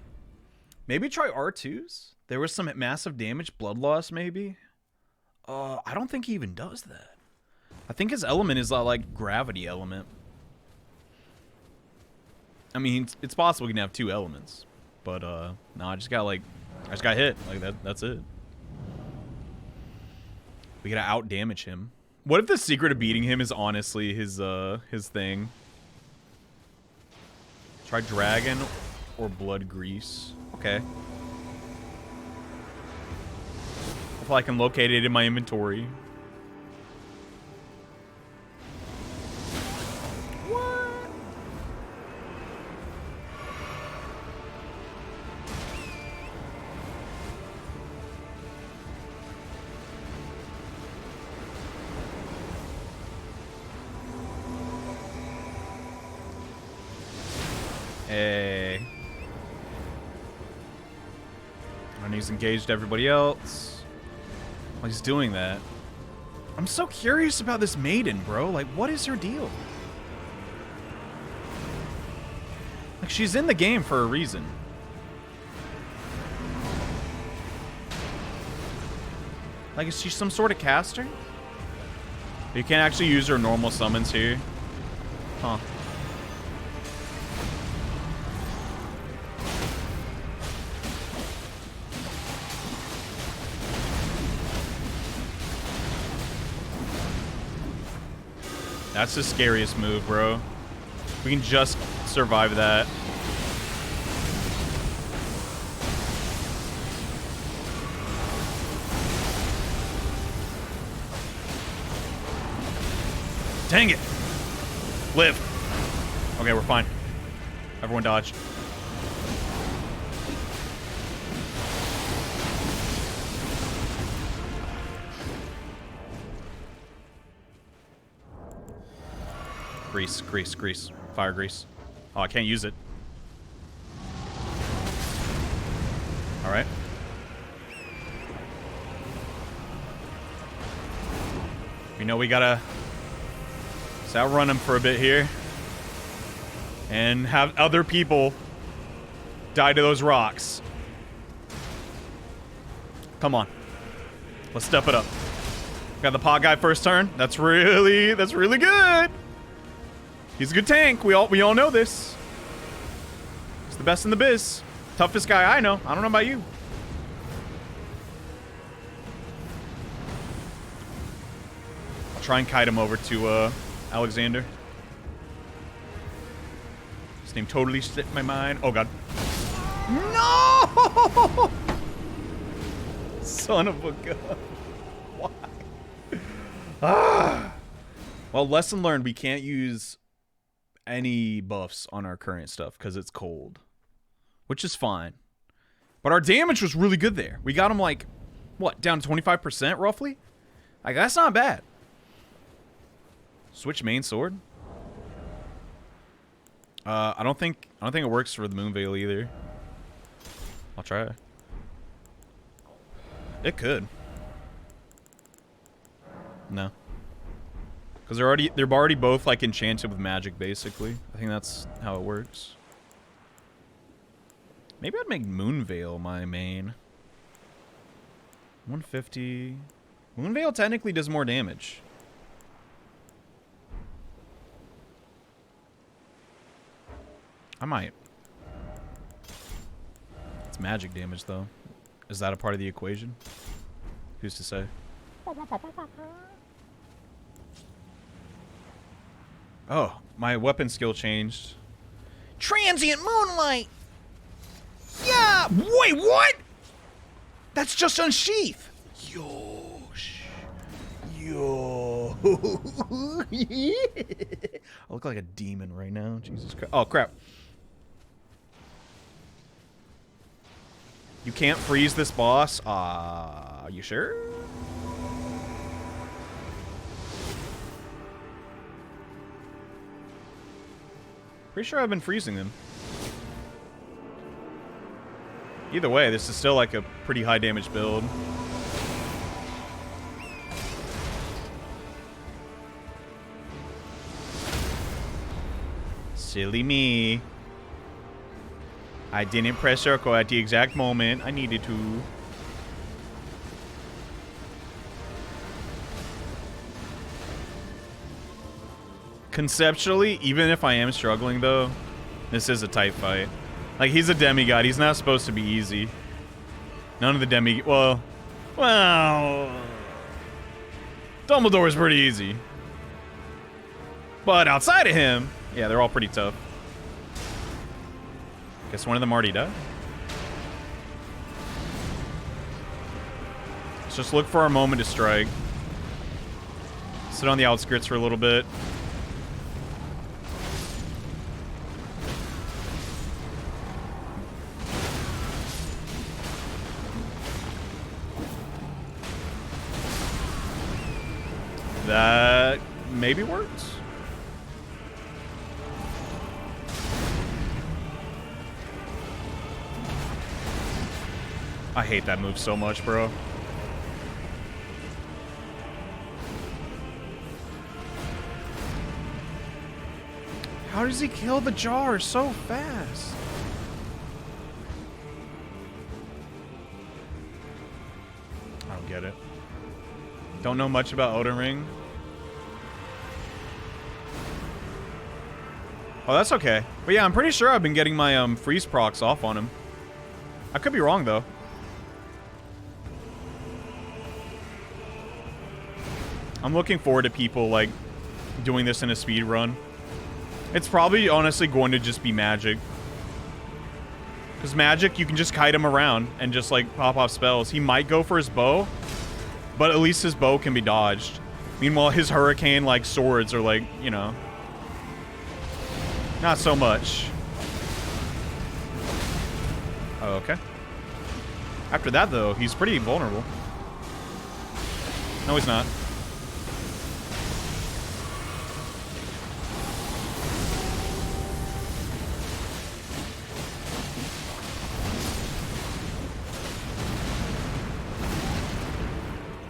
Maybe try R2s? There was some massive damage, blood loss maybe? I don't think he even does that. I think his element is like gravity element. I mean, it's possible he can have 2 elements, but no, I just got hit. Like that's it. We gotta out damage him. What if the secret of beating him is honestly his thing? Try dragon or blood grease. Okay. If I can locate it in my inventory. Hey. And he's engaged everybody else. While he's doing that. I'm so curious about this maiden, bro. Like, what is her deal? Like, she's in the game for a reason. Like, is she some sort of caster? You can't actually use her normal summons here. Huh. That's the scariest move, bro. We can just survive that. Dang it! Live. Okay, we're fine. Everyone dodged. Grease, grease, grease. Fire grease. Oh, I can't use it. Alright. We know we gotta outrun him for a bit here. And have other people die to those rocks. Come on. Let's step it up. Got the pot guy first turn. That's really good. He's a good tank. We all know this. He's the best in the biz. Toughest guy I know. I don't know about you. I'll try and kite him over to Alexander. His name totally slipped my mind. Oh god. No! Son of a gun. Why? Ah. Well, lesson learned. We can't use any buffs on our current stuff because it's cold, which is fine, but our damage was really good there. We got him like what, down to 25% roughly. Like, that's not bad. Switch main sword. I don't think it works for the Moon Veil either. I'll try. It could. No. Because they're already both like enchanted with magic, basically. I think that's how it works. Maybe I'd make Moon Veil my main. 150. Moon Veil technically does more damage. I might. It's magic damage, though. Is that a part of the equation? Who's to say? Oh, my weapon skill changed. Transient Moonlight! Yeah! Wait, what? That's just unsheath! Yosh. Yo. I look like a demon right now. Jesus Christ. Oh, crap. You can't freeze this boss? You sure? Pretty sure I've been freezing them. Either way, this is still like a pretty high damage build. Silly me. I didn't press circle at the exact moment I needed to. Conceptually, even if I am struggling, though, this is a tight fight. Like, he's a demigod. He's not supposed to be easy. None of the well... Dumbledore's pretty easy. But outside of him, yeah, they're all pretty tough. Guess one of them already died. Let's just look for our moment to strike. Sit on the outskirts for a little bit. That maybe works. I hate that move so much, bro. How does he kill the jar so fast? I don't get it. Don't know much about Elden Ring. Oh, that's okay. But yeah, I'm pretty sure I've been getting my freeze procs off on him. I could be wrong, though. I'm looking forward to people, like, doing this in a speed run. It's probably, honestly, going to just be magic. Because magic, you can just kite him around and just, like, pop off spells. He might go for his bow, but at least his bow can be dodged. Meanwhile, his hurricane, like, swords are, like, you know... not so much. Oh, okay. After that, though, he's pretty vulnerable. No, he's not.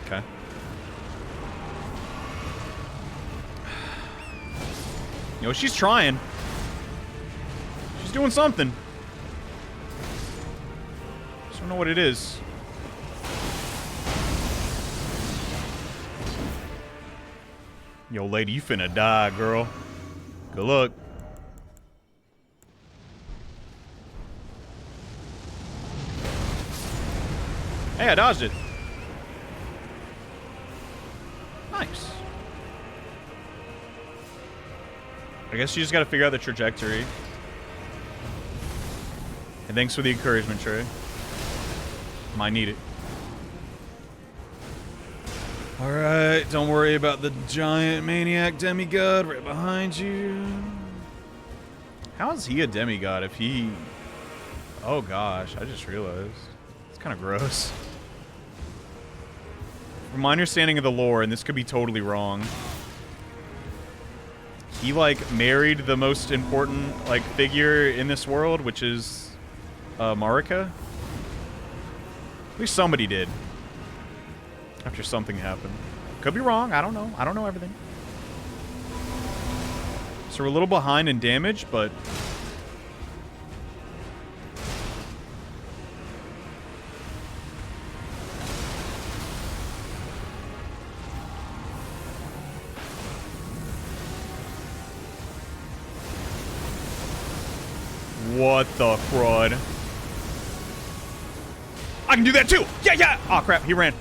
Okay. You know, she's trying. She's doing something. Just don't know what it is. Yo, lady, you finna die, girl. Good luck. Hey, I dodged it. Nice. I guess you just gotta figure out the trajectory. And thanks for the encouragement, Trey. Might need it. Alright, don't worry about the giant maniac demigod right behind you. How is he a demigod if he... Oh gosh, I just realized. It's kind of gross. From my understanding of the lore, and this could be totally wrong, he, like, married the most important, like, figure in this world, which is... Marika? At least somebody did. After something happened. Could be wrong. I don't know. I don't know everything. So we're a little behind in damage, but... what the crud? I can do that too! Yeah, yeah! Oh crap, he ran.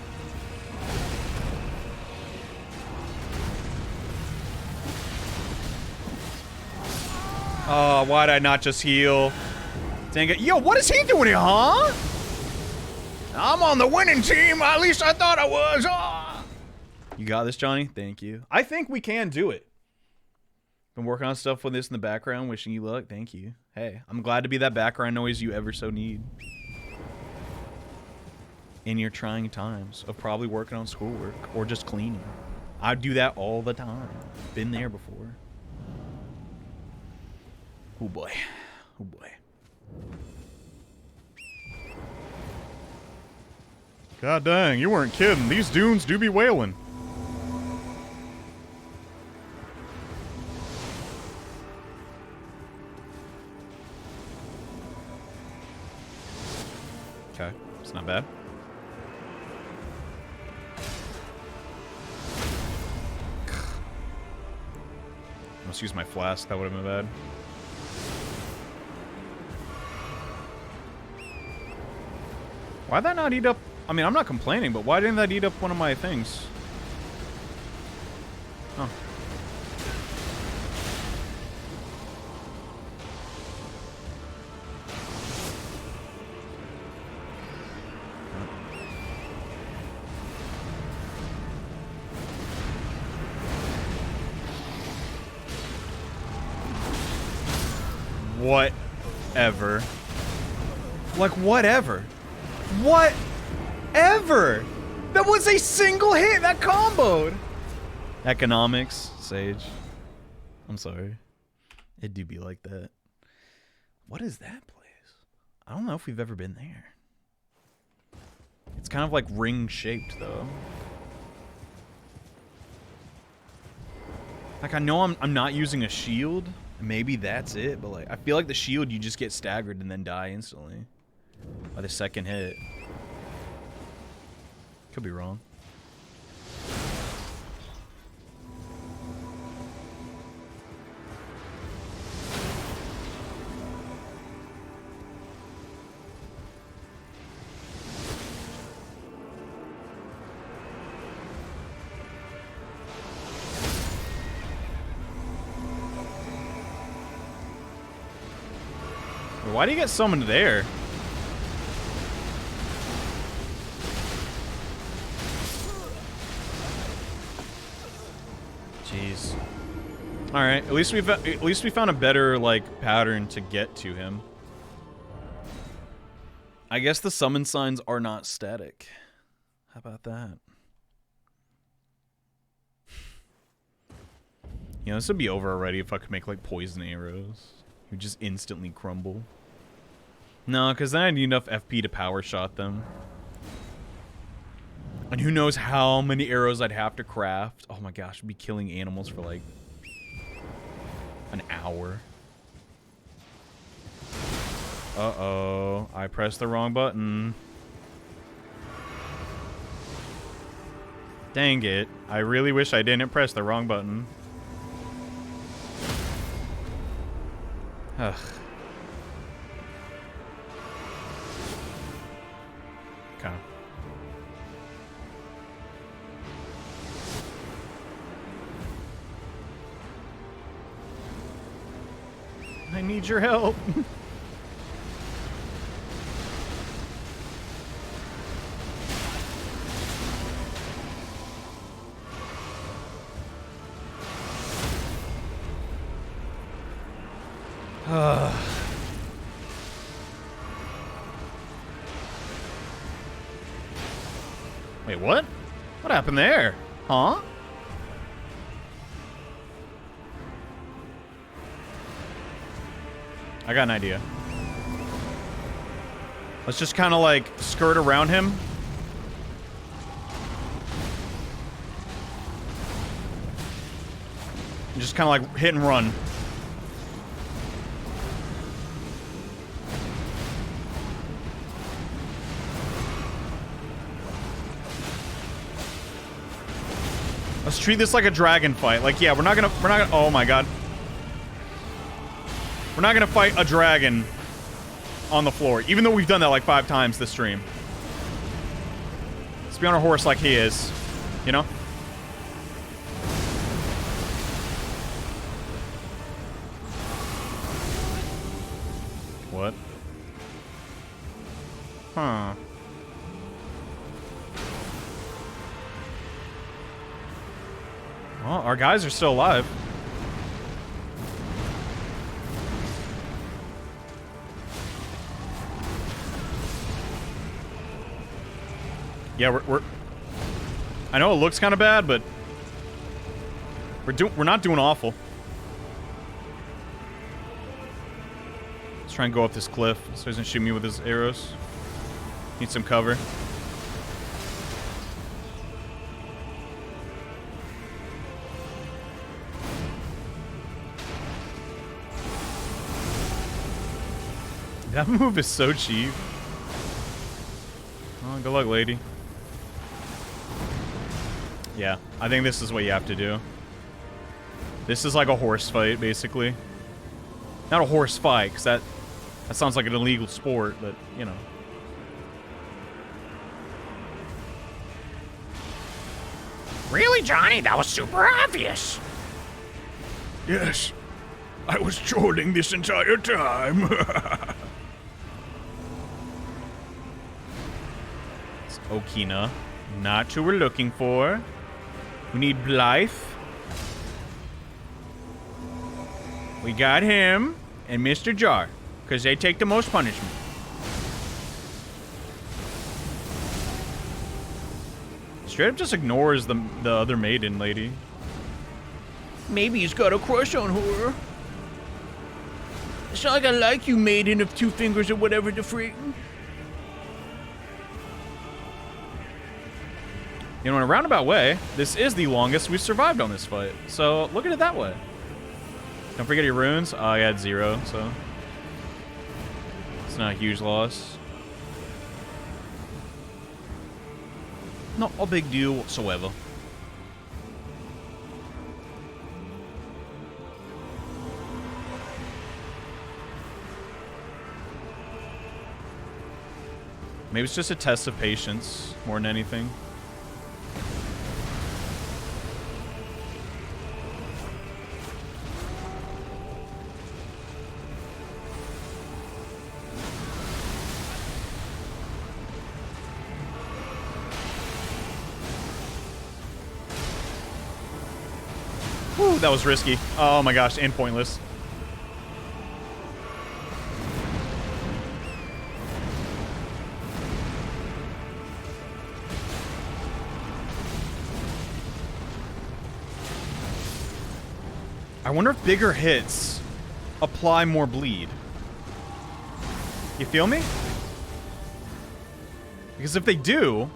Oh, why'd I not just heal? Dang it. Yo, what is he doing here, huh? I'm on the winning team. At least I thought I was. Oh. You got this, Johnny? Thank you. I think we can do it. Been working on stuff with this in the background. Wishing you luck. Thank you. Hey, I'm glad to be that background noise you ever so need. In your trying times of probably working on schoolwork or just cleaning. I do that all the time. Been there before. Oh boy. Oh boy. God dang, you weren't kidding. These dunes do be wailing. Okay, it's not bad. Let's use my flask. That would have been bad. Why'd that not eat up? I mean, I'm not complaining, but why didn't that eat up one of my things? Oh. Whatever. Like, whatever. Whatever! That was a single hit! That comboed! Economics, Sage. I'm sorry. It do be like that. What is that place? I don't know if we've ever been there. It's kind of like ring-shaped, though. Like, I know I'm not using a shield. Maybe that's it, but like, I feel like the shield, you just get staggered and then die instantly. By the second hit. Could be wrong. Why do you get summoned there? Jeez. All right. At least we found a better like pattern to get to him. I guess the summon signs are not static. How about that? You know, this would be over already if I could make like poison arrows. You would just instantly crumble. No, because then I need enough FP to power shot them. And who knows how many arrows I'd have to craft. Oh my gosh, I'd be killing animals for like an hour. Uh-oh, I pressed the wrong button. Dang it, I really wish I didn't press the wrong button. Ugh. Okay. I need your help. Wait, what? What happened there? Huh? I got an idea. Let's just kind of like skirt around him. And just kind of like hit and run. Let's treat this like a dragon fight. Like, yeah, we're not gonna, oh my god. We're not gonna fight a dragon on the floor, even though we've done that like 5 times this stream. Let's be on our horse like he is, you know? What? Huh. Well, our guys are still alive. Yeah, we're I know it looks kind of bad, but we're not doing awful. Let's try and go up this cliff so he doesn't shoot me with his arrows. Need some cover. That move is so cheap. Oh, good luck, lady. Yeah, I think this is what you have to do. This is like a horse fight, basically. Not a horse fight, because that sounds like an illegal sport, but, you know. Really, Johnny? That was super obvious. Yes. I was trolling this entire time. It's Okina. Not who we're looking for. We need Blythe. We got him and Mr. Jar, because they take the most punishment. Straight up just ignores the other maiden lady. Maybe he's got a crush on her. It's not like I like you, maiden of two fingers or whatever the freak. You know, in a roundabout way, this is the longest we've survived on this fight. So look at it that way. Don't forget your runes. Oh, I had 0, so it's not a huge loss. Not a big deal whatsoever. Maybe it's just a test of patience more than anything. Whew, that was risky. Oh my gosh, and pointless. I wonder if bigger hits apply more bleed. You feel me? Because if they do,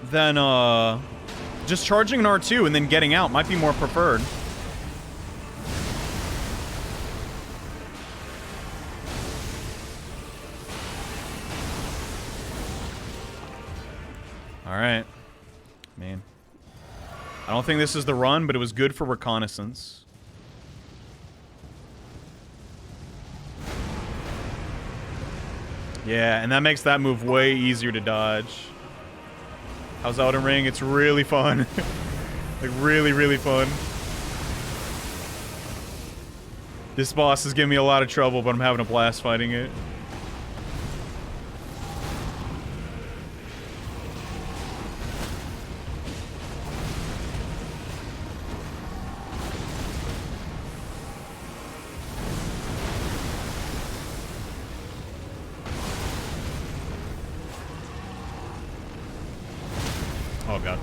then just charging an R2 and then getting out might be more preferred. Alright. Man. I don't think this is the run, but it was good for reconnaissance. Yeah, and that makes that move way easier to dodge. How's Elden Ring? It's really fun. Like, really, really fun. This boss is giving me a lot of trouble, but I'm having a blast fighting it. Oh god.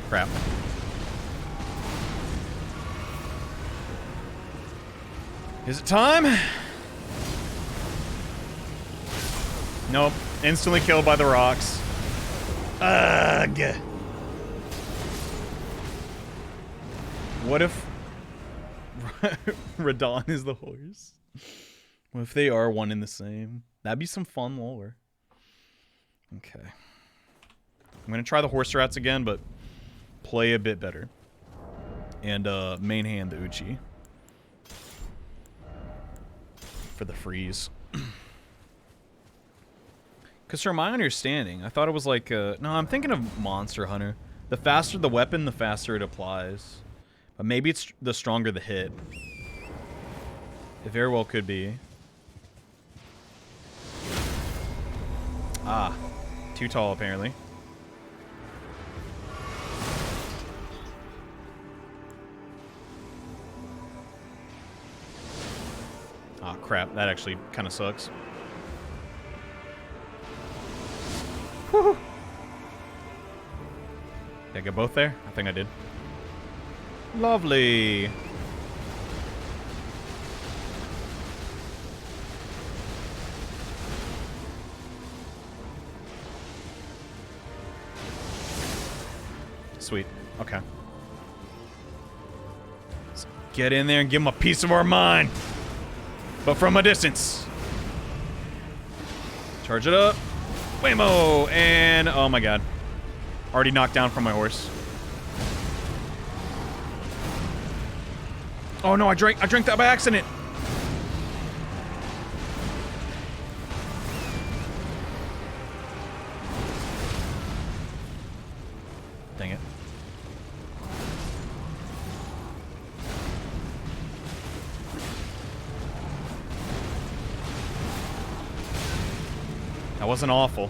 Crap. Is it time? Nope. Instantly killed by the rocks. Ugh. What if Radahn is the horse? What if they are one and the same? That'd be some fun lore. Okay. I'm gonna try the horse rats again, but play a bit better. And main hand the Uchi. For the freeze. Because from my understanding, I thought it was like no, I'm thinking of Monster Hunter. The faster the weapon, the faster it applies. But maybe it's the stronger the hit. It very well could be. Ah. Too tall, apparently. Ah, crap. That actually kind of sucks. Whew. Did I get both there? I think I did. Lovely. Sweet. Okay. Let's get in there and give him a piece of our mind. But from a distance. Charge it up. Whammo! And oh my god. Already knocked down from my horse. Oh no, I drank that by accident. Dang it. That wasn't awful.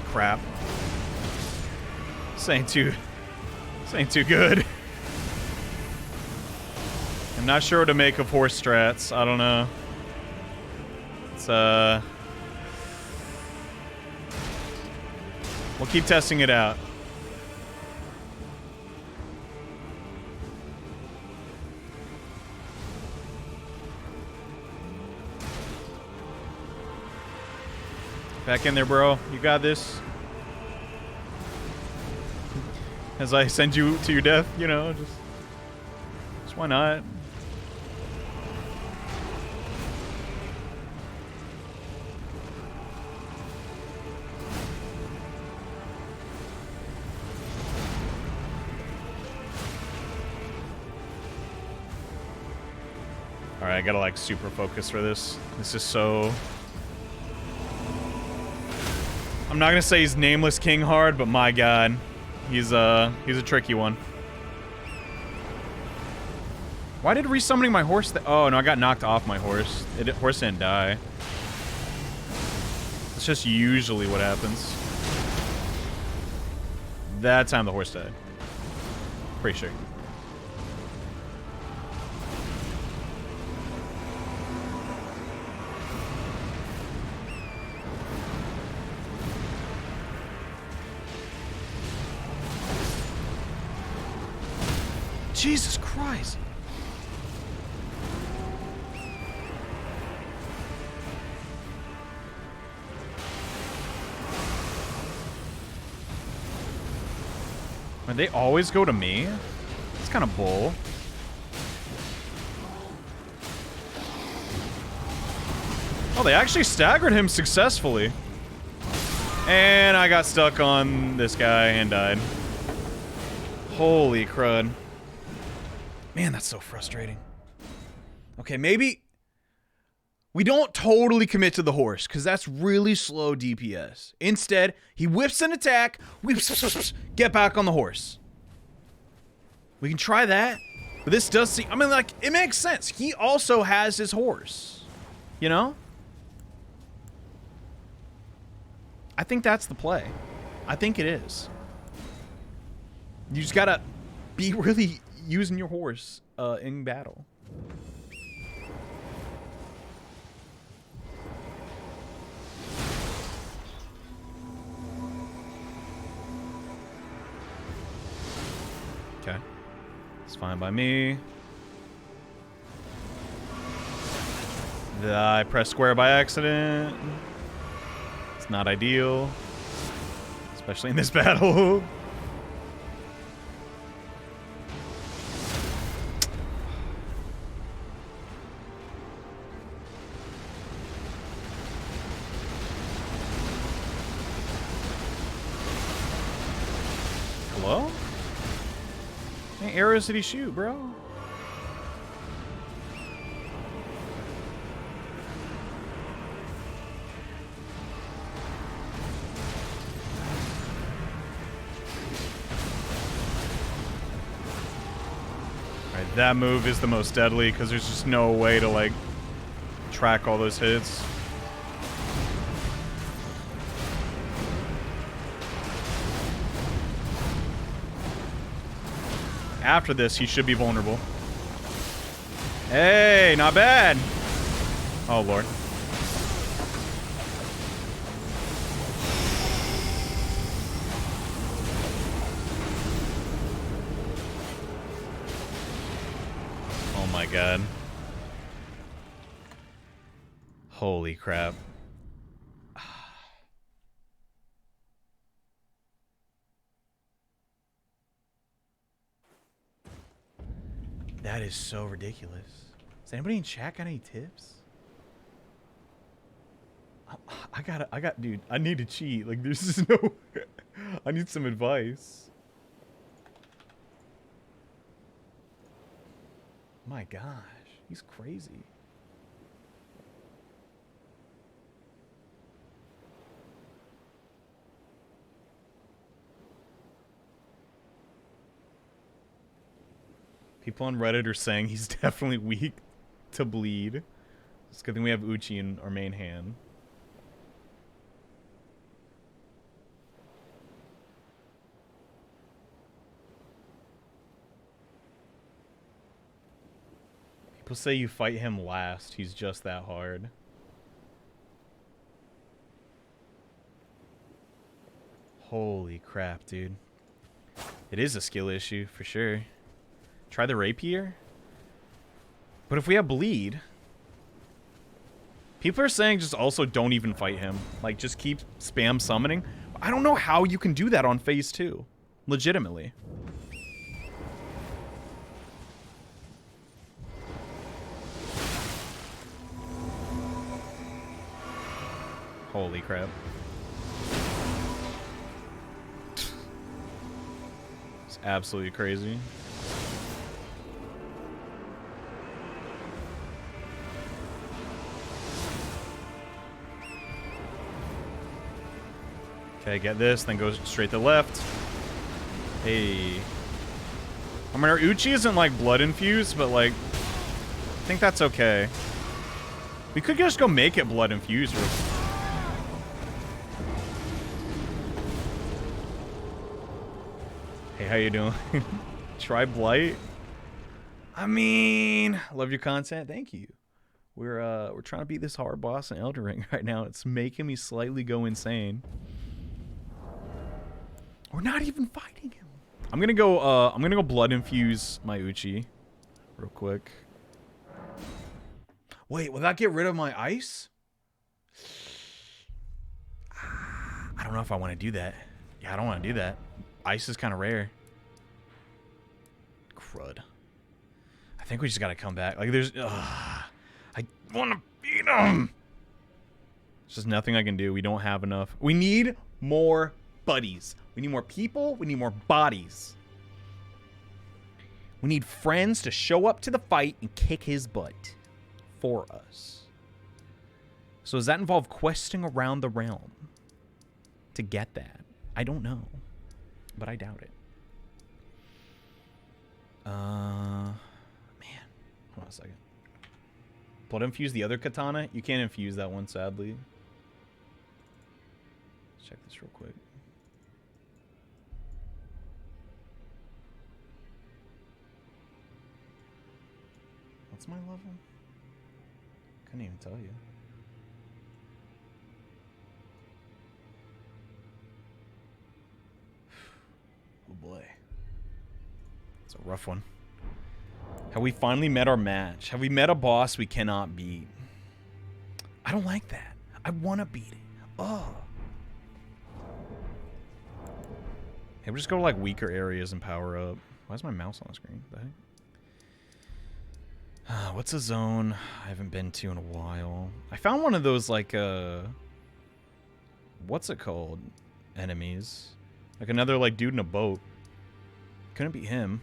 Crap. This ain't too good. I'm not sure what to make of horse strats. I don't know. It's we'll keep testing it out. Back in there, bro. You got this. As I send you to your death, you know, just why not? Alright, I gotta like super focus for this. This is so... I'm not gonna say he's Nameless King hard, but my god. He's a tricky one. Why did resummoning my horse oh no, I got knocked off my horse. Horse didn't die. It's just usually what happens. That time the horse died. Pretty sure. Jesus Christ. They always go to me? It's kind of bull. Oh, they actually staggered him successfully. And I got stuck on this guy and died. Holy crud. Man, that's so frustrating. Okay, maybe we don't totally commit to the horse, because that's really slow DPS. Instead, he whips an attack, whips, get back on the horse. We can try that, but this does seem... I mean, like, it makes sense. He also has his horse, you know? I think that's the play. I think it is. You just gotta be really... using your horse in battle. Okay. It's fine by me. I pressed square by accident. It's not ideal. Especially in this battle. Hello? How many arrows did he shoot, bro? Alright, that move is the most deadly because there's just no way to, like, track all those hits. After this, he should be vulnerable. Hey, not bad. Oh, Lord. Oh, my God. Holy crap. That is so ridiculous. Does anybody in chat got any tips? Dude, I need to cheat. Like, there's just no... I need some advice. My gosh, he's crazy. People on Reddit are saying he's definitely weak to bleed. It's a good thing we have Uchi in our main hand. People say you fight him last. He's just that hard. Holy crap, dude. It is a skill issue for sure. Try the rapier. But if we have bleed... People are saying just also don't even fight him. Like, just keep spam summoning. I don't know how you can do that on phase 2. Legitimately. Holy crap. It's absolutely crazy. Okay, get this, then go straight to left. Hey. I mean, our Uchi isn't, like, blood infused, but, like, I think that's okay. We could just go make it blood infused. Hey, how you doing? Try Blight? I mean, love your content. Thank you. We're trying to beat this hard boss in Elden Ring right now. It's making me slightly go insane. We're not even fighting him. I'm gonna go blood infuse my Uchi real quick. Wait, will that get rid of my ice? I don't know if I want to do that. Yeah, I don't want to do that. Ice is kind of rare. Crud. I think we just gotta come back. Like, there's... I want to beat him! There's just nothing I can do. We don't have enough. We need more buddies. We need more people. We need more bodies. We need friends to show up to the fight and kick his butt for us. So does that involve questing around the realm to get that? I don't know, but I doubt it. Man, hold on a second. Blood infuse the other katana? You can't infuse that one, sadly. Let's check this real quick. What's my level? Couldn't even tell you. Oh boy. It's a rough one. Have we finally met our match? Have we met a boss we cannot beat? I don't like that. I want to beat it. Oh. Hey, we'll just go to like weaker areas and power up. Why is my mouse on the screen? What the heck? What's a zone I haven't been to in a while? I found one of those, like, what's it called? Enemies. Like another, like, dude in a boat. Couldn't be him.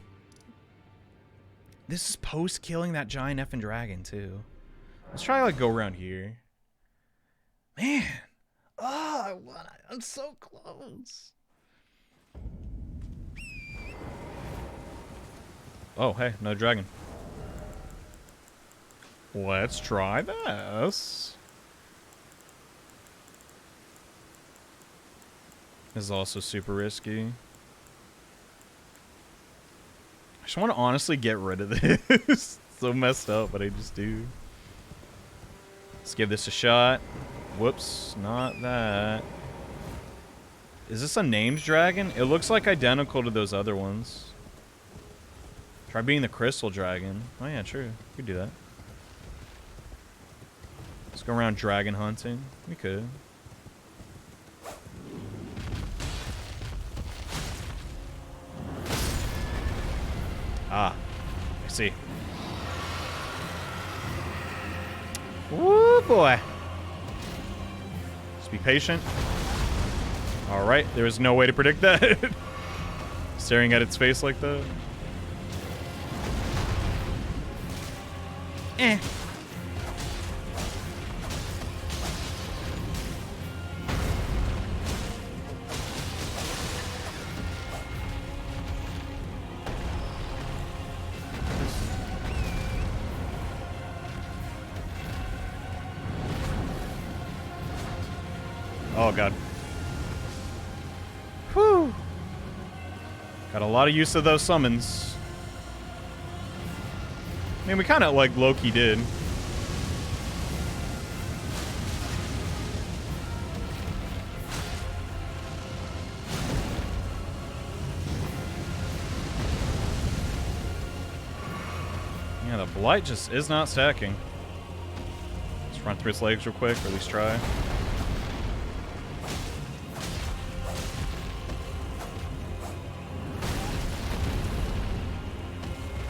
This is post-killing that giant effing dragon, too. Let's try, like, go around here. Man. Oh, I'm so close. Oh, hey, another dragon. Let's try this. This is also super risky. I just want to honestly get rid of this. So messed up, but I just do. Let's give this a shot. Whoops, not that. Is this a named dragon? It looks like identical to those other ones. Try being the crystal dragon. Oh yeah, true. We could do that. Let's go around dragon hunting. We could. Ah, I see. Woo boy. Be patient. Alright, there was no way to predict that. Staring at its face like that. Eh. Oh, God. Whew. Got a lot of use of those summons. I mean, we kind of, like, low-key did. Yeah, the Blight just is not stacking. Let's run through its legs real quick, or at least try.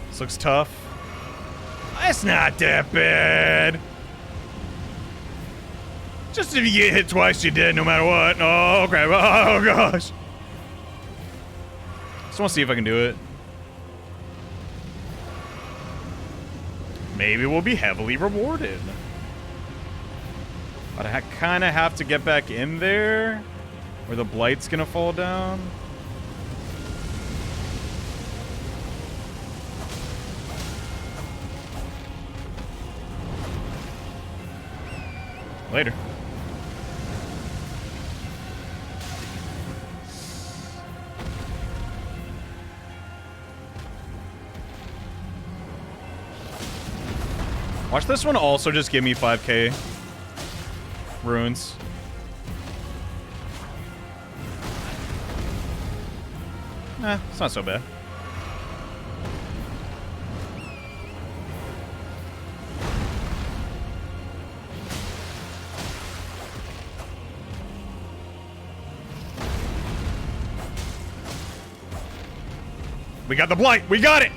This looks tough. It's not that bad. Just if you get hit twice, you're dead no matter what. Oh, crap. Oh, gosh. Just want to see if I can do it. Maybe we'll be heavily rewarded. But I kind of have to get back in there where the Blight's going to fall down. Later. Watch this one also just give me 5k runes. It's not so bad. We got the Blight. We got it.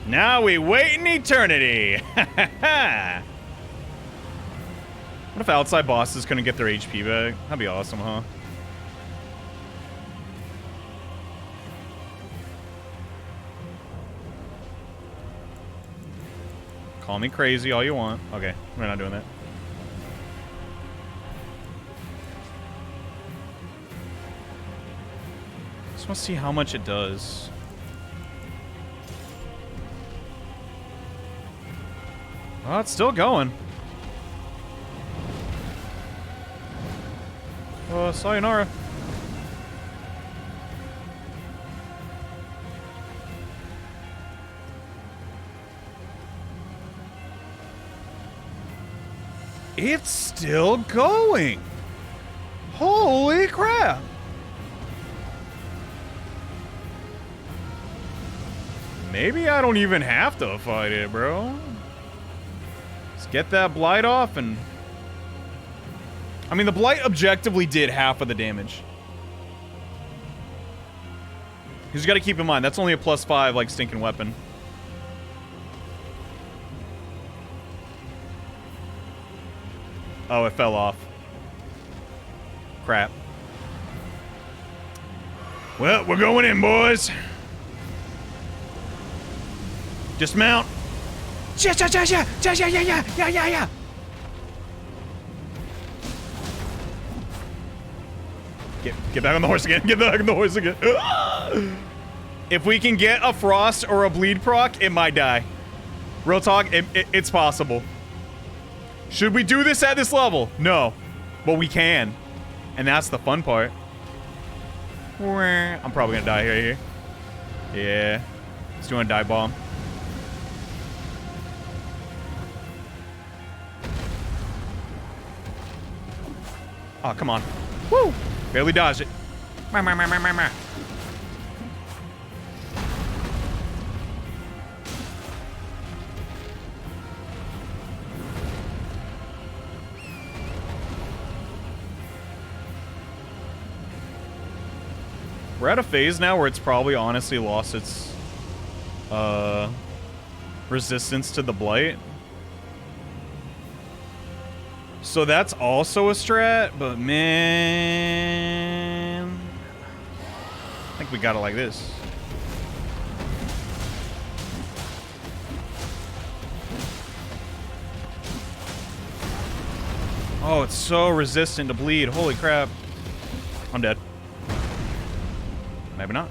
Now we wait in eternity. What if outside bosses couldn't get their HP back? That'd be awesome, huh? Call me crazy all you want. Okay, we're not doing that. Just want to see how much it does. Oh, it's still going. Oh, sayonara. It's still going. Holy crap. Maybe I don't even have to fight it, bro. Let's get that Blight off and... I mean, the Blight objectively did half of the damage. You just gotta keep in mind, that's only a +5, like, stinking weapon. Oh, it fell off. Crap. Well, we're going in, boys. Dismount. Yeah. Get back on the horse again. Get back on the horse again. If we can get a frost or a bleed proc, it might die. Real talk, it's possible. Should we do this at this level? No. But we can. And that's the fun part. I'm probably gonna die here. Yeah. Let's do a dive bomb. Oh, come on. Woo! Barely dodged it. We're at a phase now where it's probably honestly lost its resistance to the Blight. So that's also a strat, but man, I think we got it like this. Oh, it's so resistant to bleed. Holy crap. I'm dead. Maybe not.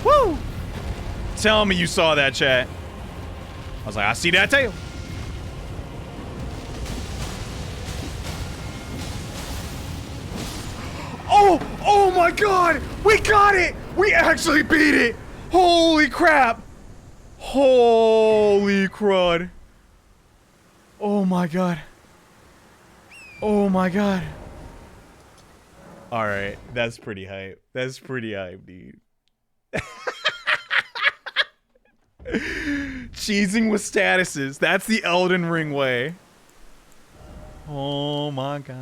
Woo! Tell me you saw that, chat. I was like, I see that tail. Oh my god! We got it! We actually beat it! Holy crap! Holy crud. Oh my god. Oh my god. Alright, that's pretty hype. That's pretty hype, dude. Cheesing with statuses. That's the Elden Ring way. Oh my gosh.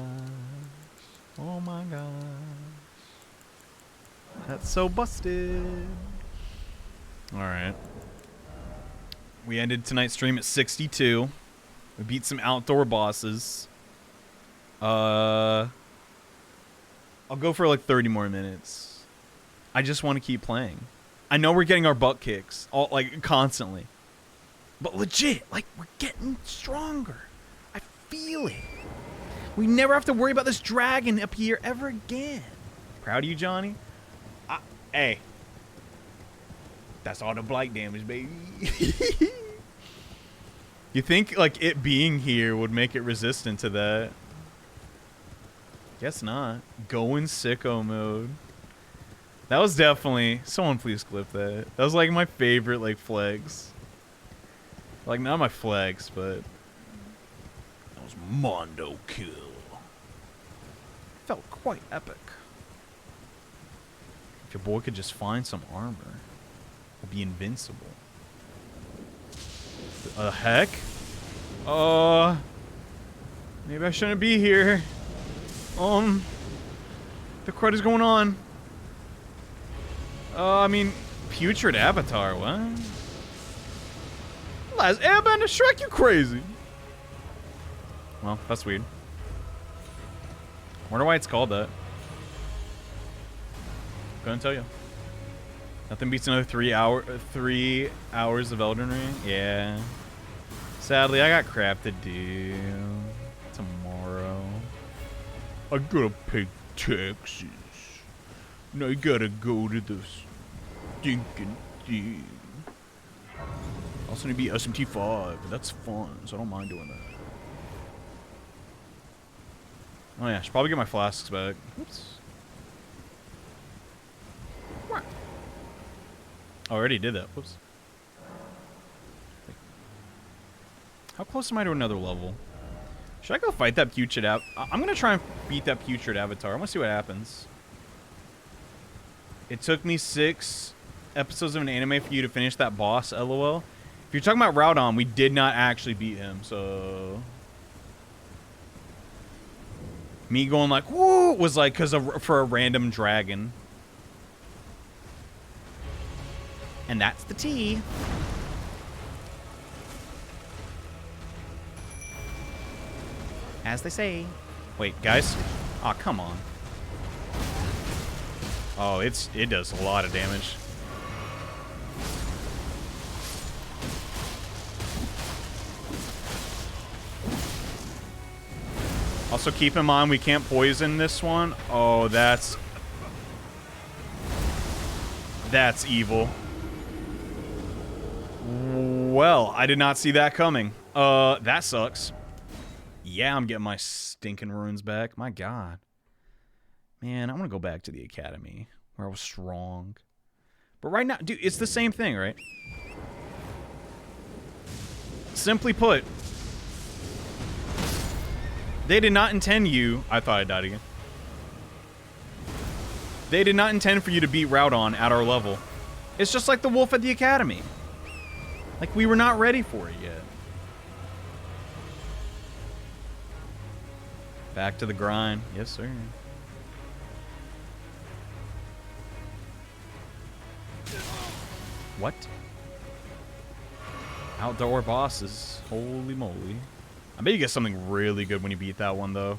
Oh my gosh. That's so busted. Alright. We ended tonight's stream at 62. We beat some outdoor bosses. I'll go for like 30 more minutes. I just want to keep playing. I know we're getting our butt kicks, like constantly. But legit, like we're getting stronger. I feel it. We never have to worry about this dragon up here ever again. Proud of you, Johnny. Hey. That's all the blight damage, baby. You think like it being here would make it resistant to that? Guess not. Go in sicko mode. That was definitely... Someone please clip that. That was like my favorite like flex. Like not my flex, but... That was Mondo kill. Felt quite epic. If your boy could just find some armor, we'll be invincible. The heck? Maybe I shouldn't be here. The crud is going on. I mean, putrid avatar, what? Last airbender Shrek, you crazy. Well, that's weird. Wonder why it's called that. Couldn't tell you. Nothing beats another 3 hours of Elden Ring. Yeah. Sadly, I got crap to do tomorrow. I gotta pay taxes. Now you gotta go to the stinking thing. Also need to be SMT5, but that's fun, so I don't mind doing that. Oh yeah, I should probably get my flasks back. Oops. I already did that. Whoops. How close am I to another level? Should I go fight that putrid I'm gonna try and beat that putrid avatar. I wanna see what happens. It took me 6 episodes of an anime for you to finish that boss, LOL. If you're talking about Radahn, we did not actually beat him, so... Me going like, woo, was like for a random dragon. And that's the tea. As they say. Wait, guys. Aw, come on. Oh, it does a lot of damage. Also, keep in mind we can't poison this one. Oh, that's evil. Well, I did not see that coming. That sucks. Yeah, I'm getting my stinking runes back. My god. Man, I want to go back to the academy where I was strong. But right now, dude, it's the same thing, right? Simply put, they did not intend you... I thought I died again. They did not intend for you to beat Radahn at our level. It's just like the wolf at the academy. Like, we were not ready for it yet. Back to the grind. Yes, sir. What? Outdoor bosses. Holy moly. I bet you get something really good when you beat that one, though.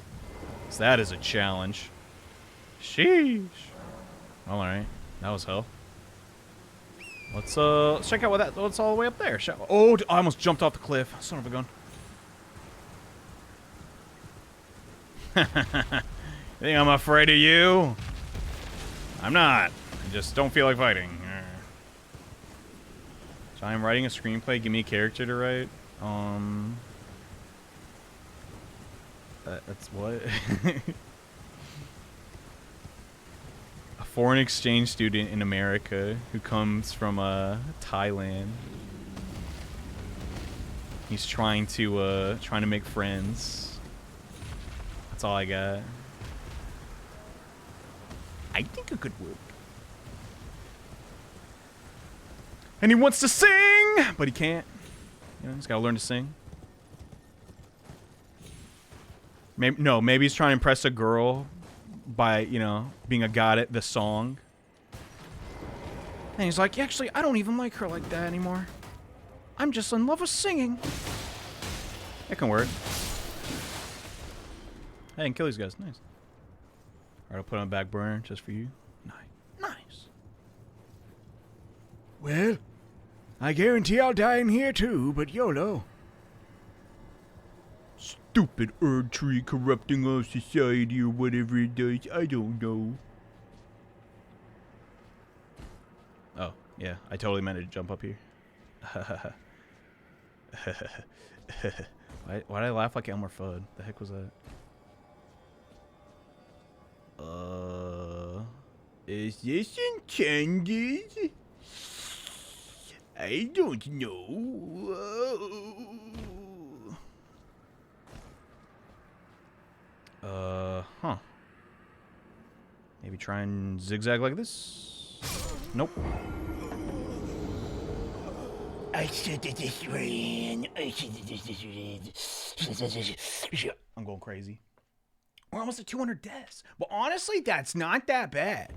So that is a challenge. Sheesh. Alright. That was hell. Let's check out what's all the way up there. Oh, I almost jumped off the cliff. Son of a gun. You think I'm afraid of you? I'm not. I just don't feel like fighting. So I'm writing a screenplay. Give me a character to write. That's what? A foreign exchange student in America who comes from Thailand. He's trying to make friends. That's all I got. I think it could work. And he wants to sing, but he can't. You know, he's got to learn to sing. Maybe he's trying to impress a girl by, you know, being a god at the song. And he's like, actually, I don't even like her like that anymore. I'm just in love with singing. It can work. Hey, and kill these guys. Nice. Alright, I'll put on a back burner just for you. Nice. Well, I guarantee I'll die in here too, but YOLO. Stupid Erd tree corrupting our society or whatever it does. I don't know. Oh, yeah. I totally meant to jump up here. Why did I laugh like Elmer Fudd? The heck was that? Is this intended? I don't know. Huh. Maybe try and zigzag like this? Nope. I should have just ran. I'm going crazy. We're almost at 200 deaths. But honestly, that's not that bad.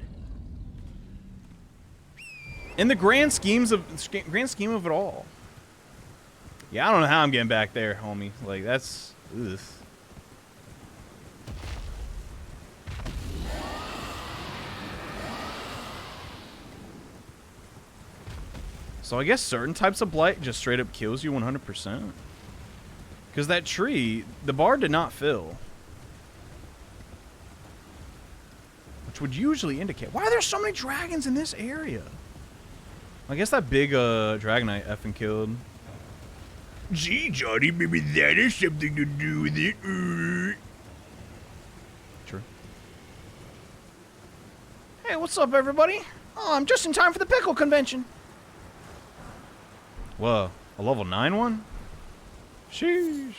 In the grand scheme of it all. Yeah, I don't know how I'm getting back there, homie. Like, that's... Ugh. So I guess certain types of blight just straight up kills you 100%. Because that tree, the bar did not fill. Which would usually indicate... Why are there so many dragons in this area? I guess that big Dragonite effing killed. Gee, Johnny, maybe that has something to do with it. True. Hey, what's up, everybody? Oh, I'm just in time for the pickle convention. Whoa, a level 9 one? Sheesh.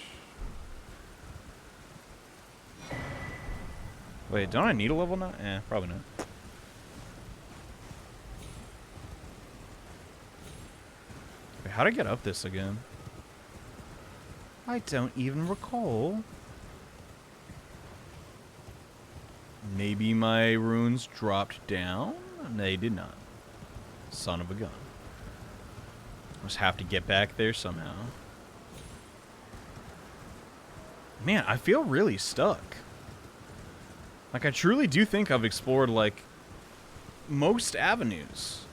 Wait, don't I need a level 9? Eh, probably not. Wait, how'd I get up this again? I don't even recall. Maybe my runes dropped down? They did not. Son of a gun. Just have to get back there somehow. Man, I feel really stuck. Like, I truly do think I've explored, like, most avenues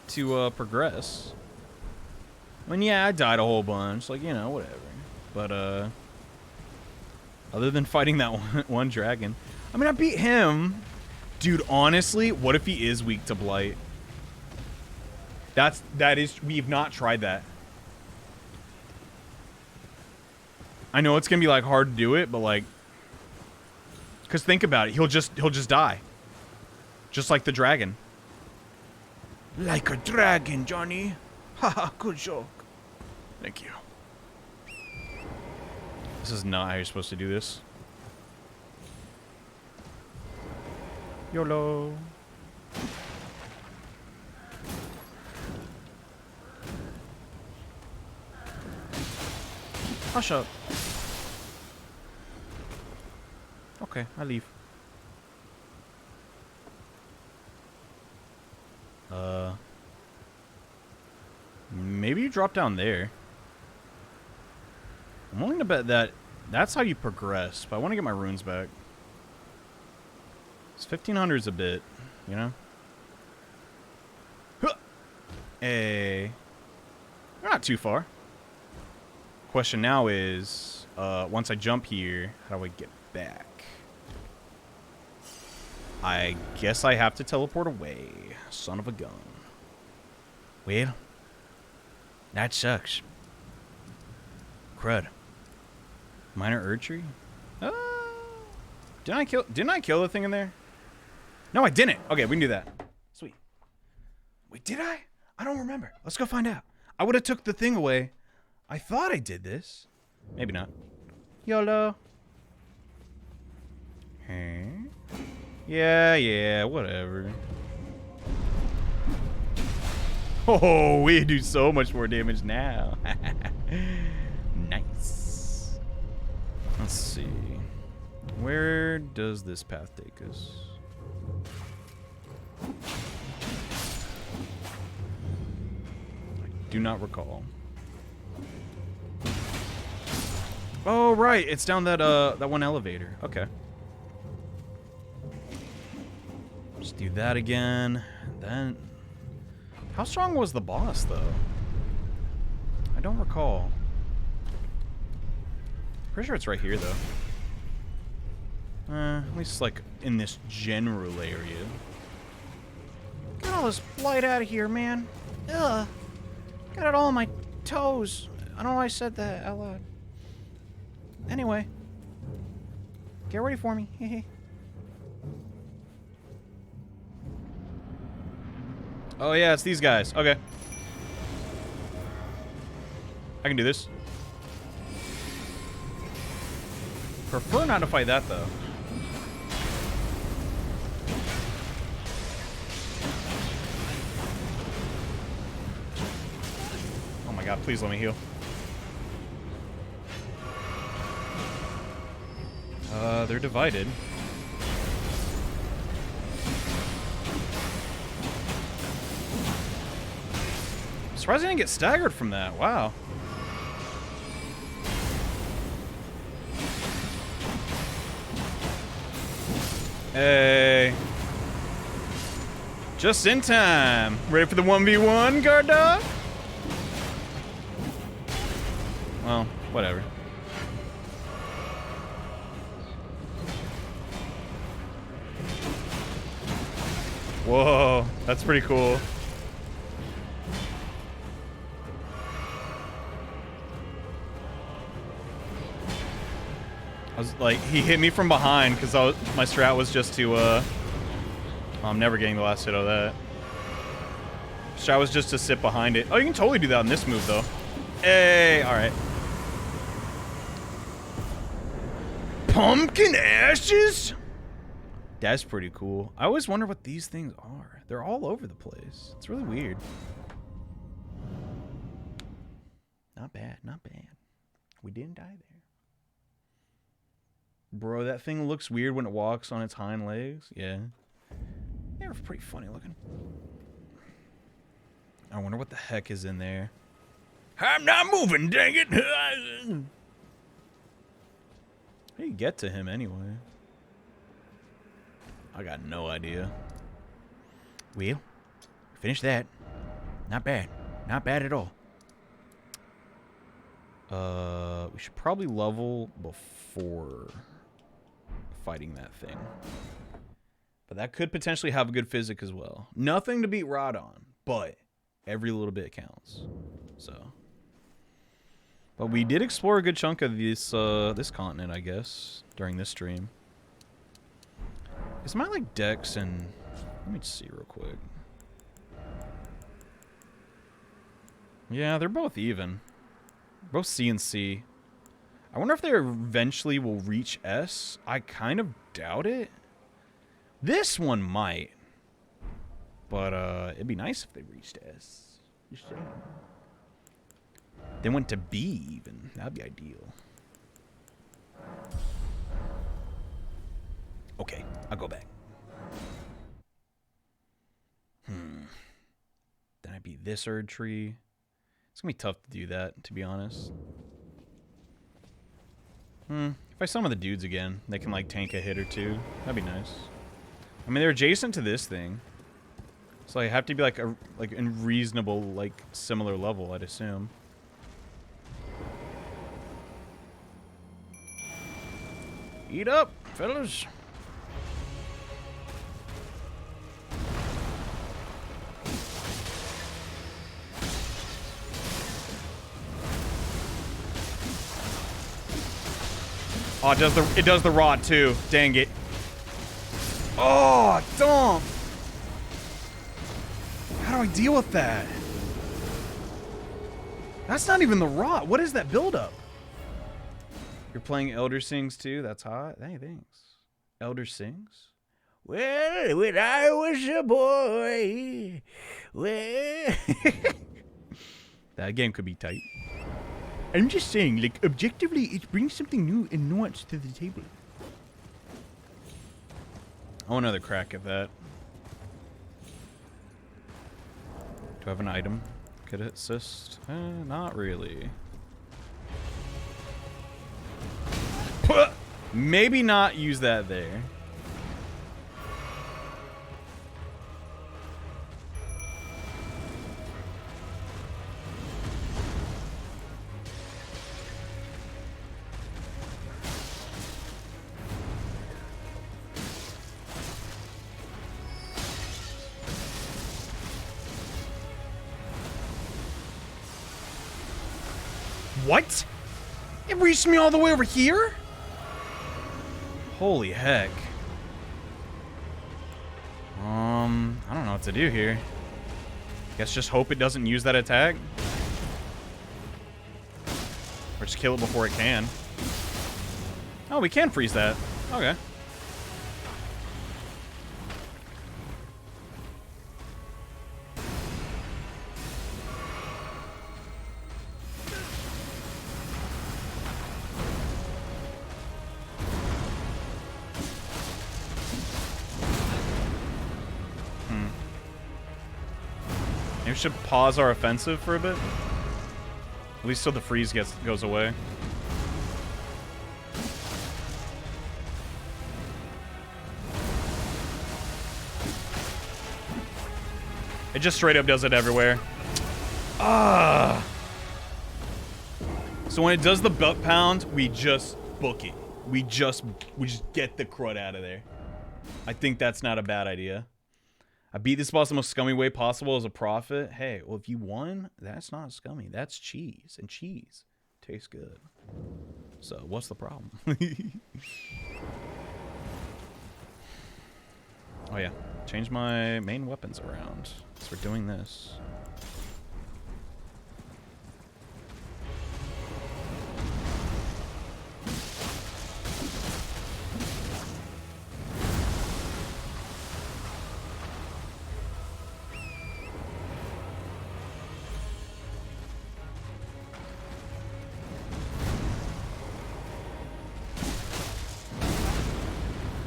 to progress. I mean, yeah, I died a whole bunch. Like, you know, whatever. But, other than fighting that one dragon. I mean, I beat him. Dude, honestly, what if he is weak to blight? We've not tried that. I know it's gonna be like hard to do it, but like, cause think about it, he'll just die. Just like the dragon. Like a dragon, Johnny. Haha, good joke. Thank you. This is not how you're supposed to do this. YOLO. Hush up. Okay, I leave. Maybe you drop down there. I'm willing to bet that that's how you progress, but I want to get my runes back. This 1500 is a bit, you know? Hey. We're not too far. Question now is, once I jump here, how do I get back? I guess I have to teleport away. Son of a gun. Well, that sucks. Crud. Minor Erd Tree? Didn't I kill the thing in there? No, I didn't. Okay, we can do that. Sweet. Wait, did I? I don't remember. Let's go find out. I would have took the thing away. I thought I did this. Maybe not. YOLO. Huh? Yeah, whatever. Oh, we do so much more damage now. Nice. Let's see. Where does this path take us? I do not recall. Oh, right. It's down that that one elevator. Okay. Just do that again. Then, how strong was the boss, though? I don't recall. Pretty sure it's right here, though. At least, like, in this general area. Get all this light out of here, man. Ugh. Got it all on my toes. I don't know why I said that out loud. Anyway. Get ready for me. Oh, yeah, it's these guys. Okay. I can do this. Prefer not to fight that, though. Oh my god, please let me heal. They're divided. I'm surprised I didn't get staggered from that. Wow. Hey. Just in time. Ready for the 1v1, guard dog? Well, whatever. Whoa, that's pretty cool. I was like, he hit me from behind because my strat was just to, I'm never getting the last hit of that. Strat was just to sit behind it. Oh, you can totally do that on this move, though. Hey, alright. Pumpkin ashes? That's pretty cool. I always wonder what these things are. They're all over the place. It's really weird. Not bad, not bad. We didn't die there. Bro, that thing looks weird when it walks on its hind legs. Yeah. They're pretty funny looking. I wonder what the heck is in there. I'm not moving, dang it. How do you get to him anyway? I got no idea. Well, finish that. Not bad. Not bad at all. We should probably level before fighting that thing. But that could potentially have a good physic as well. Nothing to beat Radahn, but every little bit counts. So, but we did explore a good chunk of this this continent, I guess, during this stream. Is my like Dex and let me see real quick. Yeah, they're both even. Both C and C. I wonder if they eventually will reach S. I kind of doubt it. This one might. But it'd be nice if they reached S. Just saying. They went to B even. That'd be ideal. Okay, I'll go back. Then I beat this Erd Tree. It's gonna be tough to do that, to be honest. If I summon the dudes again, they can like tank a hit or two. That'd be nice. I mean, they're adjacent to this thing, so I have to be like in reasonable, like similar level, I'd assume. Eat up, fellas. Oh, it does the rod too. Dang it. Oh, dumb. How do I deal with that? That's not even the rod. What is that buildup? You're playing Elder Sings too? That's hot. Hey, thanks. Elder Sings? Well, when I was a boy, well... That game could be tight. I'm just saying, like, objectively, it brings something new and nuanced to the table. I want another crack at that. Do I have an item? Could it assist? Not really. Maybe not use that there. What? It reached me all the way over here? Holy heck. I don't know what to do here. Guess just hope it doesn't use that attack. Or just kill it before it can. Oh, we can freeze that. Okay. Maybe we should pause our offensive for a bit. At least till the freeze goes away. It just straight up does it everywhere. Ah. So when it does the butt pound, we just book it. We just get the crud out of there. I think that's not a bad idea. I beat this boss the most scummy way possible as a prophet. Hey, well, if you won, that's not scummy. That's cheese. And cheese tastes good. So, what's the problem? Oh, yeah. Change my main weapons around. So we're doing this.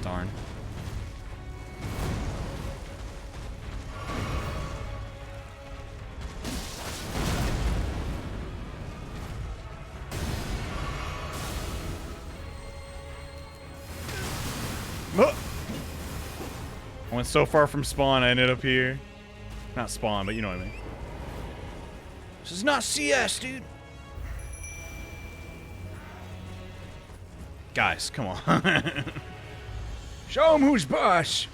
Darn. I went so far from spawn, I ended up here. Not spawn, but you know what I mean. This is not CS, dude. Guys, come on. Show him who's boss.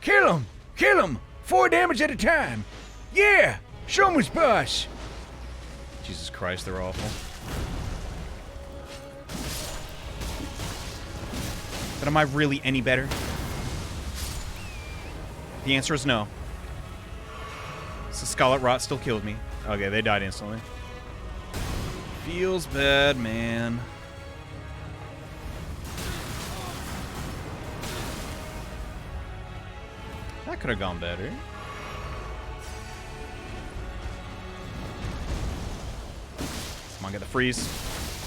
Kill him. Kill him. 4 damage at a time. Yeah. Show him who's boss. Jesus Christ, they're awful. But am I really any better? The answer is no. So Scarlet Rot still killed me. Okay, they died instantly. Feels bad, man. That could have gone better. Come on, get the freeze.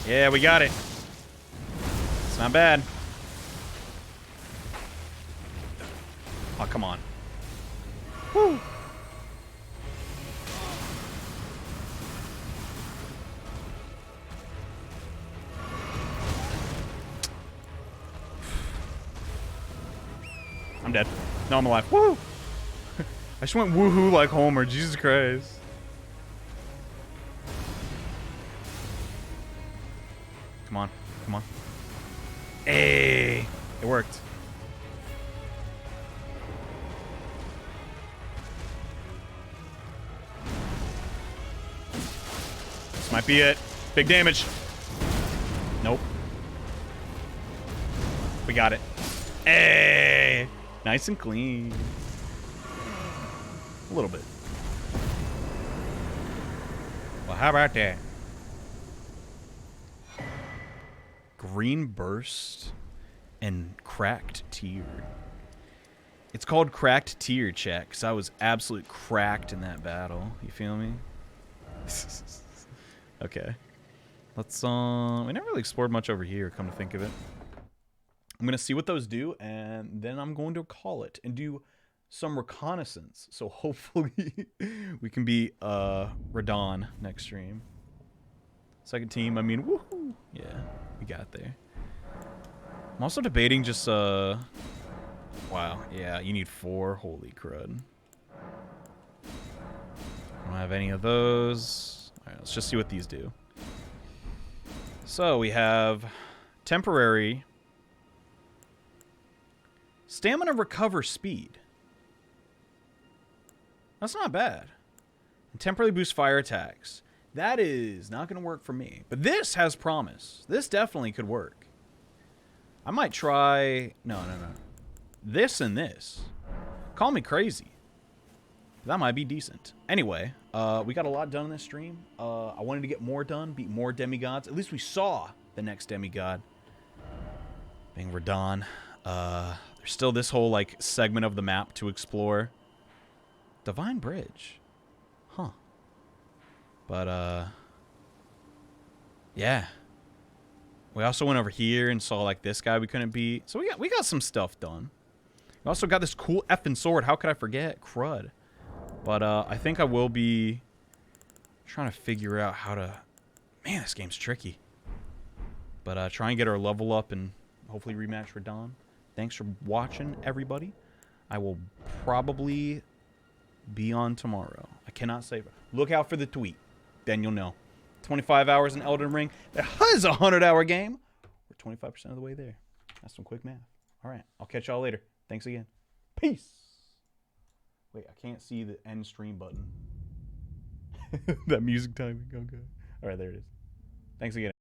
Yeah, we got it. It's not bad. Oh, come on. Woo! dead. No, I'm alive. Woo! I just went woohoo like Homer. Jesus Christ. Come on. Come on. Hey! It worked. This might be it. Big damage. Nope. We got it. Hey! Nice and clean. A little bit. Well, how about that? Green burst and cracked tear. It's called cracked tear, chat, because I was absolutely cracked in that battle. You feel me? Okay. Let's we never really explored much over here, come to think of it. I'm gonna see what those do, and then I'm going to call it and do some reconnaissance. So hopefully we can be Radahn next stream. Second team, I mean, woohoo! Yeah, we got there. I'm also debating just wow, yeah, you need 4. Holy crud. I don't have any of those. Alright, let's just see what these do. So we have temporary stamina recover speed. That's not bad. And temporarily boost fire attacks. That is not going to work for me. But this has promise. This definitely could work. I might try... No. This and this. Call me crazy. That might be decent. Anyway, we got a lot done in this stream. I wanted to get more done, beat more demigods. At least we saw the next demigod. Being Radahn. There's still this whole, like, segment of the map to explore. Divine Bridge. Huh. But, yeah. We also went over here and saw, like, this guy we couldn't beat. So we got some stuff done. We also got this cool effing sword. How could I forget? Crud. But, I think I will be trying to figure out how to... Man, this game's tricky. But, try and get our level up and hopefully rematch Radahn. Thanks for watching, everybody. I will probably be on tomorrow. I cannot say. Look out for the tweet. Then you'll know. 25 hours in Elden Ring. That is a 100-hour game. We're 25% of the way there. That's some quick math. All right. I'll catch y'all later. Thanks again. Peace. Wait, I can't see the end stream button. That music timing. Okay. All right, there it is. Thanks again.